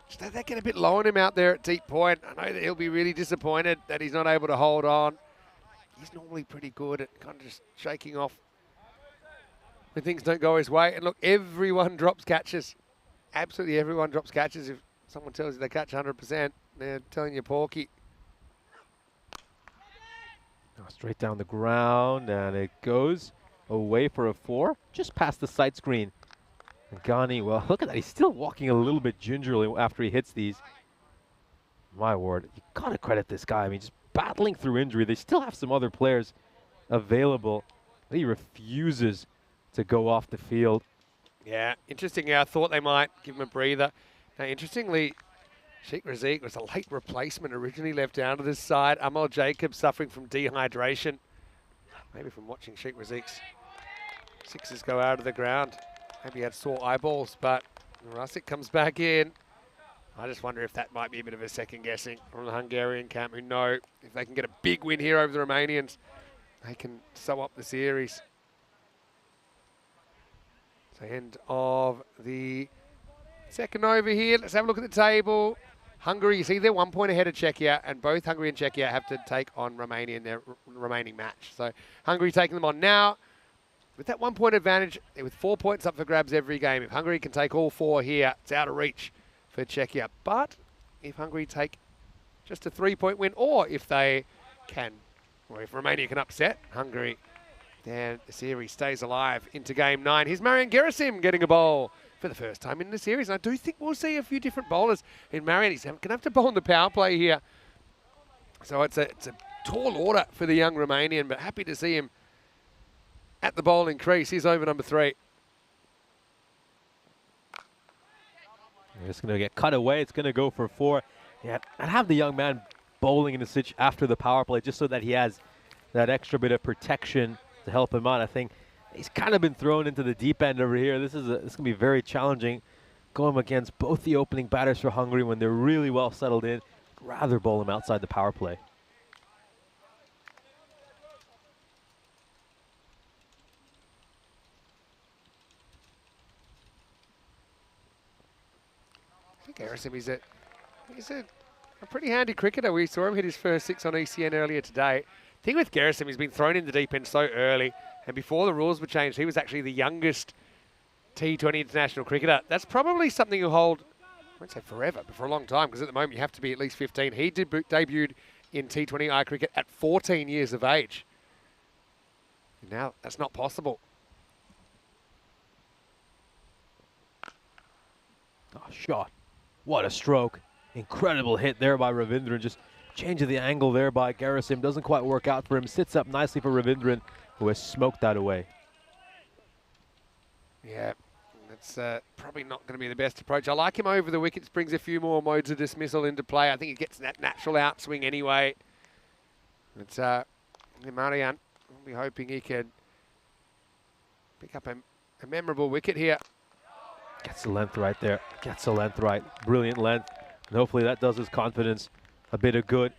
just they get a bit low on him out there at deep point. I know that he'll be really disappointed that he's not able to hold on. He's normally pretty good at kind of just shaking off when things don't go his way. And look, everyone drops catches. Absolutely everyone drops catches. If someone tells you they catch 100%, they're telling you porky. Oh, straight down the ground, and it goes away for a 4, just past the sight screen. And Ghani, well, look at that. He's still walking a little bit gingerly after he hits these. My word, you gotta credit this guy. I mean, just battling through injury. They still have some other players available, but he refuses to go off the field. Yeah, interesting. I thought they might give him a breather. Now, interestingly, Sheikh Raziq was a late replacement, originally left down to this side. Amal Jacobs suffering from dehydration. Maybe from watching Sheikh Raziq's 6s go out of the ground. Maybe he had sore eyeballs, but Raziq comes back in. I just wonder if that might be a bit of a second guessing from the Hungarian camp, who know if they can get a big win here over the Romanians, they can sew up the series. So end of the second over here. Let's have a look at the table. Hungary, you see they're 1 point ahead of Czechia, and both Hungary and Czechia have to take on Romania in their remaining match. So Hungary taking them on now. With that 1 point advantage, with 4 points up for grabs every game. If Hungary can take all 4 here, it's out of reach for Czechia. But if Hungary take just a 3 point win, or if they can, or if Romania can upset Hungary, then the series stays alive into game 9. Here's Marian Gerasim getting a bowl for the first time in the series. And I do think we'll see a few different bowlers in Marian. He's going to have to bowl in the power play here. So it's a tall order for the young Romanian, but happy to see him at the bowling crease. Here's over number 3. It's going to get cut away. It's going to go for 4. Yeah, I'd have the young man bowling in the stitch after the power play just so that he has that extra bit of protection to help him out. I think he's kind of been thrown into the deep end over here. This is going to be very challenging going against both the opening batters for Hungary when they're really well settled in. I'd rather bowl him outside the power play. I think Gerasim, he's a pretty handy cricketer. We saw him hit his first 6 on ECN earlier today. The thing with Gerasim, he's been thrown in the deep end so early, and before the rules were changed, he was actually the youngest T20 international cricketer. That's probably something he'll hold, I won't say forever, but for a long time, because at the moment you have to be at least 15. He debuted in T20I cricket at 14 years of age. And now that's not possible. Oh, shot. What a stroke. Incredible hit there by Ravindran. Just changing the angle there by Gerasim. Doesn't quite work out for him. Sits up nicely for Ravindran, who has smoked that away. Yeah, that's probably not going to be the best approach. I like him over the wickets. Brings a few more modes of dismissal into play. I think he gets that natural outswing anyway. It's Marian. We'll be hoping he can pick up a memorable wicket here. Gets the length right there. Gets the length right. Brilliant length And hopefully that does his confidence a bit of good.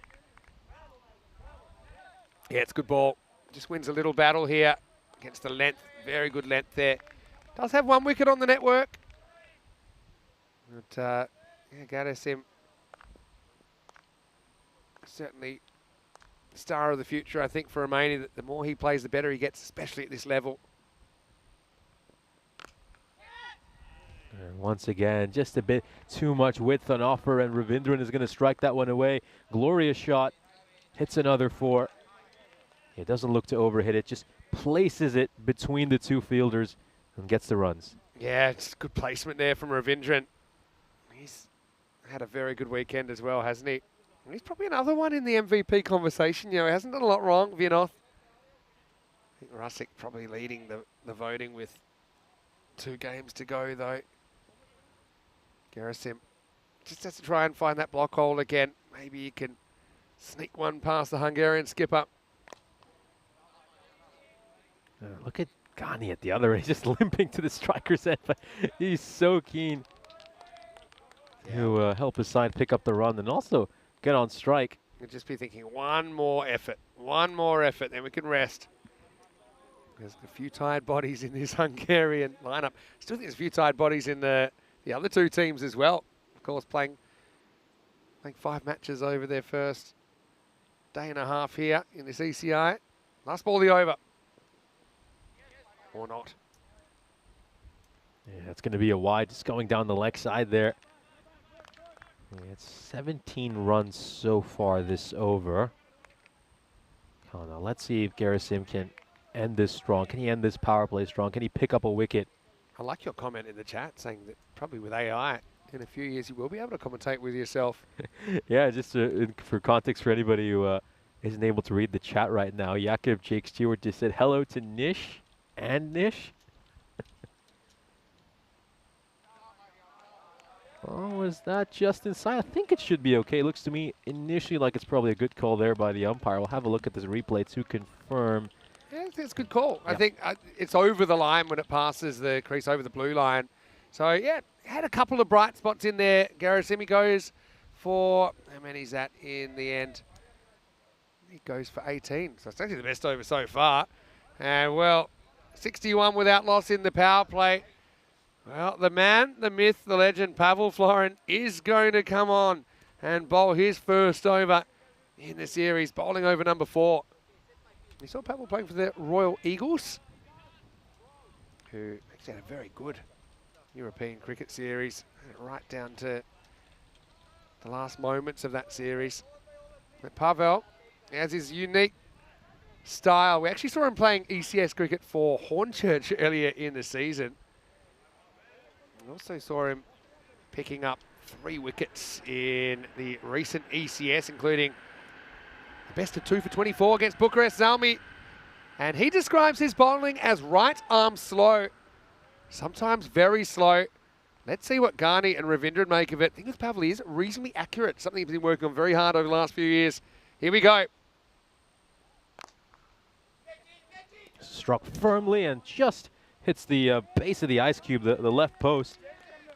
Yeah, it's good ball. Just wins a little battle here against the length. Very good length there. Does have 1 wicket on the network. But, yeah, Gadesim, certainly star of the future, I think, for Romania. The more he plays, the better he gets, especially at this level. And once again, just a bit too much width on offer, and Ravindran is going to strike that one away. Glorious shot. Hits another 4. It doesn't look to overhit it, just places it between the 2 fielders and gets the runs. Yeah, it's good placement there from Ravindran. He's had a very good weekend as well, hasn't he? And he's probably another one in the MVP conversation. You know, he hasn't done a lot wrong, Vinoth. I think Rusick probably leading the voting with 2 games to go, though. Gerasim just has to try and find that block hole again. Maybe he can sneak one past the Hungarian skipper. Look at Ghani at the other end, just limping to the striker's end, but he's so keen to help his side pick up the run and also get on strike. You'll just be thinking, one more effort, then we can rest. There's a few tired bodies in this Hungarian lineup. Still think there's a few tired bodies in the other 2 teams as well. Of course, playing 5 matches over their first day and a half here in this ECI. Last ball of the over. Or not. Yeah, it's going to be a wide, just going down the leg side there. Yeah, it's 17 runs so far this over. Oh, now let's see if Gerasim can end this strong. Can he end this power play strong? Can he pick up a wicket? I like your comment in the chat saying that probably with AI in a few years you will be able to commentate with yourself. Yeah, just for context for anybody who isn't able to read the chat right now, Jakob Jake Stewart just said hello to Nish and Nish. Oh, is that just inside? I think it should be okay. Looks to me initially like it's probably a good call there by the umpire. We'll have a look at this replay to confirm. Yeah, I think it's a good call. Yeah. I think it's over the line when it passes the crease, over the blue line. So, yeah, had a couple of bright spots in there. Gerasim goes for, how many is that in the end? He goes for 18. So it's actually the best over so far. And, well, 61 without loss in the power play. Well, the man, the myth, the legend, Pavel Florin is going to come on and bowl his first over in the series, bowling over number 4. We saw Pavel playing for the Royal Eagles, who actually had a very good European cricket series, right down to the last moments of that series. But Pavel has his unique style. We actually saw him playing ECS cricket for Hornchurch earlier in the season. We also saw him picking up 3 wickets in the recent ECS, including the best of 2 for 24 against Bucharest Zalmi. And he describes his bowling as right arm slow, sometimes very slow. Let's see what Ghani and Ravindran make of it. I think with Pavel is reasonably accurate, something he's been working on very hard over the last few years. Here we go. Struck firmly and just hits the base of the ice cube, the left post.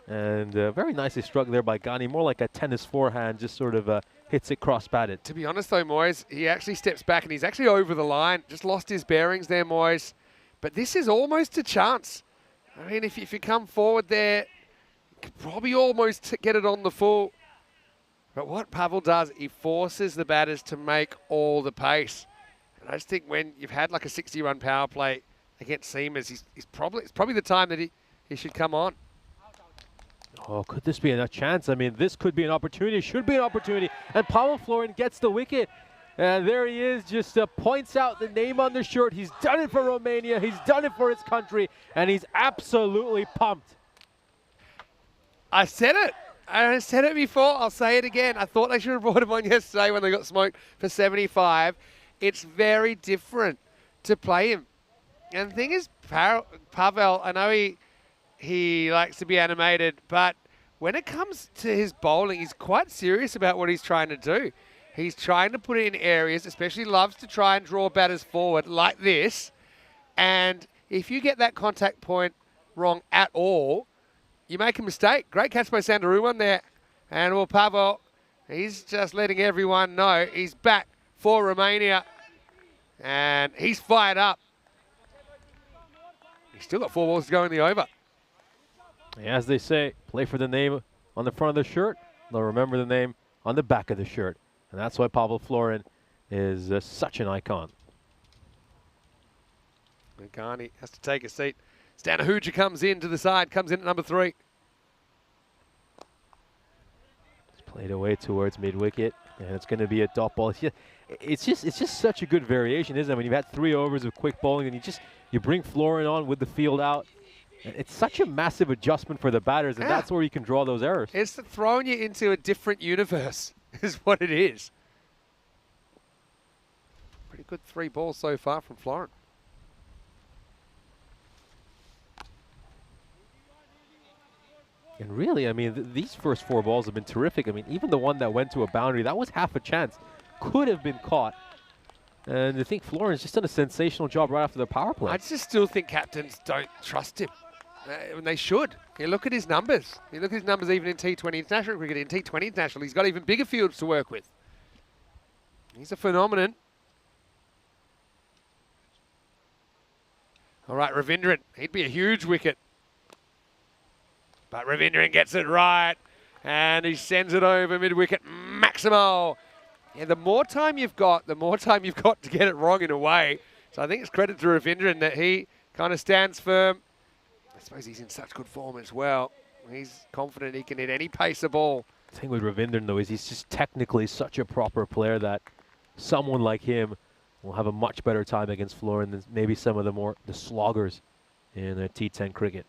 And very nicely struck there by Ghani, more like a tennis forehand, just sort of hits it cross-batted. To be honest though, Moyes, he actually steps back and he's actually over the line. Just lost his bearings there, Moyes. But this is almost a chance. I mean, if you come forward there, you could probably almost get it on the full. But what Pavel does, he forces the batters to make all the pace. And I just think when you've had like a 60-run power play against Seamers, it's probably the time that he should come on. Oh, could this be a chance? I mean, this could be an opportunity, should be an opportunity. And Pavel Florin gets the wicket. And there he is, just points out the name on the shirt. He's done it for Romania. He's done it for his country. And he's absolutely pumped. I said it. I said it before. I'll say it again. I thought they should have brought him on yesterday when they got smoked for 75. It's very different to play him. And the thing is, Pavel, I know he likes to be animated, but when it comes to his bowling, he's quite serious about what he's trying to do. He's trying to put it in areas, especially loves to try and draw batters forward like this. And if you get that contact point wrong at all, you make a mistake. Great catch by Sandaruman there. And well, Pavel, he's just letting everyone know he's back for Romania. And he's fired up. He's still got 4 balls to go in the over. As they say, play for the name on the front of the shirt. They'll remember the name on the back of the shirt. And that's why Pavel Florin is such an icon. Garni has to take a seat. Stanahuja comes in to the side, comes in at number 3. It's played away towards mid-wicket, and it's going to be a dot ball. It's just such a good variation, isn't it? When you've had 3 overs of quick bowling, and you bring Florin on with the field out. It's such a massive adjustment for the batters, and that's where you can draw those errors. It's throwing you into a different universe, is what it is. Pretty good 3 balls so far from Florin. And really, I mean, these first 4 balls have been terrific. I mean, even the one that went to a boundary, that was half a chance. Could have been caught. And I think Florin's just done a sensational job right after the power play. I just still think captains don't trust him. And they should. You look at his numbers. You look at his numbers even in T20 international cricket. In T20 international, he's got even bigger fields to work with. He's a phenomenon. All right, Ravindran. He'd be a huge wicket. But Ravindran gets it right. And he sends it over mid-wicket. Maximo. Yeah, the more time you've got to get it wrong in a way. So I think it's credit to Ravindran that he kind of stands firm. I suppose he's in such good form as well. He's confident he can hit any pace of ball. The thing with Ravindran, though, is he's just technically such a proper player that someone like him will have a much better time against Florin than maybe some of the sloggers in T10 cricket.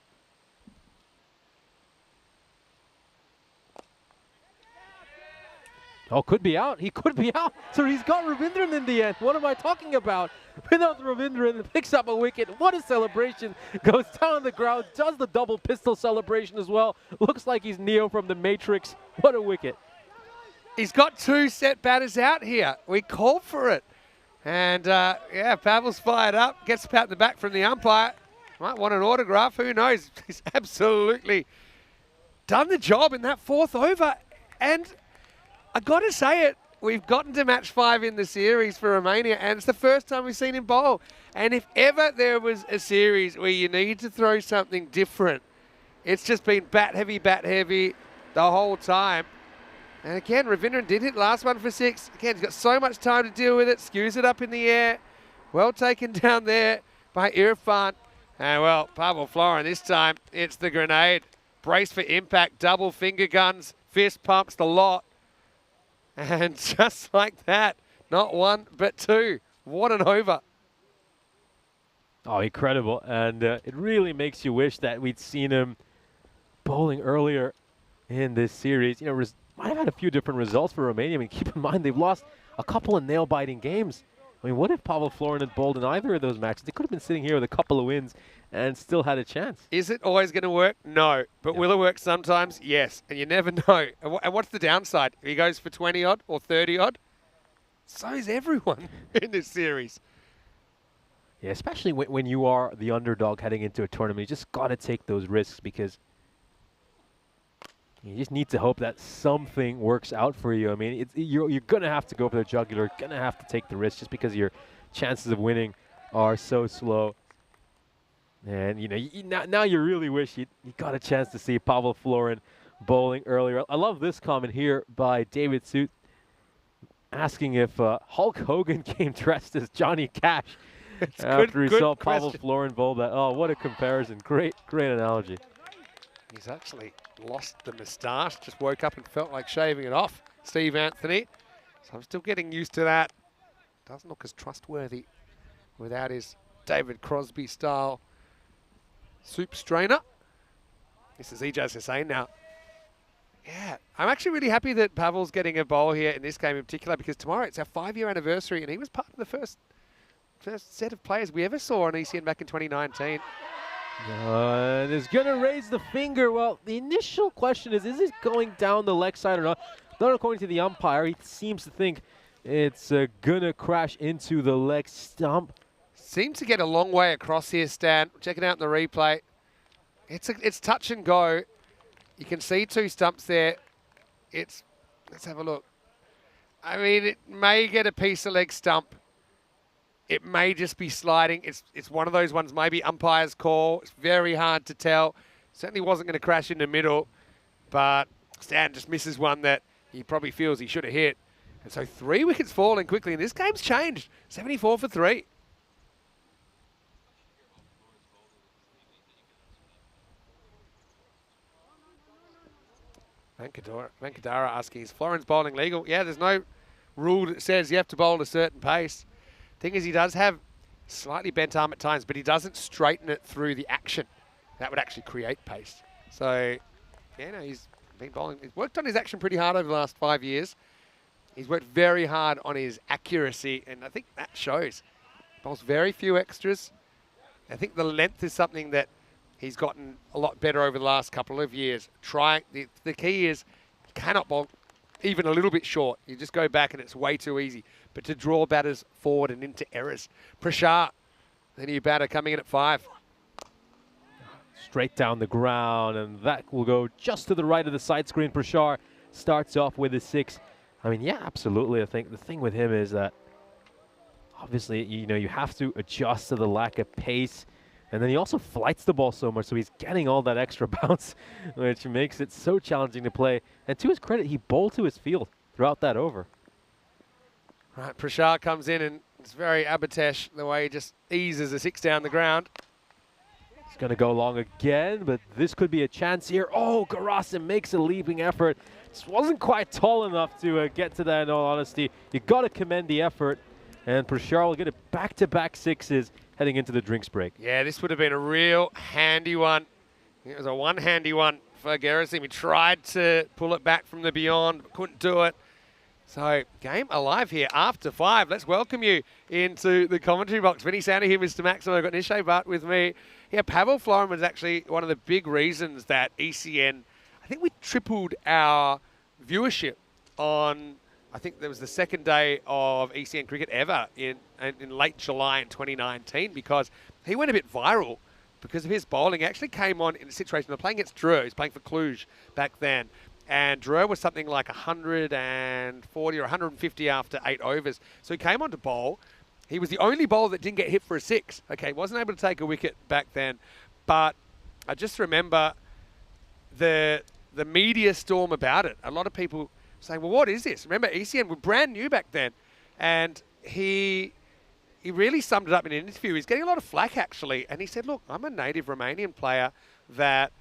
Oh, could be out. He could be out. So he's got Ravindran in the end. What am I talking about? Without Ravindran, picks up a wicket. What a celebration. Goes down on the ground, does the double pistol celebration as well. Looks like he's Neo from the Matrix. What a wicket. He's got 2 set batters out here. We called for it. And, yeah, Pavel's fired up. Gets a pat in the back from the umpire. Might want an autograph. Who knows? He's absolutely done the job in that 4th over. And I got to say it, we've gotten to match 5 in the series for Romania, and it's the first time we've seen him bowl. And if ever there was a series where you need to throw something different, it's just been bat heavy the whole time. And again, Ravindran did hit last one for 6. Again, he's got so much time to deal with it, skews it up in the air. Well taken down there by Irfan. And well, Pavel Florin, this time it's the grenade. Brace for impact, double finger guns, fist pumps, the lot. And just like that, not 1, but 2. What an over. Oh, incredible. And it really makes you wish that we'd seen him bowling earlier in this series. You know, might have had a few different results for Romania. I mean, keep in mind, they've lost a couple of nail-biting games. I mean, what if Pavel Florin had bowled in either of those matches? They could have been sitting here with a couple of wins and still had a chance. Is it always going to work? No. But will it work sometimes? Yes. And you never know. And what's the downside? If he goes for 20-odd or 30-odd, so is everyone in this series. Yeah, especially when you are the underdog heading into a tournament. You just got to take those risks because you just need to hope that something works out for you. I mean, you're going to have to go for the jugular. You're going to have to take the risk just because your chances of winning are so slow. And, you know, now you really wish you got a chance to see Pavel Florin bowling earlier. I love this comment here by David Suit asking if Hulk Hogan came dressed as Johnny Cash after he saw Pavel Florin bowl that. Oh, what a comparison. Great analogy. He's actually lost the moustache, just woke up and felt like shaving it off, Steve Anthony. So I'm still getting used to that. Doesn't look as trustworthy without his David Crosby style soup strainer. This is Ijaz Hussain now. Yeah, I'm actually really happy that Pavel's getting a bowl here in this game in particular because tomorrow it's our 5-year anniversary and he was part of the first set of players we ever saw on ECN back in 2019. And is going to raise the finger. Well, the initial question is it going down the leg side or not? Not according to the umpire. He seems to think it's going to crash into the leg stump. Seems to get a long way across here, Stan. Check it out in the replay. It's touch and go. You can see 2 stumps there. let's have a look. I mean, it may get a piece of leg stump. It may just be sliding. It's one of those ones, maybe umpire's call. It's very hard to tell. Certainly wasn't going to crash in the middle, but Stan just misses one that he probably feels he should have hit. And so 3 wickets falling quickly, and this game's changed. 74 for 3. Venkadara asking, is Florence bowling legal? Yeah, there's no rule that says you have to bowl at a certain pace. Thing is, he does have slightly bent arm at times, but he doesn't straighten it through the action. That would actually create pace. So, yeah, no, he's been bowling. He's worked on his action pretty hard over the last 5 years. He's worked very hard on his accuracy, and I think that shows. Bowls very few extras. I think the length is something that he's gotten a lot better over the last couple of years. The key is you cannot bowl even a little bit short. You just go back and it's way too easy. But to draw batters forward and into errors. Prashar, the new batter, coming in at 5. Straight down the ground, and that will go just to the right of the side screen. Prashar starts off with a 6. I mean, yeah, absolutely. I think the thing with him is that obviously, you have to adjust to the lack of pace. And then he also flights the ball so much, so he's getting all that extra bounce, which makes it so challenging to play. And to his credit, he bowled to his field throughout that over. Right, Prashar comes in, and it's very Abhitesh, the way he just eases a 6 down the ground. He's going to go long again, but this could be a chance here. Oh, Garasim makes a leaping effort. Just wasn't quite tall enough to get to that, in all honesty. You got to commend the effort. And Prashar will get it back-to-back 6s heading into the drinks break. Yeah, this would have been a real handy one. It was a one handy one for Gerasim. He tried to pull it back from the beyond, but couldn't do it. So, game alive here after 5. Let's welcome you into the commentary box. Vinny Sander here, Mr. Maximo. I've got Nishay Bhatt with me. Yeah, Pavel Florin was actually one of the big reasons that ECN, I think we tripled our viewership on, I think there was the second day of ECN cricket ever in late July in 2019, because he went a bit viral because of his bowling. He actually came on in a situation, they're playing against Dreux. He was playing for Cluj back then. And Dreux was something like 140 or 150 after 8 overs. So he came on to bowl. He was the only bowler that didn't get hit for a 6. Okay, he wasn't able to take a wicket back then. But I just remember the media storm about it. A lot of people saying, well, what is this? Remember, ECN were brand new back then. And he really summed it up in an interview. He's getting a lot of flack, actually. And he said, look, I'm a native Romanian player that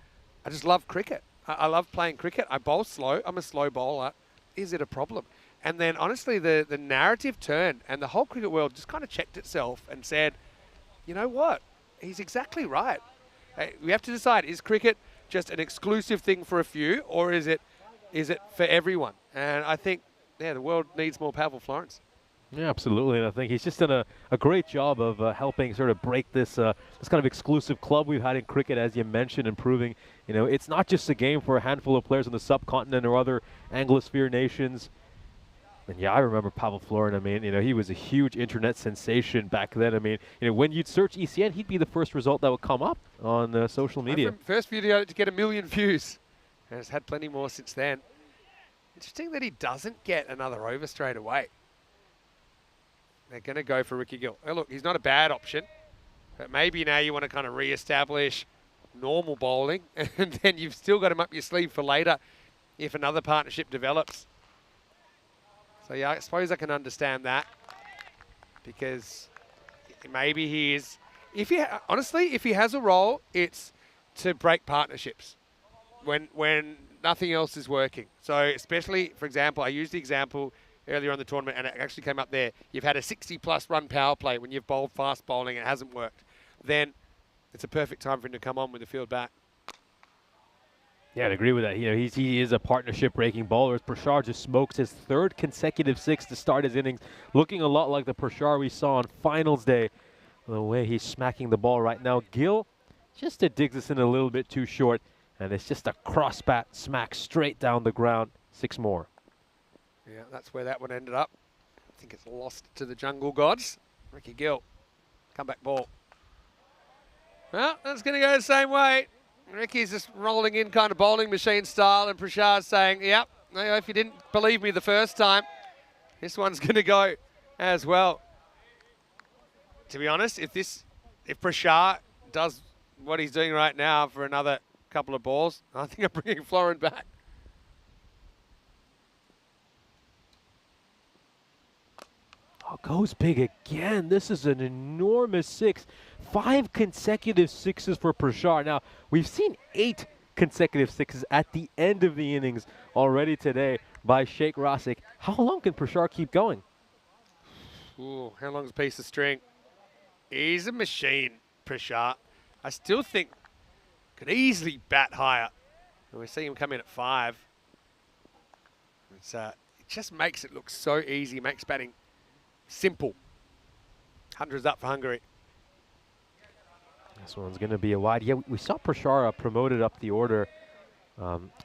I just love cricket. I love playing cricket. I bowl slow. I'm a slow bowler. Is it a problem? And then, honestly, the narrative turned, and the whole cricket world just kind of checked itself and said, you know what? He's exactly right. We have to decide, is cricket just an exclusive thing for a few, or is it for everyone? And I think, yeah, the world needs more Pavel Florence. Yeah, absolutely. And I think he's just done a great job of helping sort of break this this kind of exclusive club we've had in cricket, as you mentioned, and proving, it's not just a game for a handful of players on the subcontinent or other Anglosphere nations. And yeah, I remember Pavel Florin. I mean, he was a huge internet sensation back then. I mean, when you'd search ECN, he'd be the first result that would come up on social media. First video to get 1 million views, and has had plenty more since then. Interesting that he doesn't get another over straight away. They're going to go for Ricky Gill. Oh, look, he's not a bad option, but maybe now you want to kind of re-establish normal bowling, and then you've still got him up your sleeve for later if another partnership develops. So, yeah, I suppose I can understand that, because maybe he is... honestly, if he has a role, it's to break partnerships when nothing else is working. So, especially, for example, I used the example earlier on the tournament, and it actually came up there. You've had a 60-plus run power play when you've bowled fast bowling and it hasn't worked. Then it's a perfect time for him to come on with the field back. Yeah, I'd agree with that. He is a partnership-breaking bowler. Prashar just smokes his 3rd consecutive 6 to start his innings, looking a lot like the Prashar we saw on finals day. The way he's smacking the ball right now. Gill just digs this in a little bit too short, and it's just a cross bat smack straight down the ground. 6 more. Yeah, that's where that one ended up. I think it's lost to the jungle gods. Ricky Gill, comeback ball. Well, that's going to go the same way. Ricky's just rolling in kind of bowling machine style, and Prashar's saying, yep, if you didn't believe me the first time, this one's going to go as well. To be honest, if Prashar does what he's doing right now for another couple of balls, I think I'm bringing Florin back. Oh, goes big again. This is an enormous 6. 5 consecutive 6s for Prashar. Now, we've seen 8 consecutive 6s at the end of the innings already today by Sheikh Rasik. How long can Prashar keep going? Ooh, how long's a piece of string? He's a machine, Prashar. I still think could easily bat higher. We see him come in at 5. It just makes it look so easy, makes batting simple. 100's up for Hungary. This one's going to be a wide. Yeah, we saw Prashar promoted up the order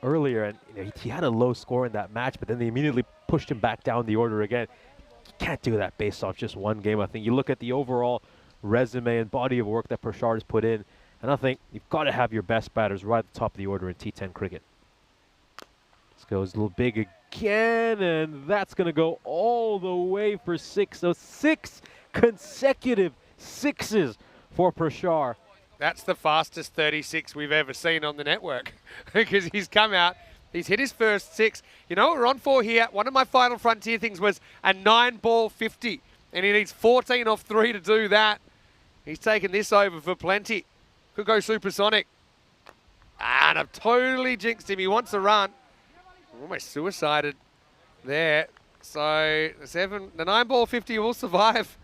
earlier, and he had a low score in that match, but then they immediately pushed him back down the order again. You can't do that based off just one game. I think you look at the overall resume and body of work that Prashar has put in, and I think you've got to have your best batters right at the top of the order in T10 cricket. This goes a little big again, and that's going to go all the way for 6. So 6 consecutive 6s for Prashar. That's the fastest 36 we've ever seen on the network because he's come out, he's hit his first 6. You know what we're on for here? One of my final frontier things was a 9-ball 50, and he needs 14 off 3 to do that. He's taken this over for plenty. Could go supersonic. And I've totally jinxed him. He wants a run. Almost suicided there. So the 9-ball 50 will survive.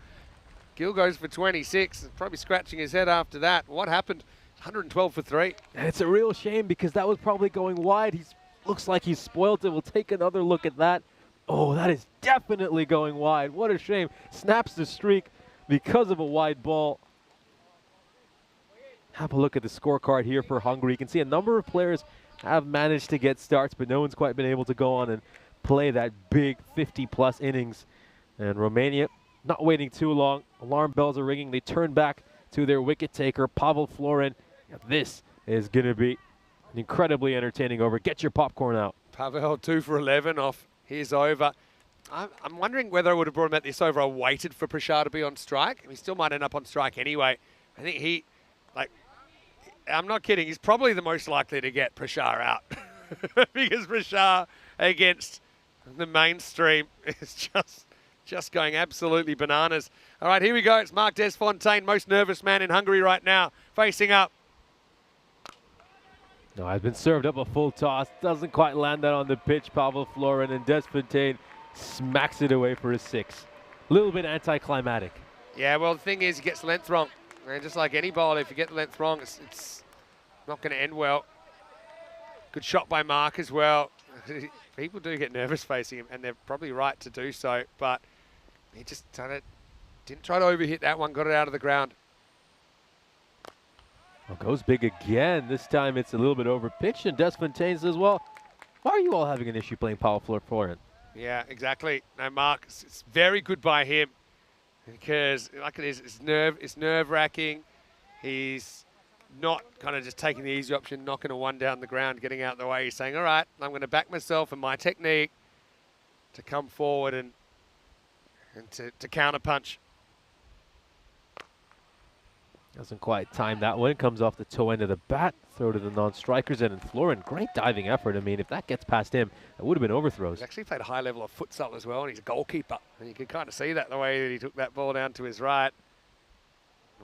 Gill goes for 26. Probably scratching his head after that. What happened? 112 for 3. And it's a real shame because that was probably going wide. Looks like he's spoiled it. We'll take another look at that. Oh, that is definitely going wide. What a shame. Snaps the streak because of a wide ball. Have a look at the scorecard here for Hungary. You can see a number of players have managed to get starts, but no one's quite been able to go on and play that big 50-plus innings. And Romania not waiting too long. Alarm bells are ringing. They turn back to their wicket taker, Pavel Florin. This is going to be an incredibly entertaining over. Get your popcorn out. Pavel 2 for 11 off his over. I'm wondering whether I would have brought him at this over. I waited for Prashar to be on strike. He still might end up on strike anyway. I think I'm not kidding. He's probably the most likely to get Prashar out because Prashar against the mainstream is just going absolutely bananas. All right, here we go. It's Mark Desfontaine, most nervous man in Hungary right now, facing up. No, I've been served up a full toss. Doesn't quite land that on the pitch. Pavel Florin, and Desfontaine smacks it away for a 6. A little bit anticlimactic. Yeah, well, the thing is, he gets length wrong. And just like any bowler, if you get the length wrong, it's not going to end well. Good shot by Mark as well. People do get nervous facing him, and they're probably right to do so, but he just didn't try to overhit that one, got it out of the ground. Well, goes big again. This time it's a little bit over pitch, and Desfontaine says, well, why are you all having an issue playing Pavel Florin? Yeah, exactly. No, Mark, it's very good by him because like it is, it's nerve-wracking. He's not kind of just taking the easy option, knocking a one down the ground, getting out of the way. He's saying, all right, I'm going to back myself and my technique to come forward and to counter-punch. Doesn't quite time that one. Comes off the toe end of the bat. Throw to the non-strikers. And Florin, great diving effort. I mean, if that gets past him, it would have been overthrows. He's actually played a high level of futsal as well, and he's a goalkeeper. And you can kind of see that the way that he took that ball down to his right.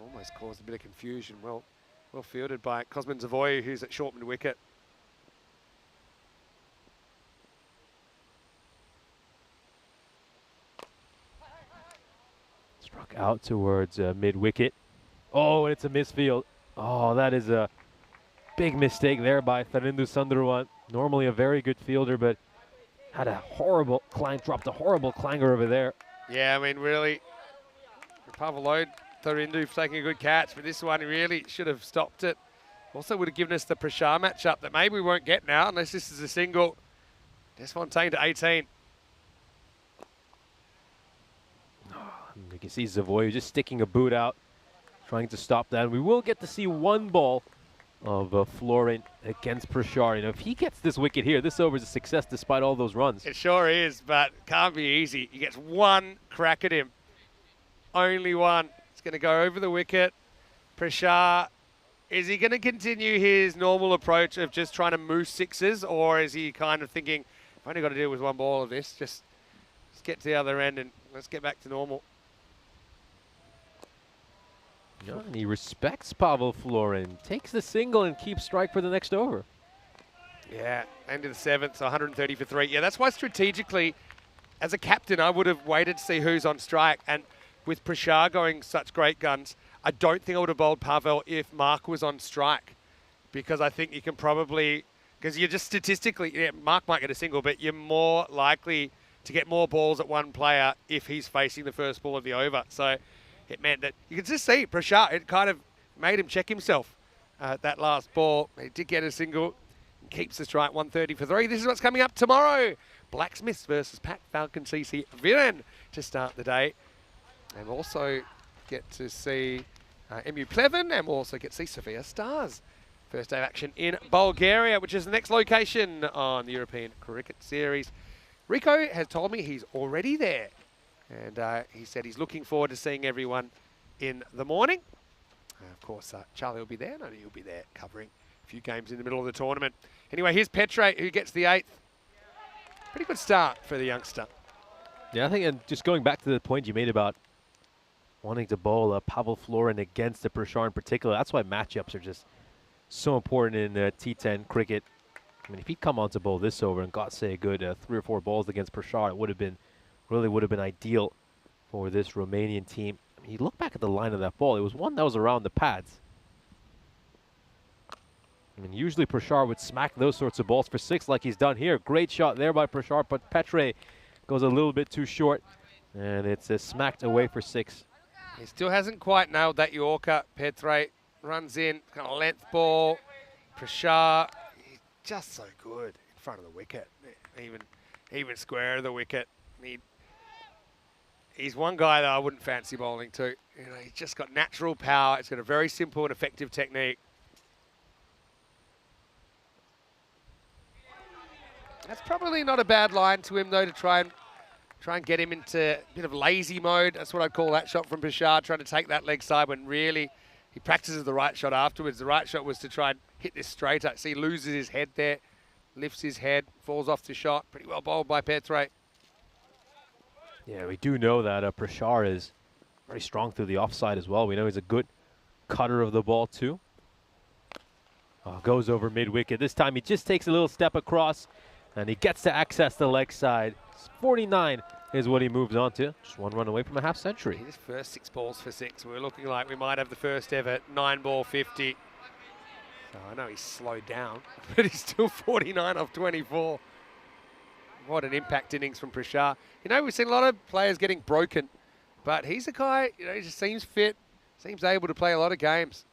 Almost caused a bit of confusion. Well fielded by Cosmin Zavoy, who's at short mid wicket. Struck out towards mid-wicket. Oh, and it's a misfield. Oh, that is a big mistake there by Tharindu Sundarwan. Normally a very good fielder, but had a horrible clang, dropped a horrible clanger over there. Yeah, I mean, really, Pavel Tharindu taking a good catch, but this one really should have stopped it. Also would have given us the Prashar matchup that maybe we won't get now unless this is a single. Desfontaine to 18. You can see Zavoy just sticking a boot out, trying to stop that. And we will get to see one ball of Florin against Prashar. You know, if he gets this wicket here, this over is a success despite all those runs. It sure is, but can't be easy. He gets one crack at him. Only one. It's going to go over the wicket. Prashar, is he going to continue his normal approach of just trying to moose sixes, or is he kind of thinking, I've only got to deal with one ball of this, just let's get to the other end and let's get back to normal. Yeah, and he respects Pavel Florin, takes the single and keeps strike for the next over. Yeah, end of the seventh, so 130 for 3. Yeah, that's why strategically, as a captain, I would have waited to see who's on strike. And with Prashar going such great guns, I don't think I would have bowled Pavel if Mark was on strike. Because I think you can probably, because you're just statistically, yeah, Mark might get a single, but you're more likely to get more balls at one player if he's facing the first ball of the over. So it meant that you could just see Prashar, it kind of made him check himself that last ball. He did get a single. Keeps the strike, 130 for 3. This is what's coming up tomorrow. Blacksmiths versus Pat Falcon CC Viren to start the day. And we'll also get to see MU Pleven, and we'll also get to see Sofia Stars. First day of action in Bulgaria, which is the next location on the European Cricket Series. Rico has told me he's already there. And he said he's looking forward to seeing everyone in the morning. Of course, Charlie will be there, and I know he'll be there covering a few games in the middle of the tournament. Anyway, here's Petre, who gets the 8th. Pretty good start for the youngster. Yeah, I think, and just going back to the point you made about wanting to bowl Pavel Florin against the Prashar in particular, that's why matchups are just so important in T10 cricket. I mean, if he'd come on to bowl this over and got, say, a good 3 or 4 balls against Prashar, it would have been, really would have been ideal for this Romanian team. I mean, you look back at the line of that ball, it was one that was around the pads. I mean, usually Prashar would smack those sorts of balls for 6 like he's done here. Great shot there by Prashar, but Petre goes a little bit too short, and it's smacked away for 6. He still hasn't quite nailed that Yorker. Petre runs in, kind of length ball. Prashar, he's just so good in front of the wicket, even square of the wicket. He's one guy that I wouldn't fancy bowling to. You know, he's just got natural power. He's got a very simple and effective technique. That's probably not a bad line to him, though, to try and get him into a bit of lazy mode. That's what I'd call that shot from Prashar, trying to take that leg side when really he practices the right shot afterwards. The right shot was to try and hit this straighter. See, he loses his head there, lifts his head, falls off the shot. Pretty well bowled by Petre. Yeah, we do know that Prashar is very strong through the offside as well. We know he's a good cutter of the ball, too. Goes over mid-wicket. This time he just takes a little step across, and he gets to access the leg side. 49 is what he moves on to. Just 1 run away from a half century. His first 6 balls for 6. We're looking like we might have the first ever 9-ball 50. So I know he's slowed down, but he's still 49 off 24. What an impact innings from Prashar. You know, we've seen a lot of players getting broken, but he's a guy, you know, he just seems fit, seems able to play a lot of games.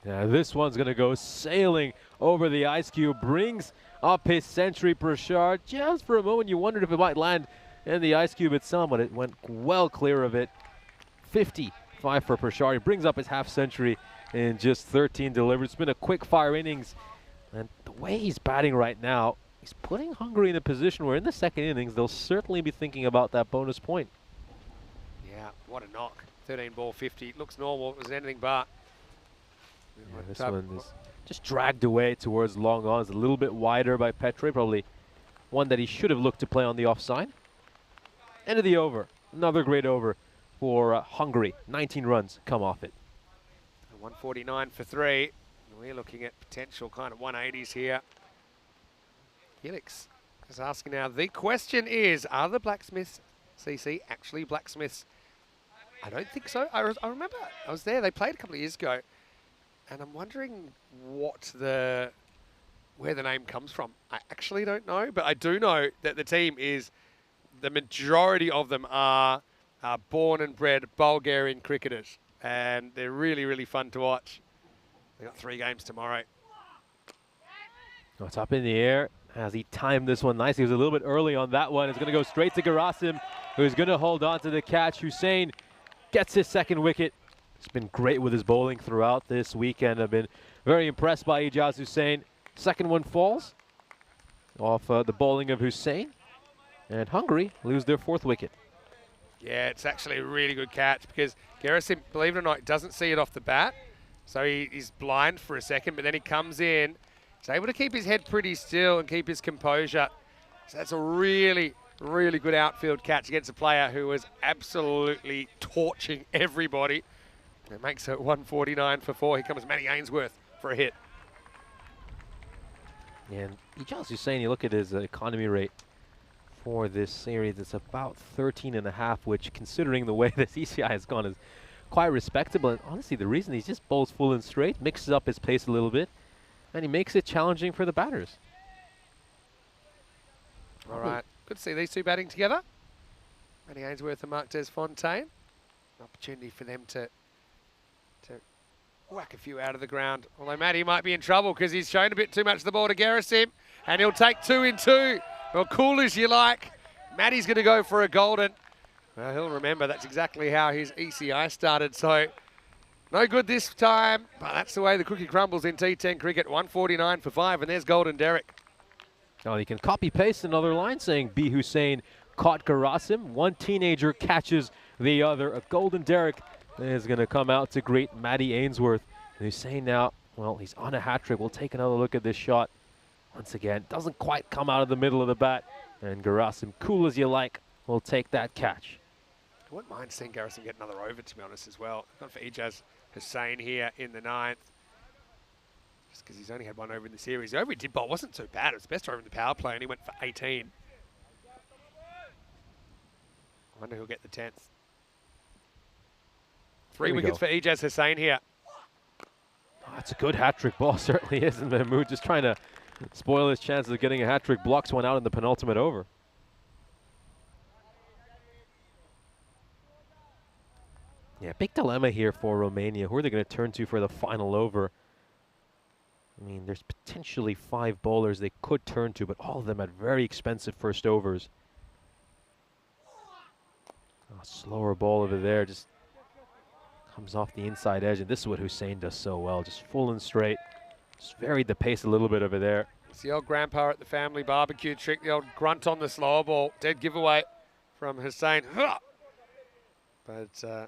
Yeah, this one's going to go sailing over the ice cube, brings up his century. Prashar, just for a moment you wondered if it might land in the ice cube itself, but it went well clear of it. 55 for Prashar. He brings up his half century in just 13 delivered. It's been a quick fire innings, and the way he's batting right now, he's putting Hungary in a position where in the second innings they'll certainly be thinking about that bonus point. Yeah, what a knock. 13-ball 50. It looks normal. It was anything but. Yeah, this one is just dragged away towards long on. It's a little bit wider by Petre, probably one that he should have looked to play on the offside. End of the over. Another great over for Hungary. 19 runs come off it. 149 for 3. We're looking at potential kind of 180s here. Helix is asking now, the question is, are the Blacksmiths CC actually Blacksmiths? I don't think so. I remember I was there. They played a couple of years ago. And I'm wondering where the name comes from. I actually don't know, but I do know that the team is, the majority of them are born and bred Bulgarian cricketers. And they're really, really fun to watch. They've got 3 games tomorrow. Oh, it's up in the air as he timed this one nicely. He was a little bit early on that one. It's going to go straight to Gerasim, who's going to hold on to the catch. Hussein gets his second wicket. He's been great with his bowling throughout this weekend. I've been very impressed by Ijaz Hussain. Second one falls off the bowling of Hussain. And Hungary lose their 4th wicket. Yeah, it's actually a really good catch because Gerasim, believe it or not, doesn't see it off the bat. So he's blind for a second, but then he comes in. He's able to keep his head pretty still and keep his composure. So that's a really, really good outfield catch against a player who was absolutely torching everybody. And it makes it 149 for 4. Here comes Matty Ainsworth for a hit. And Ijaz Hussain, you look at his economy rate for this series, it's about 13.5, which, considering the way this ECI has gone, is quite respectable. And honestly, the reason he just bowls full and straight, mixes up his pace a little bit, and he makes it challenging for the batters. All right, good to see these two batting together. Matty Ainsworth and Mark Desfontaine. An opportunity for them to whack a few out of the ground. Although Matty might be in trouble because he's shown a bit too much the ball to Gerasim, and he'll take 2 in 2. Well, cool as you like. Matty's going to go for a golden. Well, he'll remember that's exactly how his ECI started. So no good this time, but that's the way the cookie crumbles in T10 cricket. 149 for 5, and there's golden Derek. Oh, you can copy-paste another line saying B. Hussain caught Gerasim. One teenager catches the other. A golden Derek is going to come out to greet Matty Ainsworth. And Hussain now, well, he's on a hat-trick. We'll take another look at this shot. Once again, doesn't quite come out of the middle of the bat. And Gerasim, cool as you like, will take that catch. I wouldn't mind seeing Gerasim get another over, to be honest, as well. Gone for Ijaz Hussain here in the 9th. Just because he's only had one over in the series. The over he did bowl wasn't too bad. It was the best over in the power play, and he went for 18. I wonder who'll get the 10th. 3 wickets for Ijaz Hussain here. Oh, that's a good hat-trick ball, certainly is. And Mahmood just trying to spoil his chances of getting a hat-trick. Blocks one out in the penultimate over. Yeah, big dilemma here for Romania. Who are they going to turn to for the final over? I mean, there's potentially 5 bowlers they could turn to, but all of them had very expensive first overs. Oh, slower ball over there, just comes off the inside edge, and this is what Hussain does so well, just full and straight. Just varied the pace a little bit over there. It's the old grandpa at the family barbecue trick, the old grunt on the slower ball. Dead giveaway from Hussain. But, yeah.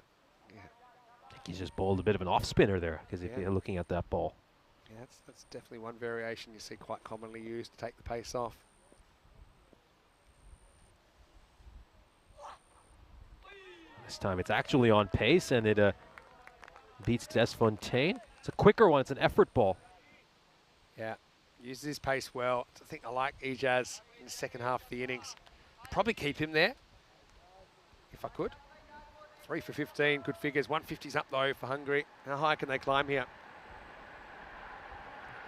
I think he's just bowled a bit of an off-spinner there, because if you're looking at that ball. Yeah, that's definitely one variation you see quite commonly used to take the pace off. This time it's actually on pace, and it beats Desfontaine. It's a quicker one. It's an effort ball. Yeah, uses his pace well. I think I like Ijaz in the second half of the innings. Probably keep him there, if I could. 3 for 15, good figures. 150's up, though, for Hungary. How high can they climb here?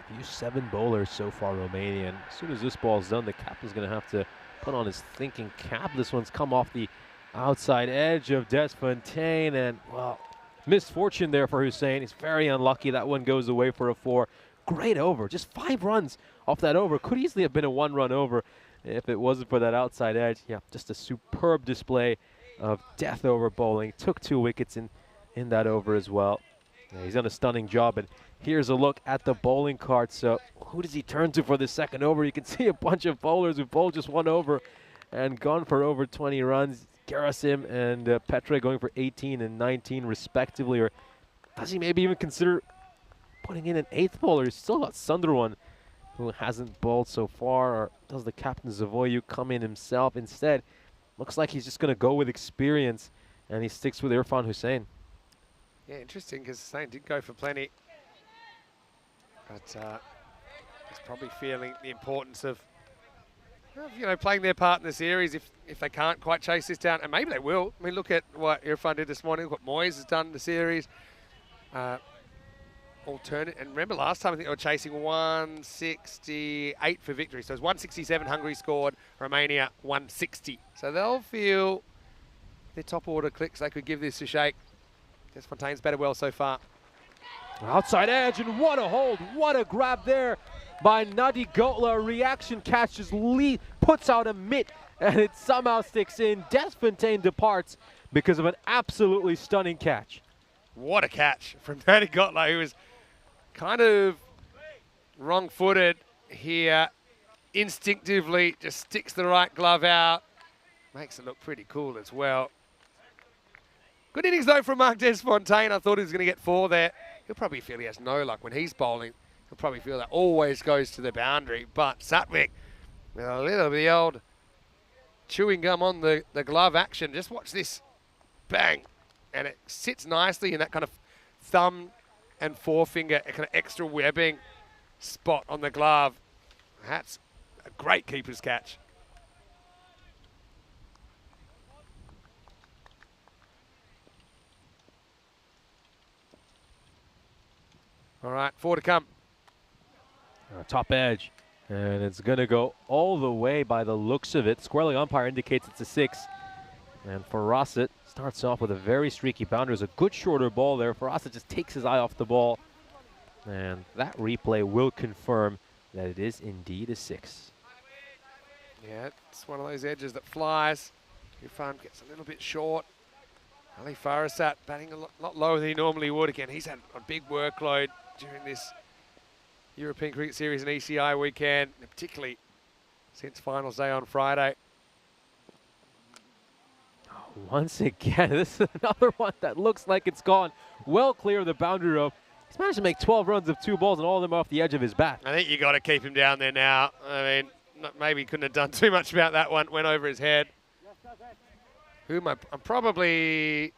They've used 7 bowlers so far, Romania. And as soon as this ball's done, the captain's going to have to put on his thinking cap. This one's come off the outside edge of Desfontaine, and, well, misfortune there for Hussain. He's very unlucky. That one goes away for a 4. Great over. Just 5 runs off that over. Could easily have been a 1-run over if it wasn't for that outside edge. Yeah, just a superb display of death over bowling. Took 2 wickets in that over as well. Yeah, he's done a stunning job, and here's a look at the bowling card. So who does he turn to for the second over? You can see a bunch of bowlers who bowled just 1 over and gone for over 20 runs. Gerasim and Petre going for 18 and 19 respectively. Or does he maybe even consider putting in an 8th bowler? He's still got Sunderwan, who hasn't bowled so far. Or does the captain Zavoyu come in himself instead? Looks like he's just going to go with experience, and he sticks with Irfan Hussain. Yeah, interesting, because Hussain did go for plenty. But he's probably feeling the importance of, you know, playing their part in the series if they can't quite chase this down. And maybe they will. I mean, look at what Irfan did this morning. Look what Moyes has done in the series. Alternate. And remember last time, I think they were chasing 168 for victory. So it was 167 Hungary scored, Romania 160. So they'll feel their top order clicks. They could give this a shake. Desfontaine's batted well so far. Outside edge, and what a hold. What a grab there by Nadi Gotla. Reaction catches, lead, puts out a mitt, and it somehow sticks in. Desfontaine departs because of an absolutely stunning catch. What a catch from Danny Gotlow, who was kind of wrong-footed here. Instinctively just sticks the right glove out. Makes it look pretty cool as well. Good innings, though, from Mark Desfontaine. I thought he was going to get 4 there. He'll probably feel he has no luck when he's bowling. He'll probably feel that always goes to the boundary. But Satwick, with a little bit of the old chewing gum on the glove action. Just watch this. Bang. And it sits nicely in that kind of thumb and forefinger, a kind of extra webbing spot on the glove. That's a great keeper's catch. All right, 4 to come. Top edge. And it's going to go all the way by the looks of it. Squirreling umpire indicates it's a 6. And Farasat starts off with a very streaky boundary. It was a good shorter ball there. Farasat just takes his eye off the ball. And that replay will confirm that it is indeed a 6. Yeah, it's one of those edges that flies. Irfan gets a little bit short. Ali Farasat batting a lot lower than he normally would. Again, he's had a big workload during this European Cricket Series and ECI weekend, particularly since finals day on Friday. Once again, this is another one that looks like it's gone well clear of the boundary rope. He's managed to make 12 runs of 2 balls and all of them off the edge of his bat. I think you got to keep him down there now. I mean, maybe he couldn't have done too much about that one. Went over his head. I'm probably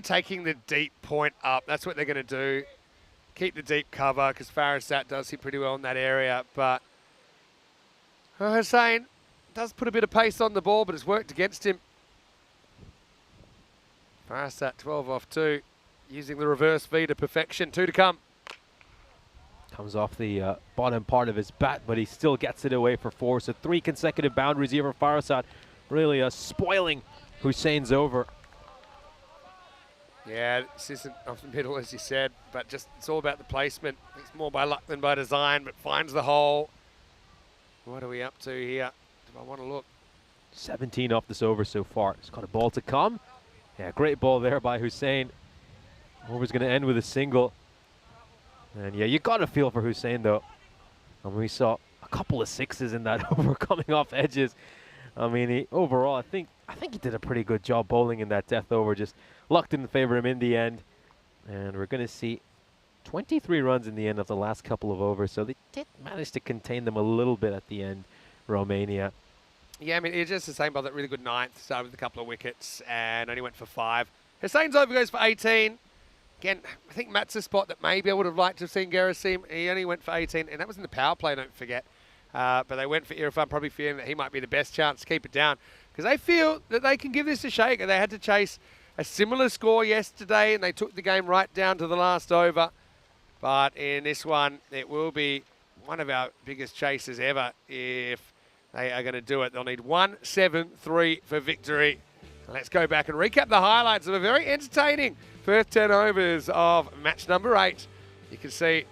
taking the deep point up. That's what they're going to do. Keep the deep cover because Farasat does hit pretty well in that area. But Hussain does put a bit of pace on the ball, but it's worked against him. Farasat 12 off 2, using the reverse V to perfection. 2 to come. Comes off the bottom part of his bat, but he still gets it away for 4. So 3 consecutive boundaries here for Farasat. Really spoiling Hussain's over. Yeah, this isn't off the middle, as you said, but just it's all about the placement. It's more by luck than by design, but finds the hole. What are we up to here? Do I want to look? 17 off this over so far. He's got a ball to come. Yeah, great ball there by Hussain. Over's going to end with a single. And yeah, you got to feel for Hussain, though. I mean, we saw a couple of 6s in that over coming off edges. I mean, overall, I think he did a pretty good job bowling in that death over. Just luck didn't favor him in the end. And we're going to see 23 runs in the end of the last couple of overs. So they did manage to contain them a little bit at the end, Romania. Yeah, I mean, it's just the same ball, that really good 9th. Started with a couple of wickets and only went for 5. Hussain's over goes for 18. Again, I think Matt's a spot that maybe I would have liked to have seen Gerasim. He only went for 18, and that was in the power play, don't forget. But they went for Irfan, probably feeling that he might be the best chance to keep it down because they feel that they can give this a shake. They had to chase a similar score yesterday, and they took the game right down to the last over. But in this one, it will be one of our biggest chases ever if they are going to do it. They'll need 1-7-3 for victory. Let's go back and recap the highlights of a very entertaining first 10 overs of match number 8. You can see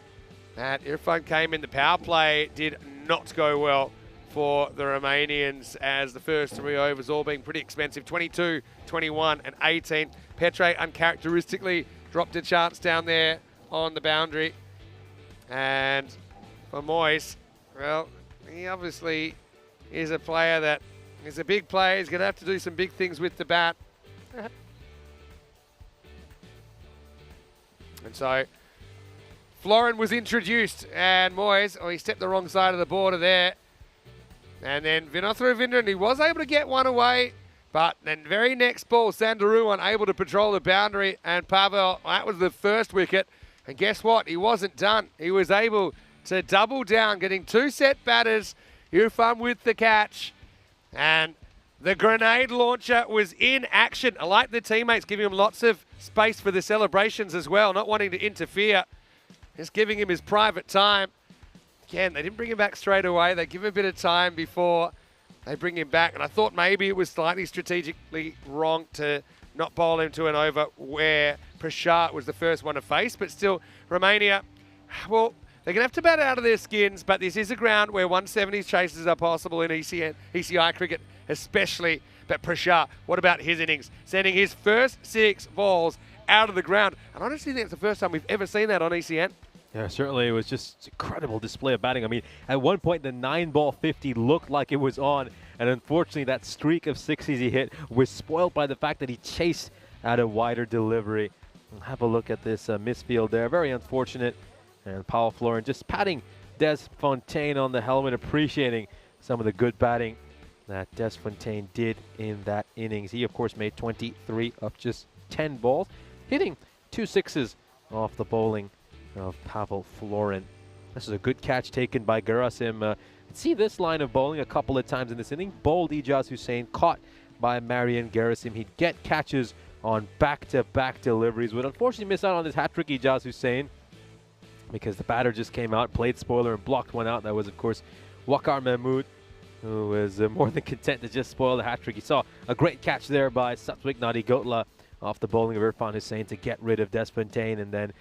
that Irfan came in. The power play did not go well for the Romanians as the first 3 overs all being pretty expensive. 22, 21 and 18. Petre uncharacteristically dropped a chance down there on the boundary. And for Moyes, well, he obviously is a player that is a big player. He's going to have to do some big things with the bat. And so Florin was introduced, and Moyes, he stepped the wrong side of the border there. And then Vinod Ravindran, he was able to get one away, but then very next ball, Sandaru unable to patrol the boundary, and Pavel, that was the first wicket. And guess what? He wasn't done. He was able to double down, getting 2 set batters. Irfan with the catch. And the grenade launcher was in action. I like the teammates giving him lots of space for the celebrations as well, not wanting to interfere. Just giving him his private time. Again, they didn't bring him back straight away. They give him a bit of time before they bring him back. And I thought maybe it was slightly strategically wrong to not bowl him to an over where Prashad was the first one to face. But still, Romania, well, they're going to have to bat out of their skins. But this is a ground where 170s chases are possible in ECI cricket, especially. But Prashar, what about his innings? Sending his first 6 balls out of the ground. And I honestly think it's the first time we've ever seen that on ECN. Yeah, certainly. It was just incredible display of batting. I mean, at one point, the 9-ball 50 looked like it was on. And unfortunately, that streak of 60s he hit was spoiled by the fact that he chased at a wider delivery. Have a look at this misfield there. Very unfortunate. And Powerplay just patting Des Fontaine on the helmet, appreciating some of the good batting that Des Fontaine did in that innings. He, of course, made 23 of just 10 balls, hitting 2 sixes off the bowling of Pavel Florin. This is a good catch taken by Gerasim. See this line of bowling a couple of times in this inning. Bowled Ijaz Hussain, caught by Marian Gerasim. He'd get catches on back-to-back deliveries. Would unfortunately miss out on his hat-trick, Ijaz Hussain, because the batter just came out, played spoiler, and blocked one out. That was, of course, Waqar Mahmood, who was more than content to just spoil the hat-trick. He saw a great catch there by Satwik Nadigotla off the bowling of Irfan Hussain to get rid of Des Fontaine, and then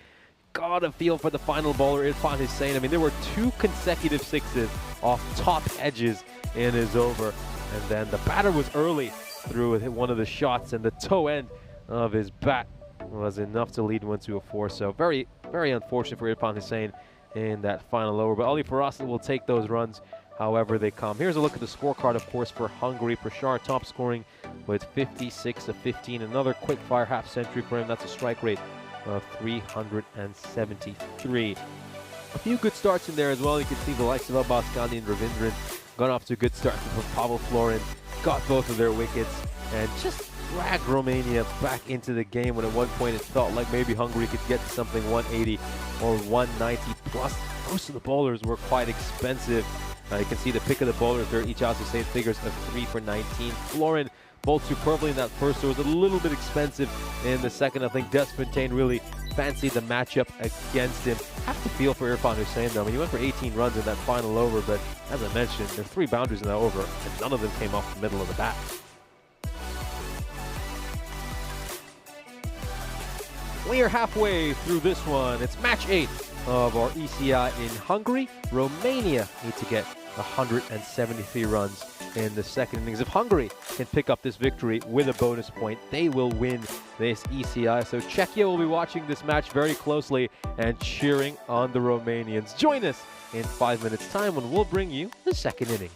got a feel for the final bowler, Irfan Hussain. I mean, there were 2 consecutive sixes off top edges in his over, and then the batter was early through one of the shots, and the toe end of his bat was enough to lead 1-4. So very, very unfortunate for Irfan Hussain in that final over. But Ali Farasat will take those runs however they come. Here's a look at the scorecard, of course, for Hungary. Prashar top scoring with 56 of 15. Another quick fire half century for him. That's a strike rate of 373. A few good starts in there as well. You can see the likes of Abbas Gandhi and Ravindran got off to a good start. Pavel Florin got both of their wickets and just dragged Romania back into the game when at one point it felt like maybe Hungary could get to something 180 or 190 plus. Most of the bowlers were quite expensive. You can see the pick of the bowlers there. Ijaz Hussain figures of 3 for 19. Florin bowled superbly in that first, so it was a little bit expensive in the second. I think Des Fontaine really fancied the matchup against him. Have to feel for Irfan Hussain though. I mean, he went for 18 runs in that final over, but as I mentioned, there are 3 boundaries in that over, and none of them came off the middle of the bat. We are halfway through this one. It's match 8 of our ECI in Hungary. Romania need to get 173 runs in the second innings. If Hungary can pick up this victory with a bonus point, they will win this ECI. So Czechia will be watching this match very closely and cheering on the Romanians. Join us in 5 minutes' time when we'll bring you the second innings.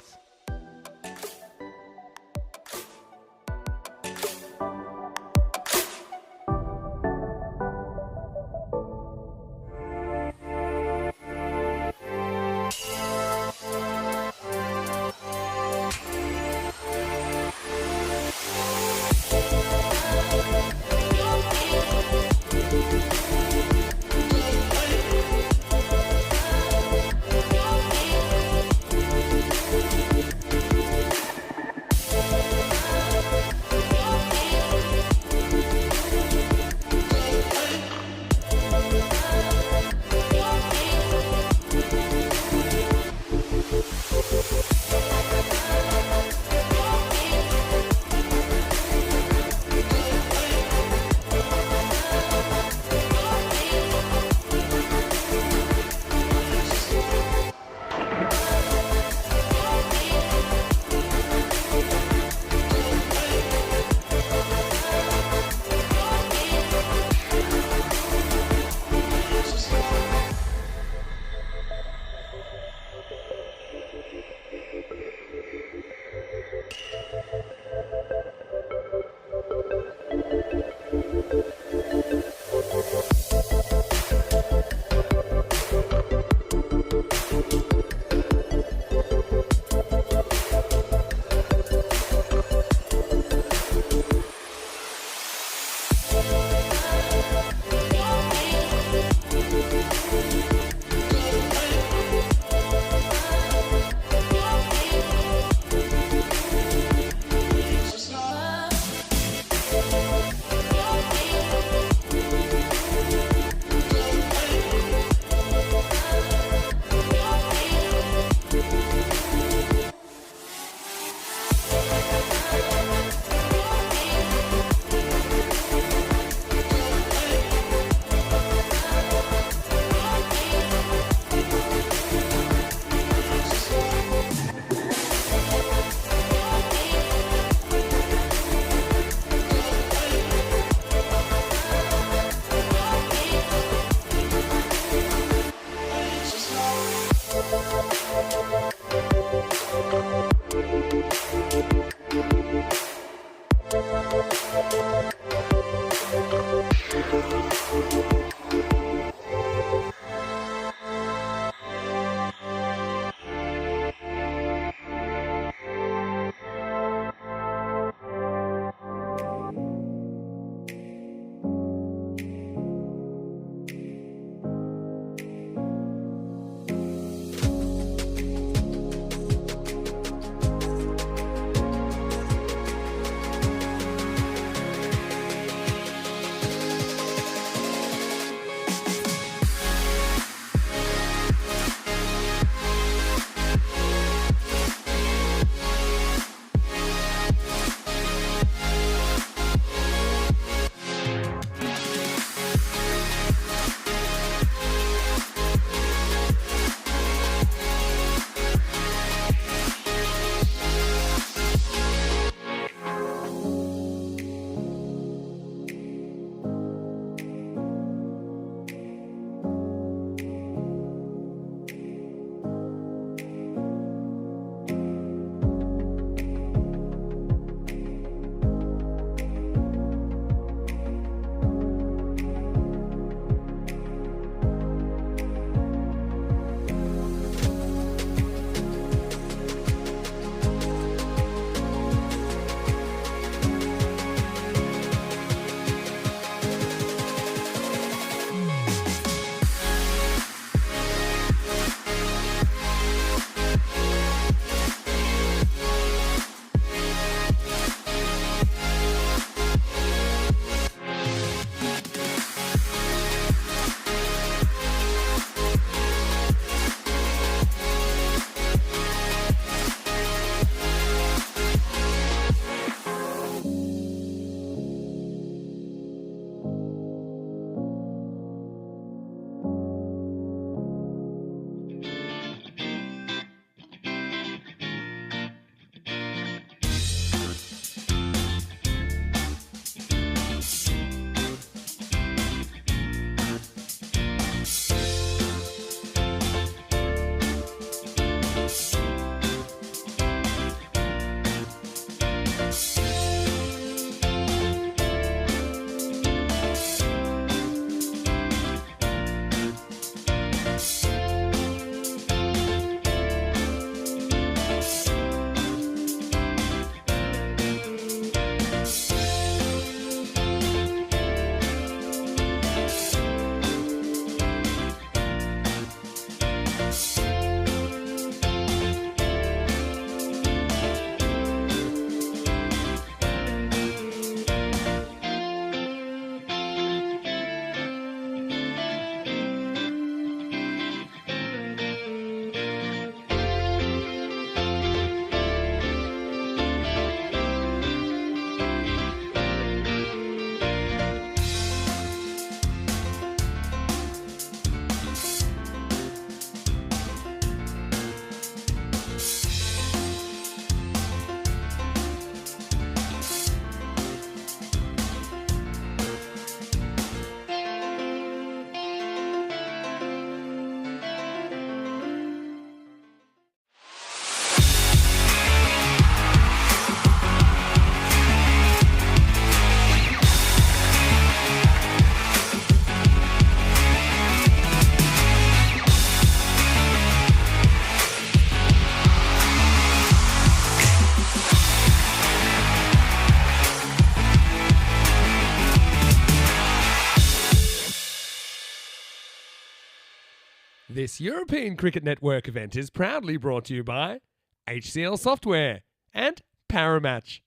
This European Cricket Network event is proudly brought to you by HCL Software and Paramatch.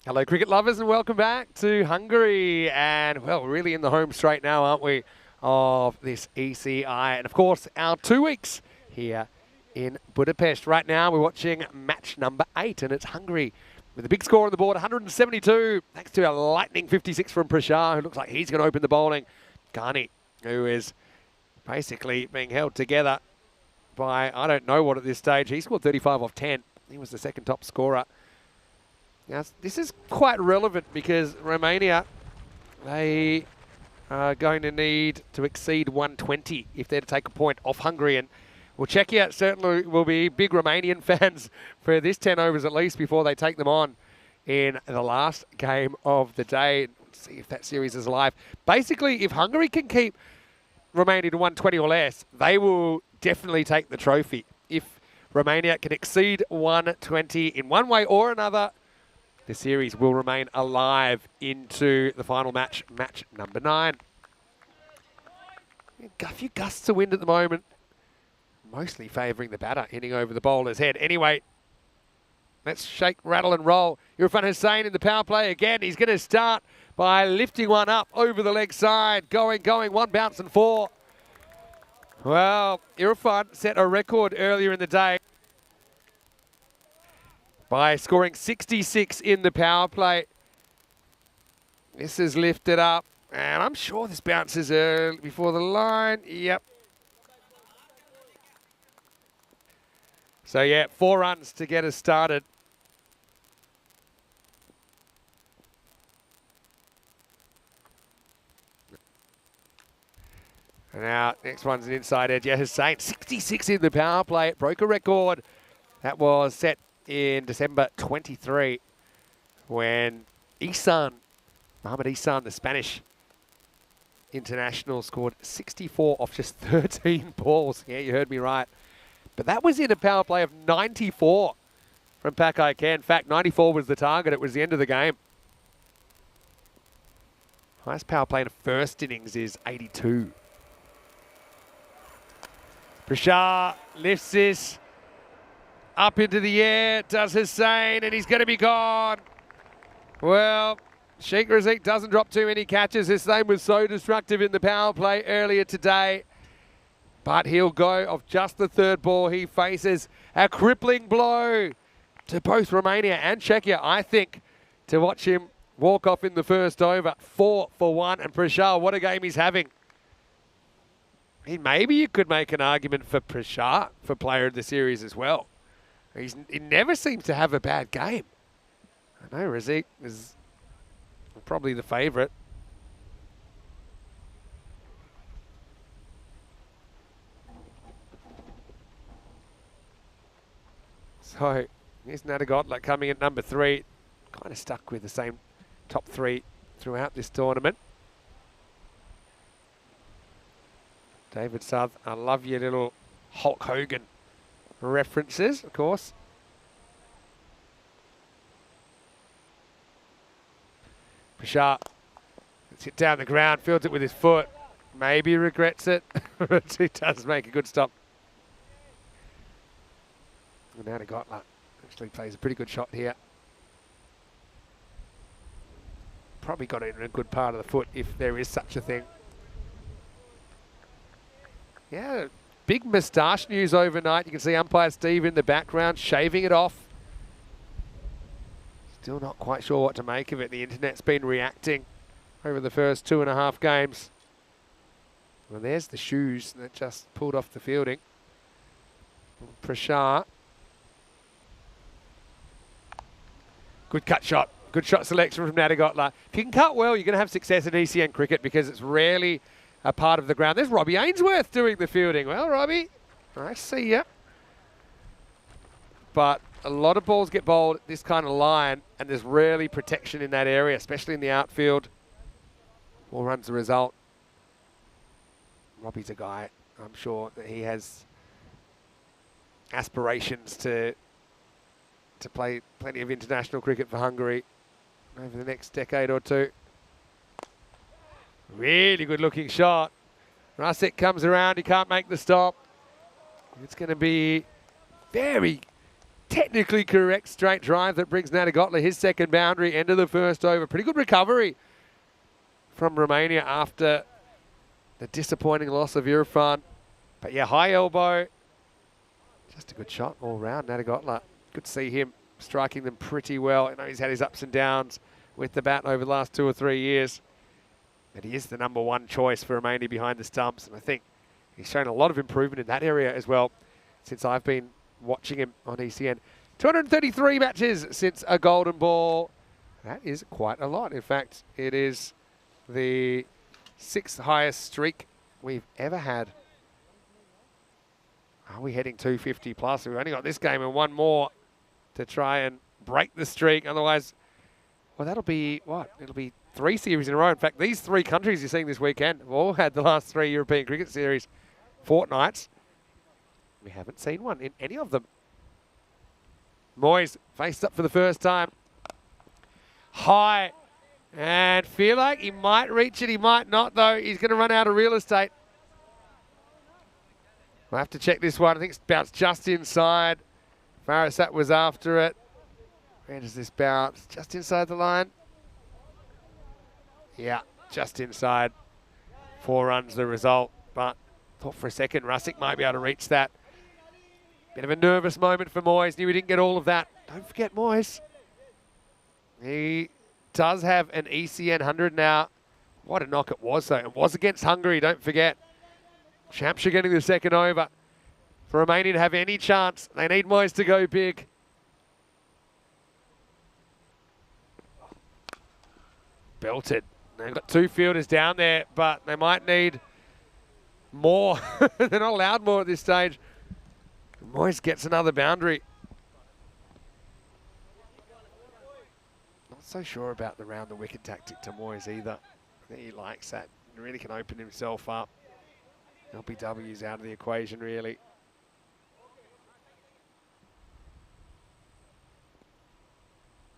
Hello cricket lovers and welcome back to Hungary, and well, we're really in the home straight now, aren't we, of this ECI, and of course our 2 weeks here in Budapest. Right now we're watching match number 8 and it's Hungary with a big score on the board, 172, thanks to a lightning 56 from Prashar, who looks like he's going to open the bowling. Ghani, who is basically being held together by, I don't know what at this stage. He scored 35 off 10. He was the second top scorer. Now, this is quite relevant because Romania, they are going to need to exceed 120 if they're to take a point off Hungary. And well, Czechia certainly will be big Romanian fans for this 10 overs at least before they take them on in the last game of the day. Let's see if that series is alive. Basically, if Hungary can keep Romania to 120 or less, they will definitely take the trophy. If Romania can exceed 120 in one way or another, the series will remain alive into the final match, match number 9. A few gusts of wind at the moment, mostly favouring the batter, hitting over the bowler's head. Anyway, let's shake, rattle and roll. Irfan Hussain in the power play again. He's going to start by lifting one up over the leg side. Going, one bounce and 4. Well, Irfan set a record earlier in the day by scoring 66 in the power play. This is lifted up, and I'm sure this bounces early before the line. Yep. So yeah, 4 runs to get us started. And now, next one's an inside edge. Yeah, Hussain, 66 in the power play. It broke a record that was set in December 23 when Mohamed Ihsan, the Spanish international, scored 64 off just 13 balls. Yeah, you heard me right. But that was in a power play of 94 from Pak Ken. In fact, 94 was the target. It was the end of the game. Highest power play in a first innings is 82. Prashar lifts this up into the air, does Hussain, and he's going to be gone. Well, Sheikh Razik doesn't drop too many catches. His name was so destructive in the power play earlier today. But he'll go off just the 3rd ball. He faces a crippling blow to both Romania and Czechia, I think, to watch him walk off in the first over. 4 for 1, and Prashar, what a game he's having. Maybe you could make an argument for Prashar for player of the series as well. He never seems to have a bad game. I know Razik is probably the favourite. So here's Nadegotla coming at number 3. Kind of stuck with the same top 3 throughout this tournament. David South, I love your little Hulk Hogan references, of course. Prashar, let's hit down the ground, fields it with his foot. Maybe regrets it, but he does make a good stop. And now Nadegotla actually plays a pretty good shot here. Probably got it in a good part of the foot if there is such a thing. Yeah, big moustache news overnight. You can see umpire Steve in the background shaving it off. Still not quite sure what to make of it. The internet's been reacting over the first 2.5 games. Well, there's the shoes that just pulled off the fielding. Prashar. Good cut shot. Good shot selection from Nadegotla. If you can cut well, you're going to have success in ECN cricket because it's rarely a part of the ground. There's Robbie Ainsworth doing the fielding. Well, Robbie, I see ya. But a lot of balls get bowled at this kind of line, and there's rarely protection in that area, especially in the outfield. 4 runs the result. Robbie's a guy, I'm sure, that he has aspirations to play plenty of international cricket for Hungary over the next decade or 2. Really good looking shot. Rasek comes around, he can't make the stop. It's going to be very technically correct straight drive that brings Nadegotla his 2nd boundary, end of the first over. Pretty good recovery from Romania after the disappointing loss of Irfan. But yeah, high elbow. Just a good shot all round, Nadegotla. Good to see him striking them pretty well. I know he's had his ups and downs with the bat over the last 2 or 3 years. But he is the number 1 choice for Romania behind the stumps. And I think he's shown a lot of improvement in that area as well since I've been watching him on ECN. 233 matches since a golden ball. That is quite a lot. In fact, it is the 6th highest streak we've ever had. Are we heading 250 plus? We've only got this game and 1 more to try and break the streak. Otherwise, Well, that'll be, what? It'll be 3 series in a row. In fact, these 3 countries you're seeing this weekend have all had the last 3 European Cricket Series fortnights. We haven't seen one in any of them. Moyes faced up for the first time. High. And feel like he might reach it. He might not, though. He's going to run out of real estate. We'll have to check this one. I think it's bounced just inside. Farasat was after it. Where does this bounce? Just inside the line. Yeah, just inside. 4 runs the result. But thought for a second Russick might be able to reach that. Bit of a nervous moment for Moyes. Knew he didn't get all of that. Don't forget Moyes. He does have an ECN 100 now. What a knock it was, though. It was against Hungary, don't forget. Hampshire getting the second over. For Romania to have any chance, they need Moyes to go big. Belted. They've got 2 fielders down there, but they might need more. They're not allowed more at this stage. Moyes gets another boundary. Not so sure about the round the wicket tactic to Moyes either. I think he likes that. He really can open himself up. LBW's out of the equation, really.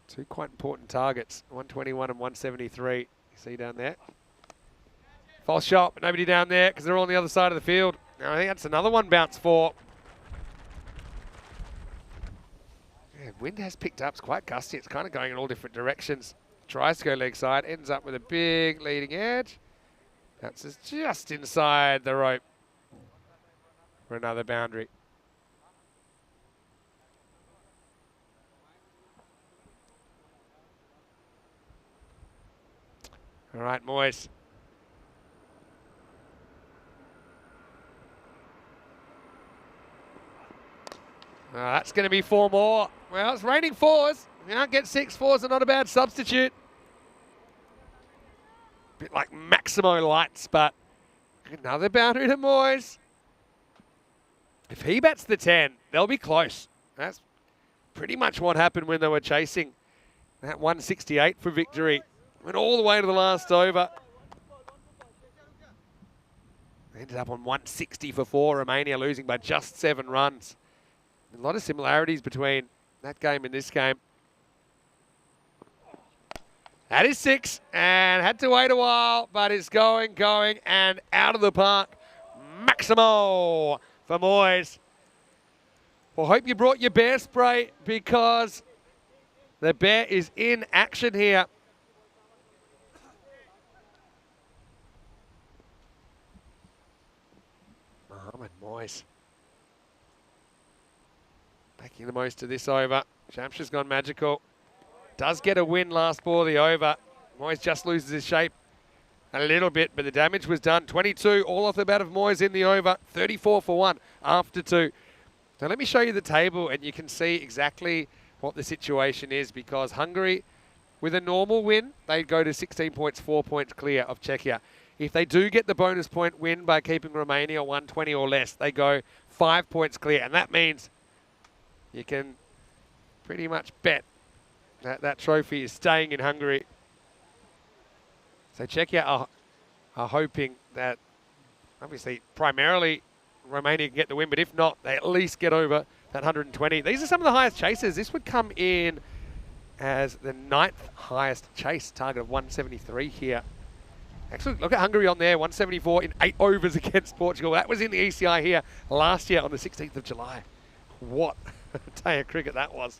Two quite important targets, 121 and 173. You see down there. False shot, but nobody down there because they're all on the other side of the field. Now, I think that's another one bounce for. Yeah, wind has picked up. It's quite gusty. It's kind of going in all different directions. Tries to go leg side, ends up with a big leading edge. Bounces just inside the rope for another boundary. All right, Moyes. That's going to be 4 more. Well, it's raining 4s. You don't get 6 4s, are not a bad substitute. Bit like Maximo Lights, but another boundary to Moyes. If he bats the 10, they'll be close. That's pretty much what happened when they were chasing that 168 for victory. Went all the way to the last over. Ended up on 160 for 4, Romania losing by just 7 runs. A lot of similarities between that game and this game. That is 6, and had to wait a while, but it's going, and out of the park. Maximo for Moyes. Well, hope you brought your bear spray because the bear is in action here. Mohamed Moyes. Making the most of this over. Shamshar's gone magical. Does get a win last ball of the over. Moyes just loses his shape a little bit, but the damage was done. 22 all off the bat of Moyes in the over. 34 for 1 after 2. So let me show you the table and you can see exactly what the situation is because Hungary, with a normal win, they go to 16 points, 4 points clear of Czechia. If they do get the bonus point win by keeping Romania 120 or less, they go 5 points clear. And that means you can pretty much bet that that trophy is staying in Hungary. So Czechia are hoping that, obviously, primarily Romania can get the win, but if not, they at least get over that 120. These are some of the highest chases. This would come in as the 9th highest chase, target of 173 here. Actually, look at Hungary on there, 174 in 8 overs against Portugal. That was in the ECI here last year on the 16th of July. What a day of cricket that was.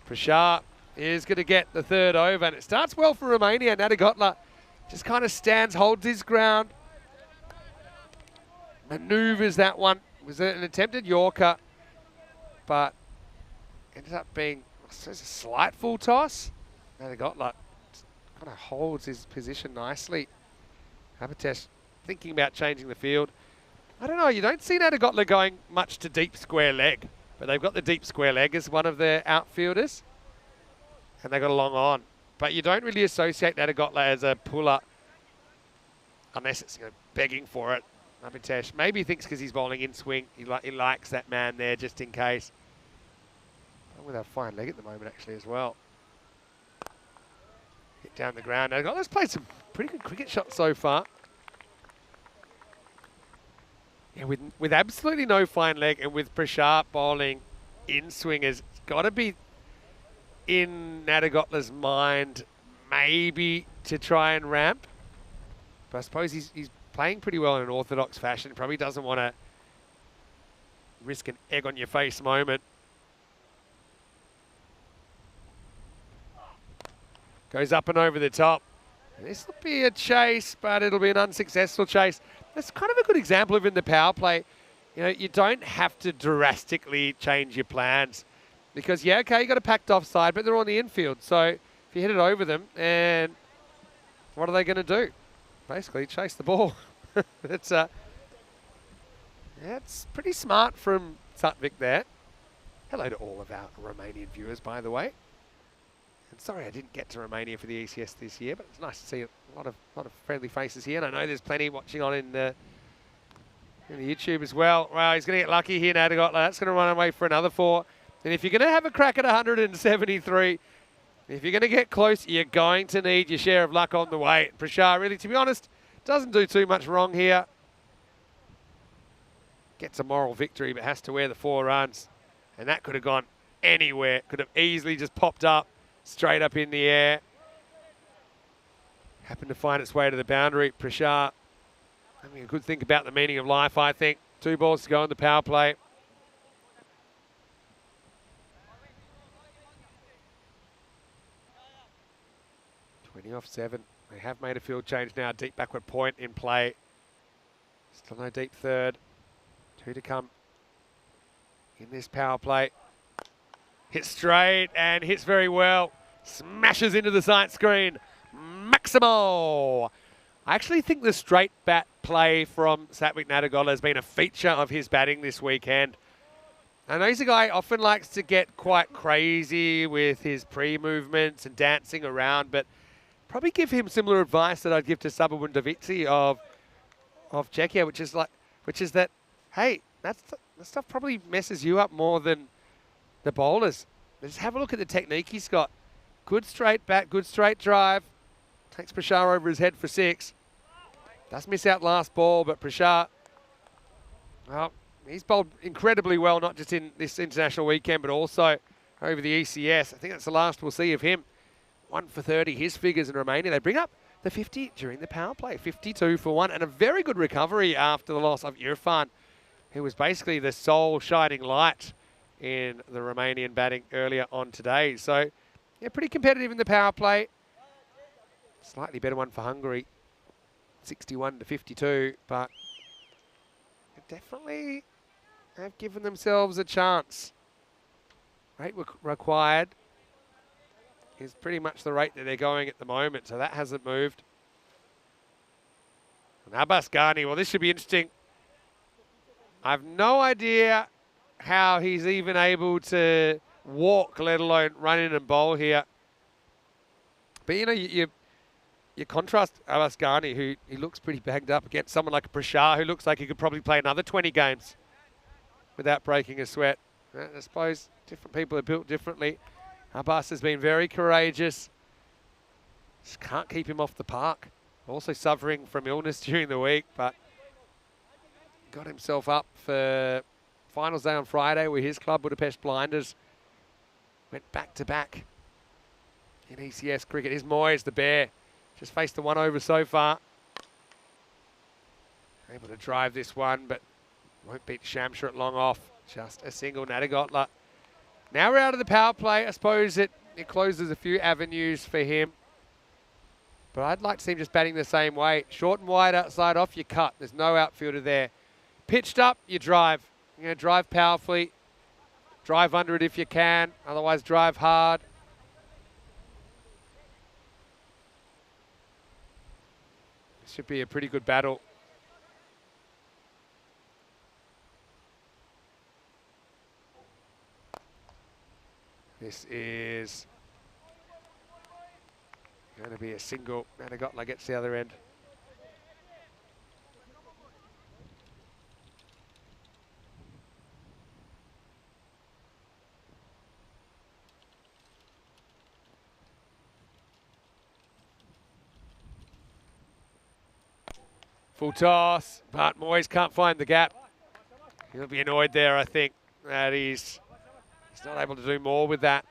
Prashar is going to get the 3rd over, and it starts well for Romania. Nadegotla just kind of stands, holds his ground. Maneuvers that one. It was an attempted Yorker, but ended up being a slight full toss. Nadegotla kind of holds his position nicely. Habatesh thinking about changing the field. I don't know, you don't see Nadegotla going much to deep square leg, but they've got the deep square leg as one of their outfielders, and they've got a long on. But you don't really associate Nadegotla as a puller unless it's begging for it. Habatesh maybe thinks because he's bowling in swing, he likes that man there just in case. With a fine leg at the moment actually as well. down the ground. Let's play some pretty good cricket shots so far. Yeah, with absolutely no fine leg and with Prashant bowling in swingers, it's got to be in Nadagotla's mind maybe to try and ramp. But I suppose he's playing pretty well in an orthodox fashion. Probably doesn't want to risk an egg on your face moment. Goes up and over the top. This will be a chase, but it'll be an unsuccessful chase. That's kind of a good example of in the power play. You know, you don't have to drastically change your plans because, yeah, okay, you got a packed offside, but they're on the infield. So if you hit it over them, and what are they going to do? Basically, chase the ball. It's pretty smart from Satvik there. Hello to all of our Romanian viewers, by the way. And sorry I didn't get to Romania for the ECS this year, but it's nice to see a lot of friendly faces here. And I know there's plenty watching on in the YouTube as well. Wow, he's going to get lucky here, Nadagotla. That's going to run away for another 4. And if you're going to have a crack at 173, if you're going to get close, you're going to need your share of luck on the way. Prashant, really, to be honest, doesn't do too much wrong here. Gets a moral victory, but has to wear the 4 runs. And that could have gone anywhere. Could have easily just popped up, straight up in the air. Happened to find its way to the boundary. Prashant having a good think about the meaning of life, I think. 2 balls to go on the power play. Off 7. They have made a field change now. Deep backward point in play. Still no deep third. 2 to come in this power play. Hits straight and hits very well. Smashes into the sight screen. Maximo. I actually think the straight bat play from Satvik Nadagotla has been a feature of his batting this weekend. I know he's a guy who often likes to get quite crazy with his pre-movements and dancing around, but probably give him similar advice that I'd give to Sababundavici of Czechia, which is that, hey, that stuff probably messes you up more than the bowlers. Just have a look at the technique he's got. Good straight bat, good straight drive. Takes Prashant over his head for 6. Does miss out last ball, but Prashant, well, he's bowled incredibly well, not just in this international weekend, but also over the ECS. I think that's the last we'll see of him. 1 for 30, his figures in Romania. They bring up the 50 during the power play. 52 for 1, and a very good recovery after the loss of Irfan, who was basically the sole shining light in the Romanian batting earlier on today. So, yeah, pretty competitive in the power play. Slightly better one for Hungary. 61 to 52, but they definitely have given themselves a chance. Rate required is pretty much the rate that they're going at the moment, so that hasn't moved. And Abbas Ghani, well, this should be interesting. I have no idea how he's even able to walk, let alone run in and bowl here. But, you know, you contrast Abbas Ghani, who he looks pretty banged up, against someone like Prashant, who looks like he could probably play another 20 games without breaking a sweat. I suppose different people are built differently. Abbas has been very courageous. Just can't keep him off the park. Also suffering from illness during the week, but got himself up for finals day on Friday, where his club, Budapest Blinders, went back-to-back in ECS cricket. Here's Moyes, the Bear. Just faced the 1 over so far. Able to drive this one, but won't beat Shamshire at long off. Just a single. Nadagotla. Now we're out of the power play. I suppose it closes a few avenues for him. But I'd like to see him just batting the same way. Short and wide outside, off you cut. There's no outfielder there. Pitched up, you drive. You're going to drive powerfully. Drive under it if you can. Otherwise, drive hard. This should be a pretty good battle. This is going to be a single. Nadagotla gets the other end. Full toss, but Moyes can't find the gap. He'll be annoyed there, I think, that he's not able to do more with that.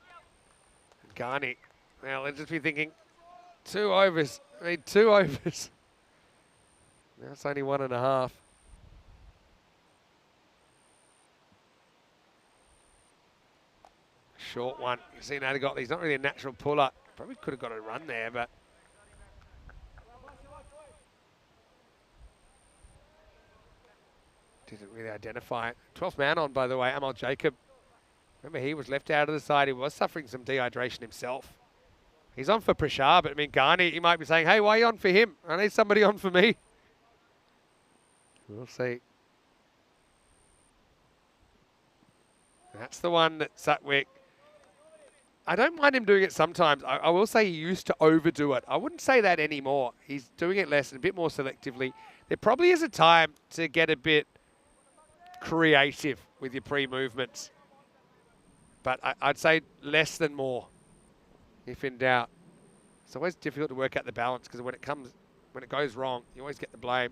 Garney, well, they'll just be thinking, 2 overs. I mean, 2 overs. Now it's only 1.5. Short one. You see now he's not really a natural puller. Probably could have got a run there, but didn't really identify it. 12th man on, by the way, Amal Jacob. Remember, he was left out of the side. He was suffering some dehydration himself. He's on for Prashar, but I mean, Garney, he might be saying, hey, why are you on for him? I need somebody on for me. We'll see. That's the one that Sutwick, I don't mind him doing it sometimes. I will say he used to overdo it. I wouldn't say that anymore. He's doing it less and a bit more selectively. There probably is a time to get a bit creative with your pre-movements. But I'd say less than more, if in doubt. It's always difficult to work out the balance because when it goes wrong, you always get the blame.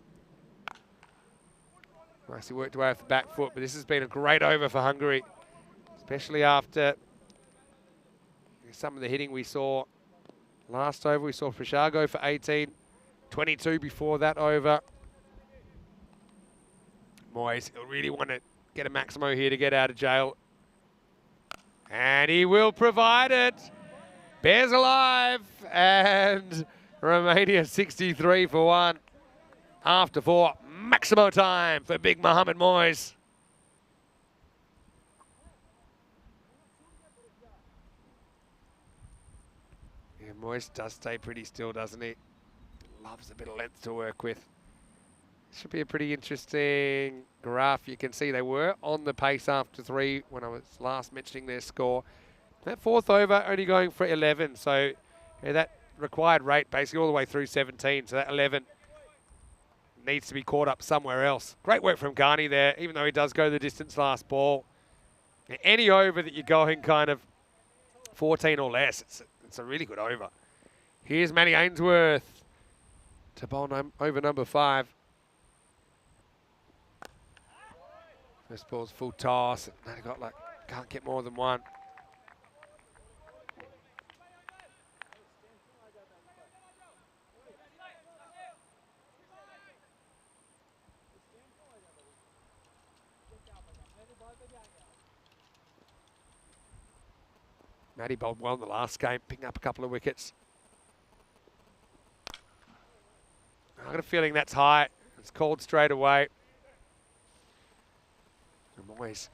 Nicely worked away off the back foot, but this has been a great over for Hungary, especially after some of the hitting we saw last over. We saw Prashar go for 18, 22 before that over. Moyes, he'll really want to get a Maximo here to get out of jail. And he will provide it. Bears alive, and Romania 63 for 1. After 4, Maximo time for big Mohamed Moyes. Yeah, Moyes does stay pretty still, doesn't he? Loves a bit of length to work with. Should be a pretty interesting graph. You can see they were on the pace after 3 when I was last mentioning their score. That 4th over only going for 11, so yeah, that required rate basically all the way through 17, so that 11 needs to be caught up somewhere else. Great work from Garney there, even though he does go the distance last ball. Any over that you're going kind of 14 or less, it's a really good over. Here's Matty Ainsworth to bowl over number 5. First ball's full toss. They got can't get more than 1. Matty bowled well in the last game, picking up a couple of wickets. I've got a feeling that's high. It's called straight away. I'm always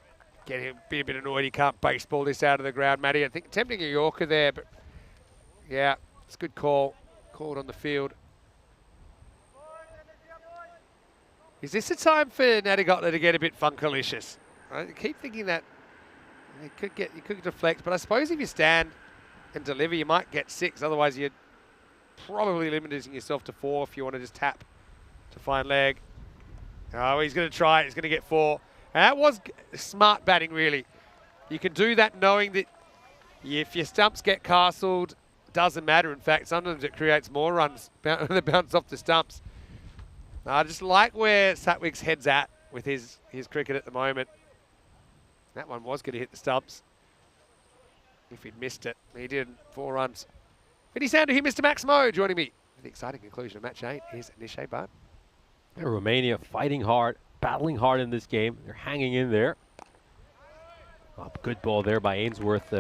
getting a bit annoyed he can't baseball this out of the ground, Matty. I think attempting a Yorker there, but yeah, it's a good call. Called on the field. Is this a time for Nadigotla to get a bit funkalicious? I keep thinking that you could deflect, but I suppose if you stand and deliver, you might get 6. Otherwise, you're probably limiting yourself to 4 if you want to just tap to find leg. Oh, he's going to try it. He's going to get 4. And that was smart batting, really. You can do that knowing that if your stumps get castled, doesn't matter. In fact, sometimes it creates more runs that bounce off the stumps. I just like where Satwick's head's at with his cricket at the moment. That one was going to hit the stumps if he'd missed it. He did 4 runs. Vinny Sander here, Mr. Maximo, joining me for the exciting conclusion of match 8. Here's Nishay Bhatt. Romania fighting hard, battling hard in this game. They're hanging in there. Oh, good ball there by Ainsworth.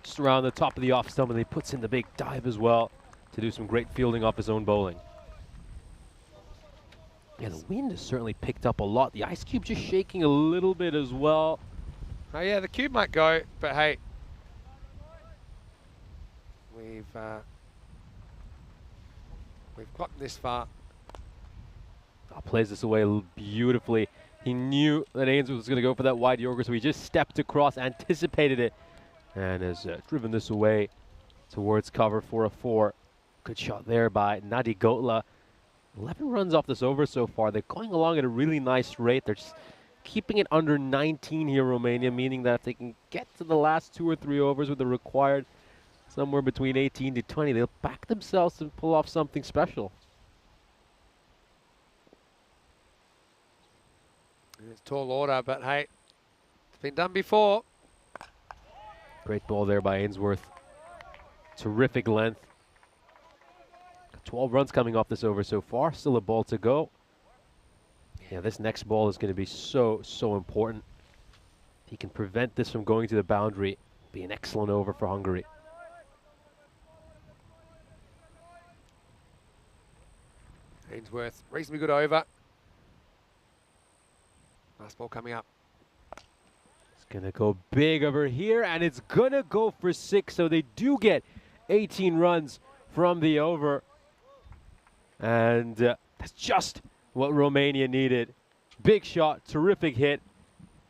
Just around the top of the off stump, and he puts in the big dive as well to do some great fielding off his own bowling. Yeah, the wind has certainly picked up a lot. The ice cube just shaking a little bit as well. Oh yeah, the cube might go, but hey, we've gotten this far. Oh, plays this away beautifully. He knew that Ainsworth was going to go for that wide Yorker, so he just stepped across, anticipated it, and has driven this away towards cover for a 4. Good shot there by Nadigotla. 11 runs off this over so far. They're going along at a really nice rate. They're just keeping it under 19 here, Romania, meaning that if they can get to the last 2 or 3 overs with the required somewhere between 18 to 20, they'll back themselves and pull off something special. It's tall order, but hey, it's been done before. Great ball there by Ainsworth. Terrific length. 12 runs coming off this over so far. Still a ball to go. Yeah, this next ball is going to be so important. If he can prevent this from going to the boundary, it'll be an excellent over for Hungary. Ainsworth, reasonably good over. Last ball coming up. It's going to go big over here, and it's going to go for 6, so they do get 18 runs from the over. And that's just what Romania needed. Big shot, terrific hit,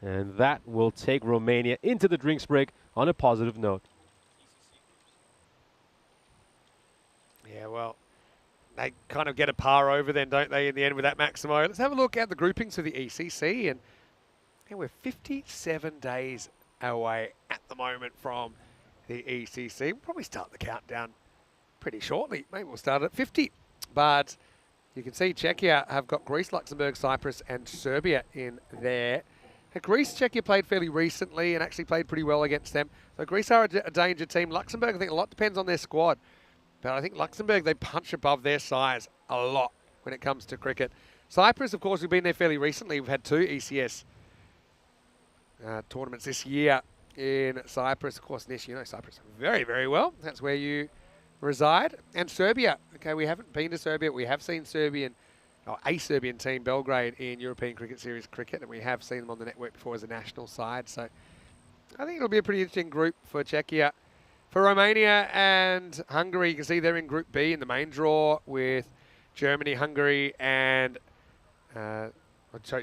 and that will take Romania into the drinks break on a positive note. Yeah, well, they kind of get a par over then, don't they, in the end with that Maximo? Let's have a look at the groupings of the ECC, and we're 57 days away at the moment from the ECC. We'll probably start the countdown pretty shortly. Maybe we'll start at 50. But you can see Czechia have got Greece, Luxembourg, Cyprus and Serbia in there. Greece, Czechia played fairly recently and actually played pretty well against them. So Greece are a danger team. Luxembourg, I think a lot depends on their squad. But I think Luxembourg, they punch above their size a lot when it comes to cricket. Cyprus, of course, we've been there fairly recently. We've had 2 ECS tournaments this year in Cyprus. Of course, Nish, you know Cyprus very, very well. That's where you reside. And Serbia. Okay, we haven't been to Serbia. We have seen a Serbian team, Belgrade, in European Cricket Series cricket, and we have seen them on the network before as a national side. So I think it'll be a pretty interesting group for Czechia. For Romania and Hungary, you can see they're in Group B in the main draw with Germany, Hungary, and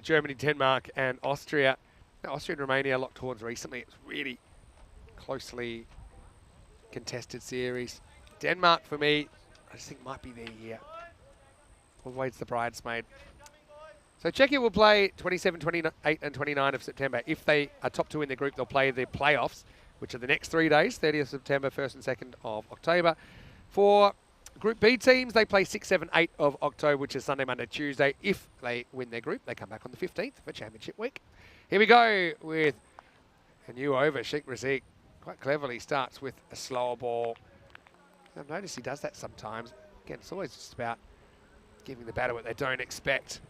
Germany, Denmark, and Austria. Now, Austria and Romania locked horns recently. It's really closely contested series. Denmark, for me, I just think might be their year. All the way to the bridesmaid. So Czechia will play 27, 28 and 29 of September. If they are top 2 in their group, they'll play the playoffs, which are the next 3 days, 30th September, 1st and 2nd of October. For Group B teams, they play 6, 7, 8 of October, which is Sunday, Monday, Tuesday. If they win their group, they come back on the 15th for Championship Week. Here we go with a new over. Sheikh Razik quite cleverly starts with a slower ball. I've noticed he does that sometimes. Again, it's always just about giving the batter what they don't expect.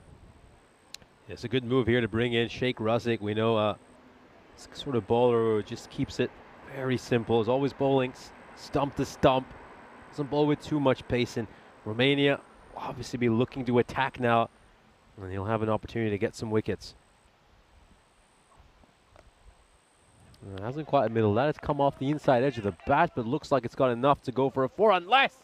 It's a good move here to bring in Sheikh Razik. We know sort of bowler who just keeps it very simple. Is always bowling stump to stump. Doesn't bowl with too much pace. And Romania will obviously be looking to attack now, and he'll have an opportunity to get some wickets. Hasn't quite admitted that. It's come off the inside edge of the bat, but looks like it's got enough to go for a 4, unless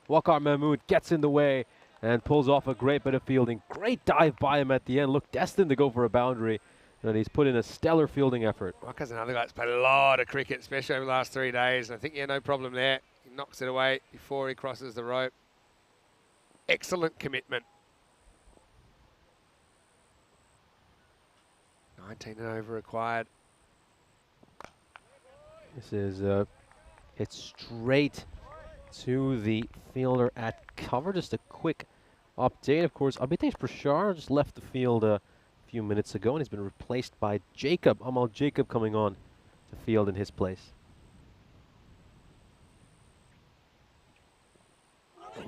Waqar Mahmood gets in the way and pulls off a great bit of fielding. Great dive by him at the end. Looked destined to go for a boundary, and he's put in a stellar fielding effort. Waqar's another guy that's played a lot of cricket, especially over the last 3 days. And I think, yeah, no problem there. He knocks it away before he crosses the rope. Excellent commitment. 19 and over required. This is hit straight to the fielder at cover. Just a quick update. Of course, Abhitesh Prashar just left the field a few minutes ago, and he's been replaced by Jacob. Amal Jacob coming on to field in his place.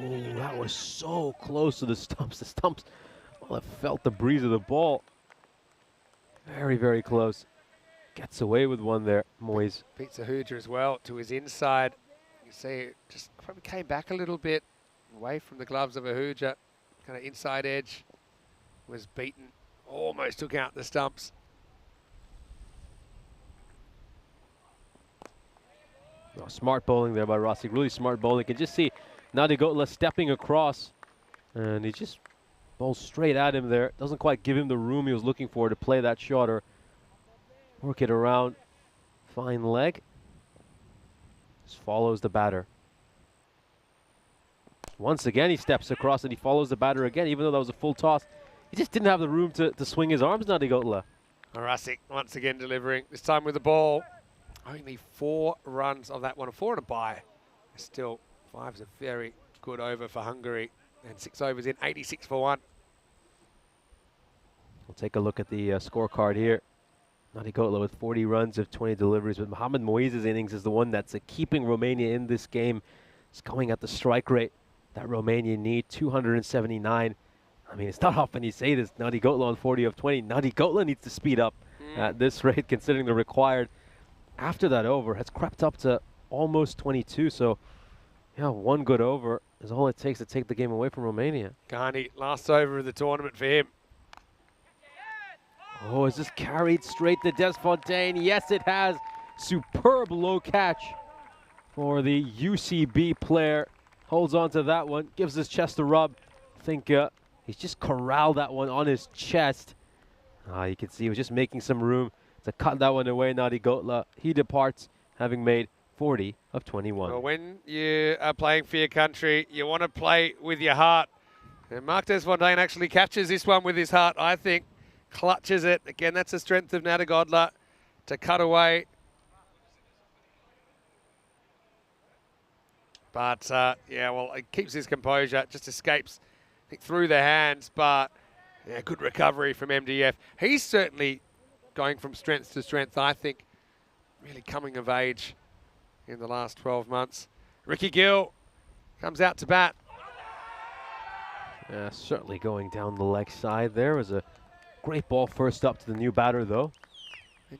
Ooh, that was so close to the stumps. The stumps, well, it felt the breeze of the ball. Very, very close. Gets away with one there, Moyes. Beats a Hooger as well to his inside. You see it just probably came back a little bit away from the gloves of a Hooger. Kind of inside edge. Was beaten. Almost took out the stumps. Oh, smart bowling there by Rossi. Really smart bowling. You can just see Nadigotla stepping across, and he just bowls straight at him there. Doesn't quite give him the room he was looking for to play that shot or work it around. Fine leg. Just follows the batter. Once again, he steps across and he follows the batter again, even though that was a full toss. He just didn't have the room to swing his arms, Nadigotla. Arasic once again delivering, this time with the ball. Only 4 runs of that one, 4 and a bye. Still, 5 is a very good over for Hungary. And 6 overs in, 86 for 1. Well, take a look at the scorecard here. Nadi Gotla with 40 runs of 20 deliveries, but Mohamed Moises' innings is the one that's keeping Romania in this game. It's going at the strike rate that Romania need, 279. I mean, it's not often you say this, Nadi Gotla on 40 of 20. Nadi Gotla needs to speed up at this rate, considering the required. After that over, has crept up to almost 22, so yeah, one good over is all it takes to take the game away from Romania. Ghani, last over of the tournament for him. Oh, is this carried straight to Desfontaine? Yes, it has. Superb low catch for the UCB player. Holds on to that one, gives his chest a rub. I think he's just corralled that one on his chest. You can see he was just making some room to cut that one away. Nadi Gotla, he departs having made 40 of 21. Well, when you are playing for your country, you want to play with your heart. And Mark Desfontaine actually captures this one with his heart, I think. Clutches it. Again, that's the strength of Nadi Gotla to cut away. But, yeah, well, it keeps his composure. Just escapes, I think, through the hands. But, yeah, good recovery from MDF. He's certainly going from strength to strength, I think. Really coming of age in the last 12 months. Ricky Gill comes out to bat. Certainly going down the leg side there. Was a great ball first up to the new batter, though.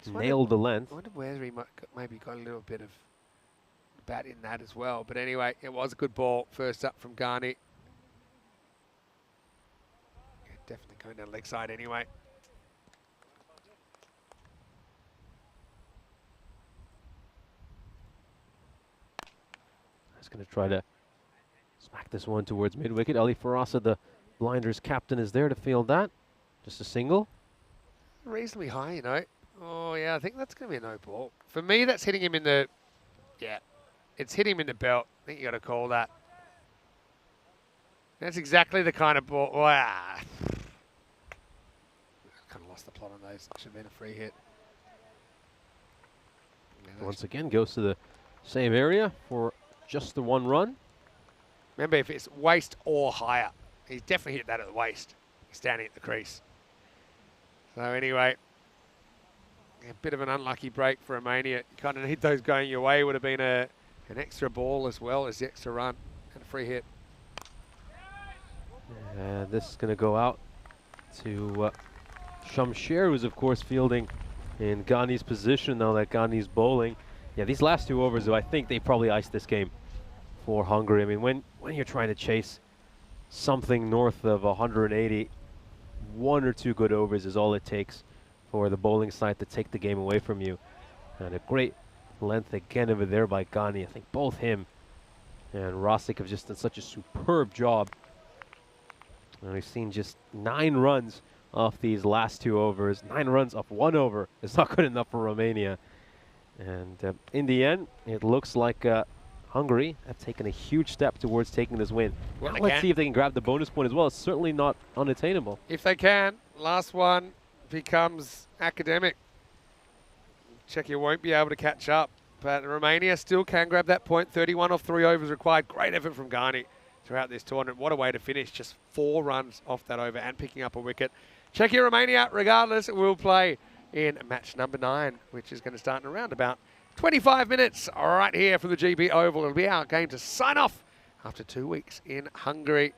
Nailed the length. I wonder whether he maybe got a little bit of bat in that as well. But anyway, it was a good ball first up from Ghani. Yeah, definitely going down the leg side anyway. He's going to try to smack this one towards mid-wicket. Ali Farasa, the Blinders captain, is there to field that. Just a single. Reasonably high, you know. Oh, yeah, I think that's going to be a no ball. For me, that's hitting him in the... Yeah, it's hitting him in the belt. I think you got to call that. That's exactly the kind of ball... Wow. Kind of lost the plot on those. Should have been a free hit. Yeah, once again, goes to the same area for just the one run. Remember, if it's waist or higher, he's definitely hit that at the waist. He's standing at the crease. So anyway, a bit of an unlucky break for Romania. You kind of need those going your way. Would have been an extra ball as well as the extra run and a free hit. This is going to go out to Shamsher, who's of course fielding in Ghani's position now that Ghani's bowling. Yeah, these last two overs, though, I think they probably iced this game for Hungary. I mean, when you're trying to chase something north of 180, one or two good overs is all it takes for the bowling side to take the game away from you. And a great length again over there by Ghani. I think both him and Rosic have just done such a superb job. And we've seen just 9 runs off these last 2 overs. 9 runs off 1 over is not good enough for Romania. And in the end, it looks like Hungary have taken a huge step towards taking this win. Well, now let's see if they can grab the bonus point as well. It's certainly not unattainable. If they can, last one becomes academic. Czechia won't be able to catch up, but Romania still can grab that point. 31 off 3 overs required. Great effort from Ghani throughout this tournament. What a way to finish. Just 4 runs off that over and picking up a wicket. Czechia, Romania, regardless, will play in match number 9, which is going to start in around about 25 minutes right here from the GB Oval. It'll be our game to sign off after 2 weeks in Hungary.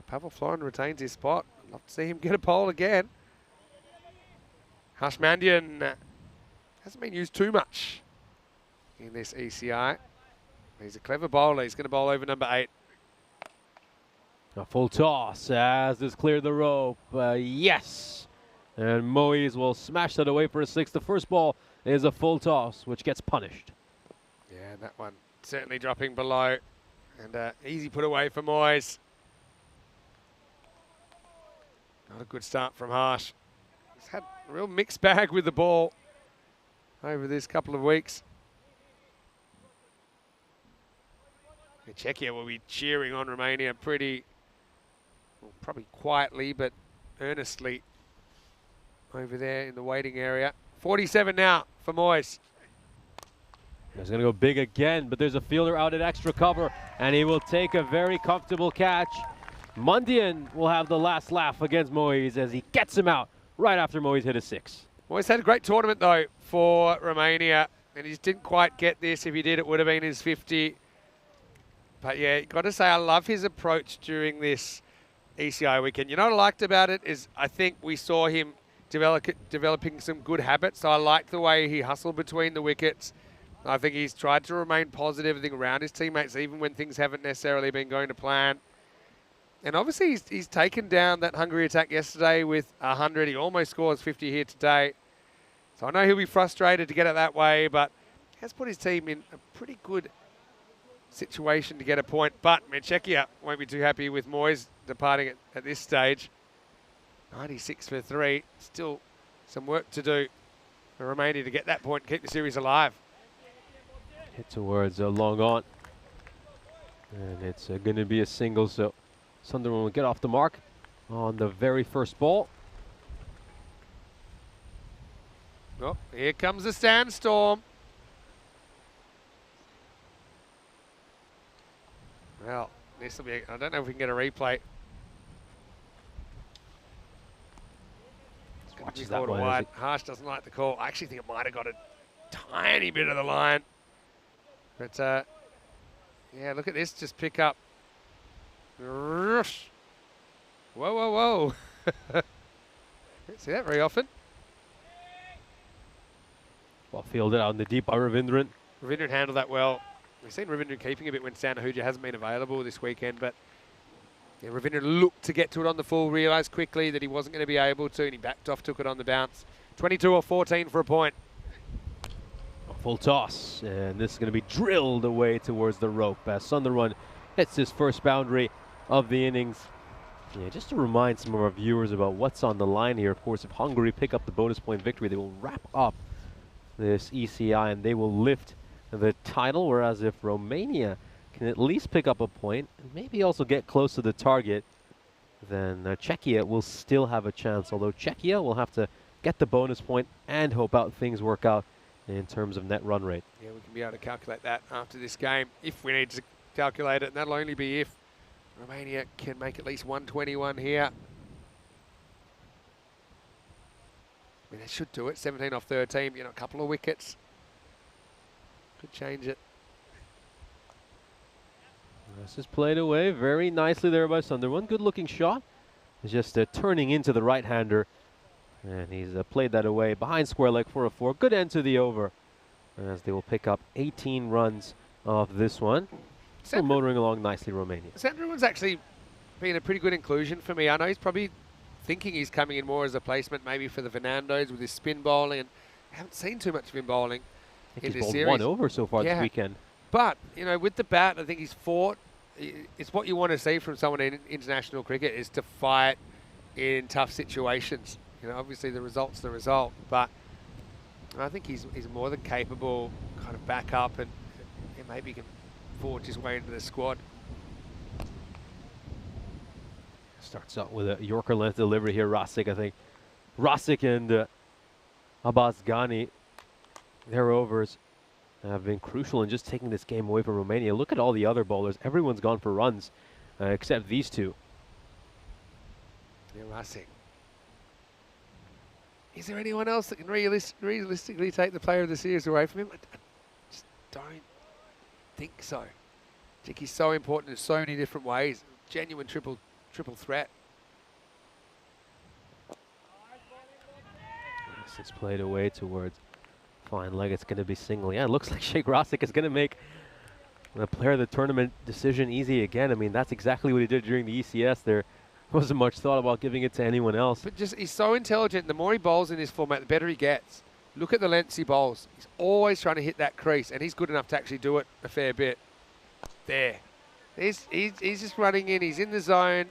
Pavel Florin retains his spot. I'd love to see him get a pole again. Hashmandian hasn't been used too much in this ECI. He's a clever bowler. He's going to bowl over number 8. A full toss as this cleared the rope. Yes. And Moise will smash that away for a 6. The first ball is a full toss, which gets punished. Yeah, that one certainly dropping below. And easy put away for Moise. Not a good start from Harsh. He's had a real mixed bag with the ball over this couple of weeks. And Czechia will be cheering on Romania pretty, well, probably quietly, but earnestly over there in the waiting area. 47 now for Moise. He's going to go big again, but there's a fielder out at extra cover, and he will take a very comfortable catch. Mundian will have the last laugh against Moise as he gets him out right after Moise hit a 6. Moise had a great tournament, though, for Romania, and he just didn't quite get this. If he did, it would have been his 50. But, yeah, got to say, I love his approach during this ECI weekend. You know what I liked about it is I think we saw him developing some good habits. So I liked the way he hustled between the wickets. I think he's tried to remain positive, I think, around his teammates, even when things haven't necessarily been going to plan. And obviously, he's taken down that Hungary attack yesterday with 100. He almost scores 50 here today. So I know he'll be frustrated to get it that way, but he has put his team in a pretty good situation to get a point. But Czechia won't be too happy with Moise departing at this stage. 96 for 3. Still some work to do for Romania to get that point and keep the series alive. Hit towards a long on. And it's going to be a single, so Sunderland will get off the mark on the very first ball. Oh, here comes the sandstorm. Well, this will be, I don't know if we can get a replay. Watches that one. Wide. Harsh doesn't like the call. I actually think it might have got a tiny bit of the line. But, yeah, look at this. Just pick up. Whoa, whoa, whoa. Don't see that very often. Well fielded out in the deep by Ravindran. Ravindran handled that well. We've seen Ravindran keeping a bit when Sanahuja hasn't been available this weekend, but yeah, Ravindran looked to get to it on the full, realised quickly that he wasn't going to be able to, and he backed off, took it on the bounce. 22 or 14 for a point. Full toss, and this is going to be drilled away towards the rope as Sunderland hits his first boundary of the innings. Yeah, just to remind some of our viewers about what's on the line here, of course, if Hungary pick up the bonus point victory, they will wrap up this ECI and they will lift the title, whereas if Romania can at least pick up a point and maybe also get close to the target, then Czechia will still have a chance, although Czechia will have to get the bonus point and hope out things work out in terms of net run rate. Yeah, we can be able to calculate that after this game if we need to calculate it, and that'll only be if Romania can make at least 121 here. I mean, they should do it. 17 off 13, you know, a couple of wickets. Could change it. This is played away very nicely there by Sunderland. Good looking shot. It's just turning into the right-hander. And he's played that away behind square leg for a 4. Good end to the over as they will pick up 18 runs of this one. Still motoring along nicely, Romania. Sandro's actually been a pretty good inclusion for me. I know he's probably thinking he's coming in more as a placement maybe for the Fernandos with his spin bowling, and I haven't seen too much of him bowling in this bowled series. 1 over so far this weekend. But, you know, with the bat, I think he's fought. It's what you want to see from someone in international cricket, is to fight in tough situations. You know, obviously the result's the result, but I think he's more than capable, kind of back up and maybe he can forge his way into the squad. Starts out with a Yorker length delivery here, Rasic, I think. Rasic and Abbas Ghani, their overs have been crucial in just taking this game away from Romania. Look at all the other bowlers. Everyone's gone for runs except these two. Yeah, Rasic. Is there anyone else that can realistically take the player of the series away from him? I just don't think so. I think he's so important in so many different ways. Genuine triple threat. Yes, it's played away towards fine leg. It's going to be single. Yeah, it looks like Sheikh Rasic is going to make the player of the tournament decision easy again. I mean, that's exactly what he did during the ECS. There wasn't much thought about giving it to anyone else. But just, he's so intelligent. The more he bowls in this format, the better he gets. Look at the lengths he bowls. He's always trying to hit that crease, and he's good enough to actually do it a fair bit. There. He's just running in. He's in the zone.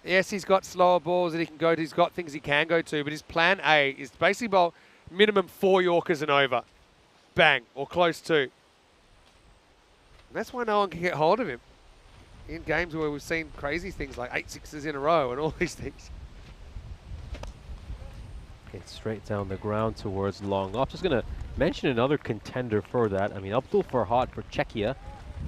Yes, he's got slower balls that he can go to. He's got things he can go to, but his plan A is to basically bowl minimum 4 Yorkers and over. Bang, or close to. And that's why no one can get hold of him in games where we've seen crazy things like 8 sixes in a row and all these things. Okay, straight down the ground towards long off. Just going to mention another contender for that. I mean, Abdul Farhat for Czechia.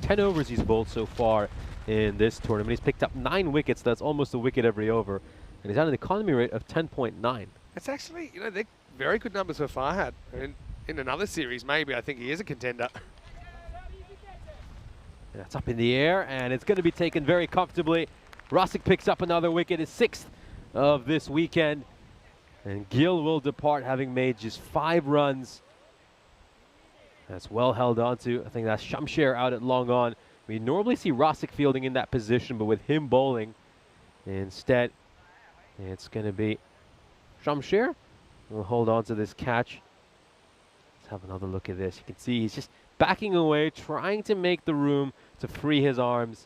10 overs he's bowled so far in this tournament. He's picked up 9 wickets. That's almost a wicket every over. And he's at an economy rate of 10.9. That's actually, they're very good numbers for Farhad. In another series, maybe, I think he is a contender. That's up in the air, and it's going to be taken very comfortably. Rosick picks up another wicket, his 6th of this weekend. And Gill will depart, having made just 5 runs. That's well held onto. I think that's Shamsher out at long on. We normally see Rosick fielding in that position, but with him bowling, instead, it's going to be Shamsher. We'll hold on to this catch. Let's have another look at this. You can see he's just backing away, trying to make the room to free his arms,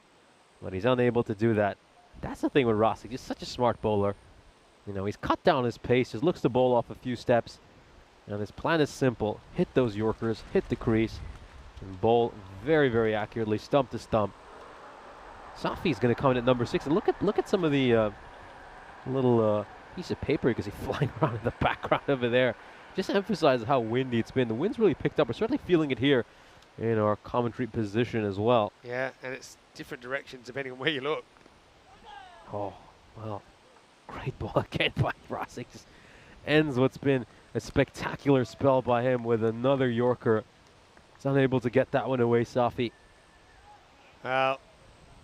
but he's unable to do that. That's the thing with Rosick, just such a smart bowler. He's cut down his pace, just looks to bowl off a few steps, and his plan is simple. Hit those Yorkers, hit the crease, and bowl very, very accurately, stump to stump. Safi's going to come in at number 6, and look at some of the little piece of paper you can see flying around in the background over there. Just to emphasize how windy it's been. The wind's really picked up. We're certainly feeling it here in our commentary position as well. Yeah, and it's different directions depending on where you look. Oh, well, great ball again by Rosick. Just ends what's been a spectacular spell by him with another Yorker. He's unable to get that one away, Safi. Well,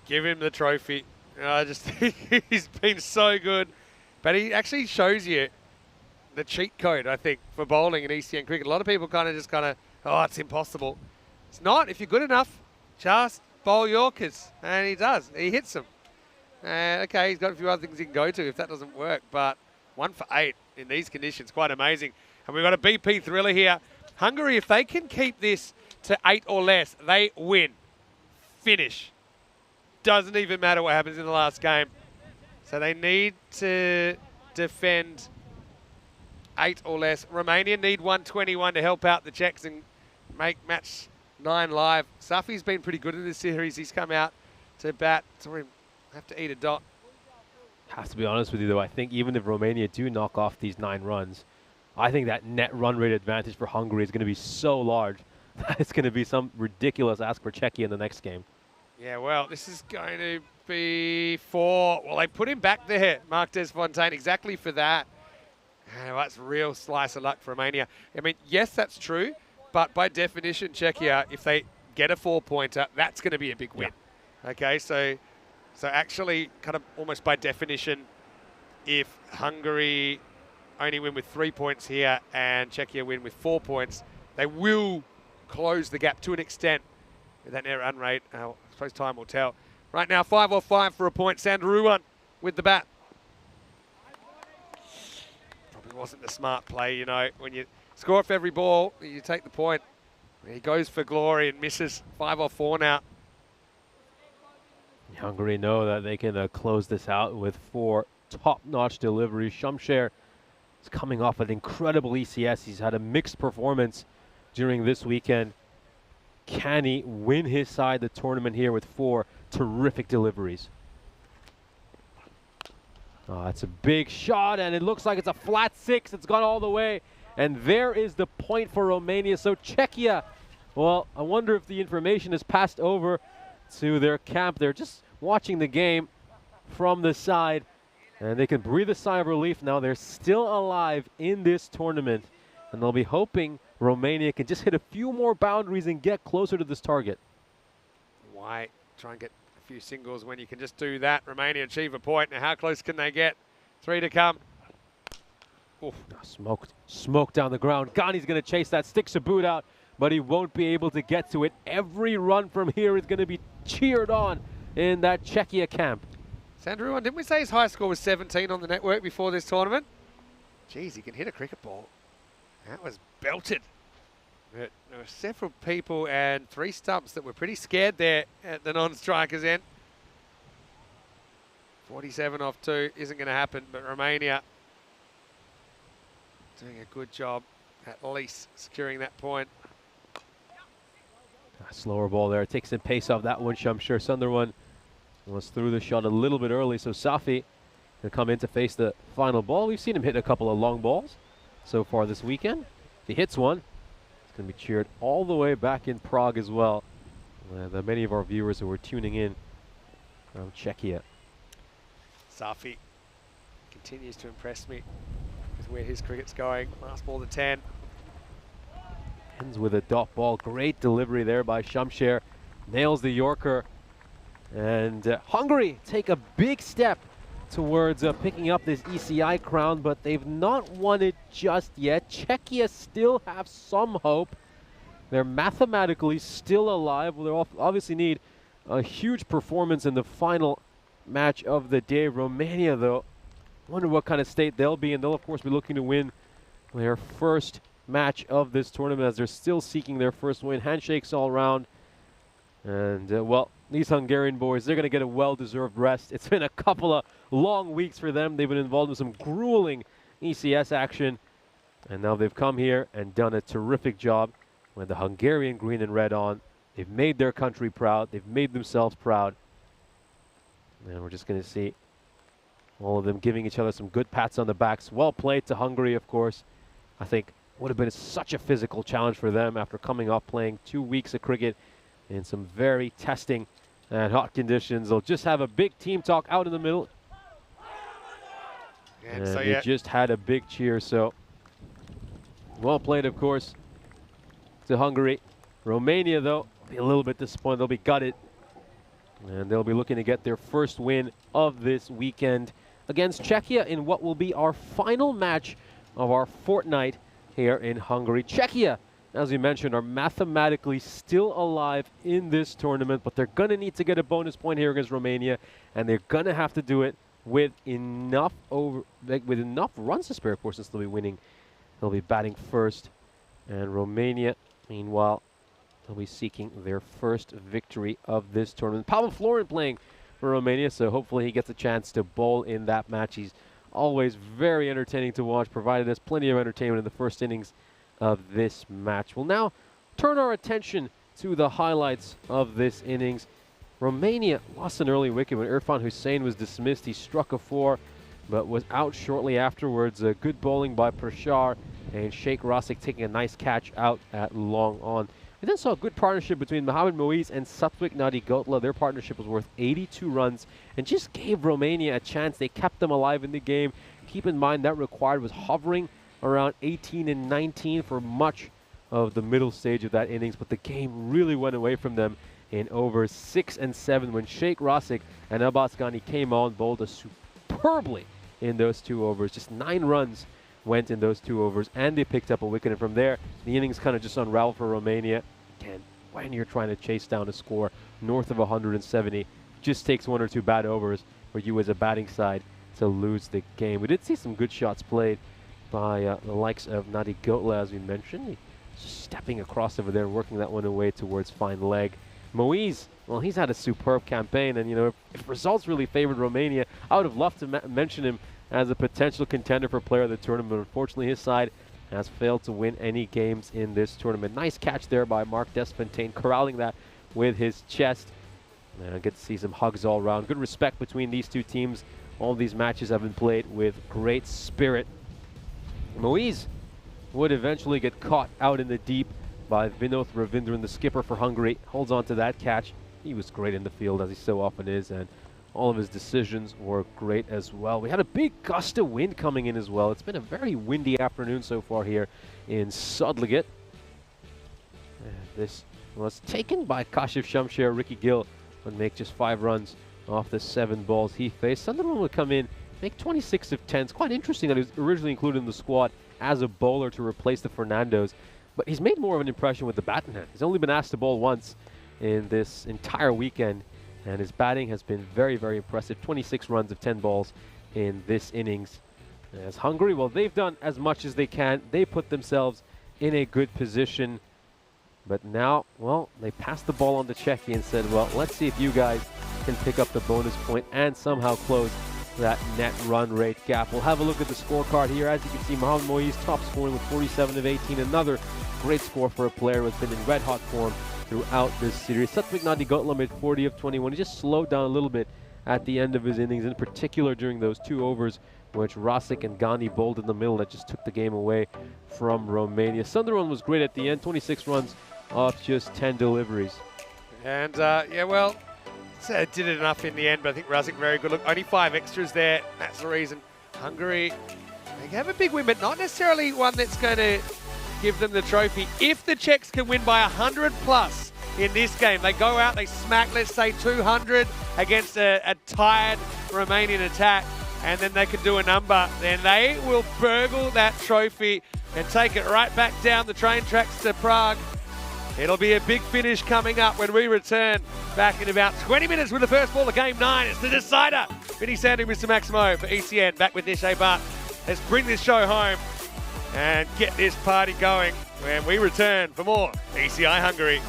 give him the trophy. I just think he's been so good. But he actually shows you the cheat code, I think, for bowling in ECN cricket. A lot of people oh, it's impossible. It's not. If you're good enough, just bowl Yorkers. And he does. He hits them. Okay, he's got a few other things he can go to if that doesn't work. But 1 for 8 in these conditions, quite amazing. And we've got a BP thriller here. Hungary, if they can keep this to 8 or less, they win. Finish. Doesn't even matter what happens in the last game. So they need to defend 8 or less. Romania need 121 to help out the Czechs and make match 9 live. Safi's been pretty good in this series. He's come out to bat. Sorry, have to eat a dot. Have to be honest with you, though. I think even if Romania do knock off these 9 runs, I think that net run rate advantage for Hungary is going to be so large that it's going to be some ridiculous ask for Czechia in the next game. Yeah, well, this is going to be 4. Well, they put him back there, Marc Desfontaine, exactly for that. That's a real slice of luck for Romania. I mean, yes, that's true, but by definition, Czechia, if they get a 4-pointer, that's going to be a big win. Yeah. Okay, so actually, kind of almost by definition, if Hungary only win with 3 points here and Czechia win with 4 points, they will close the gap to an extent with that net run rate. I suppose time will tell. Right now, 5 off 5 for a point. Sandaruwan with the bat. Probably wasn't the smart play, when you score off every ball, you take the point. He goes for glory and misses. 5 off 4 now. Hungary know that they can close this out with 4 top-notch deliveries. Shamsher is coming off an incredible ECS. He's had a mixed performance during this weekend. Can he win his side the tournament here with 4 terrific deliveries? Oh, that's a big shot, and it looks like it's a flat 6. It's gone all the way, and there is the point for Romania. So Czechia, well, I wonder if the information is passed over to their camp. They're just watching the game from the side, and they can breathe a sigh of relief now. They're still alive in this tournament, and they'll be hoping Romania can just hit a few more boundaries and get closer to this target. Why try and get a few singles when you can just do that? Romania achieve a point. Now, how close can they get? 3 to come. Oof. Smoked down the ground. Ghani's going to chase that, sticks a boot out, but he won't be able to get to it. Every run from here is going to be cheered on in that Czechia camp. Sandaruwan, didn't we say his high score was 17 on the network before this tournament? Geez, he can hit a cricket ball. That was belted. But there were several people and 3 stumps that were pretty scared there at the non-striker's end. 47 off 2 isn't going to happen, but Romania doing a good job at least securing that point. A slower ball there. Takes some pace off that one. Shamsher Sundarwan was through the shot a little bit early, so Safi will come in to face the final ball. We've seen him hit a couple of long balls so far this weekend. If he hits one, it's going to be cheered all the way back in Prague as well. Many of our viewers who were tuning in from Czechia. Safi continues to impress me with where his cricket's going. Last ball to 10. Ends with a dot ball. Great delivery there by Shamsher. Nails the Yorker. And Hungary take a big step towards picking up this ECI crown, but they've not won it just yet. Czechia still have some hope. They're mathematically still alive. Well, they obviously need a huge performance in the final match of the day. Romania, though, wonder what kind of state they'll be in. They'll, of course, be looking to win their first match of this tournament as they're still seeking their first win. Handshakes all around. And, well, these Hungarian boys, they're going to get a well-deserved rest. It's been a couple of long weeks for them. They've been involved in some grueling ECS action. And now they've come here and done a terrific job with the Hungarian green and red on. They've made their country proud. They've made themselves proud. And we're just going to see all of them giving each other some good pats on the backs. Well played to Hungary, of course. I think would have been such a physical challenge for them after coming off playing 2 weeks of cricket in some very testing and hot conditions. They'll just have a big team talk out in the middle. And so, they just had a big cheer. So well played, of course, to Hungary. Romania, though, be a little bit disappointed. They'll be gutted. And they'll be looking to get their first win of this weekend against Czechia in what will be our final match of our fortnight here in Hungary. Czechia, as we mentioned, are mathematically still alive in this tournament, but they're going to need to get a bonus point here against Romania, and they're going to have to do it with enough runs to spare, of course, since they'll be winning. They'll be batting first, and Romania, meanwhile, they'll be seeking their first victory of this tournament. Powerplay playing for Romania, so hopefully he gets a chance to bowl in that match. He's always very entertaining to watch, provided us plenty of entertainment in the first innings of this match. We'll now turn our attention to the highlights of this innings. Romania lost an early wicket when Irfan Hussain was dismissed. He struck a 4, but was out shortly afterwards. Good bowling by Prashar, and Sheikh Rasik taking a nice catch out at long on. We then saw a good partnership between Mohamed Moiz and Satwik Nadigotla. Their partnership was worth 82 runs and just gave Romania a chance. They kept them alive in the game. Keep in mind that required was hovering around 18 and 19 for much of the middle stage of that innings, but the game really went away from them in overs 6 and 7 when Sheikh Rasik and Abbas Ghani came on, bowled us superbly in those 2 overs. Just 9 runs went in those 2 overs, and they picked up a wicket. And from there, the innings kind of just unraveled for Romania. Again, when you're trying to chase down a score north of 170, just takes 1 or 2 bad overs for you as a batting side to lose the game. We did see some good shots played by the likes of Nadigotla, as we mentioned. He's stepping across over there and working that one away towards fine leg. Moiz, well, he's had a superb campaign, and, you know, if results really favored Romania, I would have loved to mention him as a potential contender for player of the tournament. Unfortunately, his side has failed to win any games in this tournament. Nice catch there by Mark Desfontaine, corralling that with his chest. And I get to see some hugs all around. Good respect between these two teams. All these matches have been played with great spirit. Moiz would eventually get caught out in the deep by Vinod Ravindran, the skipper for Hungary. Holds on to that catch. He was great in the field, as he so often is, and all of his decisions were great as well. We had a big gust of wind coming in as well. It's been a very windy afternoon so far here in Sudligit. This was taken by Kashif Shamsher. Ricky Gill would make just 5 runs off the 7 balls he faced. Sunderland would come in, make 26 of 10. It's quite interesting that he was originally included in the squad as a bowler to replace the Fernandos, but he's made more of an impression with the bat in hand. He's only been asked to bowl once in this entire weekend, and his batting has been very, very impressive. 26 runs of 10 balls in this innings. As Hungary, well, they've done as much as they can. They put themselves in a good position. But now, well, they passed the ball on to Czechia and said, well, let's see if you guys can pick up the bonus point and somehow close that net run rate gap. We'll have a look at the scorecard here. As you can see, Mohamed Moiz top scoring with 47 of 18. Another great score for a player who has been in red-hot form throughout this series. Satwik Nadigotla made 40 of 21. He just slowed down a little bit at the end of his innings, in particular during those 2 overs which Rasik and Ghani bowled in the middle that just took the game away from Romania. Sunderland was great at the end, 26 runs off just 10 deliveries. And, yeah, well, So did it enough in the end, but I think Razik very good. Look, only 5 extras there. That's the reason. Hungary, they have a big win, but not necessarily one that's going to give them the trophy. If the Czechs can win by 100 plus in this game, they go out, they smack, let's say 200 against a tired Romanian attack, and then they can do a number, then they will burgle that trophy and take it right back down the train tracks to Prague. It'll be a big finish coming up when we return back in about 20 minutes with the first ball of Game 9. It's the decider. Vinny Sandu, Mr. Maximo for ECN. Back with Nishay Bhatt. Let's bring this show home and get this party going when we return for more ECI Hungary.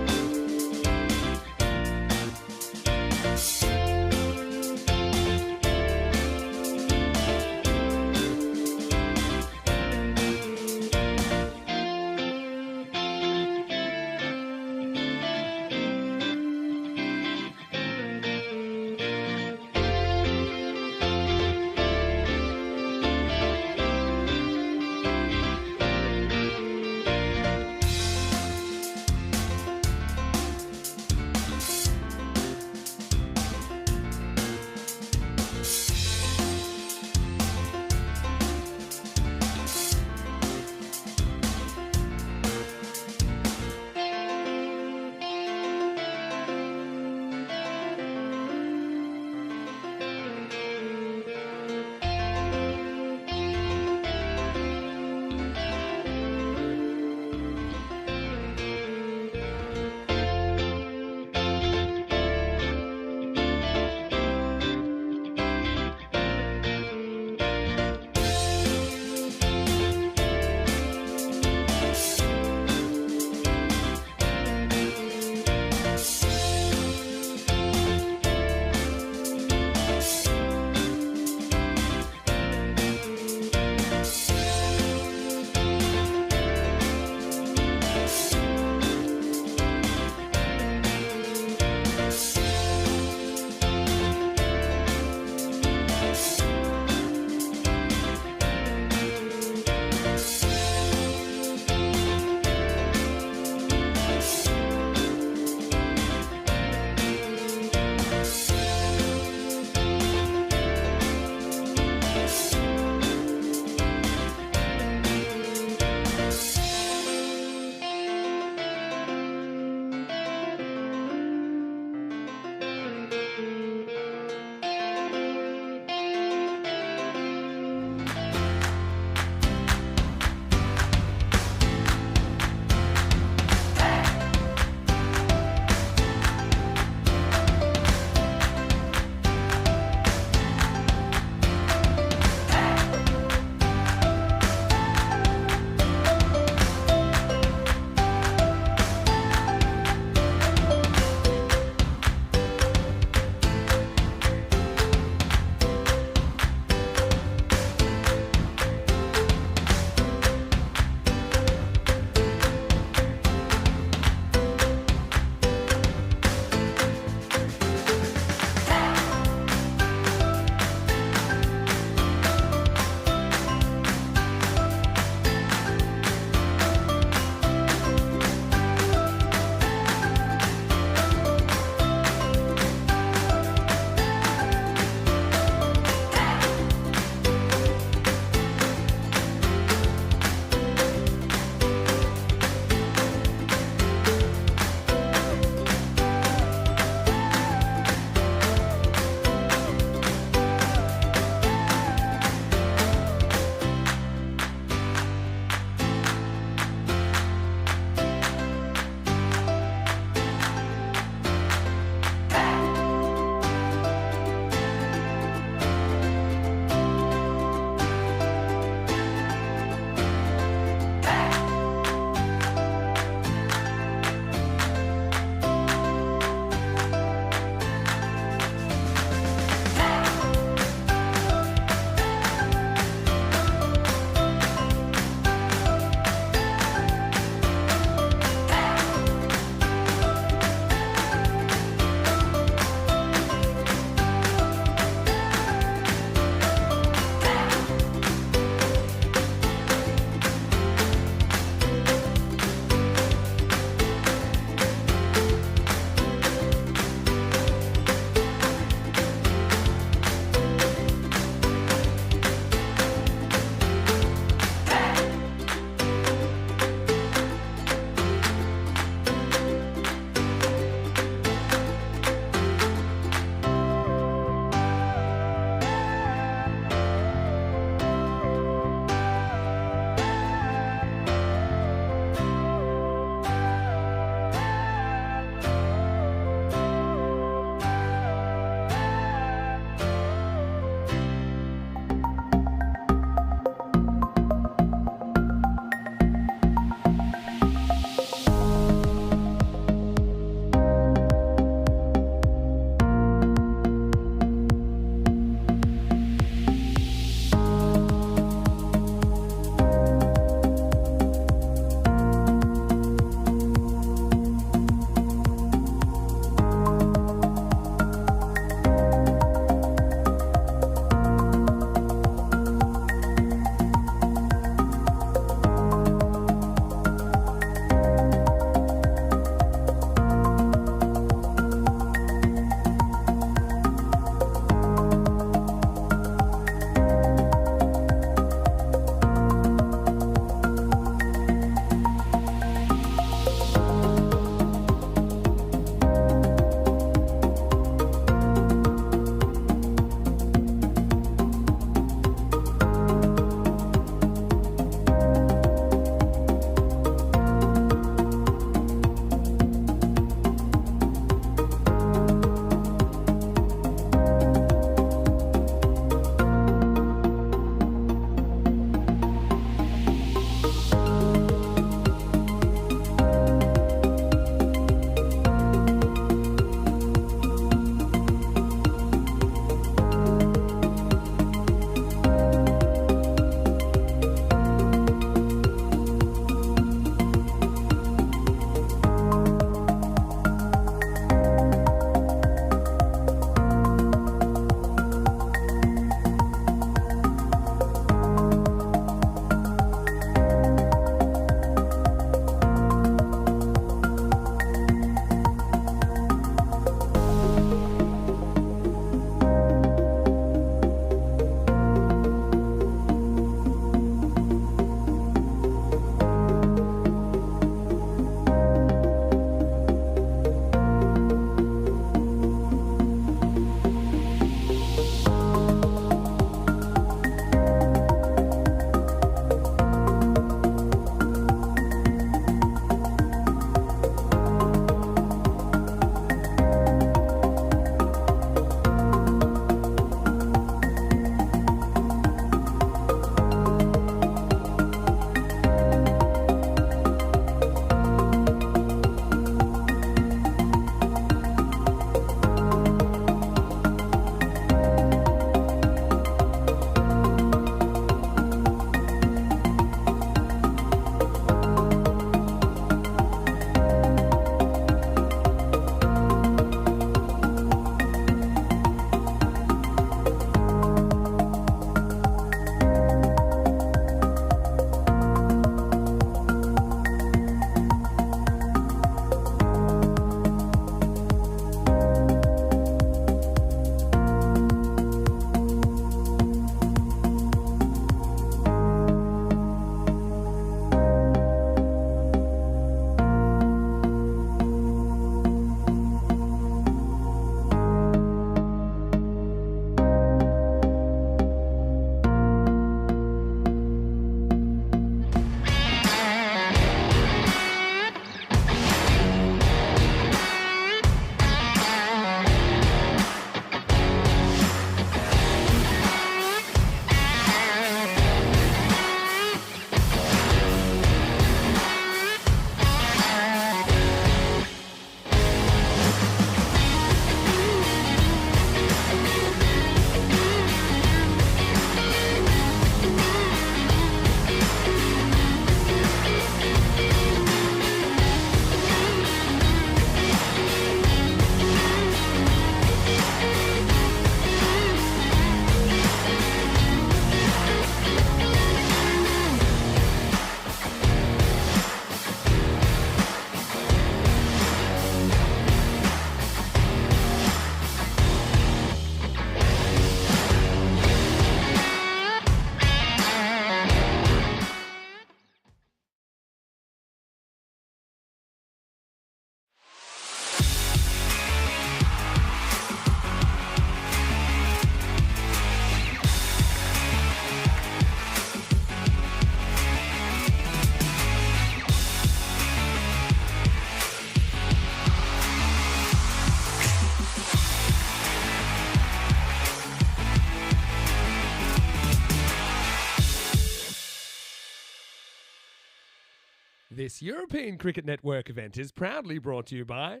This European Cricket Network event is proudly brought to you by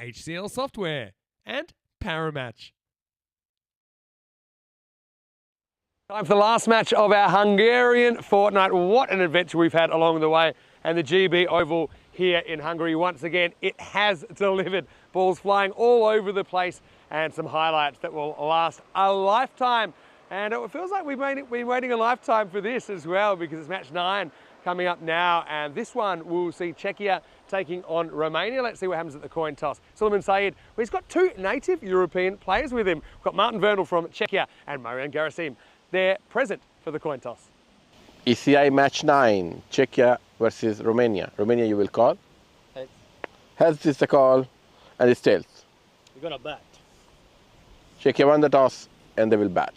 HCL Software and Paramatch. Time for the last match of our Hungarian fortnight. What an adventure we've had along the way. And the GB Oval here in Hungary, once again, it has delivered. Balls flying all over the place and some highlights that will last a lifetime. And it feels like we've been waiting a lifetime for this as well, because it's match 9 coming up now. And this one will see Czechia taking on Romania. Let's see what happens at the coin toss. Suleiman Saeed, well, he's got 2 native European players with him. We've got Martin Vernal from Czechia and Marian Gerasim. They're present for the coin toss. ECI match 9, Czechia versus Romania. Romania you will call? Heads. Heads is the call, and it's tails. We're gonna bat. Czechia won the toss, and they will bat.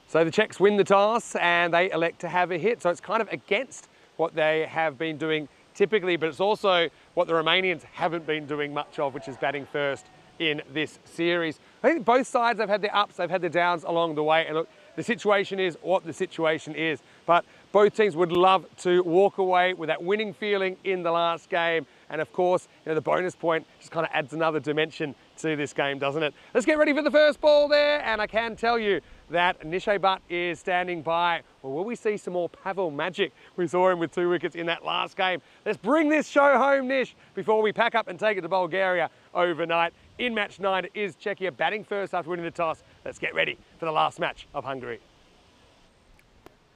So the Czechs win the toss and they elect to have a hit. So it's kind of against what they have been doing typically, but it's also what the Romanians haven't been doing much of, which is batting first in this series. I think both sides have had their ups, they've had their downs along the way. And look, the situation is what the situation is. But both teams would love to walk away with that winning feeling in the last game. And of course, the bonus point just kind of adds another dimension to this game, doesn't it? Let's get ready for the first ball there. And I can tell you that Nishay Butt is standing by. Well, will we see some more Pavel magic? We saw him with 2 wickets in that last game. Let's bring this show home, Nish, before we pack up and take it to Bulgaria overnight. In match 9, it is Czechia batting first after winning the toss. Let's get ready for the last match of Hungary.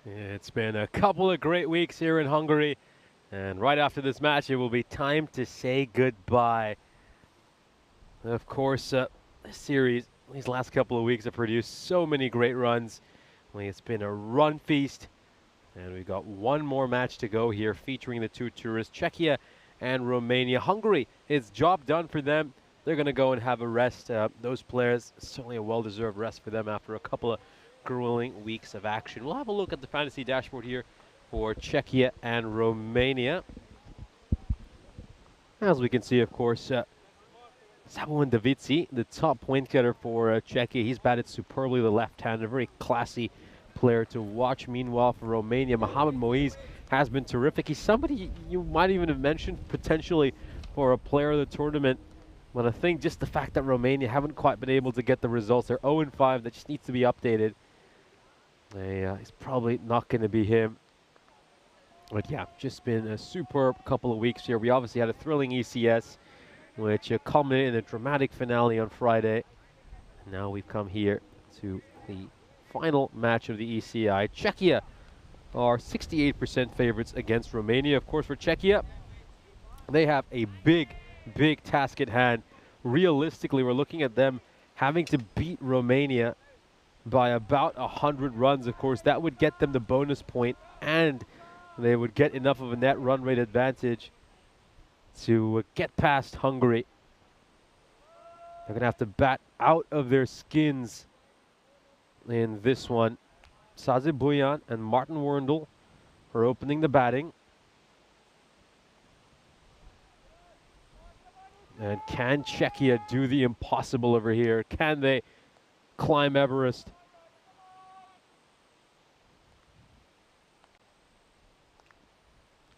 Yeah, it's been a couple of great weeks here in Hungary. And right after this match, it will be time to say goodbye. Of course, this series, these last couple of weeks have produced so many great runs. It's been a run feast. And we've got one more match to go here featuring the 2 tourists, Czechia and Romania. Hungary, it's job done for them. They're going to go and have a rest. Those players, certainly a well-deserved rest for them after a couple of grueling weeks of action. We'll have a look at the fantasy dashboard here for Czechia and Romania. As we can see, of course, Samuel Davici, the top point getter for Czechia. He's batted superbly, the left-hander, very classy player to watch. Meanwhile, for Romania, Mohamed Moise has been terrific. He's somebody you might even have mentioned potentially for a player of the tournament. But I think just the fact that Romania haven't quite been able to get the results. They're 0-5. That just needs to be updated. He's probably not going to be him. But yeah, just been a superb couple of weeks here. We obviously had a thrilling ECS, which culminated in a dramatic finale on Friday. Now we've come here to the final match of the ECI. Czechia are 68% favorites against Romania. Of course, for Czechia, they have a big task at hand. Realistically, we're looking at them having to beat Romania by about 100 runs. Of course, that would get them the bonus point, and they would get enough of a net run rate advantage to get past Hungary. They're going to have to bat out of their skins in this one. Saze Buyan and Martin Werndl are opening the batting. And can Czechia do the impossible over here? Can they climb Everest?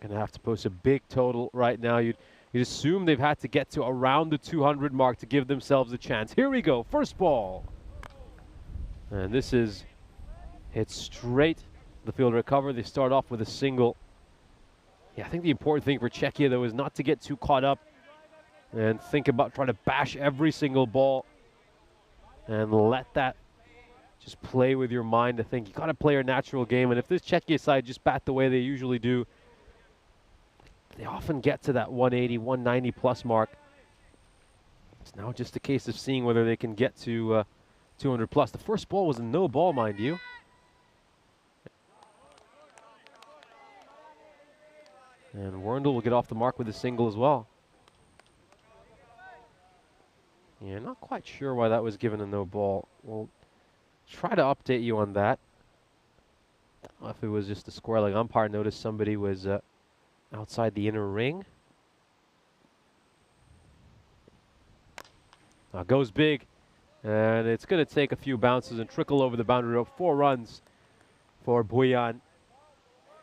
Gonna have to post a big total right now. You'd assume they've had to get to around the 200 mark to give themselves a chance. Here we go, first ball. And this is hit straight. The fielder cover. They start off with a single. Yeah, I think the important thing for Czechia, though, is not to get too caught up and think about trying to bash every single ball and let that just play with your mind. I think you got to play your natural game. And if this Czechia side just bat the way they usually do, they often get to that 180, 190 plus mark. It's now just a case of seeing whether they can get to 200 plus. The first ball was a no ball, mind you. And Werndl will get off the mark with a single as well. Yeah, not quite sure why that was given a no ball. We'll try to update you on that. I don't know if it was just a square leg umpire noticed somebody was outside the inner ring. Now goes big, and it's going to take a few bounces and trickle over the boundary rope. 4 runs for Buyan.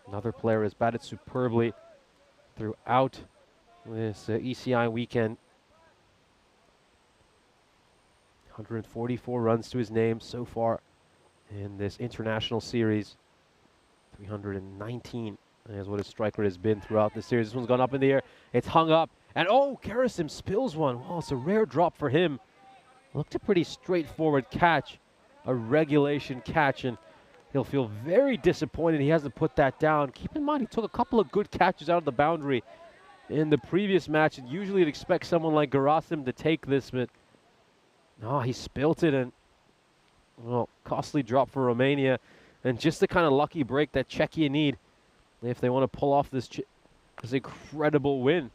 Another player has batted superbly throughout this ECI weekend. 144 runs to his name so far in this international series. 319 is what his strike rate has been throughout the series. This one's gone up in the air. It's hung up. And oh, Karasim spills one. Well, it's a rare drop for him. Looked a pretty straightforward catch, a regulation catch, and he'll feel very disappointed he hasn't put that down. Keep in mind, he took a couple of good catches out of the boundary in the previous match, and usually you'd expect someone like Gerasim to take this, but no, he spilt it, and well, costly drop for Romania, and just the kind of lucky break that Czechia need if they want to pull off this incredible win.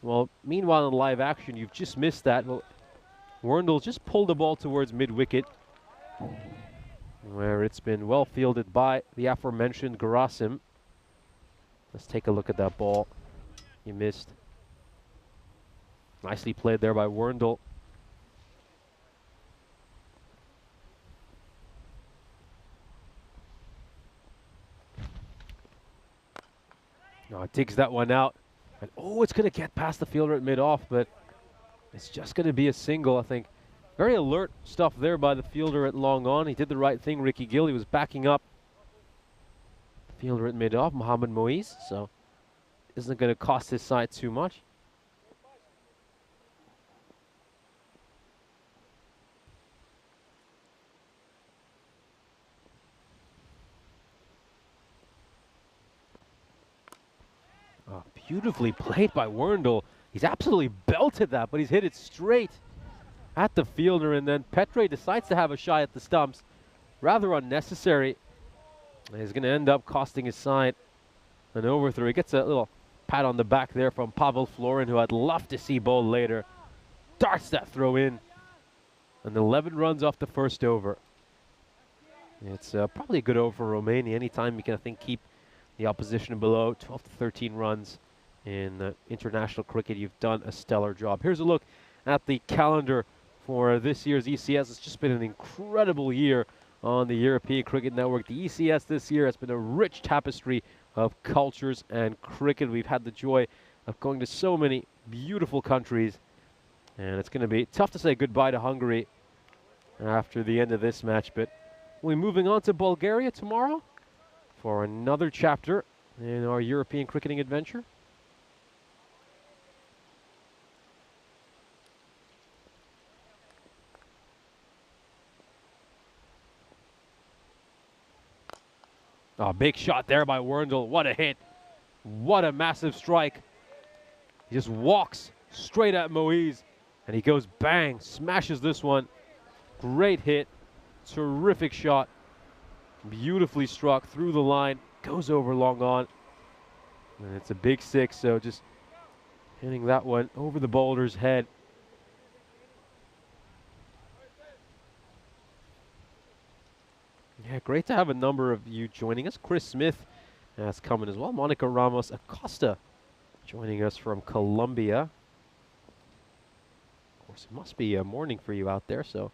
Well, meanwhile in live action, you've just missed that. Well, Werndl just pulled the ball towards mid-wicket, where it's been well fielded by the aforementioned Gerasim. Let's take a look at that ball. He missed. Nicely played there by Werndl. No, digs that one out. And oh, it's going to get past the fielder at mid-off, but it's just going to be a single, I think. Very alert stuff there by the fielder at long on. He did the right thing, Ricky Gill. He was backing up the fielder at mid-off, Mohamed Moise, so isn't going to cost his side too much. Oh, beautifully played by Werndl. He's absolutely belted that, but he's hit it straight at the fielder, and then Petre decides to have a shot at the stumps. Rather unnecessary. He's going to end up costing his side an overthrow. He gets a little pat on the back there from Pavel Florin, who I'd love to see bowl later. Darts that throw in. And 11 runs off the first over. It's probably a good over for Romania. Anytime you can, I think, keep the opposition below 12 to 13 runs in international cricket, you've done a stellar job. Here's a look at the calendar for this year's ECS. It's just been an incredible year on the European Cricket Network. The ECS this year has been a rich tapestry of cultures and cricket. We've had the joy of going to so many beautiful countries, and it's going to be tough to say goodbye to Hungary after the end of this match, but we're moving on to Bulgaria tomorrow for another chapter in our European cricketing adventure. Oh, big shot there by Werndl. What a hit. What a massive strike. He just walks straight at Moise, and he goes bang, smashes this one. Great hit. Terrific shot. Beautifully struck through the line. Goes over long on. And it's a big six, so just hitting that one over the bowler's head. Yeah, great to have a number of you joining us. Chris Smith has come in as well. Monica Ramos Acosta joining us from Colombia. Of course, it must be a morning for you out there, so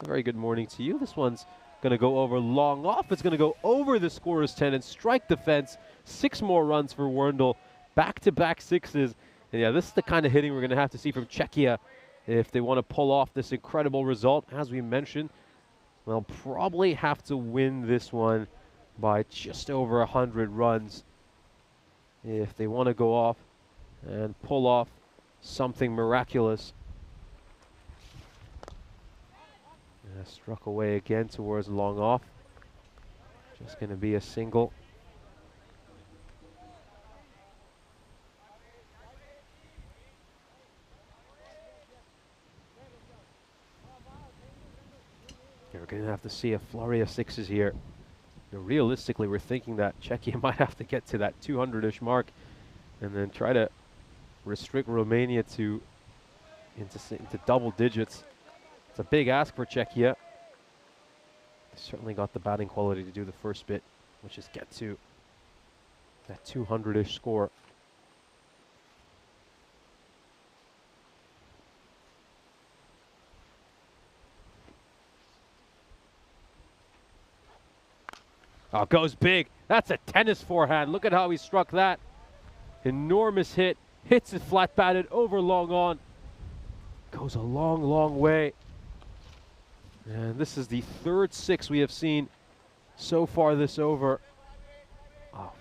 a very good morning to you. This one's going to go over long off. It's going to go over the scorer's 10 and strike the fence. 6 more runs for Werndl. Back-to-back sixes. And yeah, this is the kind of hitting we're going to have to see from Czechia if they want to pull off this incredible result. As we mentioned, they'll probably have to win this one by just over 100 runs if they want to go off and pull off something miraculous. Struck away again towards long off. Just going to be a single. We're going to have to see a flurry of sixes here. Now, realistically, we're thinking that Czechia might have to get to that 200-ish mark and then try to restrict Romania to into double digits. It's a big ask for Czechia. They certainly got the batting quality to do the first bit, which is get to that 200-ish score. Oh, goes big. That's a tennis forehand. Look at how he struck that. Enormous hit. Hits it flat batted over long on. Goes a long, long way. And this is the third 6 we have seen so far this over. Oh,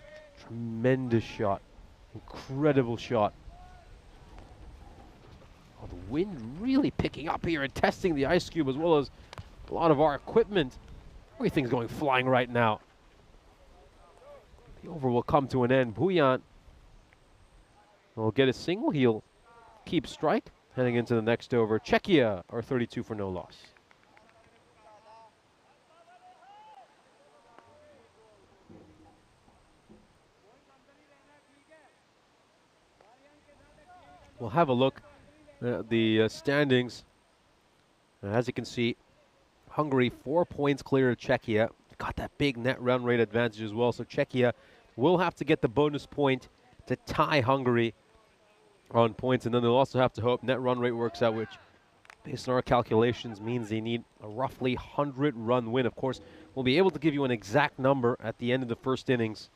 tremendous shot. Incredible shot. Oh, the wind really picking up here and testing the ice cube as well as a lot of our equipment. Everything's going flying right now. The over will come to an end. Bujan will get a single. He'll keep strike. Heading into the next over. Czechia are 32 for no loss. We'll have a look at the standings. As you can see, Hungary 4 points clear of Czechia. Got that big net run rate advantage as well. So Czechia will have to get the bonus point to tie Hungary on points. And then they'll also have to hope net run rate works out, which based on our calculations means they need a roughly 100-run win. Of course, we'll be able to give you an exact number at the end of the first innings.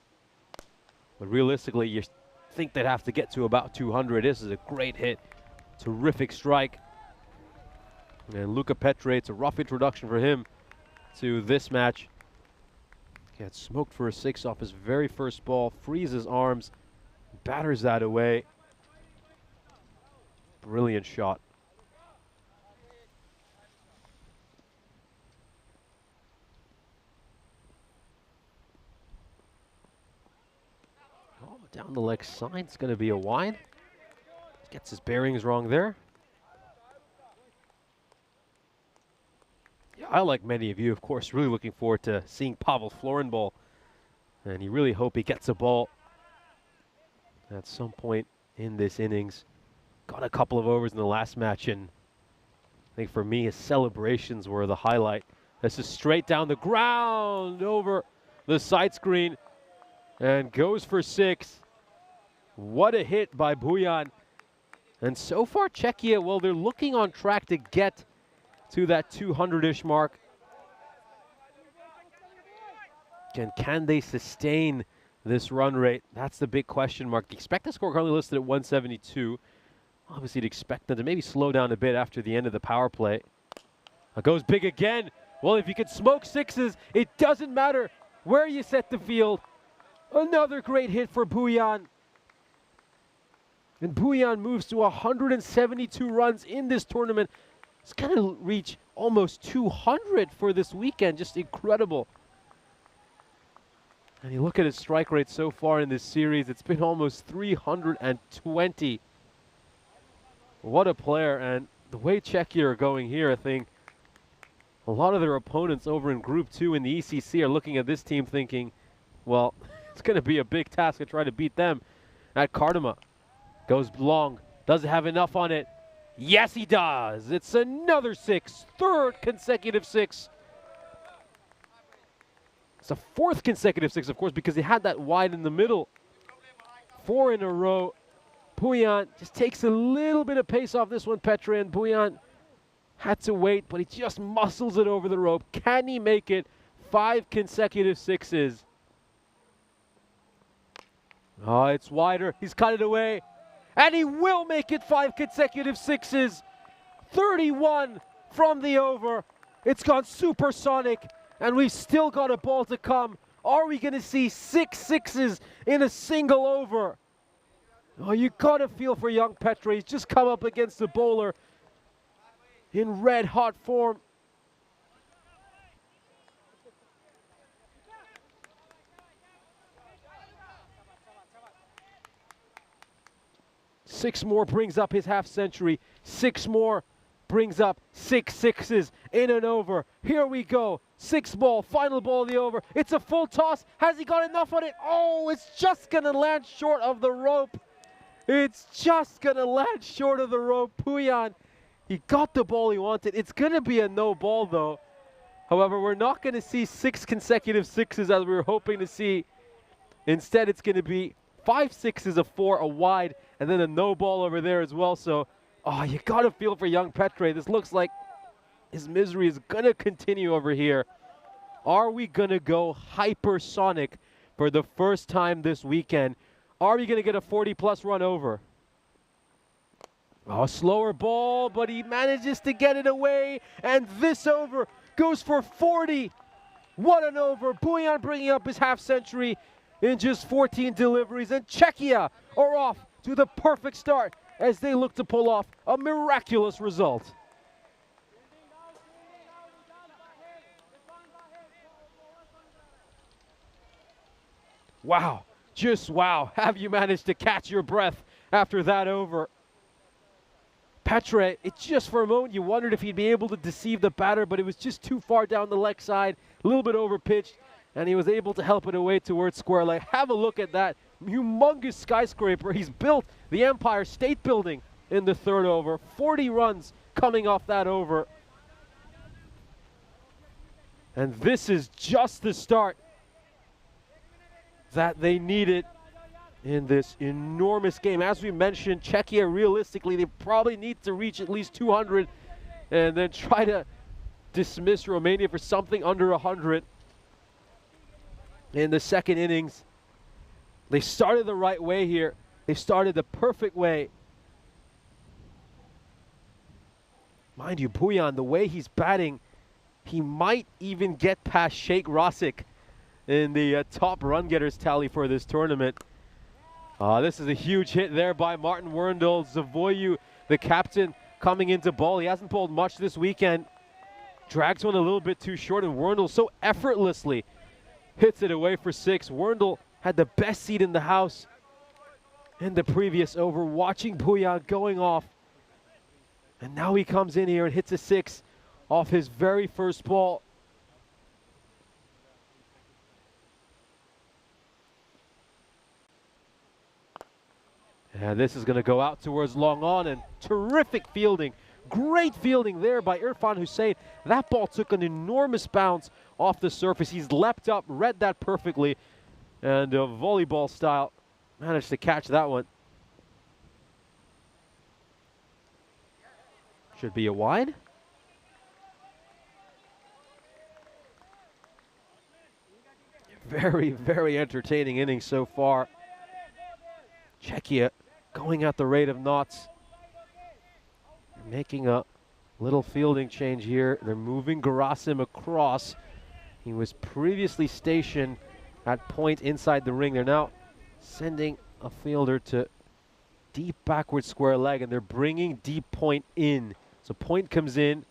But realistically, you think they'd have to get to about 200. This is a great hit. Terrific strike. And Luca Petre, it's a rough introduction for him to this match. Gets smoked for a 6 off his very first ball. Frees his arms. Batters that away. Brilliant shot. Oh, down the leg side. It's going to be a wide. Gets his bearings wrong there. Yeah, I, like many of you, of course, really looking forward to seeing Pavel Florinball. And you really hope he gets a ball at some point in this innings. Got a couple of overs in the last match, and I think for me, his celebrations were the highlight. This is straight down the ground over the side screen and goes for 6. What a hit by Bujan. And so far, Czechia, well, they're looking on track to get to that 200-ish mark. And can they sustain this run rate? That's the big question mark. The expected score currently listed at 172. Obviously, you'd expect them to maybe slow down a bit after the end of the power play. It goes big again. Well, if you could smoke 6s, it doesn't matter where you set the field. Another great hit for Bujan. And Bujan moves to 172 runs in this tournament. It's going to reach almost 200 for this weekend. Just incredible. And you look at his strike rate so far in this series, it's been almost 320. What a player. And the way Czechia are going here, I think a lot of their opponents over in Group 2 in the ECC are looking at this team thinking, well, it's going to be a big task to try to beat them. At Kardama. Goes long. Doesn't have enough on it. Yes, he does. It's another 6. Third consecutive 6. It's a 4th consecutive 6, of course, because he had that wide in the middle. 4 in a row. Bujan just takes a little bit of pace off this one, Petre, and Bujan had to wait, but he just muscles it over the rope. Can he make it 5 consecutive 6s? Oh, it's wider. He's cut it away. And he will make it 5 consecutive 6s. 31 from the over. It's gone supersonic, and we've still got a ball to come. Are we going to see 6 6s in a single over? Oh, you got to feel for young Petre. He's just come up against a bowler in red-hot form. Six more brings up his half century. 6 more brings up 6 6s in and over. Here we go. 6th ball, final ball of the over. It's a full toss. Has he got enough on it? Oh, it's just going to land short of the rope. It's just going to land short of the rope. Bujan, he got the ball he wanted. It's going to be a no ball, though. However, we're not going to see 6 consecutive 6s as we were hoping to see. Instead, it's going to be 5 6s, a 4, a wide, and then a no ball over there as well. So, oh, you got to feel for young Petre. This looks like his misery is going to continue over here. Are we going to go hypersonic for the first time this weekend? Are we going to get a 40-plus run over? Oh, slower ball, but he manages to get it away, and this over goes for 40. What an over. Bujan bringing up his half-century in just 14 deliveries, and Czechia are off to the perfect start as they look to pull off a miraculous result. Wow, just wow. Have you managed to catch your breath after that over? Petre, it just for a moment you wondered if he'd be able to deceive the batter, but it was just too far down the leg side, a little bit over pitched, and he was able to help it away towards square leg. Have a look at that humongous skyscraper. He's built the Empire State Building in the third over. 40 runs coming off that over. And this is just the start that they needed in this enormous game. As we mentioned, Czechia, realistically, they probably need to reach at least 200 and then try to dismiss Romania for something under 100 in the second innings. They started the right way here. They started the perfect way. Mind you, Bujan, the way he's batting, he might even get past Sheikh Rasic in the top run getters tally for this tournament. This is a huge hit there by Martin Werndl. Zavoyu, the captain, coming into ball. He hasn't bowled much this weekend. Drags one a little bit too short, and Werndl so effortlessly hits it away for 6. Werndl had the best seat in the house in the previous over, watching Bujan going off. And now he comes in here and hits a 6 off his very first ball. And this is going to go out towards long on, and terrific fielding. Great fielding there by Irfan Hussain. That ball took an enormous bounce off the surface. He's leapt up, read that perfectly, and volleyball style managed to catch that one. Should be a wide. Very, very entertaining inning so far. Czechia going at the rate of knots. Making a little fielding change here. They're moving Gerasim across. He was previously stationed at point inside the ring. They're now sending a fielder to deep backward square leg, and they're bringing deep point in. So point comes in,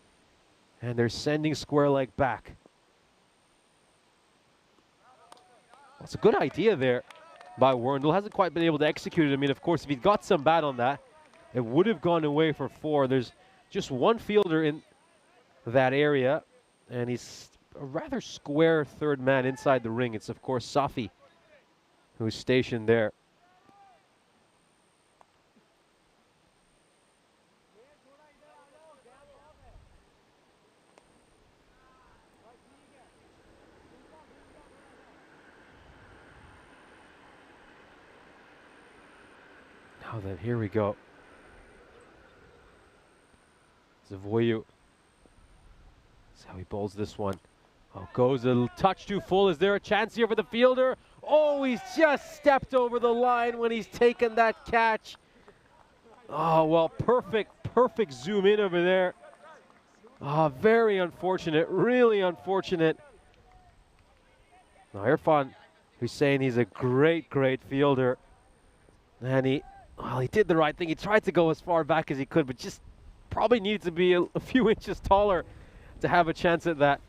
and they're sending square leg back. Well, it's a good idea there by Werndl. Hasn't quite been able to execute it. I mean, of course, if he'd got some bat on that, it would have gone away for 4. There's just one fielder in that area, and he's a rather square third man inside the ring. It's, of course, Safi, who's stationed there. Now then, here we go. Zavoyu. That's how he bowls this one. Oh, goes a touch too full. Is there a chance here for the fielder? Oh, he's just stepped over the line when he's taken that catch. Oh, well, perfect zoom in over there. Oh, very unfortunate, really unfortunate. Now, Irfan Hussain, he's a great fielder. And he did the right thing. He tried to go as far back as he could, but just probably needed to be a few inches taller to have a chance at that.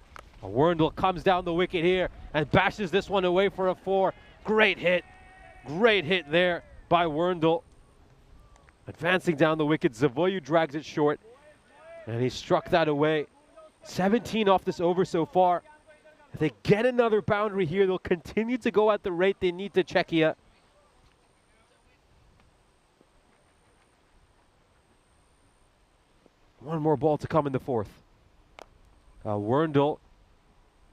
Werndl comes down the wicket here and bashes this one away for a 4. Great hit there by Werndl. Advancing down the wicket, Zavoyu drags it short, and he struck that away. 17 off this over so far. If they get another boundary here, they'll continue to go at the rate they need to Czechia. One more ball to come in the 4th. Werndl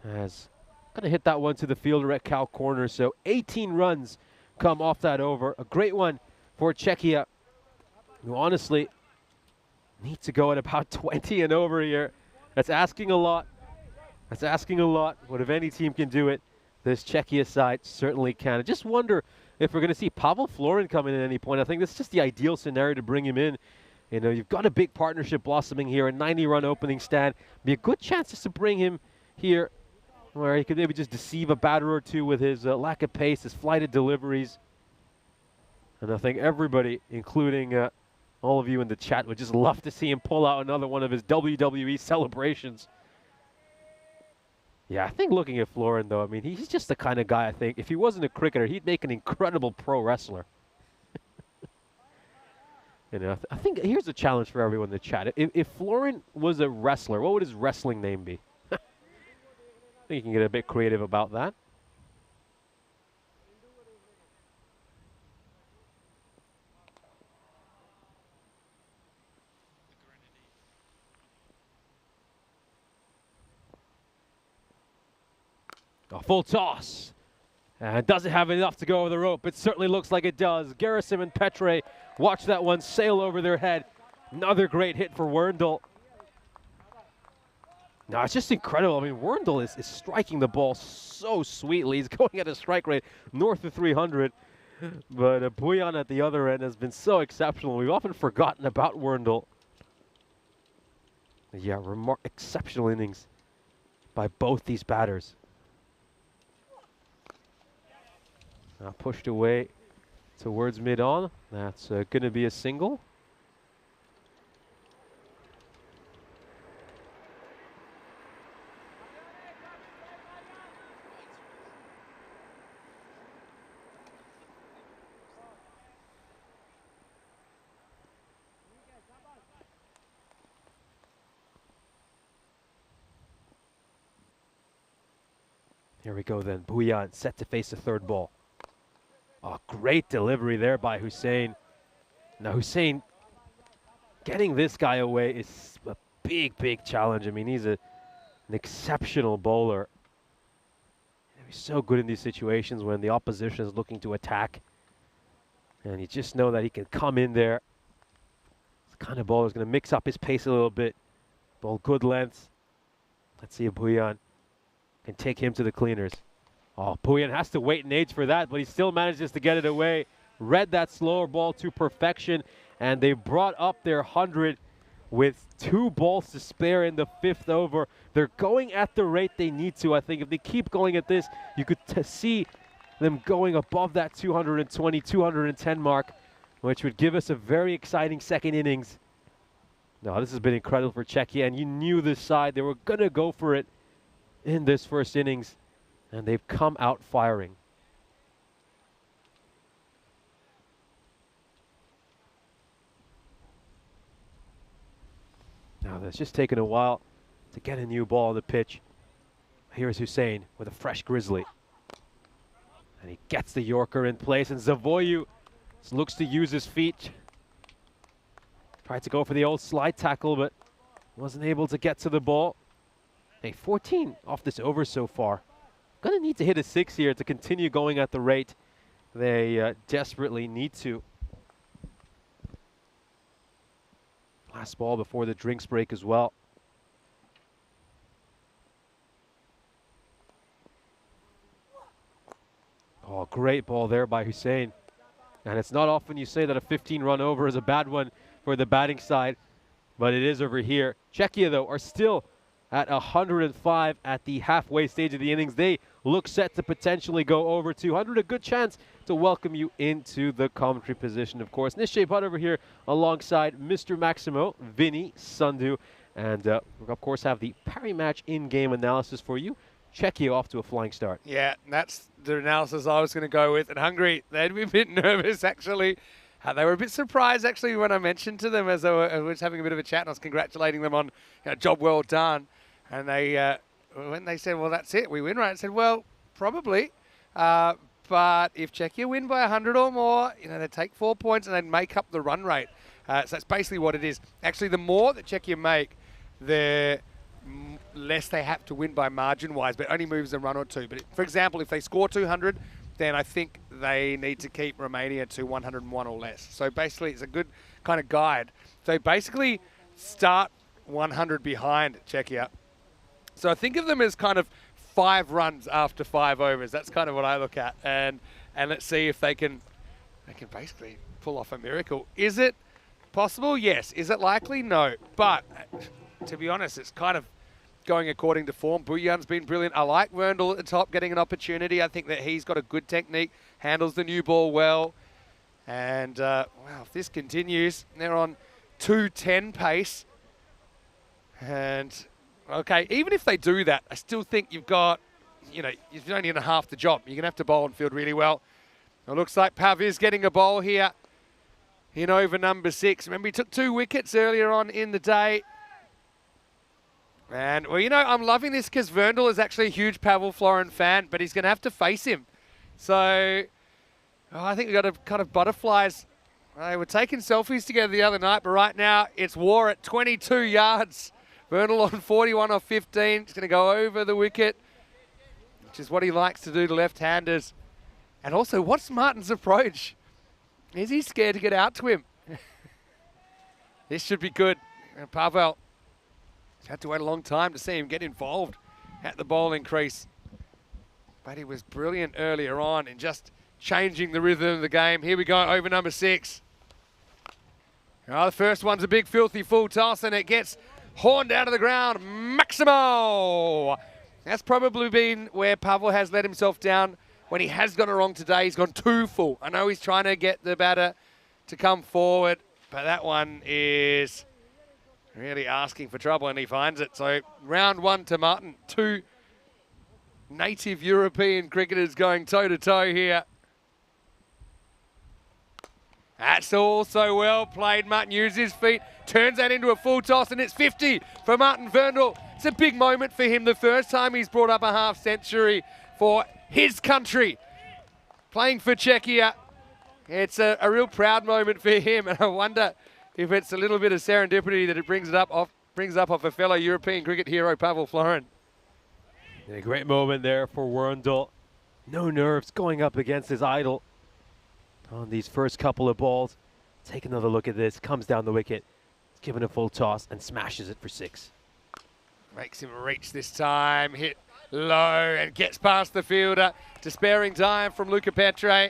has going to hit that one to the fielder at cow corner. So 18 runs come off that over. A great one for Czechia, who honestly need to go at about 20 and over here. That's asking a lot. That's asking a lot. But if any team can do it, this Czechia side certainly can. I just wonder if we're going to see Pavel Florin coming in at any point, I think this is just the ideal scenario to bring him in. You know, you've got a big partnership blossoming here, a 90-run opening stand. Be a good chance just to bring him here where he could maybe just deceive a batter or two with his lack of pace, his flighted deliveries. And I think everybody, including all of you in the chat, would just love to see him pull out another one of his WWE celebrations. Yeah, I think looking at Florin, though, I mean, he's just the kind of guy, I think, if he wasn't a cricketer, he'd make an incredible pro wrestler. You know, I think here's a challenge for everyone in the chat. If Florin was a wrestler, what would his wrestling name be? I think you can get a bit creative about that. A full toss. And doesn't have enough to go over the rope. It certainly looks like it does. Garrison and Petre watch that one sail over their head. Another great hit for Werndl. No, it's just incredible. I mean, Werndl is striking the ball so sweetly. He's going at a strike rate north of 300. But Buyan at the other end has been so exceptional. We've often forgotten about Werndl. Yeah, exceptional innings by both these batters. Pushed away towards mid-on. That's going to be a single. Here we go then. Buyan set to face the third ball. Oh, great delivery there by Hussein. Now Hussein getting this guy away is a big, big challenge. I mean, he's an exceptional bowler. He's so good in these situations when the opposition is looking to attack. And you just know that he can come in there. This kind of bowler is going to mix up his pace a little bit. Bowl good length. Let's see if Buyan can take him to the cleaners. Oh, Buyan has to wait and age for that, but he still manages to get it away. Read that slower ball to perfection, and they brought up their 100 with 2 balls to spare in the 5th over. They're going at the rate they need to. I think if they keep going at this, you could see them going above that 220, 210 mark, which would give us a very exciting second innings. No, this has been incredible for Czechia, and you knew this side. They were going to go for it in this first innings. And they've come out firing. Now, it's just taken a while to get a new ball on the pitch. Here's Hussein with a fresh grizzly. And he gets the Yorker in place. And Zavoyu looks to use his feet. Tried to go for the old slide tackle, but wasn't able to get to the ball. Hey, 14 off this over so far. Going to need to hit a 6 here to continue going at the rate they desperately need to. Last ball before the drinks break as well. Oh, great ball there by Hussein. And it's not often you say that a 15-run over is a bad one for the batting side, but it is over here. Czechia, though, are still at 105 at the halfway stage of the innings. They look set to potentially go over 200. A good chance to welcome you into the commentary position, of course. Nishay Bhatt over here alongside Mr. Maximo, Vinny, Sandhu, and we, of course, have the Parry match in-game analysis for you. Czechia off to a flying start. Yeah, that's the analysis I was going to go with. And Hungary, they'd be a bit nervous, actually. They were a bit surprised, actually, when I mentioned to them as I was having a bit of a chat and I was congratulating them on job well done. And they, when they said, well, that's it, we win, right? I said, well, probably. But if Czechia win by 100 or more, they take 4 points and they'd make up the run rate. So that's basically what it is. Actually, the more that Czechia make, the less they have to win by margin-wise, but it only moves a run or two. But for example, if they score 200, then I think they need to keep Romania to 101 or less. So basically, it's a good kind of guide. So basically, start 100 behind Czechia. So I think of them as kind of 5 runs after 5 overs. That's kind of what I look at. And and let's see if they can basically pull off a miracle. Is it possible? Yes. Is it likely? No. But to be honest, it's kind of going according to form. Buyan's been brilliant. I like Verndl at the top getting an opportunity. I think that he's got a good technique, handles the new ball well. And, wow, if this continues, they're on 2:10 pace. And, okay, even if they do that, I still think you've got, you've only done half the job. You're going to have to bowl and field really well. It looks like Pav is getting a bowl here in over number 6. Remember, he took 2 wickets earlier on in the day. And, well, I'm loving this because Verndl is actually a huge Pavel Florin fan, but he's going to have to face him. So, I think we've got a kind of butterflies. They were taking selfies together the other night, but right now it's war at 22 yards. Verndl on 41 off 15. He's going to go over the wicket, which is what he likes to do to left-handers. And also, what's Martin's approach? Is he scared to get out to him? This should be good. And Pavel had to wait a long time to see him get involved at the bowling crease. But he was brilliant earlier on in just changing the rhythm of the game. Here we go, over number 6. Oh, the first one's a big filthy full toss and it gets horned out of the ground. Maximo! That's probably been where Pavel has let himself down when he has gone wrong today. He's gone too full. I know he's trying to get the batter to come forward, but that one is really asking for trouble, and he finds it. So round 1 to Martin. 2 native European cricketers going toe-to-toe here. That's also well played. Martin uses his feet, turns that into a full toss, and it's 50 for Martin Verndl. It's a big moment for him. The first time he's brought up a half century for his country. Playing for Czechia. It's a real proud moment for him, and I wonder if it's a little bit of serendipity that it brings up off a fellow European cricket hero, Pavel Florin. And a great moment there for Verndl. No nerves going up against his idol on these first couple of balls. Take another look at this. Comes down the wicket. He's given a full toss and smashes it for 6. Makes him reach this time. Hit low and gets past the fielder. Despairing time from Luca Petre.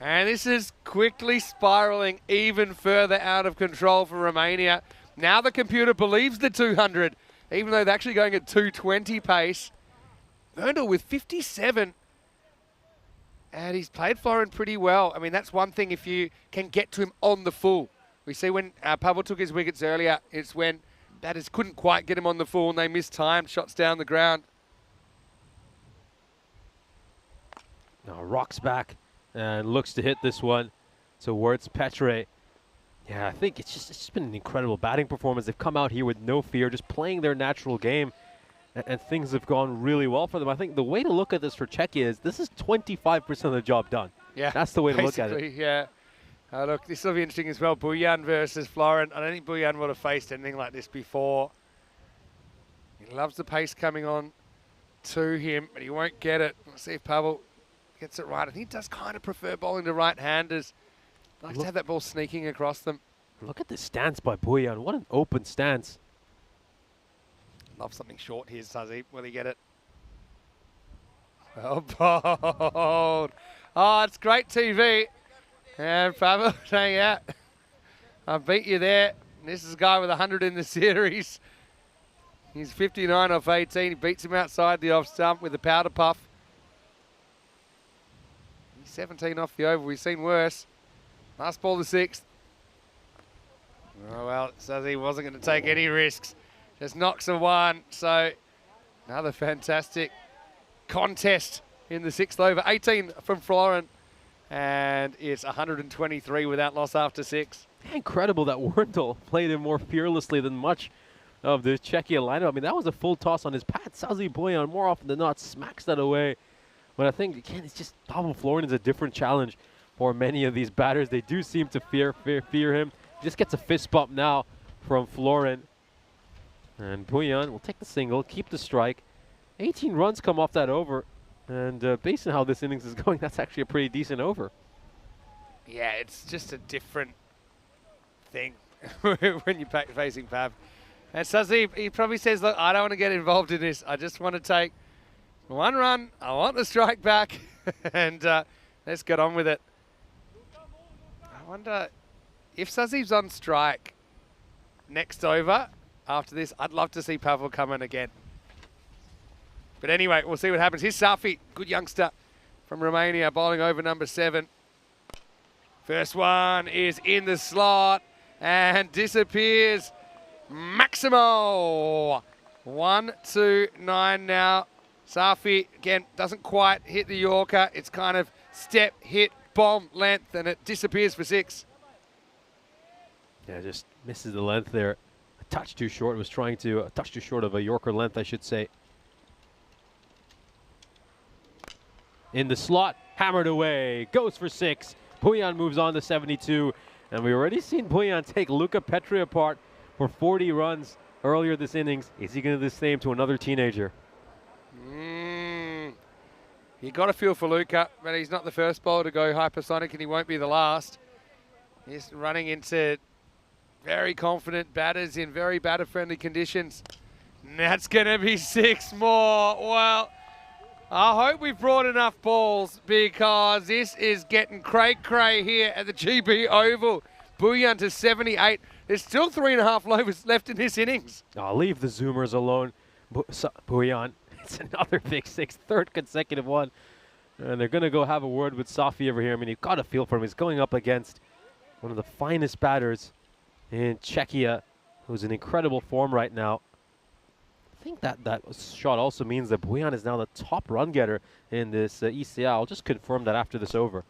And this is quickly spiraling even further out of control for Romania. Now the computer believes the 200, even though they're actually going at 220 pace. Verndl with 57. And he's played Florin pretty well. I mean, that's one thing if you can get to him on the full. We see when Pavel took his wickets earlier, it's when batters couldn't quite get him on the full and they mistimed shots down the ground. Now rocks back and looks to hit this one towards Petre. Yeah, I think it's just been an incredible batting performance. They've come out here with no fear, just playing their natural game, and things have gone really well for them. I think the way to look at this for Czechia is this is 25% of the job done. Yeah, that's the way to look at it. Yeah. Look, this will be interesting as well. Buyan versus Florin. I don't think Buyan would have faced anything like this before. He loves the pace coming on to him, but he won't get it. Let's see if Pavel gets it right. I think he does kind of prefer bowling to right-handers. Likes to have that ball sneaking across them. Look at the stance by Buyan. What an open stance. Love something short here, Suzzy. Will he get it? Well bowled. Oh, it's great TV. And Pavel saying, yeah, I beat you there. This is a guy with 100 in the series. He's 59 off 18. He beats him outside the off stump with the powder puff. He's 17 off the over. We've seen worse. Last ball, the 6th. Oh, well, says he wasn't going to take any risks. Just knocks a 1. So another fantastic contest in the 6th over. 18 from Florin. And it's 123 without loss after 6. Incredible that Verndl played him more fearlessly than much of the Czechia lineup. I mean, that was a full toss on his pad. Suzzy Buyan, more often than not, smacks that away. But I think, again, it's just Pavel Florin is a different challenge for many of these batters. They do seem to fear him. He just gets a fist bump now from Florin. And Buyan will take the single, keep the strike. 18 runs come off that over. And based on how this innings is going, that's actually a pretty decent over. Yeah, it's just a different thing when you're facing Pav. And Suzzy, he probably says, look, I don't want to get involved in this. I just want to take 1 run. I want the strike back. And Let's get on with it. I wonder if Sazib's on strike next over after this. I'd love to see Pavel come in again. But anyway, we'll see what happens. Here's Safi, good youngster from Romania, bowling over number 7. First one is in the slot and disappears. Maximo. 1-2-9 now. Safi, again, doesn't quite hit the Yorker. It's kind of step, hit, bomb, length, and it disappears for 6. Yeah, just misses the length there. A touch too short. Was trying to, a touch too short of a Yorker length, I should say. In the slot, hammered away, goes for 6. Puyan moves on to 72. And we've already seen Puyan take Luca Petri apart for 40 runs earlier this innings. Is he going to do the same to another teenager? You got a feel for Luca, but he's not the first bowler to go hypersonic, and he won't be the last. He's running into very confident batters in very batter-friendly conditions. And that's going to be 6 more. Well, I hope we've brought enough balls, because this is getting cray-cray here at the GB Oval. Puyan to 78. There's still 3.5 overs left in this innings. I'll leave the Zoomers alone. Puyan, it's another big 6, third consecutive one. And they're going to go have a word with Safi over here. I mean, you've got a feel for him. He's going up against one of the finest batters in Czechia, who's in incredible form right now. I think that shot also means that Puyan is now the top run getter in this ECI. I'll just confirm that after this over.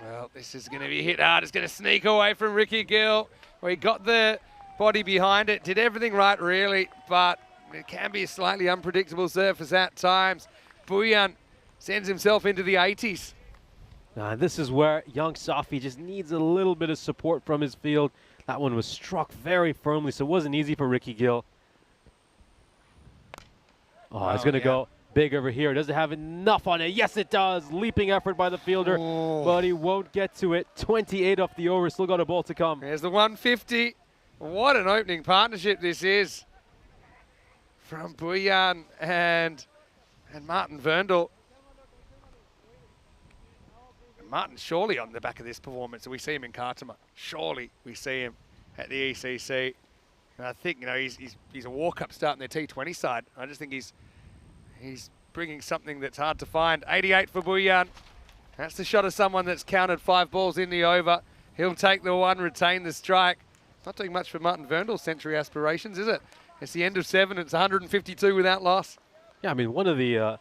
Well, this is going to be hit hard. It's going to sneak away from Ricky Gill, where he got the body behind it, did everything right, really, but it can be a slightly unpredictable surface at times. Puyan sends himself into the 80s. This is where young Safi just needs a little bit of support from his field. That one was struck very firmly, so it wasn't easy for Ricky Gill. Oh, it's going to go big over here. Does it have enough on it? Yes, it does. Leaping effort by the fielder, but he won't get to it. 28 off the over. Still got a ball to come. There's the 150. What an opening partnership this is from Puyan and Martin Verndl. Martin surely on the back of this performance. We see him in Kartama. Surely we see him at the ECC. And I think, you know, he's a walk-up start in their T20 side. I just think he's bringing something that's hard to find. 88 for Puyan. That's the shot of someone that's counted 5 balls in the over. He'll take the 1, retain the strike. Not doing much for Martin Verndl's century aspirations, is it? It's the end of 7. It's 152 without loss. Yeah, I mean, one of the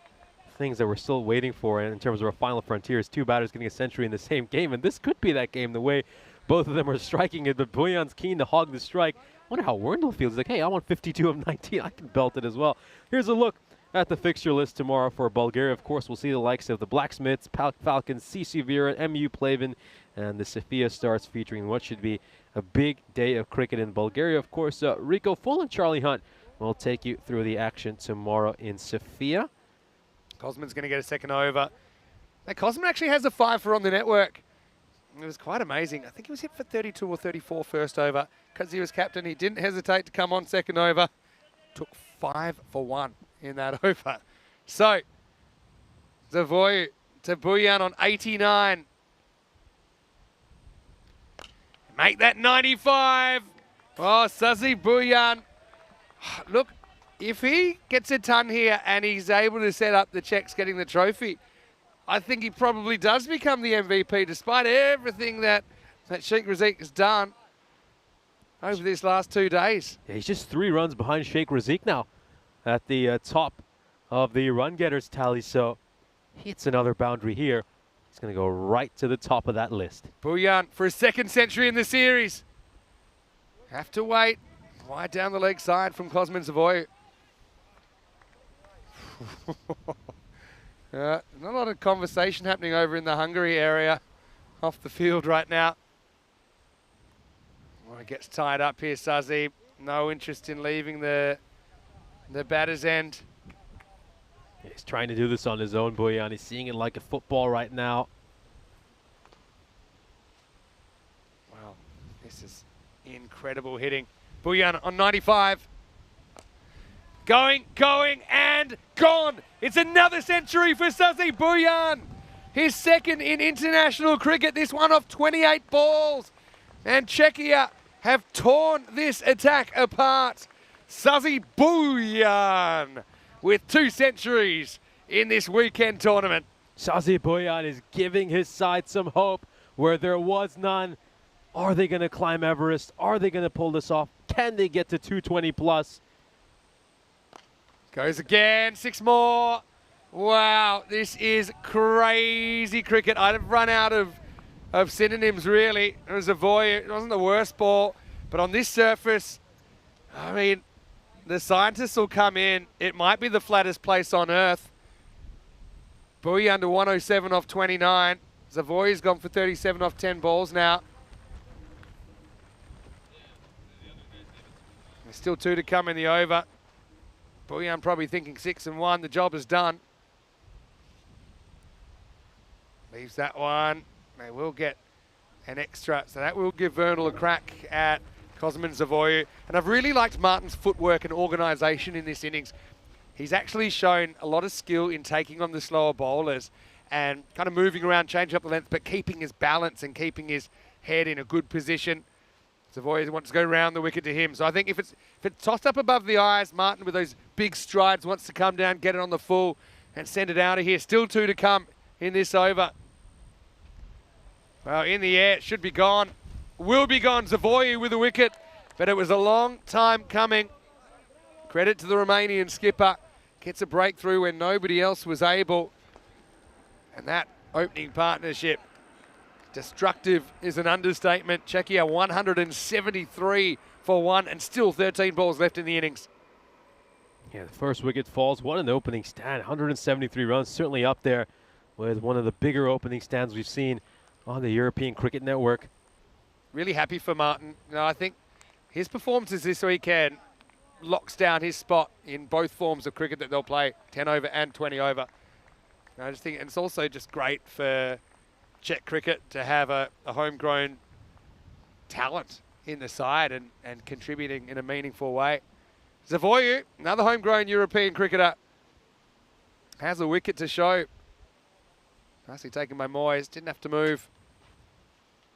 things that we're still waiting for in terms of our final frontier is 2 batters getting a century in the same game, and this could be that game, the way both of them are striking it, but Puyan's keen to hog the strike. I wonder how Verndl feels. He's like, hey, I want 52 of 19. I can belt it as well. Here's a look at the fixture list tomorrow for Bulgaria. Of course, we'll see the likes of the Blacksmiths, Falcons, CC Vera, MU Plavin, and the Sofia Stars featuring what should be a big day of cricket in Bulgaria. Of course, Rico Full and Charlie Hunt will take you through the action tomorrow in Sofia. Cosman's going to get a second over. Now, Cosman actually has a 5 for on the network. It was quite amazing. I think he was hit for 32 or 34 first over. Because he was captain, he didn't hesitate to come on second over. Took 5 for 1 in that over. So, Zavoy to Puyan on 89. Make that 95. Oh, Sazi Puyan. Look, if he gets a ton here and he's able to set up the Czechs getting the trophy, I think he probably does become the MVP despite everything that Sheikh Razik has done over these last 2 days. Yeah, he's just 3 runs behind Sheikh Razik now at the top of the run getters tally. So he hits another boundary here. He's going to go right to the top of that list. Puyan for his 2nd century in the series. Have to wait. Wide down the leg side from Cosman Zavoy. Not a lot of conversation happening over in the Hungary area off the field right now. Well, it gets tied up here, Sazi. No interest in leaving the batter's end. He's trying to do this on his own, Puyan. He's seeing it like a football right now. Wow, this is incredible hitting. Puyan on 95. Going, and gone. It's another century for Sazi Puyan. his second in international cricket, this one off 28 balls. And Czechia have torn this attack apart. Suzy Bojan with 2 centuries in this weekend tournament. Suzy Bojan is giving his side some hope where there was none. Are they going to climb Everest? Are they going to pull this off? Can they get to 220 plus? Goes again, 6 more. Wow, this is crazy cricket. I'd run out of synonyms, really. It was it wasn't the worst ball, but on this surface, I mean, the scientists will come in. It might be the flattest place on earth. Bojan to 107 off 29. Zavoy's gone for 37 off 10 balls now. There's still 2 to come in the over. Bojan probably thinking 6 and 1. The job is done. Leaves that one. They will get an extra, so that will give Vernal a crack at Cosmin Zavoyu. And I've really liked Martin's footwork and organisation in this innings. He's actually shown a lot of skill in taking on the slower bowlers and kind of moving around, changing up the length, but keeping his balance and keeping his head in a good position. Zavoyu wants to go round the wicket to him. So I think if it's tossed up above the eyes, Martin with those big strides wants to come down, get it on the full and send it out of here. Still 2 to come in this over. Well, in the air, it should be gone. Will be gone. Zavoyu with a wicket, but it was a long time coming. Credit to the Romanian skipper. Gets a breakthrough when nobody else was able. And that opening partnership, destructive is an understatement. Czechia 173 for 1 and still 13 balls left in the innings. Yeah, the first wicket falls. What an opening stand. 173 runs, certainly up there with one of the bigger opening stands we've seen on the European Cricket Network. Really happy for Martin. No, I think his performances this weekend locks down his spot in both forms of cricket that they'll play, 10 over and 20 over. And I just think, and it's also just great for Czech cricket to have a homegrown talent in the side and contributing in a meaningful way. Zavoyu, another homegrown European cricketer, has a wicket to show. Nicely taken by Moyes, didn't have to move.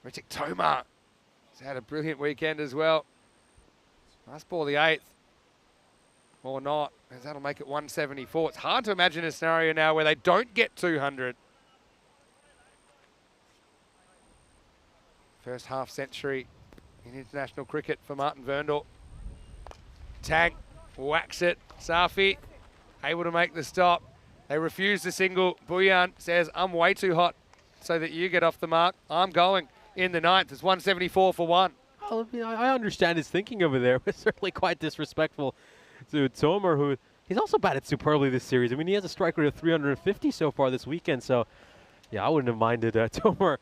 Ritik Tomar has had a brilliant weekend as well. Nice ball, the 8th. Or not, as that'll make it 174. It's hard to imagine a scenario now where they don't get 200. First half century in international cricket for Martin Vernal. Tag, whacks it. Safi able to make the stop. They refuse the single. Bojan says, I'm way too hot so that you get off the mark. I'm going in the 9th. It's 174 for 1. Well, I understand his thinking over there, but certainly quite disrespectful to Tomar, who he's also batted superbly this series. I mean, he has a strike rate of 350 so far this weekend, so yeah, I wouldn't have minded Tomar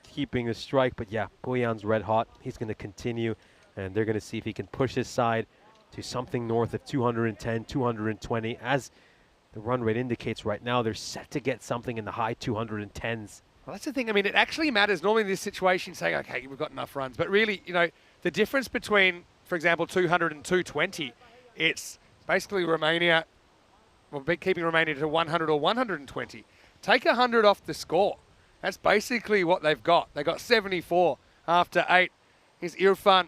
keeping the strike, but yeah, Bojan's red hot. He's going to continue, and they're going to see if he can push his side to something north of 210, 220. As the run rate indicates right now, they're set to get something in the high 210s. Well, that's the thing. I mean, it actually matters. Normally in this situation, saying, okay, we've got enough runs. But really, you know, the difference between, for example, 200 and 220, it's basically Romania, well, keeping Romania to 100 or 120. Take 100 off the score. That's basically what they've got. They got 74 after 8. Here's Irfan.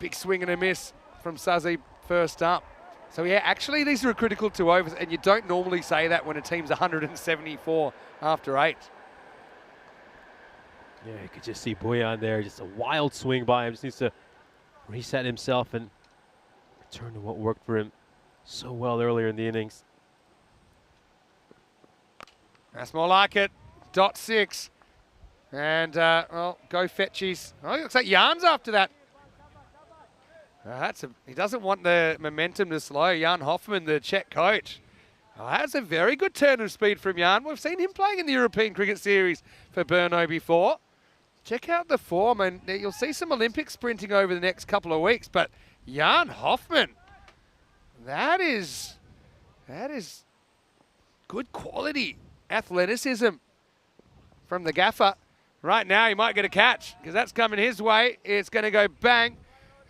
Big swing and a miss from Suzy first up. So, yeah, actually, these are critical 2 overs, and you don't normally say that when a team's 174 after 8. Yeah, you could just see Bojan there, just a wild swing by him. Just needs to reset himself and return to what worked for him so well earlier in the innings. That's more like it. .6. And, well, go fetchies. Oh, it looks like Jan's after that. He doesn't want the momentum to slow. Jan Hoffman, the Czech coach. That's a very good turn of speed from Jan. We've seen him playing in the European Cricket Series for Brno before. Check out the form, and you'll see some Olympic sprinting over the next couple of weeks. But Jan Hoffman, that is good quality athleticism from the gaffer. Right now, he might get a catch because that's coming his way. It's going to go bang.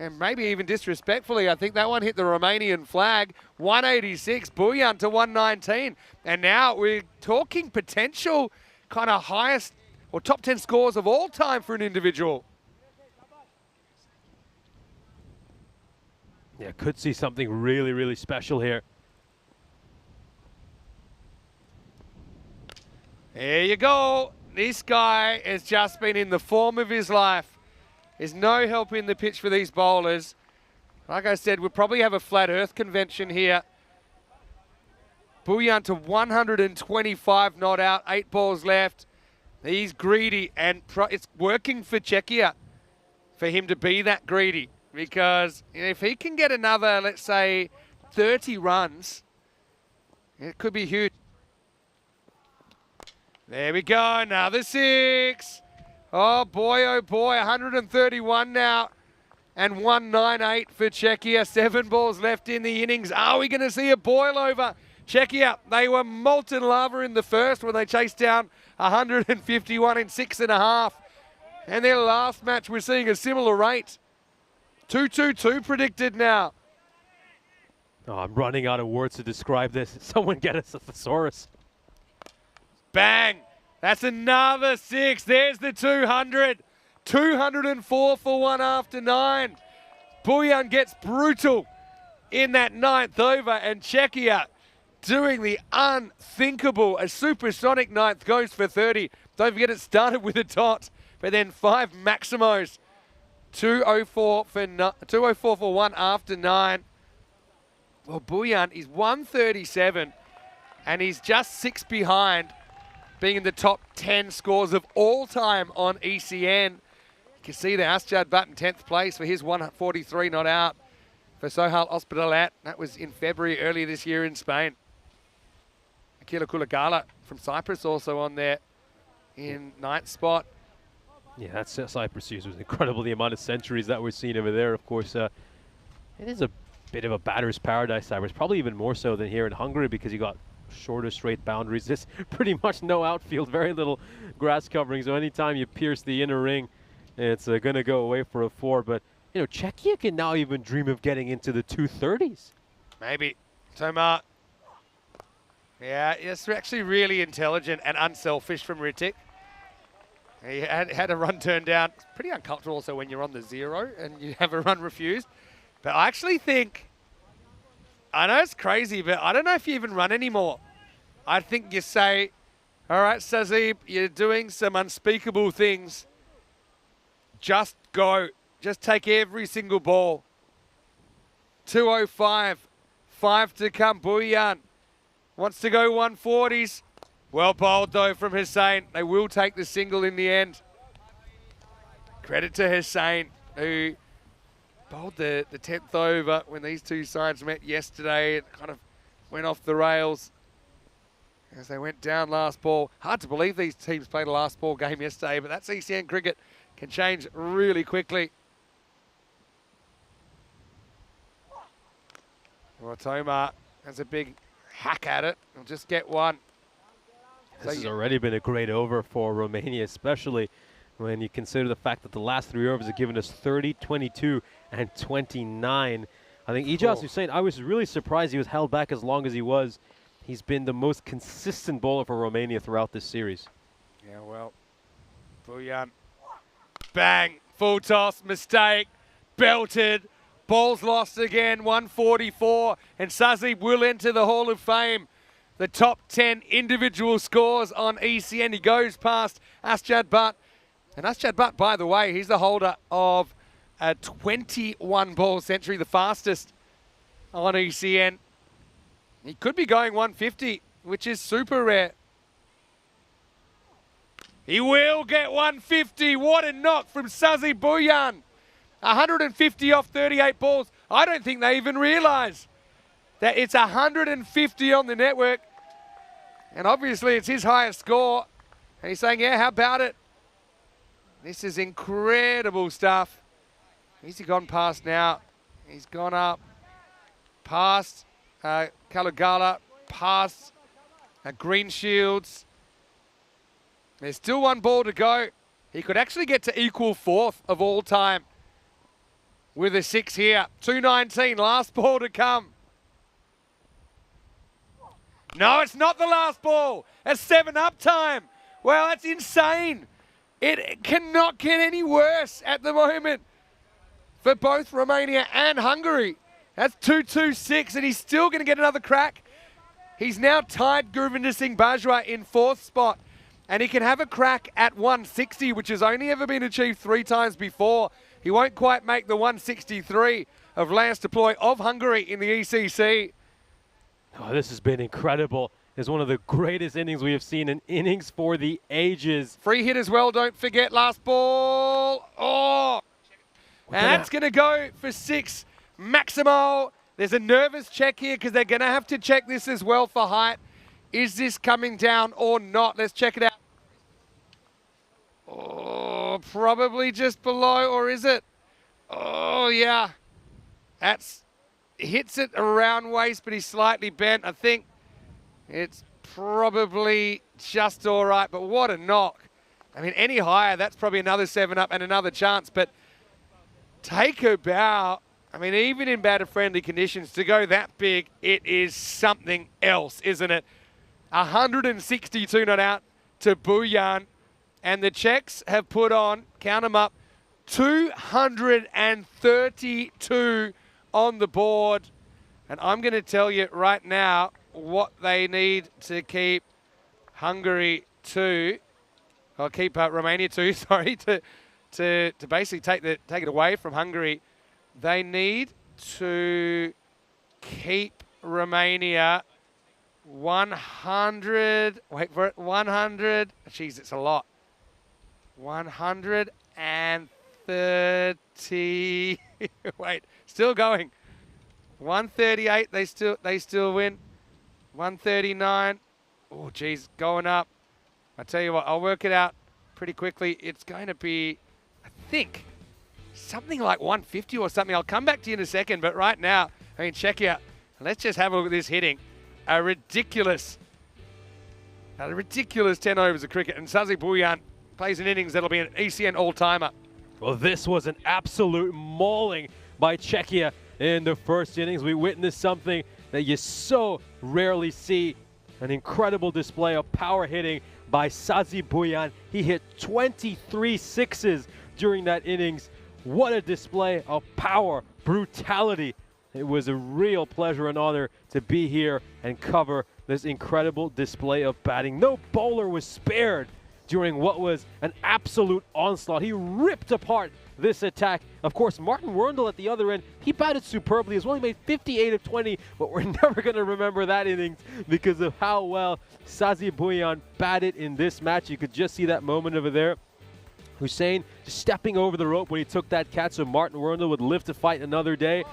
And maybe even disrespectfully, I think that one hit the Romanian flag. 186, Bojan to 119. And now we're talking potential kind of highest or top 10 scores of all time for an individual. Yeah, could see something really, really special here. There you go. This guy has just been in the form of his life. There's no help in the pitch for these bowlers. Like I said, we'll probably have a flat earth convention here. Bullion to 125 not out, 8 balls left. He's greedy, and it's working for Czechia for him to be that greedy, because if he can get another, let's say, 30 runs, it could be huge. There we go, another 6. Oh boy, 131 now. And 198 for Czechia. 7 balls left in the innings. Are we going to see a boil over? Czechia, they were molten lava in the first when they chased down 151 in 6.5. And their last match, we're seeing a similar rate. 2-2-2 predicted now. Oh, I'm running out of words to describe this. Someone get us a thesaurus. Bang! That's another 6. There's the 200. 204 for 1 after 9. Bullion gets brutal in that 9th over, and Czechia doing the unthinkable. A supersonic 9th goes for 30. Don't forget it started with a dot, but then 5 Maximos. 204 for 1 after 9. Well, Bullion is 137, and he's just 6 behind being in the top 10 scores of all time on ECN. You can see there, Asjad Butt in 10th place for his 143 not out for Sohail Hospitalet. That was in February earlier this year in Spain. Akila Kulagala from Cyprus also on there in 9th spot. Yeah, that's Cyprus was incredible, the amount of centuries that we're seeing over there. Of course, it is a bit of a batter's paradise, Cyprus. Probably even more so than here in Hungary, because you got shorter straight boundaries. There's pretty much no outfield, very little grass covering. So anytime you pierce the inner ring, it's going to go away for a 4. But, you know, Czechia can now even dream of getting into the 230s. Maybe. Tomar. Yeah, it's actually really intelligent and unselfish from Ritik. He had a run turned down. It's pretty uncomfortable also when you're on the 0 and you have a run refused. But I actually think, I know it's crazy, but I don't know if you even run anymore. I think you say, all right, Sazib, you're doing some unspeakable things. Just go. Just take every single ball. 205. 5 to come. Bullion wants to go 140s. Well bowled, though, from Hussain. They will take the single in the end. Credit to Hussain, who bowled the 10th over when these two sides met yesterday. It kind of went off the rails as they went down last ball. Hard to believe these teams played a last ball game yesterday, but that's ECN cricket. Can change really quickly. Well, Tomar has a big hack at it. He'll just get one. This has already been a great over for Romania, especially when you consider the fact that the last 3 overs have given us 30, 22, and 29. I think Ijaz Hussain, I was really surprised he was held back as long as he was. He's been the most consistent bowler for Romania throughout this series. Yeah, well, Bullion. Bang, full toss, mistake, belted, balls lost again, 144, and Sazib will enter the Hall of Fame. The top 10 individual scores on ECN. He goes past Asjad Butt. And Asjad Butt, by the way, he's the holder of a 21-ball century, the fastest on ECN. He could be going 150, which is super rare. He will get 150. What a knock from Sazib Bullion. 150 off 38 balls. I don't think they even realise that it's 150 on the network. And obviously it's his highest score. And he's saying, yeah, how about it? This is incredible stuff. Who's he gone past now? He's gone up past Kalugala, past Green Shields. There's still 1 ball to go. He could actually get to equal 4th of all time with a 6 here. 219, last ball to come. No, it's not the last ball. It's 7 up time. Well, that's insane. It cannot get any worse at the moment for both Romania and Hungary. That's 2-2-6, and he's still going to get another crack. He's now tied Gurvinder Singh Bajwa in 4th spot, and he can have a crack at 160, which has only ever been achieved 3 times before. He won't quite make the 163 of Lance Deploy of Hungary in the ECC. Oh, this has been incredible. It's one of the greatest innings we have seen in innings for the ages. Free hit as well, don't forget. Last ball. Oh! And that's going to go for 6. Maximo. There's a nervous check here because they're going to have to check this as well for height. Is this coming down or not? Let's check it out. Oh, probably just below, or is it? Oh, yeah. That's hits it around waist, but he's slightly bent. I think it's probably just all right, but what a knock. I mean, any higher, that's probably another 7 up and another chance, but take a bow. I mean, even in bad friendly conditions, to go that big, it is something else, isn't it? 162 not out to Buyan, and the Czechs have put on, count them up, 232 on the board. And I'm going to tell you right now what they need to keep Hungary to, or keep Romania to, sorry, to basically take it away from Hungary. They need to keep Romania 100, wait for it, 100, jeez, it's a lot. 130, wait, still going. 138, they still win. 139, oh geez, going up. I tell you what, I'll work it out pretty quickly. It's going to be, I think, something like 150 or something. I'll come back to you in a second, but right now, I mean, Czechia, let's just have a look at this hitting. A ridiculous 10 overs of cricket, and Sazi Buyan plays an innings that'll be an ECN all-timer. Well, this was an absolute mauling by Czechia in the first innings. We witnessed something that you so rarely see, an incredible display of power hitting by Sazi Buyan. He hit 23 sixes during that innings. What a display of power, brutality. It was a real pleasure and honor to be here and cover this incredible display of batting. No bowler was spared during what was an absolute onslaught. He ripped apart this attack. Of course, Martin Werndl at the other end, he batted superbly as well. He made 58 of 20, but we're never going to remember that innings because of how well Sazi Buyan batted in this match. You could just see that moment over there. Hussein just stepping over the rope when he took that catch, so Martin Werndl would live to fight another day.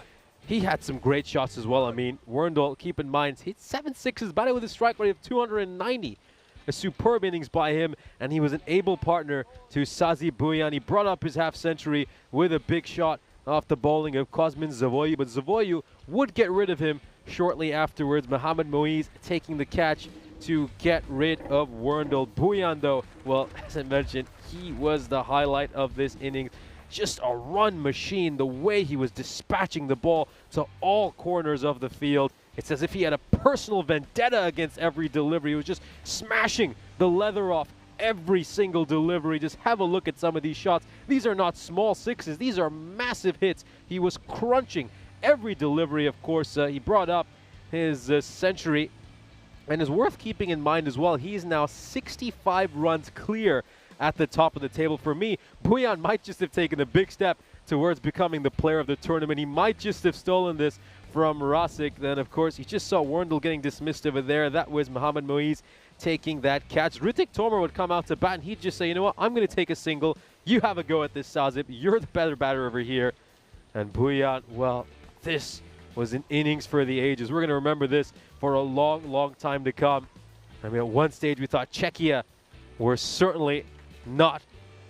He had some great shots as well. I mean, Werndl, keep in mind, hit 7 sixes, batted with a strike rate of 290. A superb innings by him, and he was an able partner to Sazi Buyan. He brought up his half-century with a big shot off the bowling of Cosmin Zavoiu, but Zavoiu would get rid of him shortly afterwards. Mohamed Moise taking the catch to get rid of Werndl. Buyan, though, well, as I mentioned, he was the highlight of this inning. Just a run machine, the way he was dispatching the ball to all corners of the field. It's as if he had a personal vendetta against every delivery. He was just smashing the leather off every single delivery. Just have a look at some of these shots. These are not small sixes. These are massive hits. He was crunching every delivery. Of course, he brought up his century. And is worth keeping in mind as well, he is now 65 runs clear at the top of the table. For me, Buyan might just have taken a big step towards becoming the player of the tournament. He might just have stolen this from Rasic. Then, of course, you just saw Werndl getting dismissed over there. That was Mohamed Moise taking that catch. Ritik Tomar would come out to bat, and he'd just say, you know what, I'm going to take a single. You have a go at this, Sazib. You're the better batter over here. And Buyan, well, this was an innings for the ages. We're going to remember this for a long, long time to come. I mean, at one stage, we thought Czechia were certainly not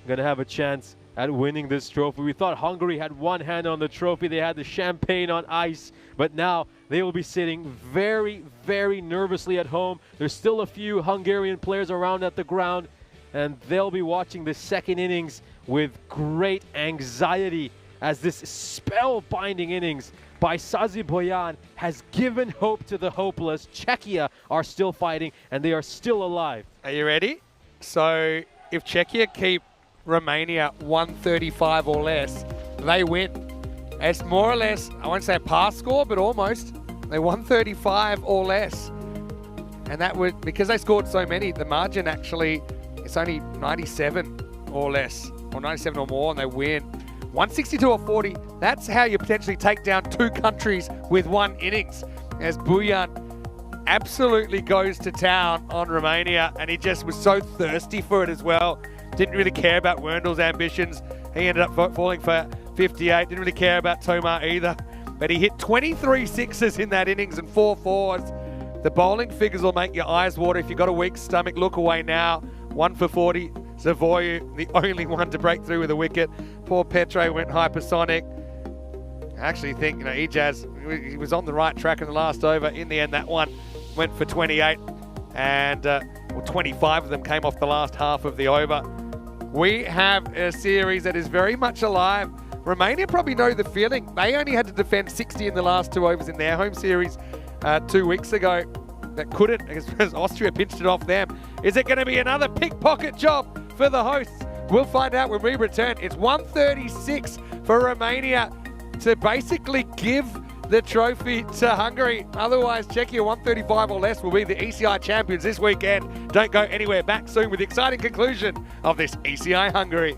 going to have a chance at winning this trophy. We thought Hungary had one hand on the trophy. They had the champagne on ice, but now they will be sitting very, very nervously at home. There's still a few Hungarian players around at the ground, and they'll be watching the second innings with great anxiety as this spellbinding innings by Sazi Buyan has given hope to the hopeless. Czechia are still fighting, and they are still alive. Are you ready? So if Czechia keep Romania 135 or less, they win. It's more or less, I won't say a pass score, but almost. They're 135 or less. And that would, because they scored so many, the margin actually, it's only 97 or less, or 97 or more, and they win. 162 or 40, that's how you potentially take down 2 countries with 1 innings. As Bujan absolutely goes to town on Romania, and he just was so thirsty for it as well. Didn't really care about Werndel's ambitions. He ended up falling for 58. Didn't really care about Tomar either. But he hit 23 sixes in that innings and 4 fours. The bowling figures will make your eyes water. If you've got a weak stomach, look away now. 1 for 40. Zavoyu, the only one to break through with a wicket. Poor Petre went hypersonic. I actually think, Ijaz, he was on the right track in the last over. In the end, that one went for 28. And 25 of them came off the last half of the over. We have a series that is very much alive. Romania probably know the feeling. They only had to defend 60 in the last 2 overs in their home series 2 weeks ago. That couldn't, as Austria pinched it off them. Is it going to be another pickpocket job for the hosts? We'll find out when we return. It's 136 for Romania to basically give the trophy to Hungary. Otherwise, Czechia 135 or less will be the ECI champions this weekend. Don't go anywhere. Back soon with the exciting conclusion of this ECI Hungary.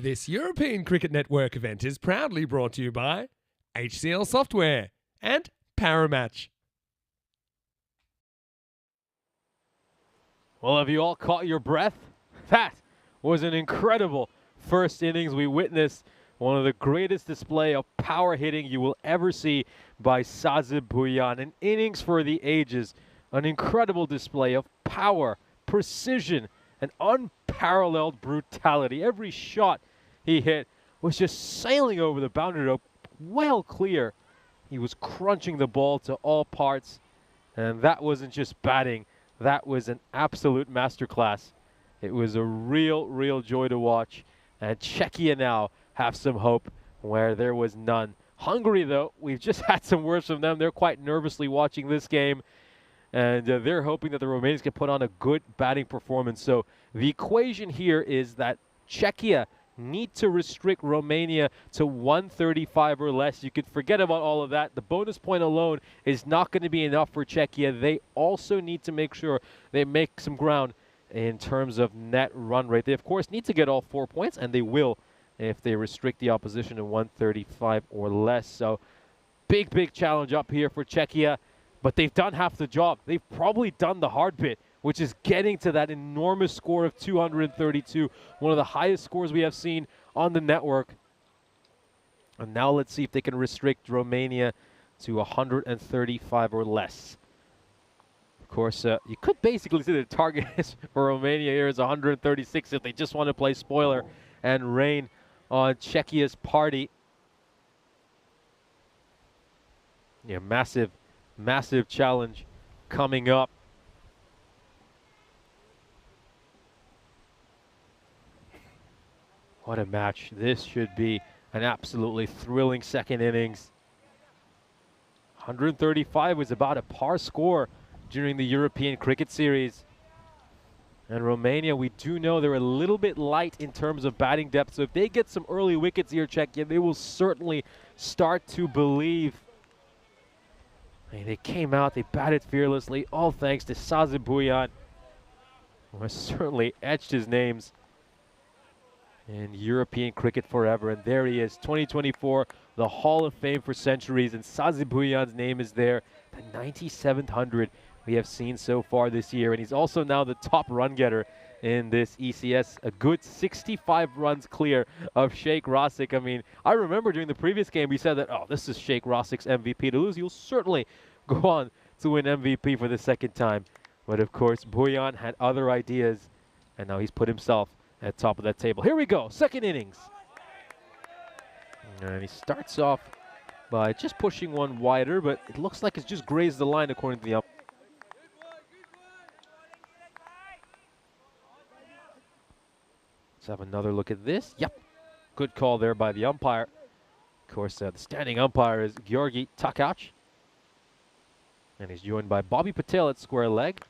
This European Cricket Network event is proudly brought to you by HCL Software and Paramatch. Well, have you all caught your breath? That was an incredible first innings. We witnessed one of the greatest display of power hitting you will ever see by Sazib Bhuiyan. An innings for the ages. An incredible display of power, precision, and unparalleled brutality. Every shot he hit was just sailing over the boundary rope, well clear. He was crunching the ball to all parts, and that wasn't just batting. That was an absolute masterclass. It was a real joy to watch. And Czechia now have some hope where there was none. Hungary, though, we've just had some words from them. They're quite nervously watching this game. And they're hoping that the Romanians can put on a good batting performance. So the equation here is that Czechia need to restrict Romania to 135 or less. You could forget about all of that. The bonus point alone is not going to be enough for Czechia. They also need to make sure they make some ground in terms of net run rate. They, of course, need to get all 4 points, and they will if they restrict the opposition to 135 or less. So big challenge up here for Czechia. But they've done half the job. They've probably done the hard bit, which is getting to that enormous score of 232, one of the highest scores we have seen on the network. And now let's see if they can restrict Romania to 135 or less. Of course, you could basically say the target is for Romania here is 136 if they just want to play spoiler and rain on Czechia's party. Yeah, massive challenge coming up. What a match. This should be an absolutely thrilling second innings. 135 was about a par score during the European Cricket Series. And Romania, we do know they're a little bit light in terms of batting depth. So if they get some early wickets here, Czechia, they will certainly start to believe. I mean, they came out, they batted fearlessly, all thanks to Sazib Bhuiyan, who has certainly etched his names in European cricket forever. And there he is, 2024, the Hall of Fame for centuries, and Sazib Bhuiyan's name is there, the 97th 100 we have seen so far this year. And he's also now the top run getter in this ECS, a good 65 runs clear of Sheikh Rasik. I mean, I remember during the previous game we said that, oh, this is Sheikh Rasik's MVP to lose. He'll certainly go on to win MVP for the second time. But of course, Bhuiyan had other ideas, and now he's put himself at top of that table. Here we go, second innings. And he starts off by just pushing one wider, but it looks like it's just grazed the line according to the ump. Let's have another look at this. Yep, good call there by the umpire. Of course, the standing umpire is Georgi Takac. And he's joined by Bobby Patel at square leg.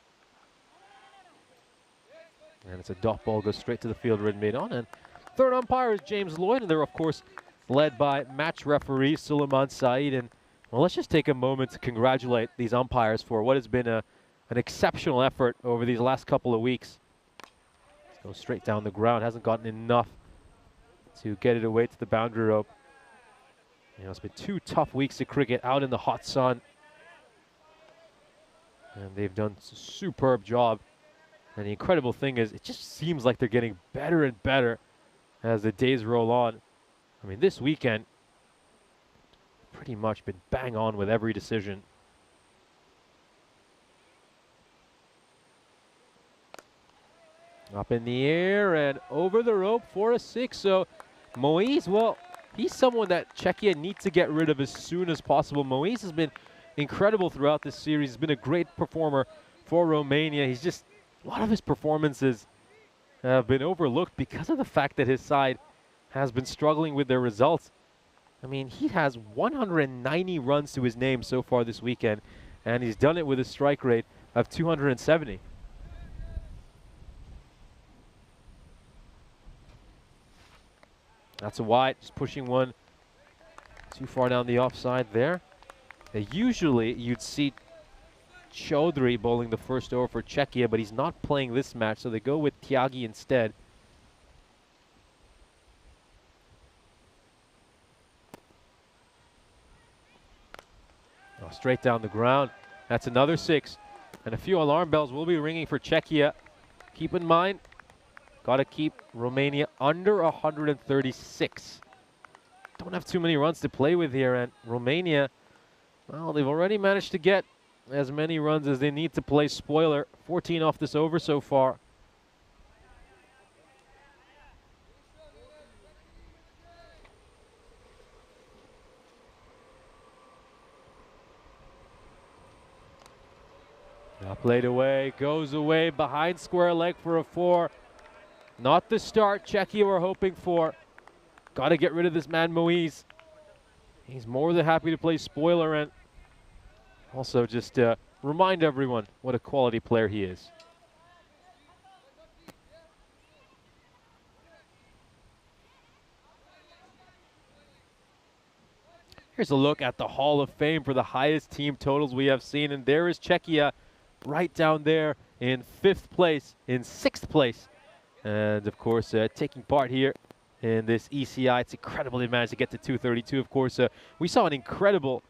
And it's a dot ball, goes straight to the field, red mid on. And third umpire is James Lloyd, and they're, of course, led by match referee Suleiman Saeed. And, well, let's just take a moment to congratulate these umpires for what has been an exceptional effort over these last couple of weeks. Goes straight down the ground, hasn't gotten enough to get it away to the boundary rope. You know, it's been 2 tough weeks of cricket out in the hot sun. And they've done a superb job. And the incredible thing is, it just seems like they're getting better and better as the days roll on. I mean, this weekend, pretty much been bang on with every decision. Up in the air and over the rope for a 6. So Moise, well, he's someone that Czechia need to get rid of as soon as possible. Moise has been incredible throughout this series. He's been a great performer for Romania. He's just, a lot of his performances have been overlooked because of the fact that his side has been struggling with their results. I mean, he has 190 runs to his name so far this weekend, and he's done it with a strike rate of 270. That's a wide, just pushing one too far down the offside there. Usually you'd see Chaudhry bowling the first over for Czechia, but he's not playing this match, so they go with Tyagi instead. straight down the ground. That's another 6. And a few alarm bells will be ringing for Czechia. Keep in mind, got to keep Romania under 136. Don't have too many runs to play with here, and Romania, well, they've already managed to get as many runs as they need to play spoiler. 14 off this over so far. Now played away, goes away behind square leg for a 4. Not the start Czechia were hoping for. Got to get rid of this man Moise. He's more than happy to play spoiler and also just remind everyone what a quality player he is. Here's a look at the Hall of Fame for the highest team totals we have seen, and there is Czechia right down there in 5th place, in 6th place. And of course, taking part here in this ECI. It's incredible they managed to get to 232. Of course, we saw an incredible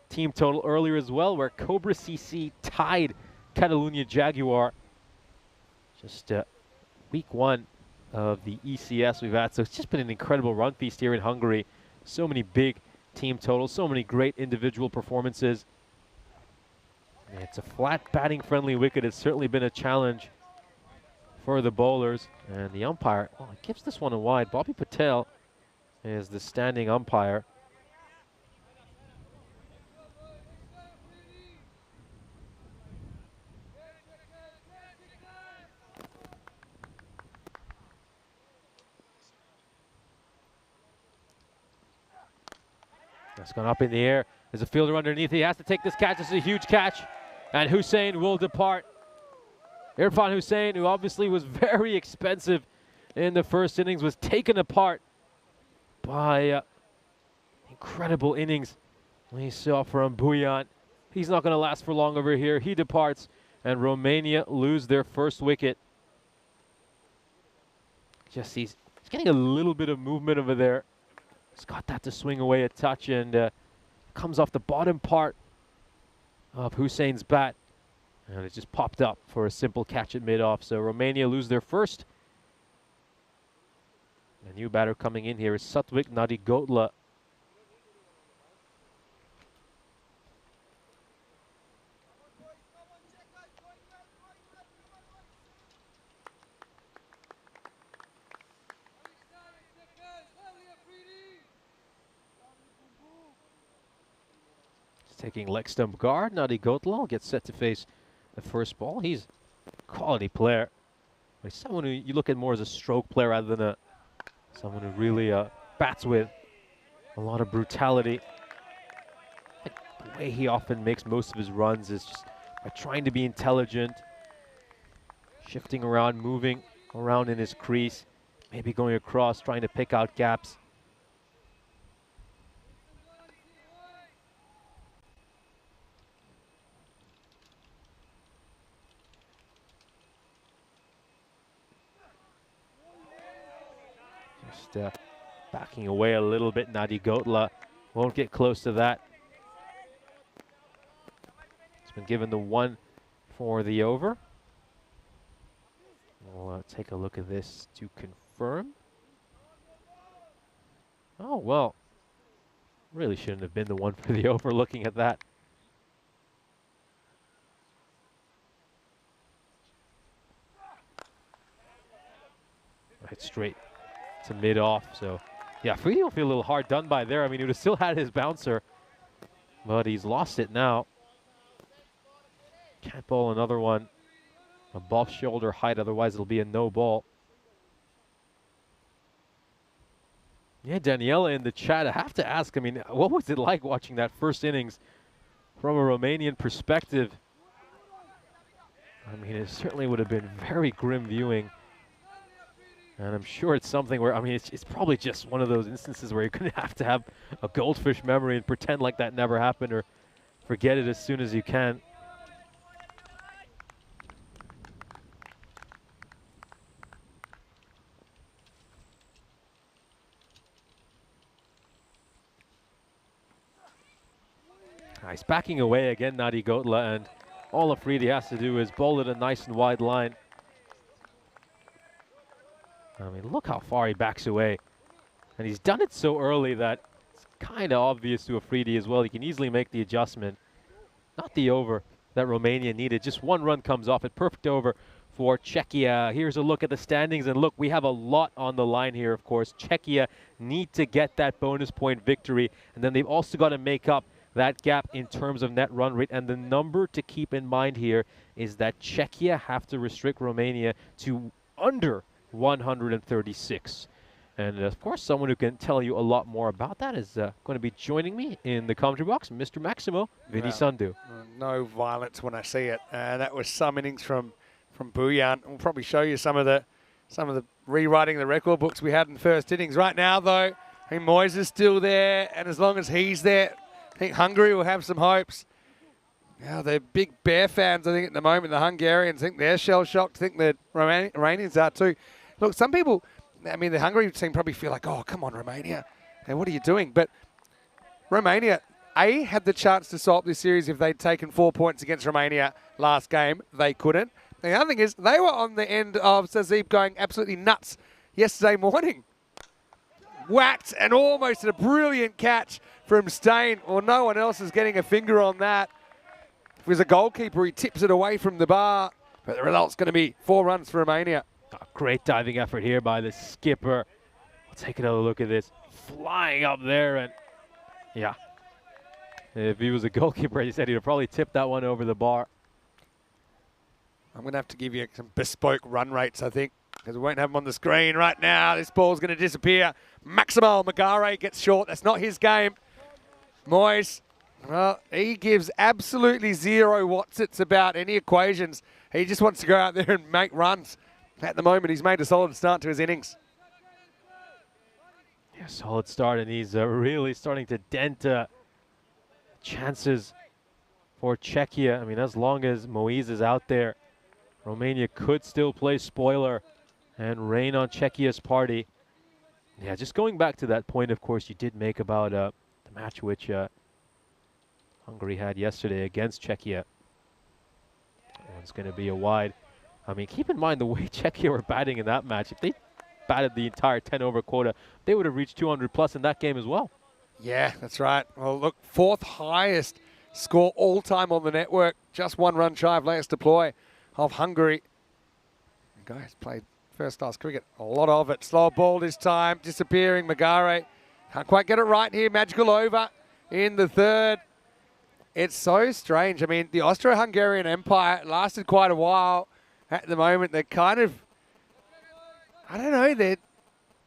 team total earlier as well, where Cobra CC tied Catalunya Jaguar. Just week 1 of the ECS we've had. So it's just been an incredible run feast here in Hungary. So many big team totals, so many great individual performances. It's a flat batting friendly wicket. It's certainly been a challenge for the bowlers, and the umpire, well, he gives this one a wide. Bobby Patel is the standing umpire. That's gone up in the air. There's a fielder underneath. He has to take this catch. This is a huge catch, and Hussein will depart. Irfan Hussein, who obviously was very expensive in the first innings, was taken apart by incredible innings we saw from Buyan. He's not going to last for long over here. He departs, and Romania lose their first wicket. Just he's getting a little bit of movement over there. He's got that to swing away a touch, and comes off the bottom part of Hussein's bat. And it just popped up for a simple catch at mid-off. So Romania lose their first. A new batter coming in here is Satvik Nadigotla. He's taking leg stump guard. Nadigotla gets set to face the first ball. He's a quality player. He's someone who you look at more as a stroke player rather than someone who really bats with a lot of brutality. Like the way he often makes most of his runs is just by trying to be intelligent, shifting around, moving around in his crease, maybe going across, trying to pick out gaps. Just backing away a little bit. Nadigotla won't get close to that. It's been given the 1 for the over. We'll take a look at this to confirm. Oh, well, really shouldn't have been the 1 for the over looking at that. Right straight to mid-off. So, yeah, Freedy will feel a little hard done by there. I mean, he would have still had his bouncer, but he's lost it now. Can't bowl another one above shoulder height, otherwise it'll be a no ball. Yeah, Daniela in the chat, I have to ask, I mean, what was it like watching that first innings from a Romanian perspective? I mean, it certainly would have been very grim viewing. And I'm sure it's something where, I mean, it's probably just one of those instances where you're going to have a goldfish memory and pretend like that never happened or forget it as soon as you can. Nice backing away again, Nadi Gotla, and all Afridi has to do is bowl it a nice and wide line. I mean, look how far he backs away. And he's done it so early that it's kind of obvious to Afridi as well. He can easily make the adjustment. Not the over that Romania needed. Just one run comes off it. Perfect over for Czechia. Here's a look at the standings. And look, we have a lot on the line here, of course. Czechia need to get that bonus point victory. And then they've also got to make up that gap in terms of net run rate. And the number to keep in mind here is that Czechia have to restrict Romania to under 136. And of course, someone who can tell you a lot more about that is going to be joining me in the commentary box, Mr. Maximo Vinny Sandu. No violence when I see it. That was some innings from Buyan. We'll probably show you some of the rewriting the record books we had in the first innings. Right now, though, I think Moyes is still there, and as long as he's there, I think Hungary will have some hopes. Now, they're big Bear fans, I think, at the moment. The Hungarians think they're shell-shocked. I think the Romanians are too. Look, some people, I mean, the Hungary team probably feel like, oh, come on, Romania. Hey, what are you doing? But Romania, A, had the chance to salt this series if they'd taken 4 points against Romania last game. They couldn't. The other thing is, they were on the end of Sazib going absolutely nuts yesterday morning. Whacked and almost a brilliant catch from Stain. Well, no one else is getting a finger on that. If he was a goalkeeper, he tips it away from the bar. But the result's going to be 4 runs for Romania. Oh, great diving effort here by the skipper. We'll take another look at this. Flying up there, and yeah. If he was a goalkeeper, he said he'd have probably tipped that one over the bar. I'm going to have to give you some bespoke run rates, I think, because we won't have them on the screen right now. This ball's going to disappear. Maximo Magare gets short. That's not his game. Moyes, well, he gives absolutely zero what's-its about any equations. He just wants to go out there and make runs. At the moment, he's made a solid start to his innings. Yeah, solid start, and he's really starting to dent chances for Czechia. I mean, as long as Moise is out there, Romania could still play spoiler and rain on Czechia's party. Yeah, just going back to that point, of course, you did make about the match which Hungary had yesterday against Czechia. One's going to be a wide. I mean, keep in mind the way Czechia were batting in that match. If they batted the entire 10-over quota, they would have reached 200 plus in that game as well. Yeah, that's right. Well, look, 4th highest score all time on the network. Just 1 run shy of latest deploy of Hungary. The guys played first-class cricket. A lot of it. Slow ball this time. Disappearing. Magare can't quite get it right here. Magical over in the 3rd. It's so strange. I mean, the Austro-Hungarian Empire lasted quite a while. At the moment, they're kind of, I don't know, they're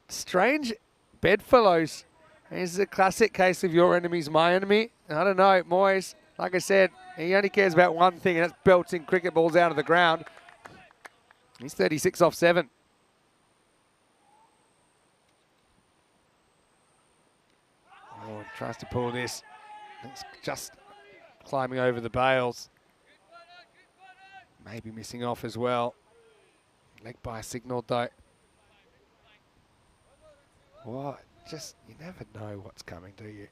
strange bedfellows. This is a classic case of your enemy's my enemy. I don't know, Moyes, like I said, he only cares about one thing, and that's belting cricket balls out of the ground. He's 36 off 7. Oh, tries to pull this. It's just climbing over the bails. Maybe missing off as well. Leg by signal though. What? Just, you never know what's coming, do you?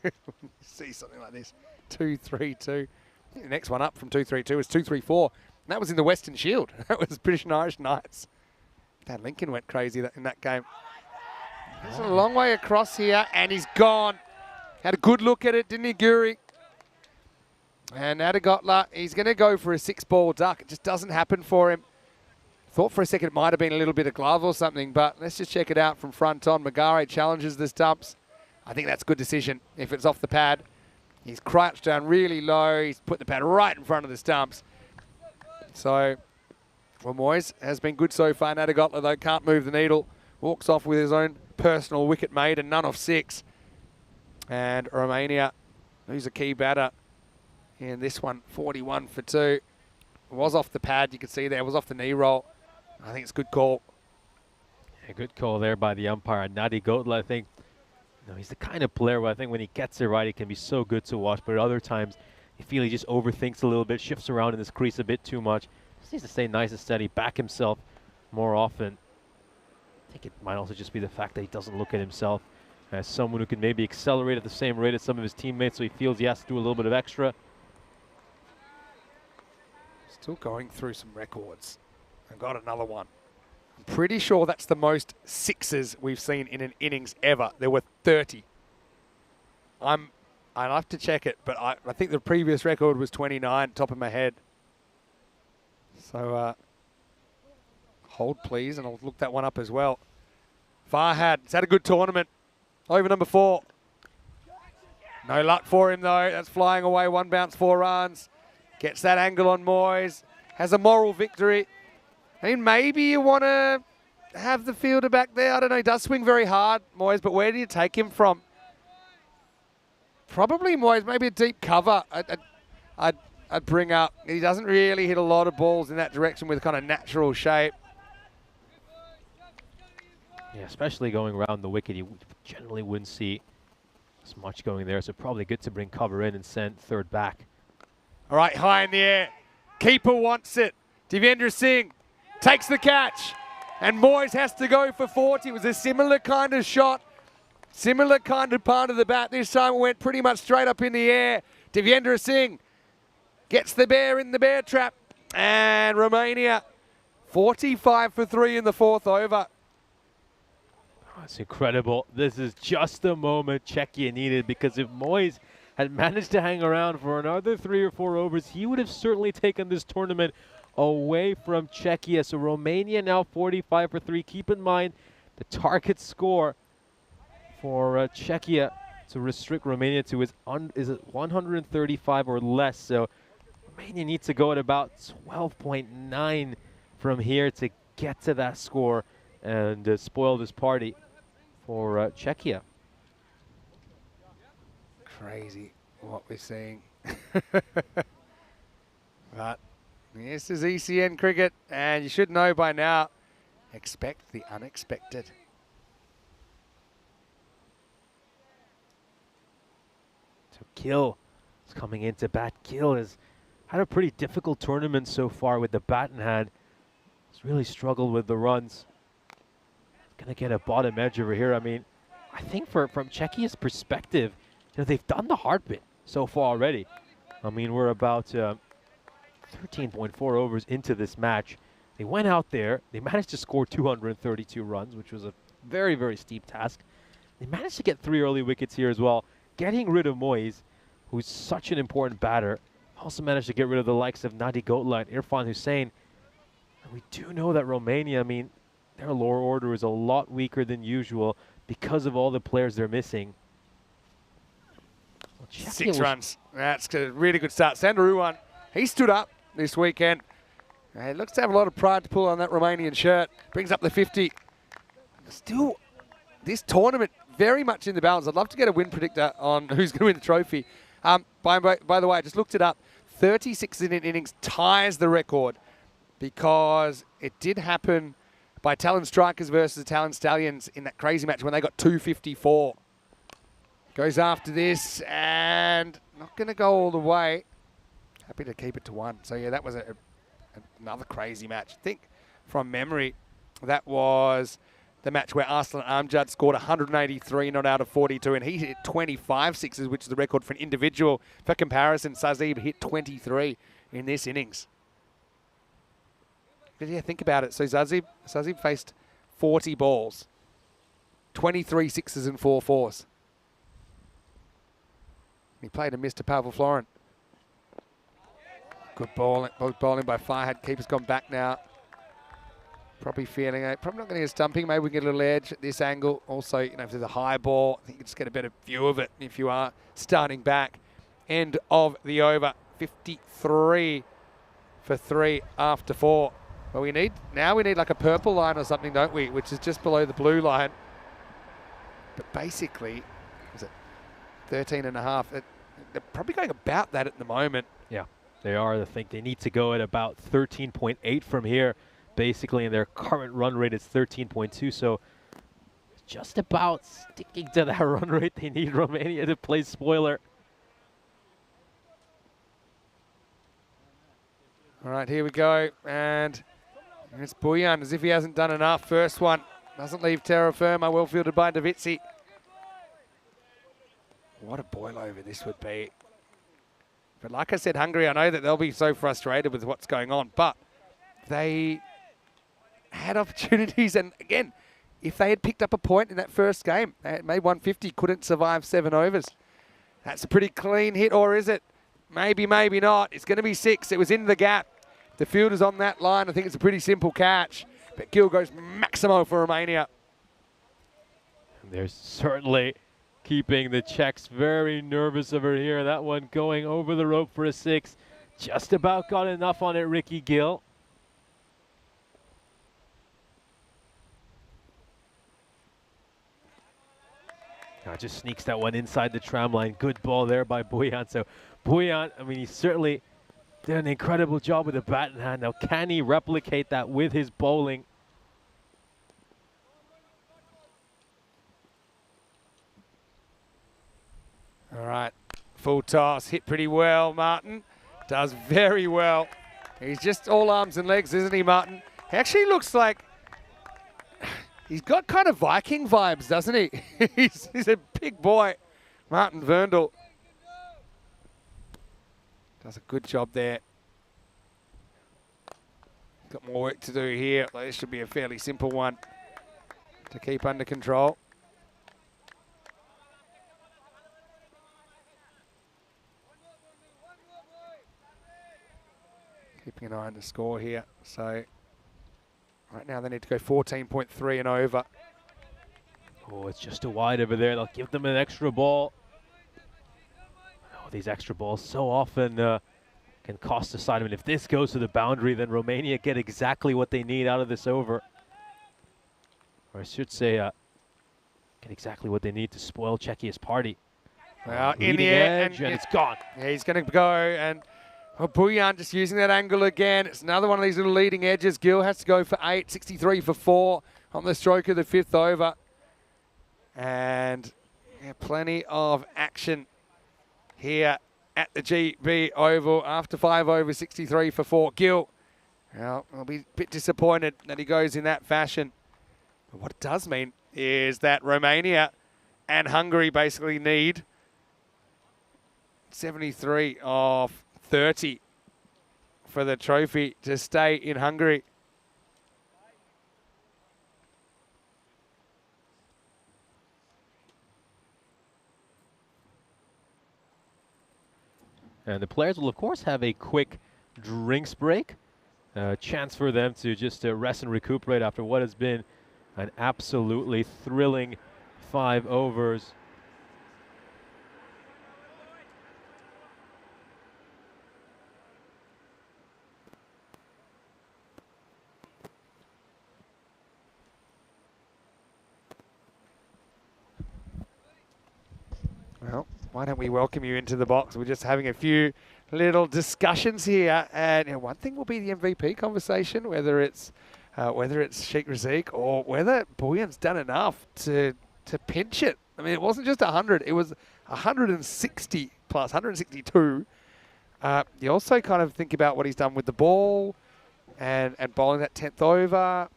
When you see something like this. 2-3-2. The next one up from 2-3-2 is 2-3-4. And that was in the Western Shield. That was British and Irish Knights. Dan Lincoln went crazy in that game. He's a long way across here, and he's gone. Had a good look at it, didn't he, Guri? And Adegotla, he's going to go for a 6-ball duck. It just doesn't happen for him. Thought for a second it might have been a little bit of glove or something, but let's just check it out from front on. Magare challenges the stumps. I think that's a good decision if it's off the pad. He's crouched down really low. He's put the pad right in front of the stumps. So, well, Moyes has been good so far. Adegotla, though, can't move the needle. Walks off with his own personal wicket made and none of 6. And Romania, who's a key batter in this one, 41 for 2. It was off the pad, you can see there. It was off the knee roll. I think it's a good call. Yeah, good call there by the umpire. Nadi Gotla, I think, he's the kind of player where I think when he gets it right, he can be so good to watch. But at other times, you feel he just overthinks a little bit, shifts around in this crease a bit too much. Just needs to stay nice and steady, back himself more often. I think it might also just be the fact that he doesn't look at himself as someone who can maybe accelerate at the same rate as some of his teammates, so he feels he has to do a little bit of extra. Still going through some records. And got another one. I'm pretty sure that's the most sixes we've seen in an innings ever. There were 30. I'd have to check it, but I think the previous record was 29, top of my head. So hold please, and I'll look that one up as well. Farhad, he's had a good tournament. Over number 4. No luck for him though. That's flying away. 1 bounce, 4 runs. Gets that angle on Moyes. Has a moral victory. I mean, maybe you want to have the fielder back there. I don't know. He does swing very hard, Moyes, but where do you take him from? Probably Moyes, maybe a deep cover. I'd bring up. He doesn't really hit a lot of balls in that direction with kind of natural shape. Yeah, especially going around the wicket, you generally wouldn't see as much going there, so probably good to bring cover in and send third back. All right, high in the air. Keeper wants it. Devendra Singh takes the catch. And Moyes has to go for 40. It was a similar kind of shot. Similar kind of part of the bat. This time it went pretty much straight up in the air. Devendra Singh gets the bear in the bear trap. And Romania 45 for 3 in the 4th over. That's incredible. This is just the moment Czechia needed, because if Moyes had managed to hang around for another 3 or 4 overs, he would have certainly taken this tournament away from Czechia. So Romania now 45 for 3. Keep in mind the target score for Czechia to restrict Romania to is it 135 or less. So Romania needs to go at about 12.9 from here to get to that score and spoil this party for Czechia. Crazy what we're seeing. But this is ECN cricket, and you should know by now, expect the unexpected. So Gill is coming into bat. Gill has had a pretty difficult tournament so far with the bat in hand. He's really struggled with the runs. Gonna get a bottom edge over here. I mean, I think from Czechia's perspective, you know, they've done the hard bit so far already. I mean, we're about 13.4 overs into this match. They went out there. They managed to score 232 runs, which was a very, very steep task. They managed to get 3 early wickets here as well, getting rid of Moyes, who's such an important batter. Also managed to get rid of the likes of Nadi Gotla and Irfan Hussain. And we do know that Romania, I mean, their lower order is a lot weaker than usual because of all the players they're missing. Well, 6 runs. That's a really good start. Sandaruwan, he stood up this weekend. He looks to have a lot of pride to pull on that Romanian shirt. Brings up the 50. Still, this tournament very much in the balance. I'd love to get a win predictor on who's going to win the trophy. By the way, I just looked it up. 36 in an innings ties the record because it did happen by Talon Strikers versus Talon Stallions in that crazy match when they got 254. Goes after this and not going to go all the way. Happy to keep it to 1. So, yeah, that was another crazy match. I think from memory, that was the match where Arslan Amjad scored 183 not out of 42, and he hit 25 sixes, which is the record for an individual. For comparison, Sazib hit 23 in this innings. But yeah, think about it. So Sazib faced 40 balls, 23 sixes and 4 fours. He played and missed to Pavel Florin. Good bowling by Farhad. Keeper's gone back now. Probably feeling it. Probably not going to get stumping. Maybe we can get a little edge at this angle. Also, you know, if there's a high ball, I think you can just get a better view of it if you are starting back. End of the over. 53 for 3 after 4. Well, we need like a purple line or something, don't we? Which is just below the blue line. But basically, is it 13.5? They're probably going about that at the moment. Yeah, they are. I think they need to go at about 13.8 from here, basically, and their current run rate is 13.2. So just about sticking to that run rate. They need Romania to play spoiler. All right, here we go. And it's Boyan, as if he hasn't done enough. First one doesn't leave terra firma. Well fielded by Davitsi. What a boil over this would be. But like I said, Hungary, I know that they'll be so frustrated with what's going on, but they had opportunities. And again, if they had picked up a point in that first game, they had made 150, couldn't survive 7 overs. That's a pretty clean hit, or is it? Maybe, maybe not. It's going to be 6. It was in the gap. The fielder's on that line. I think it's a pretty simple catch. But Gil goes maximo for Romania. And they're certainly keeping the Czechs very nervous over here. That one going over the rope for a 6. Just about got enough on it, Ricky Gill. Now just sneaks that one inside the tram line. Good ball there by Bojan. So Bojan, I mean, he certainly did an incredible job with the bat in hand. Now, can he replicate that with his bowling? All right, full toss, hit pretty well, Martin. Does very well. He's just all arms and legs, isn't he, Martin? He actually looks like he's got kind of Viking vibes, doesn't he? he's a big boy, Martin Verndl. Does a good job there. Got more work to do here. This should be a fairly simple one to keep under control. Keeping an eye on the score here. So right now they need to go 14.3 and over. Oh, it's just a wide over there. They'll give them an extra ball. Oh, these extra balls so often can cost a side. I mean, if this goes to the boundary, then Romania get exactly what they need out of this over. Or I should say, get exactly what they need to spoil Czechia's party. Well, in the air, and it's gone. Yeah, he's going to go, and Bojan just using that angle again. It's another one of these little leading edges. Gil has to go for 8, 63 for 4 on the stroke of the 5th over. And yeah, plenty of action here at the GB Oval after 5 overs, 63 for 4. Gil, well, I'll be a bit disappointed that he goes in that fashion. But what it does mean is that Romania and Hungary basically need 73 of 30 for the trophy to stay in Hungary. And the players will, of course, have a quick drinks break. Chance for them to just rest and recuperate after what has been an absolutely thrilling 5 overs. Well, why don't we welcome you into the box? We're just having a few little discussions here, and you know, one thing will be the MVP conversation, whether it's Sheikh Razik or whether Bojan's done enough to pinch it. I mean, it wasn't just 100; it was 160 plus, 162. You also kind of think about what he's done with the ball and bowling that 10th over.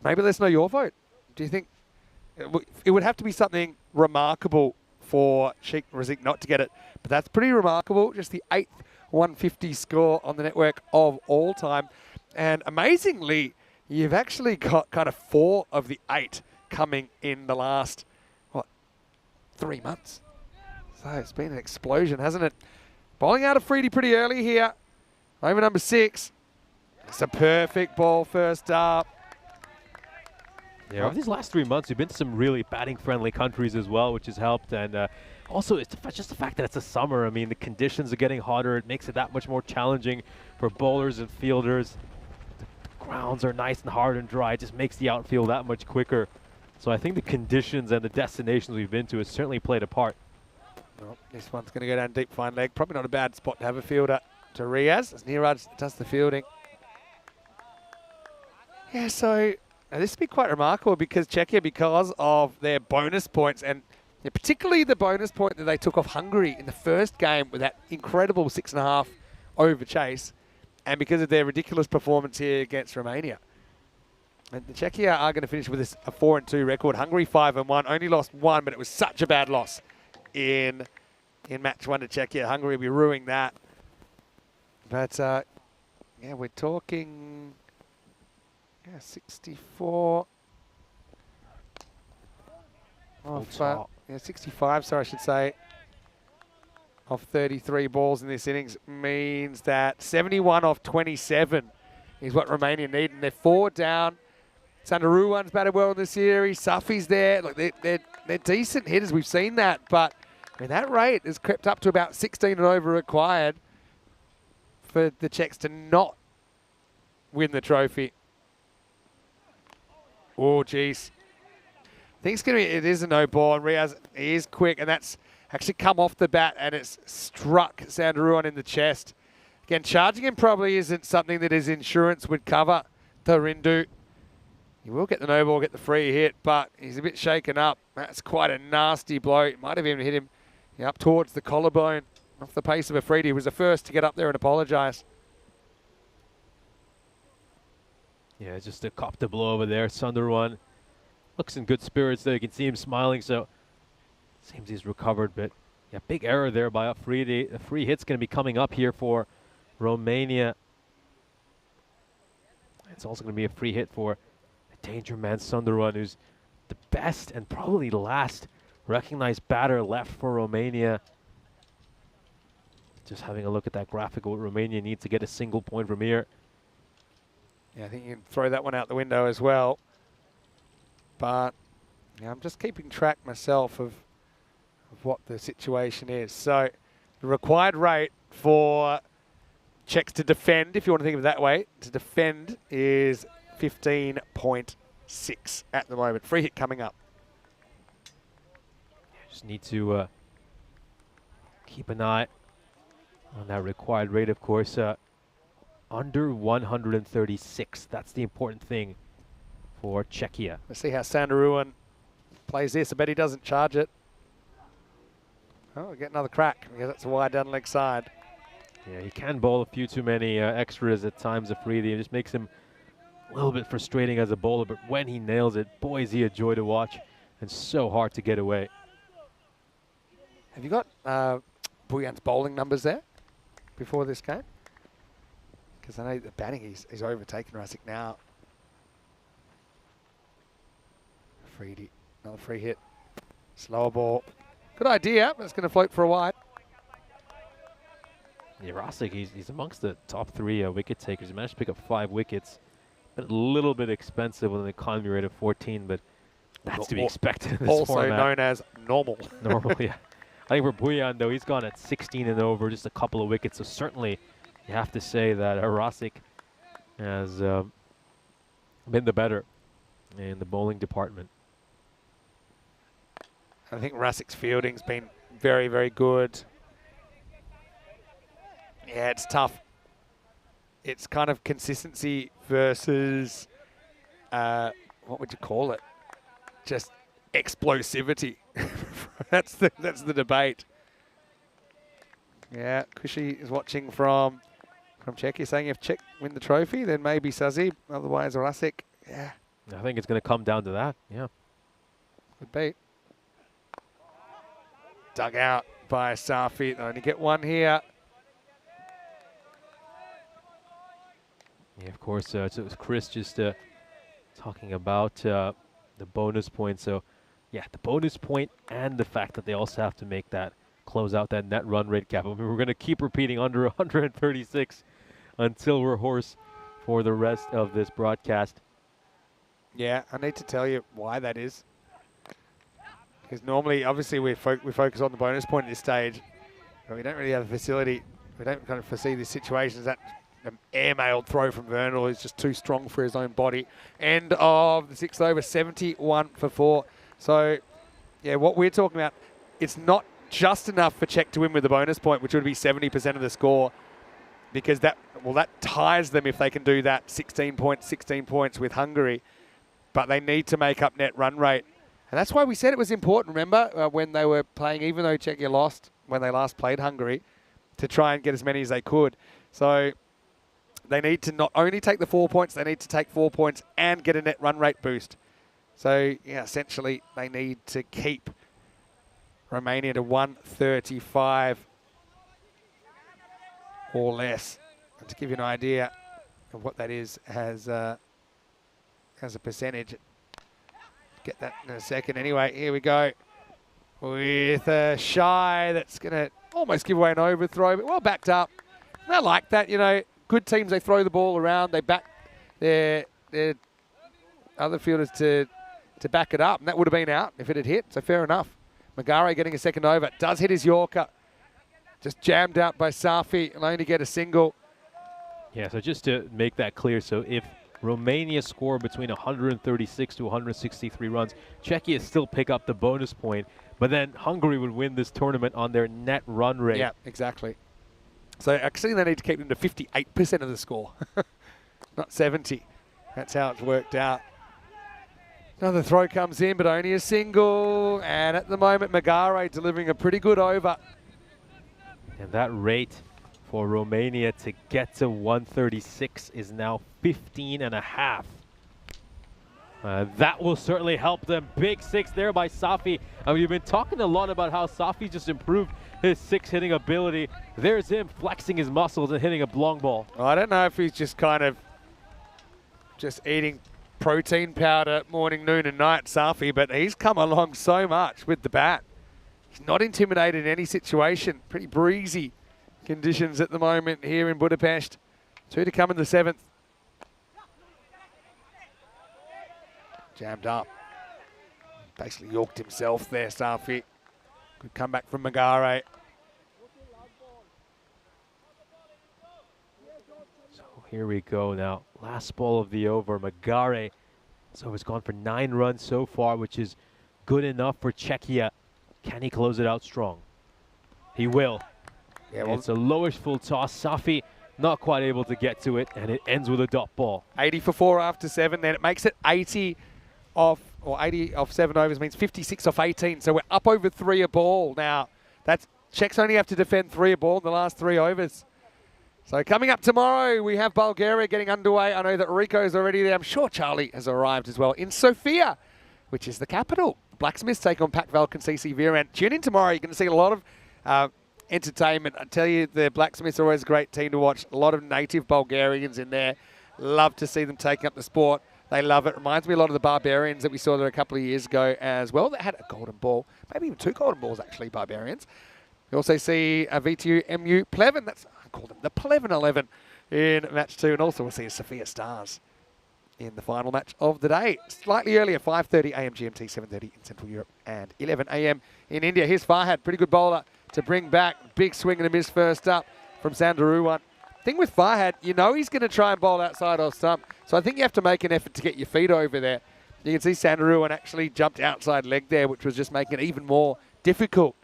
Maybe let's know your vote. Do you think it would have to be something remarkable for Sheikh Razik not to get it? But that's pretty remarkable. Just the 8th 150 score on the network of all time. And amazingly, you've actually got kind of 4 of the 8 coming in the last, 3 months. So it's been an explosion, hasn't it? Bowling out of Freedy pretty early here. Over number 6. It's a perfect ball first up. Yeah, over these last 3 months, we've been to some really batting-friendly countries as well, which has helped. And also, it's just the fact that it's a summer. I mean, the conditions are getting hotter. It makes it that much more challenging for bowlers and fielders. The grounds are nice and hard and dry. It just makes the outfield that much quicker. So I think the conditions and the destinations we've been to has certainly played a part. Well, this one's going to go down deep fine leg. Probably not a bad spot to have a fielder to Riaz, as Niraj does the fielding. Yeah, so now this would be quite remarkable because Czechia, because of their bonus points, and particularly the bonus point that they took off Hungary in the first game with that incredible 6.5 over chase, and because of their ridiculous performance here against Romania. And the Czechia are going to finish with a 4-2 record. Hungary 5-1, only lost 1, but it was such a bad loss in match 1 to Czechia. Hungary will be ruining that. But, yeah, we're talking 64. Yeah, 65, sorry, I should say. Of 33 balls in this innings means that 71 off 27 is what Romania need. And they're 4 down. Sandaruan's batted well in the series. Safi's there. Look, they're decent hitters. We've seen that. But I mean, that rate has crept up to about 16 and over required for the Czechs to not win the trophy. Oh, geez. I think it is a no ball. And Riaz, he is quick, and that's actually come off the bat, and it's struck Sandaruan in the chest. Again, charging him probably isn't something that his insurance would cover, Tarindu. He will get the no ball, get the free hit, but he's a bit shaken up. That's quite a nasty blow. Might have even hit him up towards the collarbone. Off the pace of Afridi, who was the first to get up there and apologise. Yeah, just to cop the blow over there. Sandaruan looks in good spirits there. You can see him smiling, so seems he's recovered. But yeah, big error there by Afridi. A free hit's going to be coming up here for Romania. It's also going to be a free hit for the danger man Sandaruan, who's the best and probably last recognized batter left for Romania. Just having a look at that graphic, what Romania needs to get a single point from here. Yeah, I think you can throw that one out the window as well. But yeah, I'm just keeping track myself of what the situation is. So the required rate for Czechs to defend, if you want to think of it that way, to defend is 15.6 at the moment. Free hit coming up. Just need to keep an eye on that required rate, of course. Under 136. That's the important thing for Czechia. Let's see how Sandaruan plays this. I bet he doesn't charge it. Oh, we get another crack because that's a wide down leg side. Yeah, he can bowl a few too many extras at times, Afridi. It just makes him a little bit frustrating as a bowler, but when he nails it, boy, is he a joy to watch and so hard to get away. Have you got Buyan's bowling numbers there before this game? Because I know the batting, he's overtaken Rasic now. Afridi, another free hit. Slower ball. Good idea, but it's going to float for a wide. Yeah, Rasic, he's amongst the top 3 wicket takers. He managed to pick up 5 wickets. But a little bit expensive with an economy rate of 14, but that's to be expected in this also format. known as normal. Normal, yeah. I think for Buyan, though, he's gone at 16 and over, just a couple of wickets. So certainly you have to say that Rasic has been the better in the bowling department. I think Rasic's fielding's been very, very good. Yeah, it's tough. It's kind of consistency versus, what would you call it? Just explosivity. that's the debate. Yeah, Kushi is watching from Czechia, saying if Czech win the trophy, then maybe Sazib, otherwise Rasic. Yeah. I think it's going to come down to that, yeah. Could be. Dug out by Safi. They only get one here. Yeah, of course, so it was Chris just talking about the bonus point. So, yeah, the bonus point and the fact that they also have to make that, close out that net run rate gap. I mean, we're going to keep repeating under 136 until we're hoarse for the rest of this broadcast. Yeah, I need to tell you why that is. Because normally, obviously, we focus on the bonus point at this stage, but we don't really have a facility. We don't kind of foresee these situations. That airmailed throw from Vernal is just too strong for his own body. End of the 6th over, 71 for 4. So, yeah, what we're talking about, it's not just enough for Czech to win with the bonus point, which would be 70% of the score, because that ties them if they can do that 16 points with Hungary. But they need to make up net run rate. And that's why we said it was important, remember, when they were playing, even though Czechia lost when they last played Hungary, to try and get as many as they could. So they need to not only take the 4 points, they need to take 4 points and get a net run rate boost. So, yeah, essentially they need to keep Romania to 135 or less. And to give you an idea of what that is as a percentage, get that in a second. Anyway, here we go with a shy that's going to almost give away an overthrow, but well backed up. And I like that, you know, good teams, they throw the ball around, they back their other fielders to back it up, and that would have been out if it had hit, so fair enough. Magare getting a second over, does hit his Yorker. Just jammed out by Safi, and only get a single. Yeah, so just to make that clear, so if Romania score between 136 to 163 runs, Czechia still pick up the bonus point, but then Hungary would win this tournament on their net run rate. Yeah, exactly. So actually they need to keep them to 58% of the score, not 70. That's how it's worked out. Another throw comes in, but only a single. And at the moment, Magare delivering a pretty good over. And that rate for Romania to get to 136 is now 15.5. That will certainly help them. Big six there by Safi. I mean, we've been talking a lot about how Safi just improved his six hitting ability. There's him flexing his muscles and hitting a long ball. I don't know if he's just kind of just eating protein powder morning, noon and night, Safi, but he's come along so much with the bat. He's not intimidated in any situation. Pretty breezy conditions at the moment here in Budapest. 2 to come in the 7th. Jammed up. Basically yorked himself there, Safi. Good comeback from Magare. So here we go now. Last ball of the over. Magare. So it's gone for 9 runs so far, which is good enough for Czechia. Can he close it out strong? He will. Yeah, well, it's a lowish full toss. Safi not quite able to get to it, and it ends with a dot ball. 80 for 4 after 7, then it makes it 80 off 7 overs means 56 off 18. So we're up over 3 a ball now. That's Czechs only have to defend 3 a ball in the last 3 overs. So coming up tomorrow, we have Bulgaria getting underway. I know that Rico's already there. I'm sure Charlie has arrived as well in Sofia, which is the capital. Blacksmiths take on Pac Valk and CC Viran. Tune in tomorrow. You're going to see a lot of entertainment. I tell you, the Blacksmiths are always a great team to watch. A lot of native Bulgarians in there. Love to see them taking up the sport. They love it. Reminds me a lot of the Barbarians that we saw there a couple of years ago as well. They had a golden ball, maybe even 2 golden balls actually, Barbarians. You also see a VTU MU Pleven. I call them the Pleven 11 in match 2. And also we'll see a Sofia Stars in the final match of the day. Slightly earlier, 5:30 a.m. GMT, 7:30 in Central Europe, and 11 a.m. in India. Here's Farhad, pretty good bowler to bring back. Big swing and a miss first up from Sandaruwan. Thing with Farhad, you know he's going to try and bowl outside off stump. So I think you have to make an effort to get your feet over there. You can see Sandaruwan actually jumped outside leg there, which was just making it even more difficult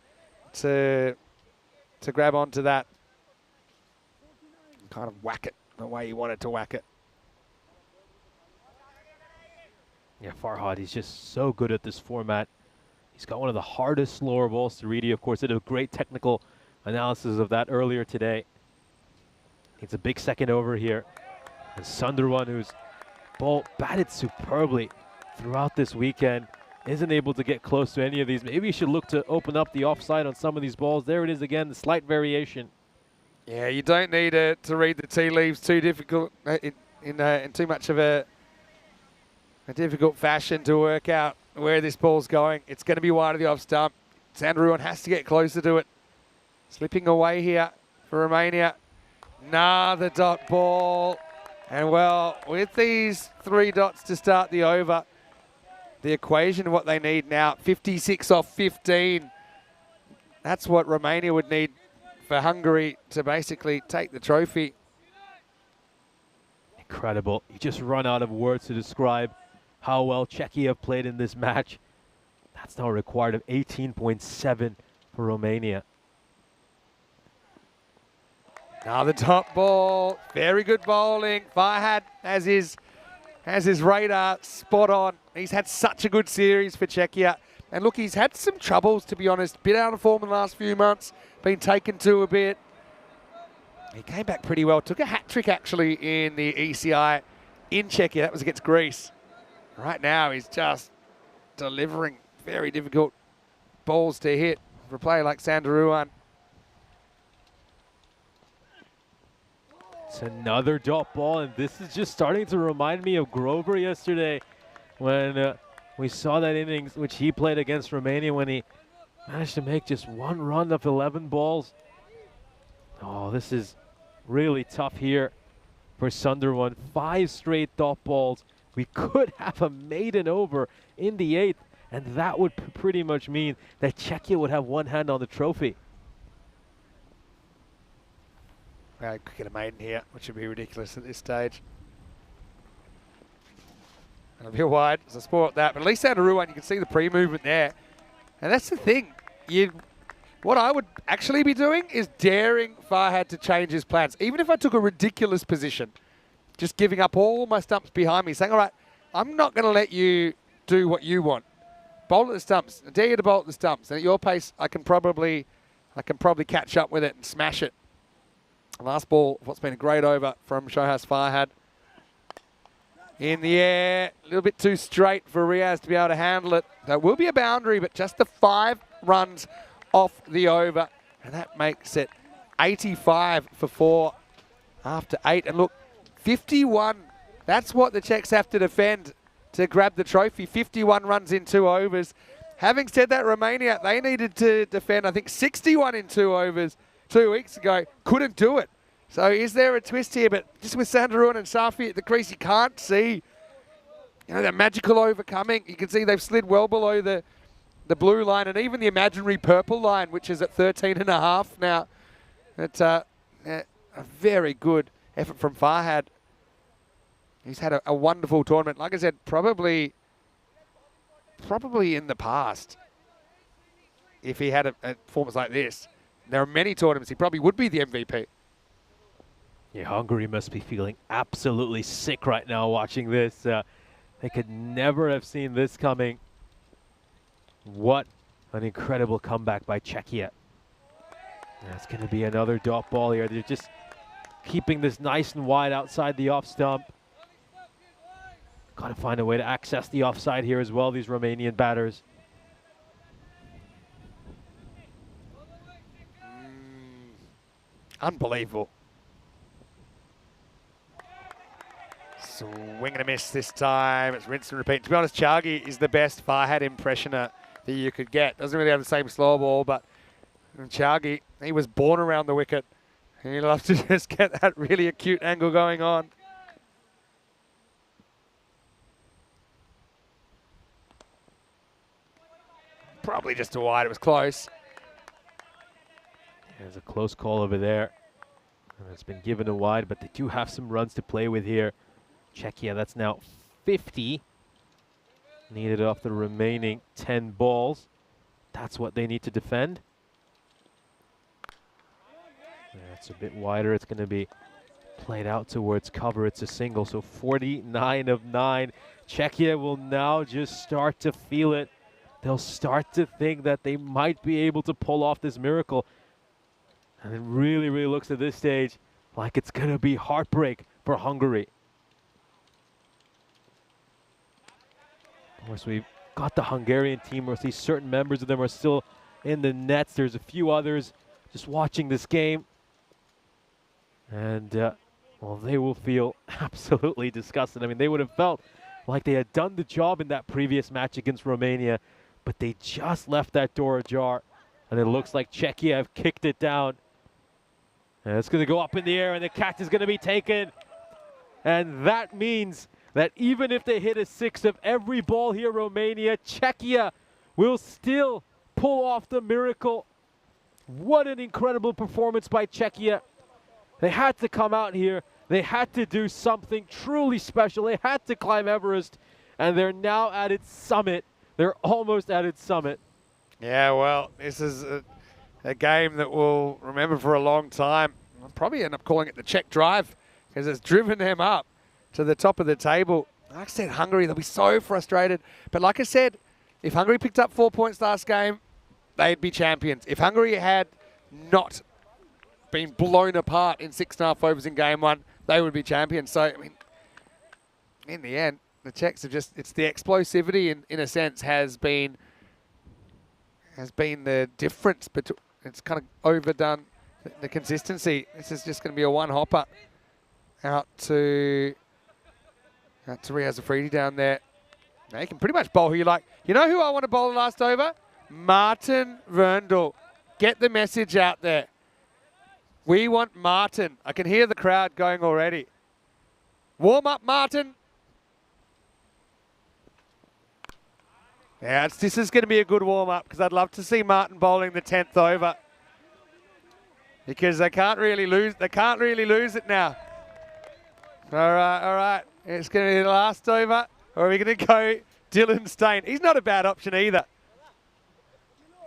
to grab onto that and kind of whack it the way he wanted to whack it. Yeah, Farhad, he's just so good at this format. He's got one of the hardest slower balls to read. He, of course, did a great technical analysis of that earlier today. It's a big second over here. And Sundarwan, who's batted superbly throughout this weekend, isn't able to get close to any of these. Maybe he should look to open up the offside on some of these balls. There it is again, the slight variation. Yeah, you don't need to read the tea leaves too difficult in too much of a difficult fashion to work out where this ball's going. It's going to be wide of the off stump. Sandaruwan has to get closer to it. Slipping away here for Romania. The dot ball. And well, with these 3 dots to start the over, the equation of what they need now, 56 off 15. That's what Romania would need for Hungary to basically take the trophy. Incredible. You just run out of words to describe how well Czechia have played in this match. That's now required of 18.7 for Romania. Now the top ball, very good bowling. Farhad has his radar spot on. He's had such a good series for Czechia. And look, he's had some troubles, to be honest. Bit out of form in the last few months. Been taken to a bit. He came back pretty well. Took a hat-trick, actually, in the ECI in Czechia. That was against Greece. Right now, he's just delivering very difficult balls to hit. for a player like Sandaruan. It's another dot ball, and this is just starting to remind me of Grover yesterday when we saw that innings which he played against Romania when he managed to make just one run of 11 balls. Oh, this is really tough here for Sunderland. 5 straight dot balls. We could have a maiden over in the 8th, and that would pretty much mean that Czechia would have one hand on the trophy. Could get a maiden here, which would be ridiculous at this stage. And a bit wide, so sport that. But at least Sandaruan, you can see the pre-movement there. And that's the thing. What I would actually be doing is daring Farhad to change his plans. Even if I took a ridiculous position, just giving up all my stumps behind me, saying, all right, I'm not going to let you do what you want. Bowl at the stumps. I dare you to bowl at the stumps. And at your pace, I can probably catch up with it and smash it. Last ball, what's been a great over from Shohas Farhad. In the air, a little bit too straight for Riaz to be able to handle it. That will be a boundary, but just the 5 runs off the over. And that makes it 85 for 4 after 8. And look, 51. That's what the Czechs have to defend to grab the trophy. 51 runs in 2 overs. Having said that, Romania, they needed to defend, I think, 61 in 2 overs 2 weeks ago. Couldn't do it. So is there a twist here? But just with Sandaruan and Safi at the crease, you can't see that magical overcoming. You can see they've slid well below the blue line and even the imaginary purple line, which is at 13.5 now. It's a very good effort from Farhad. He's had a wonderful tournament. Like I said, probably in the past, if he had a performance like this, there are many tournaments he probably would be the MVP. Yeah, Hungary must be feeling absolutely sick right now watching this. They could never have seen this coming. What an incredible comeback by Czechia. That's going to be another dot ball here. They're just keeping this nice and wide outside the off stump. Got to find a way to access the offside here as well, these Romanian batters. Unbelievable. Swing and a miss this time. It's rinse and repeat. To be honest, Chagi is the best Farhad impressioner that you could get. Doesn't really have the same slow ball, but Chagi, he was born around the wicket. He loves to just get that really acute angle going on. Probably just too wide. It was close. There's a close call over there. And it's been given a wide, but they do have some runs to play with here. Czechia, that's now 50. Needed off the remaining 10 balls. That's what they need to defend. That's a bit wider. It's going to be played out towards cover. It's a single, so 49 of 9. Czechia will now just start to feel it. They'll start to think that they might be able to pull off this miracle. And it really, really looks at this stage like it's going to be heartbreak for Hungary. Of course, we've got the Hungarian team where these certain members of them are still in the nets. There's a few others just watching this game. And, well, they will feel absolutely disgusted. I mean, they would have felt like they had done the job in that previous match against Romania, but they just left that door ajar. And it looks like Czechia have kicked it down. And it's going to go up in the air, and the catch is going to be taken. And that means that even if they hit a 6 of every ball here, Romania, Czechia will still pull off the miracle. What an incredible performance by Czechia. They had to come out here. They had to do something truly special. They had to climb Everest, and they're now at its summit. They're almost at its summit. Yeah, well, this is a game that we'll remember for a long time. I'll probably end up calling it the Czech drive because it's driven them up to the top of the table. Like I said, Hungary, they'll be so frustrated. But like I said, if Hungary picked up 4 points last game, they'd be champions. If Hungary had not been blown apart in 6.5 overs in game 1, they would be champions. So, I mean, in the end, the Czechs have just, it's the explosivity in a sense has been has been the difference, but it's kind of overdone the consistency. This is just going to be a one-hopper out to Riaz Afridi down there. Now you can pretty much bowl who you like. You know who I want to bowl the last over? Martin Verndl. Get the message out there. We want Martin. I can hear the crowd going already. Warm up, Martin. Yeah, this is going to be a good warm-up because I'd love to see Martin bowling the 10th over, because they can't really lose. They can't really lose it now. All right. It's going to be the last over, or are we going to go Dylan Stain? He's not a bad option either.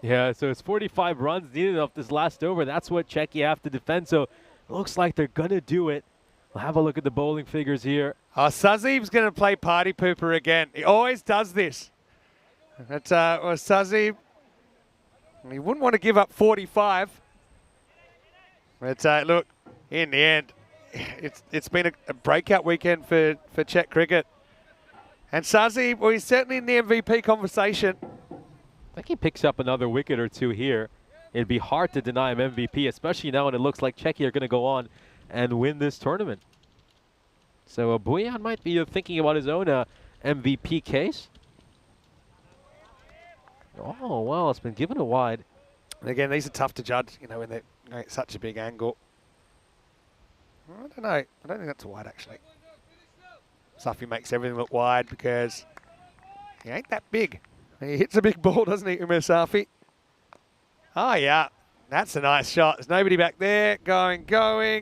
Yeah, so it's 45 runs needed off this last over. That's what Czechia have to defend, so it looks like they're going to do it. We'll have a look at the bowling figures here. Oh, Sazib's going to play party pooper again. He always does this. But Sazib, he wouldn't want to give up 45. But look, in the end, it's been a breakout weekend for Czech cricket. And Sazib, well, he's certainly in the MVP conversation. I think he picks up another wicket or two here. It'd be hard to deny him MVP, especially now when it looks like Czechia are going to go on and win this tournament. So Buyan might be thinking about his own MVP case. Oh, well, it's been given a wide. And again, these are tough to judge, you know, when they're at such a big angle. I don't know. I don't think that's a wide, actually. Safi makes everything look wide because he ain't that big. He hits a big ball, doesn't he, Umar Safi? Oh, yeah. That's a nice shot. There's nobody back there. Going,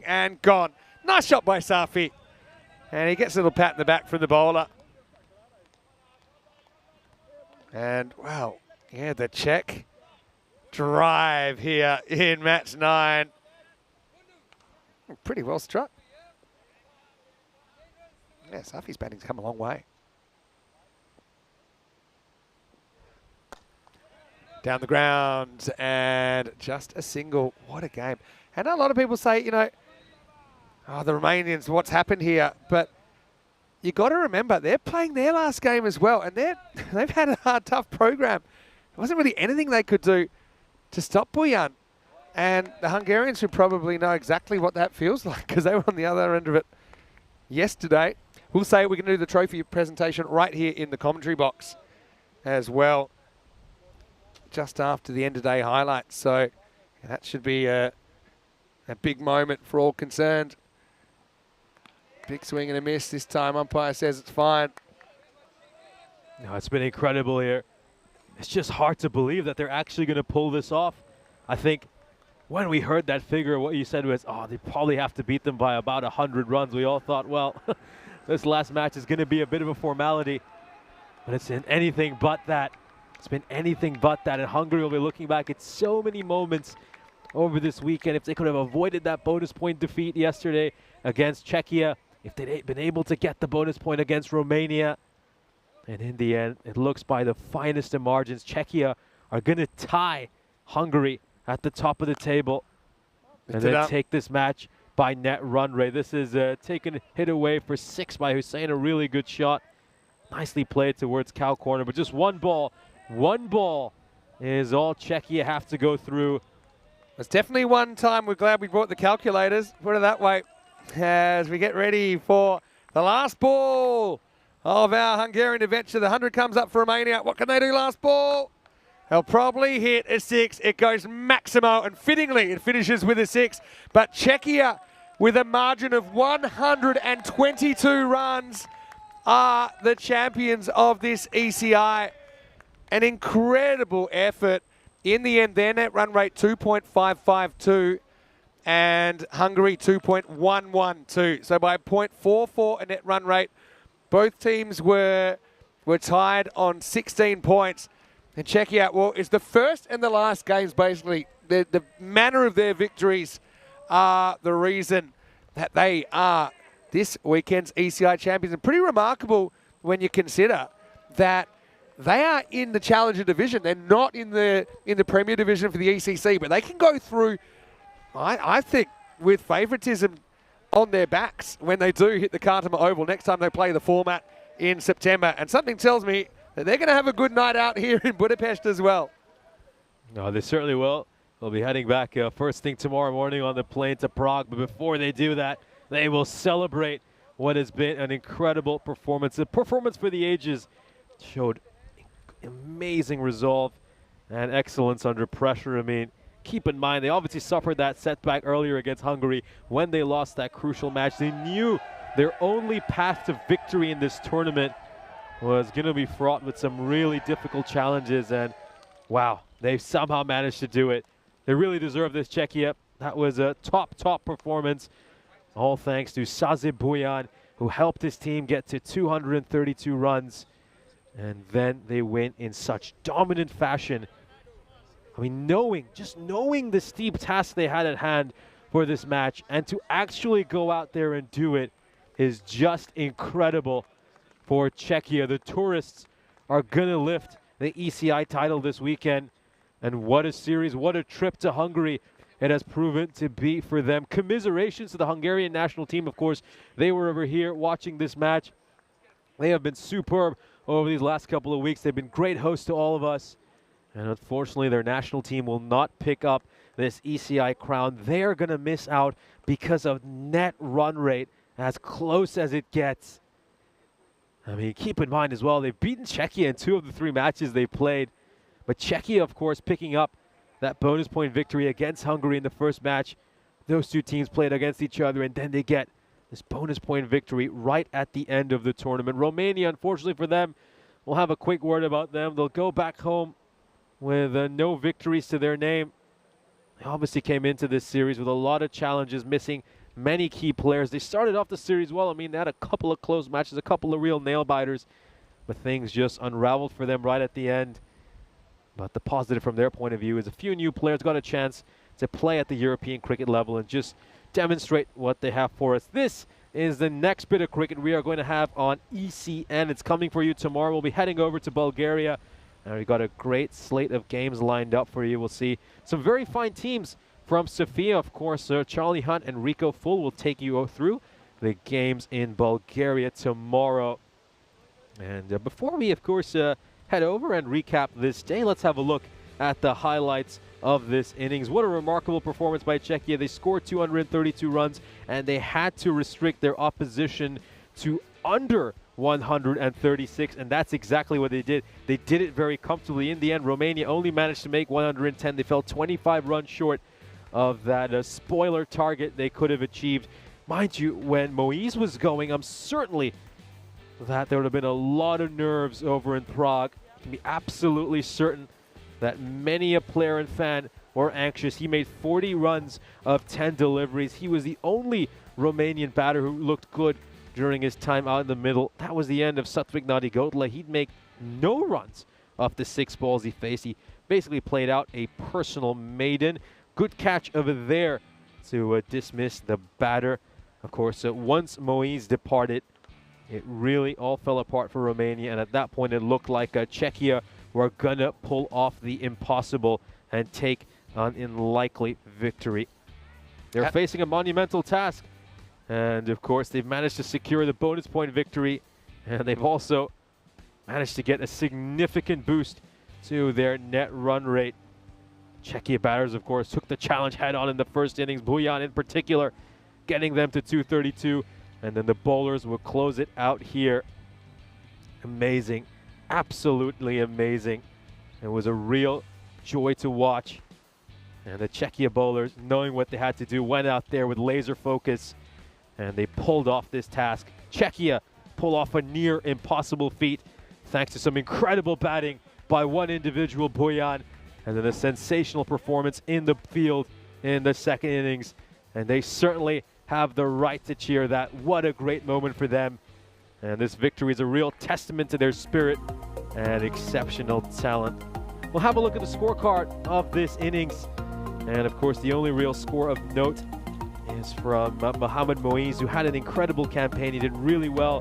and gone. Nice shot by Safi. And he gets a little pat in the back from the bowler. And, wow. Yeah, the Czech drive here in match 9. Pretty well struck. Yeah, Safi's batting's come a long way. Down the ground and just a single. What a game. And a lot of people say, you know, oh, the Romanians, what's happened here? But you got to remember, they're playing their last game as well, and they've had a hard, tough program. There wasn't really anything they could do to stop Buyan. And the Hungarians should probably know exactly what that feels like because they were on the other end of it yesterday. We'll say we can do the trophy presentation right here in the commentary box as well, just after the end of day highlights. So that should be a big moment for all concerned. Big swing and a miss this time. Umpire says it's fine. No, it's been incredible here. It's just hard to believe that they're actually going to pull this off. I think when we heard that figure, what you said was, oh, they probably have to beat them by about 100 runs. We all thought, well, this last match is going to be a bit of a formality. But it's been anything but that. It's been anything but that. And Hungary will be looking back at so many moments over this weekend. If they could have avoided that bonus point defeat yesterday against Czechia, if they'd been able to get the bonus point against Romania. And in the end, it looks by the finest of margins, Czechia are going to tie Hungary at the top of the table and then take this match by net run rate. This is taken hit away for 6 by Hussein, a really good shot. Nicely played towards cow corner, but just one ball is all Czechia have to go through. It's definitely one time we're glad we brought the calculators, put it that way, as we get ready for the last ball of our Hungarian adventure. The 100 comes up for Romania. What can they do last ball? They'll probably hit a 6. It goes Maximo, and fittingly it finishes with a 6. But Czechia, with a margin of 122 runs, are the champions of this ECI. An incredible effort. In the end, their net run rate 2.552 and Hungary 2.112. So by 0.44 a net run rate, both teams were tied on 16 points. And Czechia, well, it's the first and the last games, basically. The manner of their victories are the reason that they are this weekend's ECI champions. And pretty remarkable when you consider that they are in the Challenger division. They're not in the Premier division for the ECC, but they can go through, I think, with favouritism on their backs when they do hit the Khartoum Oval next time they play the format in September. And something tells me that they're going to have a good night out here in Budapest as well. No, they certainly will. They'll be heading back first thing tomorrow morning on the plane to Prague. But before they do that, they will celebrate what has been an incredible performance. A performance for the ages. Showed amazing resolve and excellence under pressure. I mean, keep in mind, they obviously suffered that setback earlier against Hungary when they lost that crucial match. They knew their only path to victory in this tournament was going to be fraught with some really difficult challenges, and wow, they somehow managed to do it. They really deserve this, Czechia. That was a top performance, all thanks to Saze Bojan, who helped his team get to 232 runs, and then they win in such dominant fashion. I mean, just knowing the steep task they had at hand for this match, and to actually go out there and do it is just incredible for Czechia. The tourists are going to lift the ECI title this weekend, and what a series, what a trip to Hungary it has proven to be for them. Commiserations to the Hungarian national team, of course. They were over here watching this match. They have been superb over these last couple of weeks. They've been great hosts to all of us. And unfortunately, their national team will not pick up this ECI crown. They are going to miss out because of net run rate, as close as it gets. I mean, keep in mind as well, they've beaten Czechia in 2 of the 3 matches they played. But Czechia, of course, picking up that bonus point victory against Hungary in the first match. Those 2 teams played against each other, and then they get this bonus point victory right at the end of the tournament. Romania, unfortunately for them, we'll have a quick word about them. They'll go back home with no victories to their name. They obviously came into this series with a lot of challenges, missing many key players. They started off the series well. I mean, they had a couple of close matches, a couple of real nail-biters, but things just unraveled for them right at the end. But the positive from their point of view is a few new players got a chance to play at the European cricket level and just demonstrate what they have for us. This is the next bit of cricket we are going to have on ECN. It's coming for you tomorrow. We'll be heading over to Bulgaria. And we've got a great slate of games lined up for you. We'll see some very fine teams from Sofia, of course. Charlie Hunt and Rico Full will take you through the games in Bulgaria tomorrow. And before we, of course, head over and recap this day, let's have a look at the highlights of this innings. What a remarkable performance by Czechia. They scored 232 runs, and they had to restrict their opposition to under 136, and that's exactly what they did. They did it very comfortably. In the end, Romania only managed to make 110. They fell 25 runs short of that spoiler target they could have achieved. Mind you, when Moise was going, I'm certainly that there would have been a lot of nerves over in Prague. You can be absolutely certain that many a player and fan were anxious. He made 40 runs of 10 deliveries. He was the only Romanian batter who looked good during his time out in the middle. That was the end of Satvik Nadigotla. He'd make no runs off the 6 balls he faced. He basically played out a personal maiden. Good catch over there to dismiss the batter. Of course, once Moise departed, it really all fell apart for Romania, and at that point it looked like Czechia were gonna pull off the impossible and take an unlikely victory. They're facing a monumental task. And of course, they've managed to secure the bonus point victory, and they've also managed to get a significant boost to their net run rate. Czechia batters, of course, took the challenge head on in the first innings. Bojan in particular, getting them to 232, and then the bowlers will close it out here. Amazing, absolutely amazing. It was a real joy to watch. And the Czechia bowlers, knowing what they had to do, went out there with laser focus, and they pulled off this task. Czechia pull off a near impossible feat thanks to some incredible batting by one individual, Bojan, and then a sensational performance in the field in the second innings. And they certainly have the right to cheer that. What a great moment for them. And this victory is a real testament to their spirit and exceptional talent. We'll have a look at the scorecard of this innings. And of course, the only real score of note is from Mohamed Moise, who had an incredible campaign. He did really well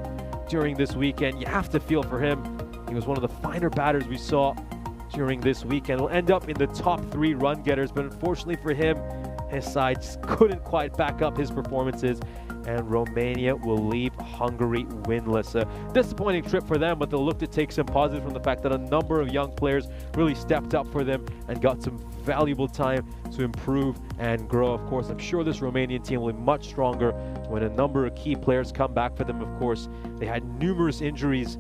during this weekend. You have to feel for him. He was one of the finer batters we saw during this weekend. Will end up in the top 3 run getters, but unfortunately for him, his side just couldn't quite back up his performances. and Romania will leave Hungary winless. A disappointing trip for them, but they'll look to take some positive from the fact that a number of young players really stepped up for them and got some valuable time to improve and grow. Of course, I'm sure this Romanian team will be much stronger when a number of key players come back for them. Of course, they had numerous injuries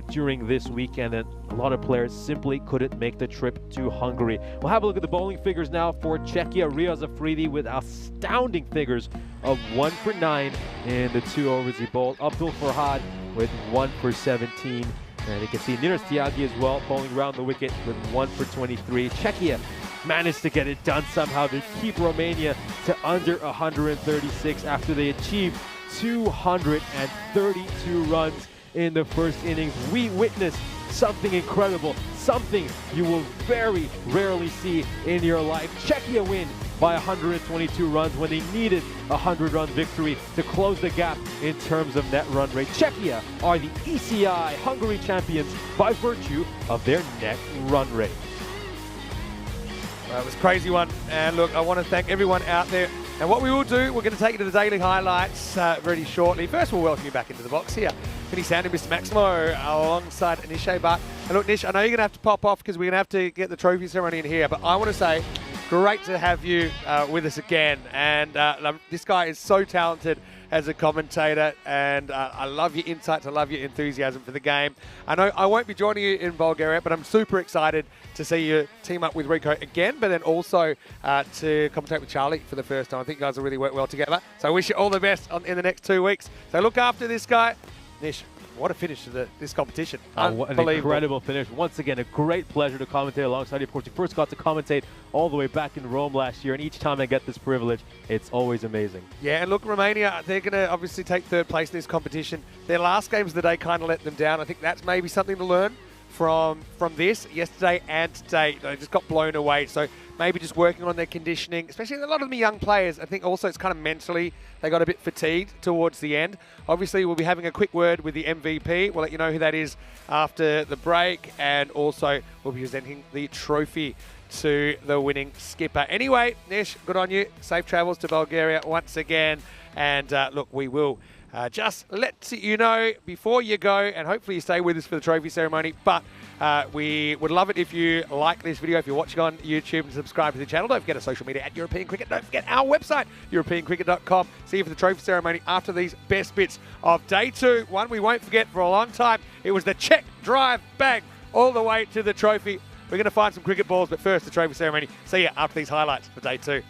during this weekend, and a lot of players simply couldn't make the trip to Hungary. We'll have a look at the bowling figures now for Czechia. Riaz Afridi with astounding figures of 1 for 9 in the 2 overs he bowled. Abdul Farhad with 1 for 17. And you can see Ninas Tiagi as well, bowling around the wicket with 1 for 23. Czechia managed to get it done somehow to keep Romania to under 136 after they achieved 232 runs in the first innings. We witnessed something incredible, something you will very rarely see in your life. Czechia win by 122 runs when they needed a 100-run victory to close the gap in terms of net run rate. Czechia are the ECI Hungary champions by virtue of their net run rate. Well, it was a crazy one, and look, I want to thank everyone out there. And what we will do, we're going to take you to the daily highlights very shortly. First, we'll welcome you back into the box here. Vinny Sandy, Mr. Maximo, alongside Nishay Butt. And look, Nish, I know you're going to have to pop off because we're going to have to get the trophy ceremony in here, but I want to say, great to have you with us again. And this guy is so talented as a commentator, and I love your insights, I love your enthusiasm for the game. I know I won't be joining you in Bulgaria, but I'm super excited to see you team up with Rico again, but then also to commentate with Charlie for the first time. I think you guys will really work well together. So I wish you all the best in the next 2 weeks. So look after this guy. Nish, what a finish to this competition. What an incredible finish. Once again, a great pleasure to commentate alongside you. Of course, you first got to commentate all the way back in Rome last year, and each time I get this privilege, it's always amazing. Yeah, and look, Romania, they're going to obviously take 3rd place in this competition. Their last games of the day kind of let them down. I think that's maybe something to learn from this yesterday and today. They just got blown away. So maybe just working on their conditioning, especially a lot of them are young players. I think also it's kind of mentally they got a bit fatigued towards the end. Obviously, we'll be having a quick word with the MVP. We'll let you know who that is after the break, and also we'll be presenting the trophy to the winning skipper. Anyway, Nish, good on you. Safe travels to Bulgaria once again. And look, we will just let you know before you go, and hopefully you stay with us for the trophy ceremony, but we would love it if you like this video, if you're watching on YouTube, and subscribe to the channel. Don't forget our social media at European Cricket. Don't forget our website, europeancricket.com. See you for the trophy ceremony after these best bits of day 2. One we won't forget for a long time. It was the Czech drive bang all the way to the trophy. We're going to find some cricket balls, but first the trophy ceremony. See you after these highlights for day 2.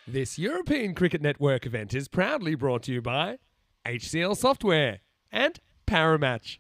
This European Cricket Network event is proudly brought to you by HCL Software and Paramatch.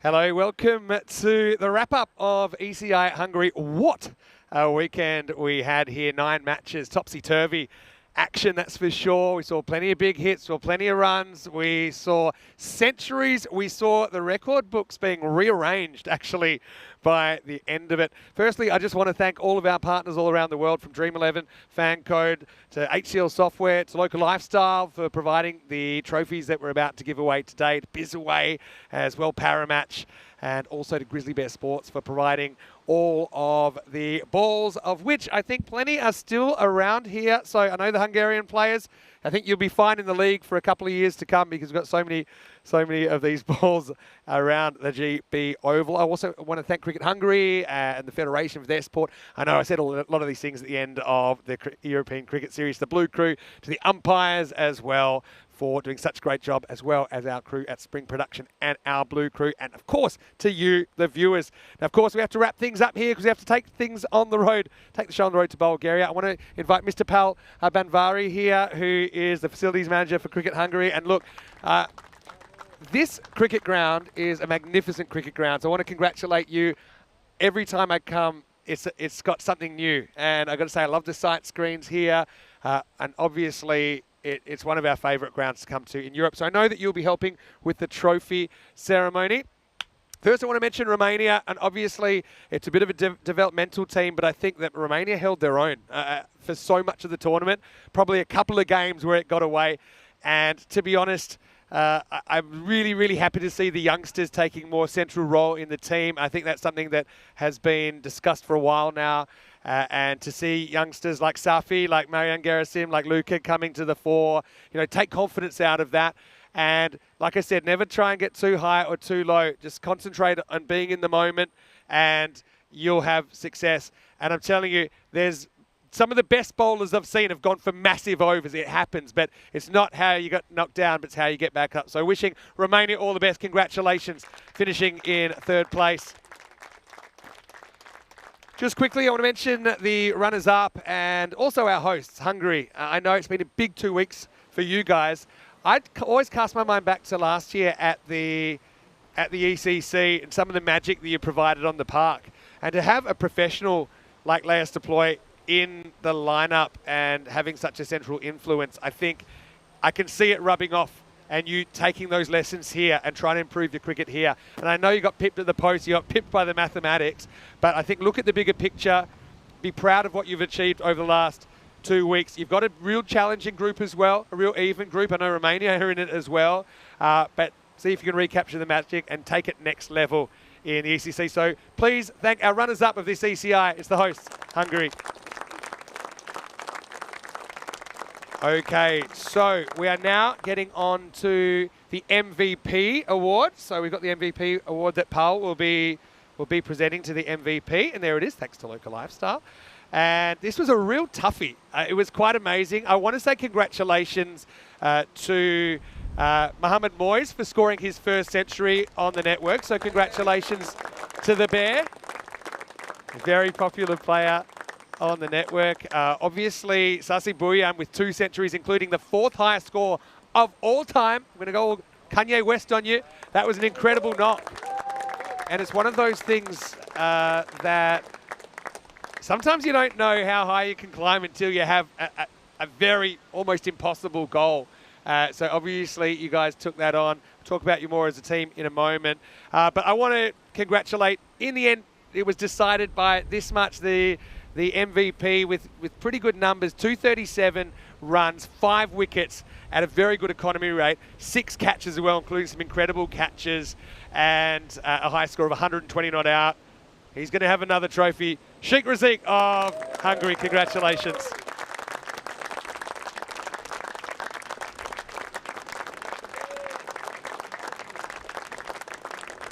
Hello, welcome to the wrap-up of ECI Hungary. What a weekend we had here. 9 matches, topsy-turvy action, that's for sure. We saw plenty of big hits, saw plenty of runs. We saw centuries. We saw the record books being rearranged, actually, by the end of it. Firstly, I just want to thank all of our partners all around the world, from Dream 11, Fan Code, to HCL Software, to Local Lifestyle, for providing the trophies that we're about to give away today, to Bizaway, as well Paramatch, and also to Grizzly Bear Sports for providing all of the balls, of which I think plenty are still around here. So I know the Hungarian players, I think you'll be fine in the league for a couple of years to come, because we've got so many of these balls around the GB Oval. I also want to thank Cricket Hungary and the Federation for their support. I know I said a lot of these things at the end of the European Cricket Series. The Blue Crew, to the umpires as well, for doing such a great job, as well as our crew at Spring Production and our Blue Crew, and of course to you, the viewers. Now, of course, we have to wrap things up here because we have to take things on the road, take the show on the road to Bulgaria. I want to invite Mr. Pal Banvari here, who is the facilities manager for Cricket Hungary. And look, this cricket ground is a magnificent cricket ground, so I want to congratulate you. Every time I come, it's got something new, and I've got to say I love the sight screens here, and obviously it's one of our favourite grounds to come to in Europe. So I know that you'll be helping with the trophy ceremony. First, I want to mention Romania, and obviously it's a bit of a developmental team, but I think that Romania held their own for so much of the tournament. Probably a couple of games where it got away, and to be honest, I'm really, really happy to see the youngsters taking more central role in the team. I think that's something that has been discussed for a while now. And to see youngsters like Safi, like Marian Gerasim, like Luka coming to the fore, take confidence out of that. And like I said, never try and get too high or too low. Just concentrate on being in the moment, and you'll have success. And I'm telling you, there's some of the best bowlers I've seen have gone for massive overs. It happens, but it's not how you got knocked down, but it's how you get back up. So wishing Romania all the best. Congratulations, finishing in 3rd place. Just quickly, I want to mention the runners-up and also our hosts, Hungary. I know it's been a big 2 weeks for you guys. I'd always cast my mind back to last year at the ECC and some of the magic that you provided on the park. And to have a professional like Leas Deploy in the lineup and having such a central influence, I think I can see it rubbing off, and you taking those lessons here and trying to improve your cricket here. And I know you got pipped at the post, you got pipped by the mathematics, but I think look at the bigger picture, be proud of what you've achieved over the last 2 weeks. You've got a real challenging group as well, a real even group. I know Romania are in it as well, but see if you can recapture the magic and take it next level in the ECC. So please thank our runners-up of this ECI. It's the hosts, Hungary. Okay, so we are now getting on to the MVP award. So we've got the MVP award that Paul will be presenting to the MVP, and there it is, thanks to Local Lifestyle. And this was a real toughie. It was quite amazing. I want to say congratulations to Mohamed Moyes for scoring his 1st century on the network. So congratulations to the Bear, a very popular player on the network. Obviously, Sasi Bouyan with 2 centuries, including the 4th highest score of all time. I'm going to go Kanye West on you. That was an incredible knock. And it's one of those things that sometimes you don't know how high you can climb until you have a very almost impossible goal. So obviously you guys took that on. We'll talk about you more as a team in a moment. But I want to congratulate, in the end, it was decided by this much, the MVP with pretty good numbers, 237 runs, 5 wickets at a very good economy rate, 6 catches as well, including some incredible catches, and a high score of 120 not out. He's going to have another trophy. Sheikh Razik of Hungary, congratulations.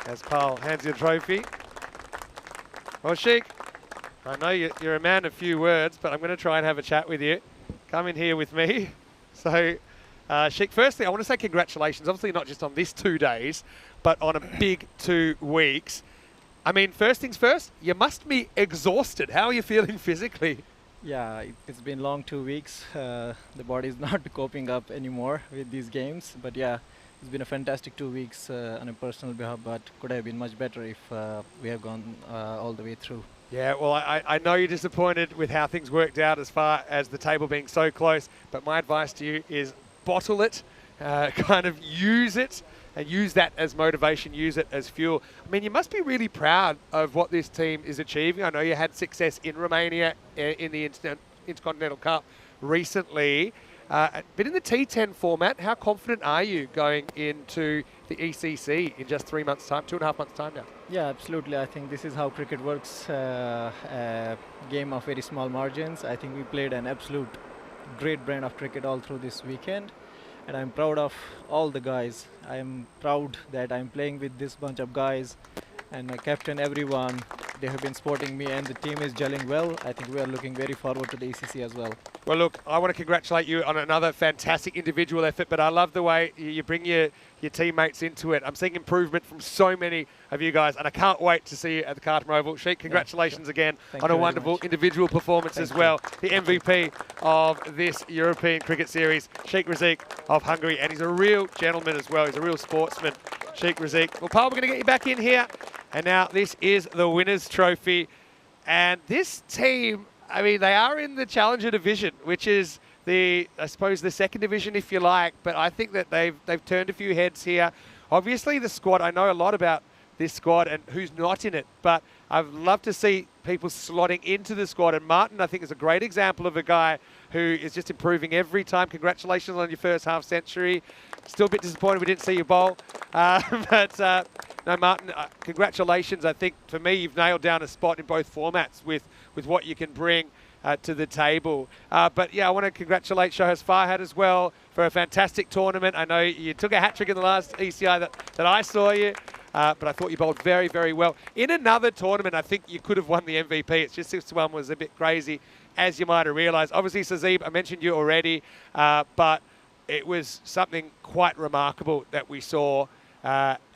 As Paul hands you the trophy. Well, Sheikh, I know you're a man of few words, but I'm going to try and have a chat with you. Come in here with me. So, Sheikh, firstly, I want to say congratulations. Obviously not just on this 2 days, but on a big 2 weeks. I mean, first things first, you must be exhausted. How are you feeling physically? Yeah, it's been long 2 weeks. The body is not coping up anymore with these games. But yeah, it's been a fantastic 2 weeks on a personal behalf, but could have been much better if we have gone all the way through. Yeah, well, I know you're disappointed with how things worked out as far as the table being so close, but my advice to you is bottle it, kind of use it, and use that as motivation, use it as fuel. I mean, you must be really proud of what this team is achieving. I know you had success in Romania in the Intercontinental Cup recently, but in the T10 format, how confident are you going into the ECC in just 3 months' time, 2.5 months' time now? Yeah, absolutely. I think this is how cricket works. A game of very small margins. I think we played an absolute great brand of cricket all through this weekend. And I'm proud of all the guys. I'm proud that I'm playing with this bunch of guys and my captain, everyone. They have been supporting me and the team is gelling well. I think we are looking very forward to the ECC as well. Well, look, I want to congratulate you on another fantastic individual effort, but I love the way you bring your teammates into it. I'm seeing improvement from so many of you guys, and I can't wait to see you at the Khartoum Oval. Sheikh, congratulations again on a wonderful individual performance as well. The MVP of this European Cricket Series, Sheikh Razik of Hungary, and he's a real gentleman as well. He's a real sportsman, Sheikh Razik. Well, Paul, we're going to get you back in here, and now this is the Winners' Trophy, and this team, I mean, they are in the Challenger division, which is I suppose the second division, if you like, but I think that they've turned a few heads here. Obviously, the squad, I know a lot about this squad and who's not in it, but I'd love to see people slotting into the squad. And Martin, I think, is a great example of a guy who is just improving every time. Congratulations on your first half century. Still a bit disappointed we didn't see you bowl. No, Martin, congratulations. I think, for me, you've nailed down a spot in both formats with what you can bring to the table. But yeah, I want to congratulate Shohaz Farhad as well for a fantastic tournament. I know you took a hat-trick in the last ECI that I saw you, but I thought you bowled very, very well. In another tournament, I think you could have won the MVP. It's just this one was a bit crazy, as you might have realised. Obviously, Sazib, I mentioned you already, but it was something quite remarkable that we saw,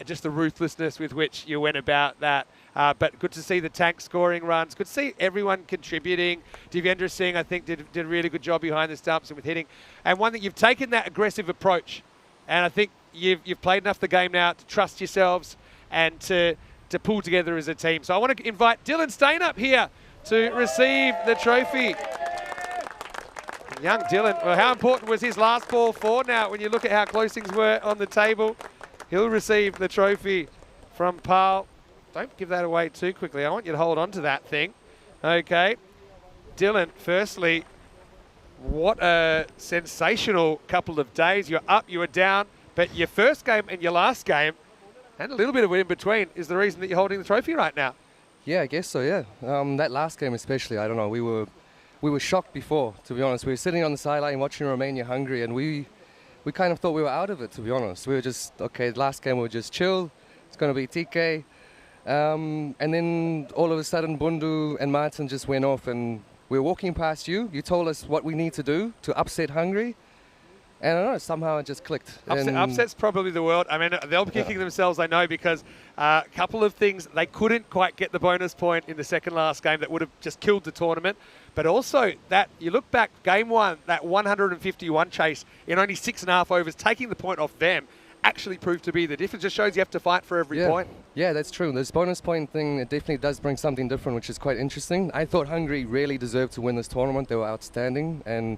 just the ruthlessness with which you went about that. But good to see the tank scoring runs. Good to see everyone contributing. Divendra Singh, I think, did a really good job behind the stumps and with hitting. And one that you've taken that aggressive approach, and I think you've played enough the game now to trust yourselves and to pull together as a team. So I want to invite Dylan Stain up here to receive the trophy. Young Dylan, well, how important was his last ball for now when you look at how close things were on the table? He'll receive the trophy from Paul. Don't give that away too quickly. I want you to hold on to that thing. Okay. Dylan, firstly, what a sensational couple of days. You're up, you were down, but your first game and your last game, and a little bit of it in between, is the reason that you're holding the trophy right now. Yeah, I guess so, yeah. That last game especially, I don't know, we were shocked before, to be honest. We were sitting on the sideline watching Romania, Hungary, and we kind of thought we were out of it, to be honest. We were just, okay, the last game we were just chill. It's going to be TK. And then all of a sudden, Bundu and Martin just went off, and we were walking past you. You told us what we need to do to upset Hungary. And I don't know, somehow it just clicked. Upset's probably the word. I mean, they'll be kicking themselves, I know, because a couple of things, they couldn't quite get the bonus point in the second last game that would have just killed the tournament. But also, that you look back, game one, that 151 chase in only 6.5 overs, taking the point off them, actually proved to be the difference. Just shows you have to fight for every point. Yeah, that's true. This bonus point thing, it definitely does bring something different, which is quite interesting. I thought Hungary really deserved to win this tournament. They were outstanding. And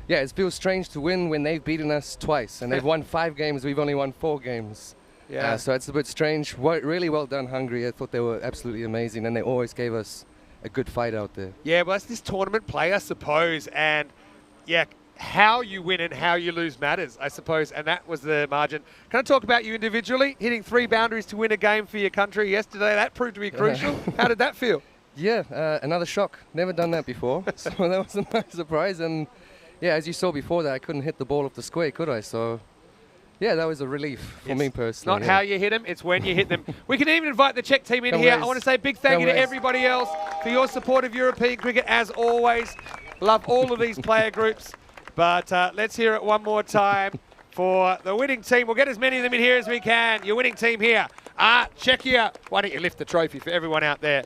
yeah, it feels strange to win when they've beaten us twice. And they've won 5 games. We've only won 4 games. Yeah. So it's a bit strange. Really well done, Hungary. I thought they were absolutely amazing. And they always gave us a good fight out there. Yeah, well, that's this tournament play, I suppose. And yeah, how you win and how you lose matters, I suppose, and that was the margin. Can I talk about you individually? Hitting 3 boundaries to win a game for your country yesterday, that proved to be crucial. How did that feel? Yeah, another shock. Never done that before, so that was a nice surprise. And yeah, as you saw before that, I couldn't hit the ball off the square, could I? So yeah, that was a relief for me personally. Not how you hit them, it's when you hit them. We can even invite the Czech team in here. I want to say a big thank you to everybody else for your support of European cricket, as always. Love all of these player groups. But let's hear it one more time for the winning team. We'll get as many of them in here as we can. Your winning team here are Czechia. Why don't you lift the trophy for everyone out there?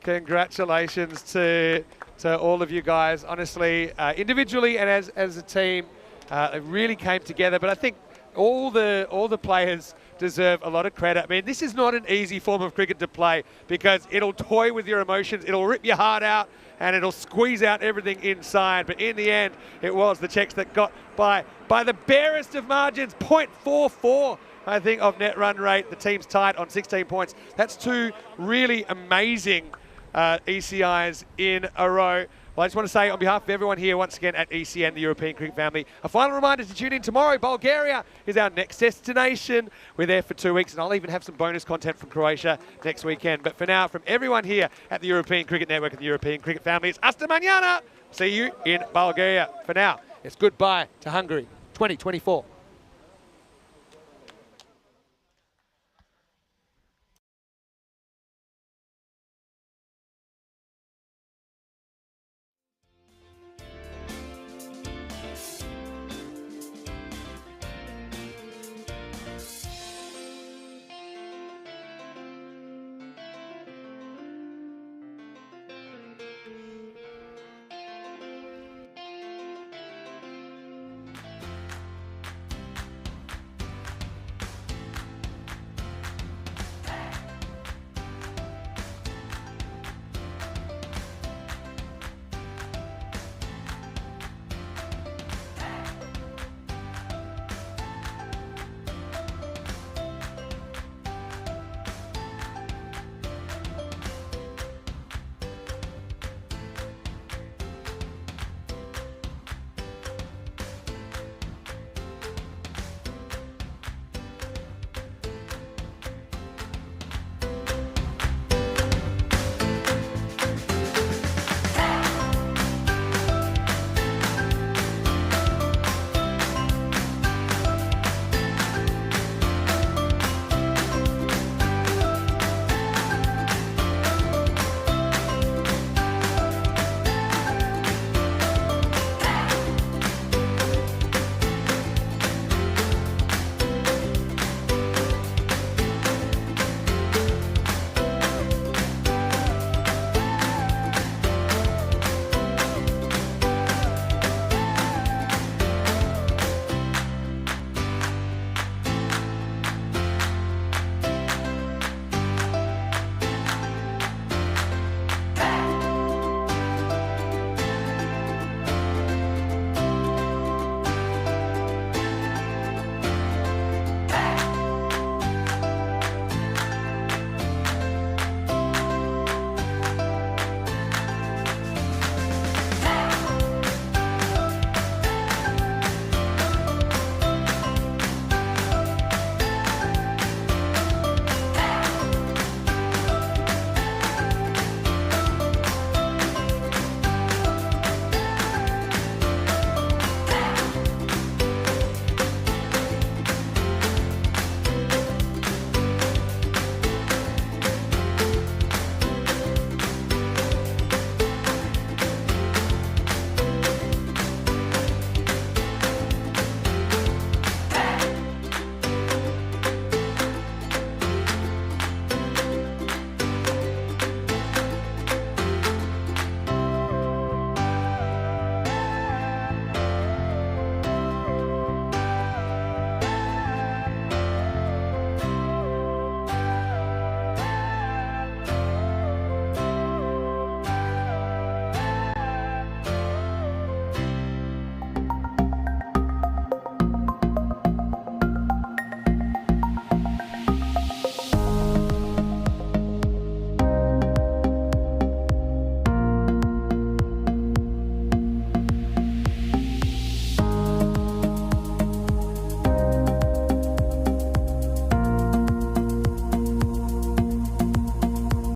Congratulations to all of you guys. Honestly, individually and as a team, it really came together. But I think all the players deserve a lot of credit. I mean, this is not an easy form of cricket to play because it'll toy with your emotions, it'll rip your heart out, and it'll squeeze out everything inside. But in the end, it was the Czechs that got by the barest of margins, 0.44, I think, of net run rate. The team's tied on 16 points. That's two really amazing ECIs in a row. Well, I just want to say on behalf of everyone here once again at ECN, the European Cricket family, a final reminder to tune in tomorrow. Bulgaria is our next destination. We're there for 2 weeks, and I'll even have some bonus content from Croatia next weekend. But for now, from everyone here at the European Cricket Network and the European Cricket family, it's hasta mañana. See you in Bulgaria. For now, it's goodbye to Hungary 2024.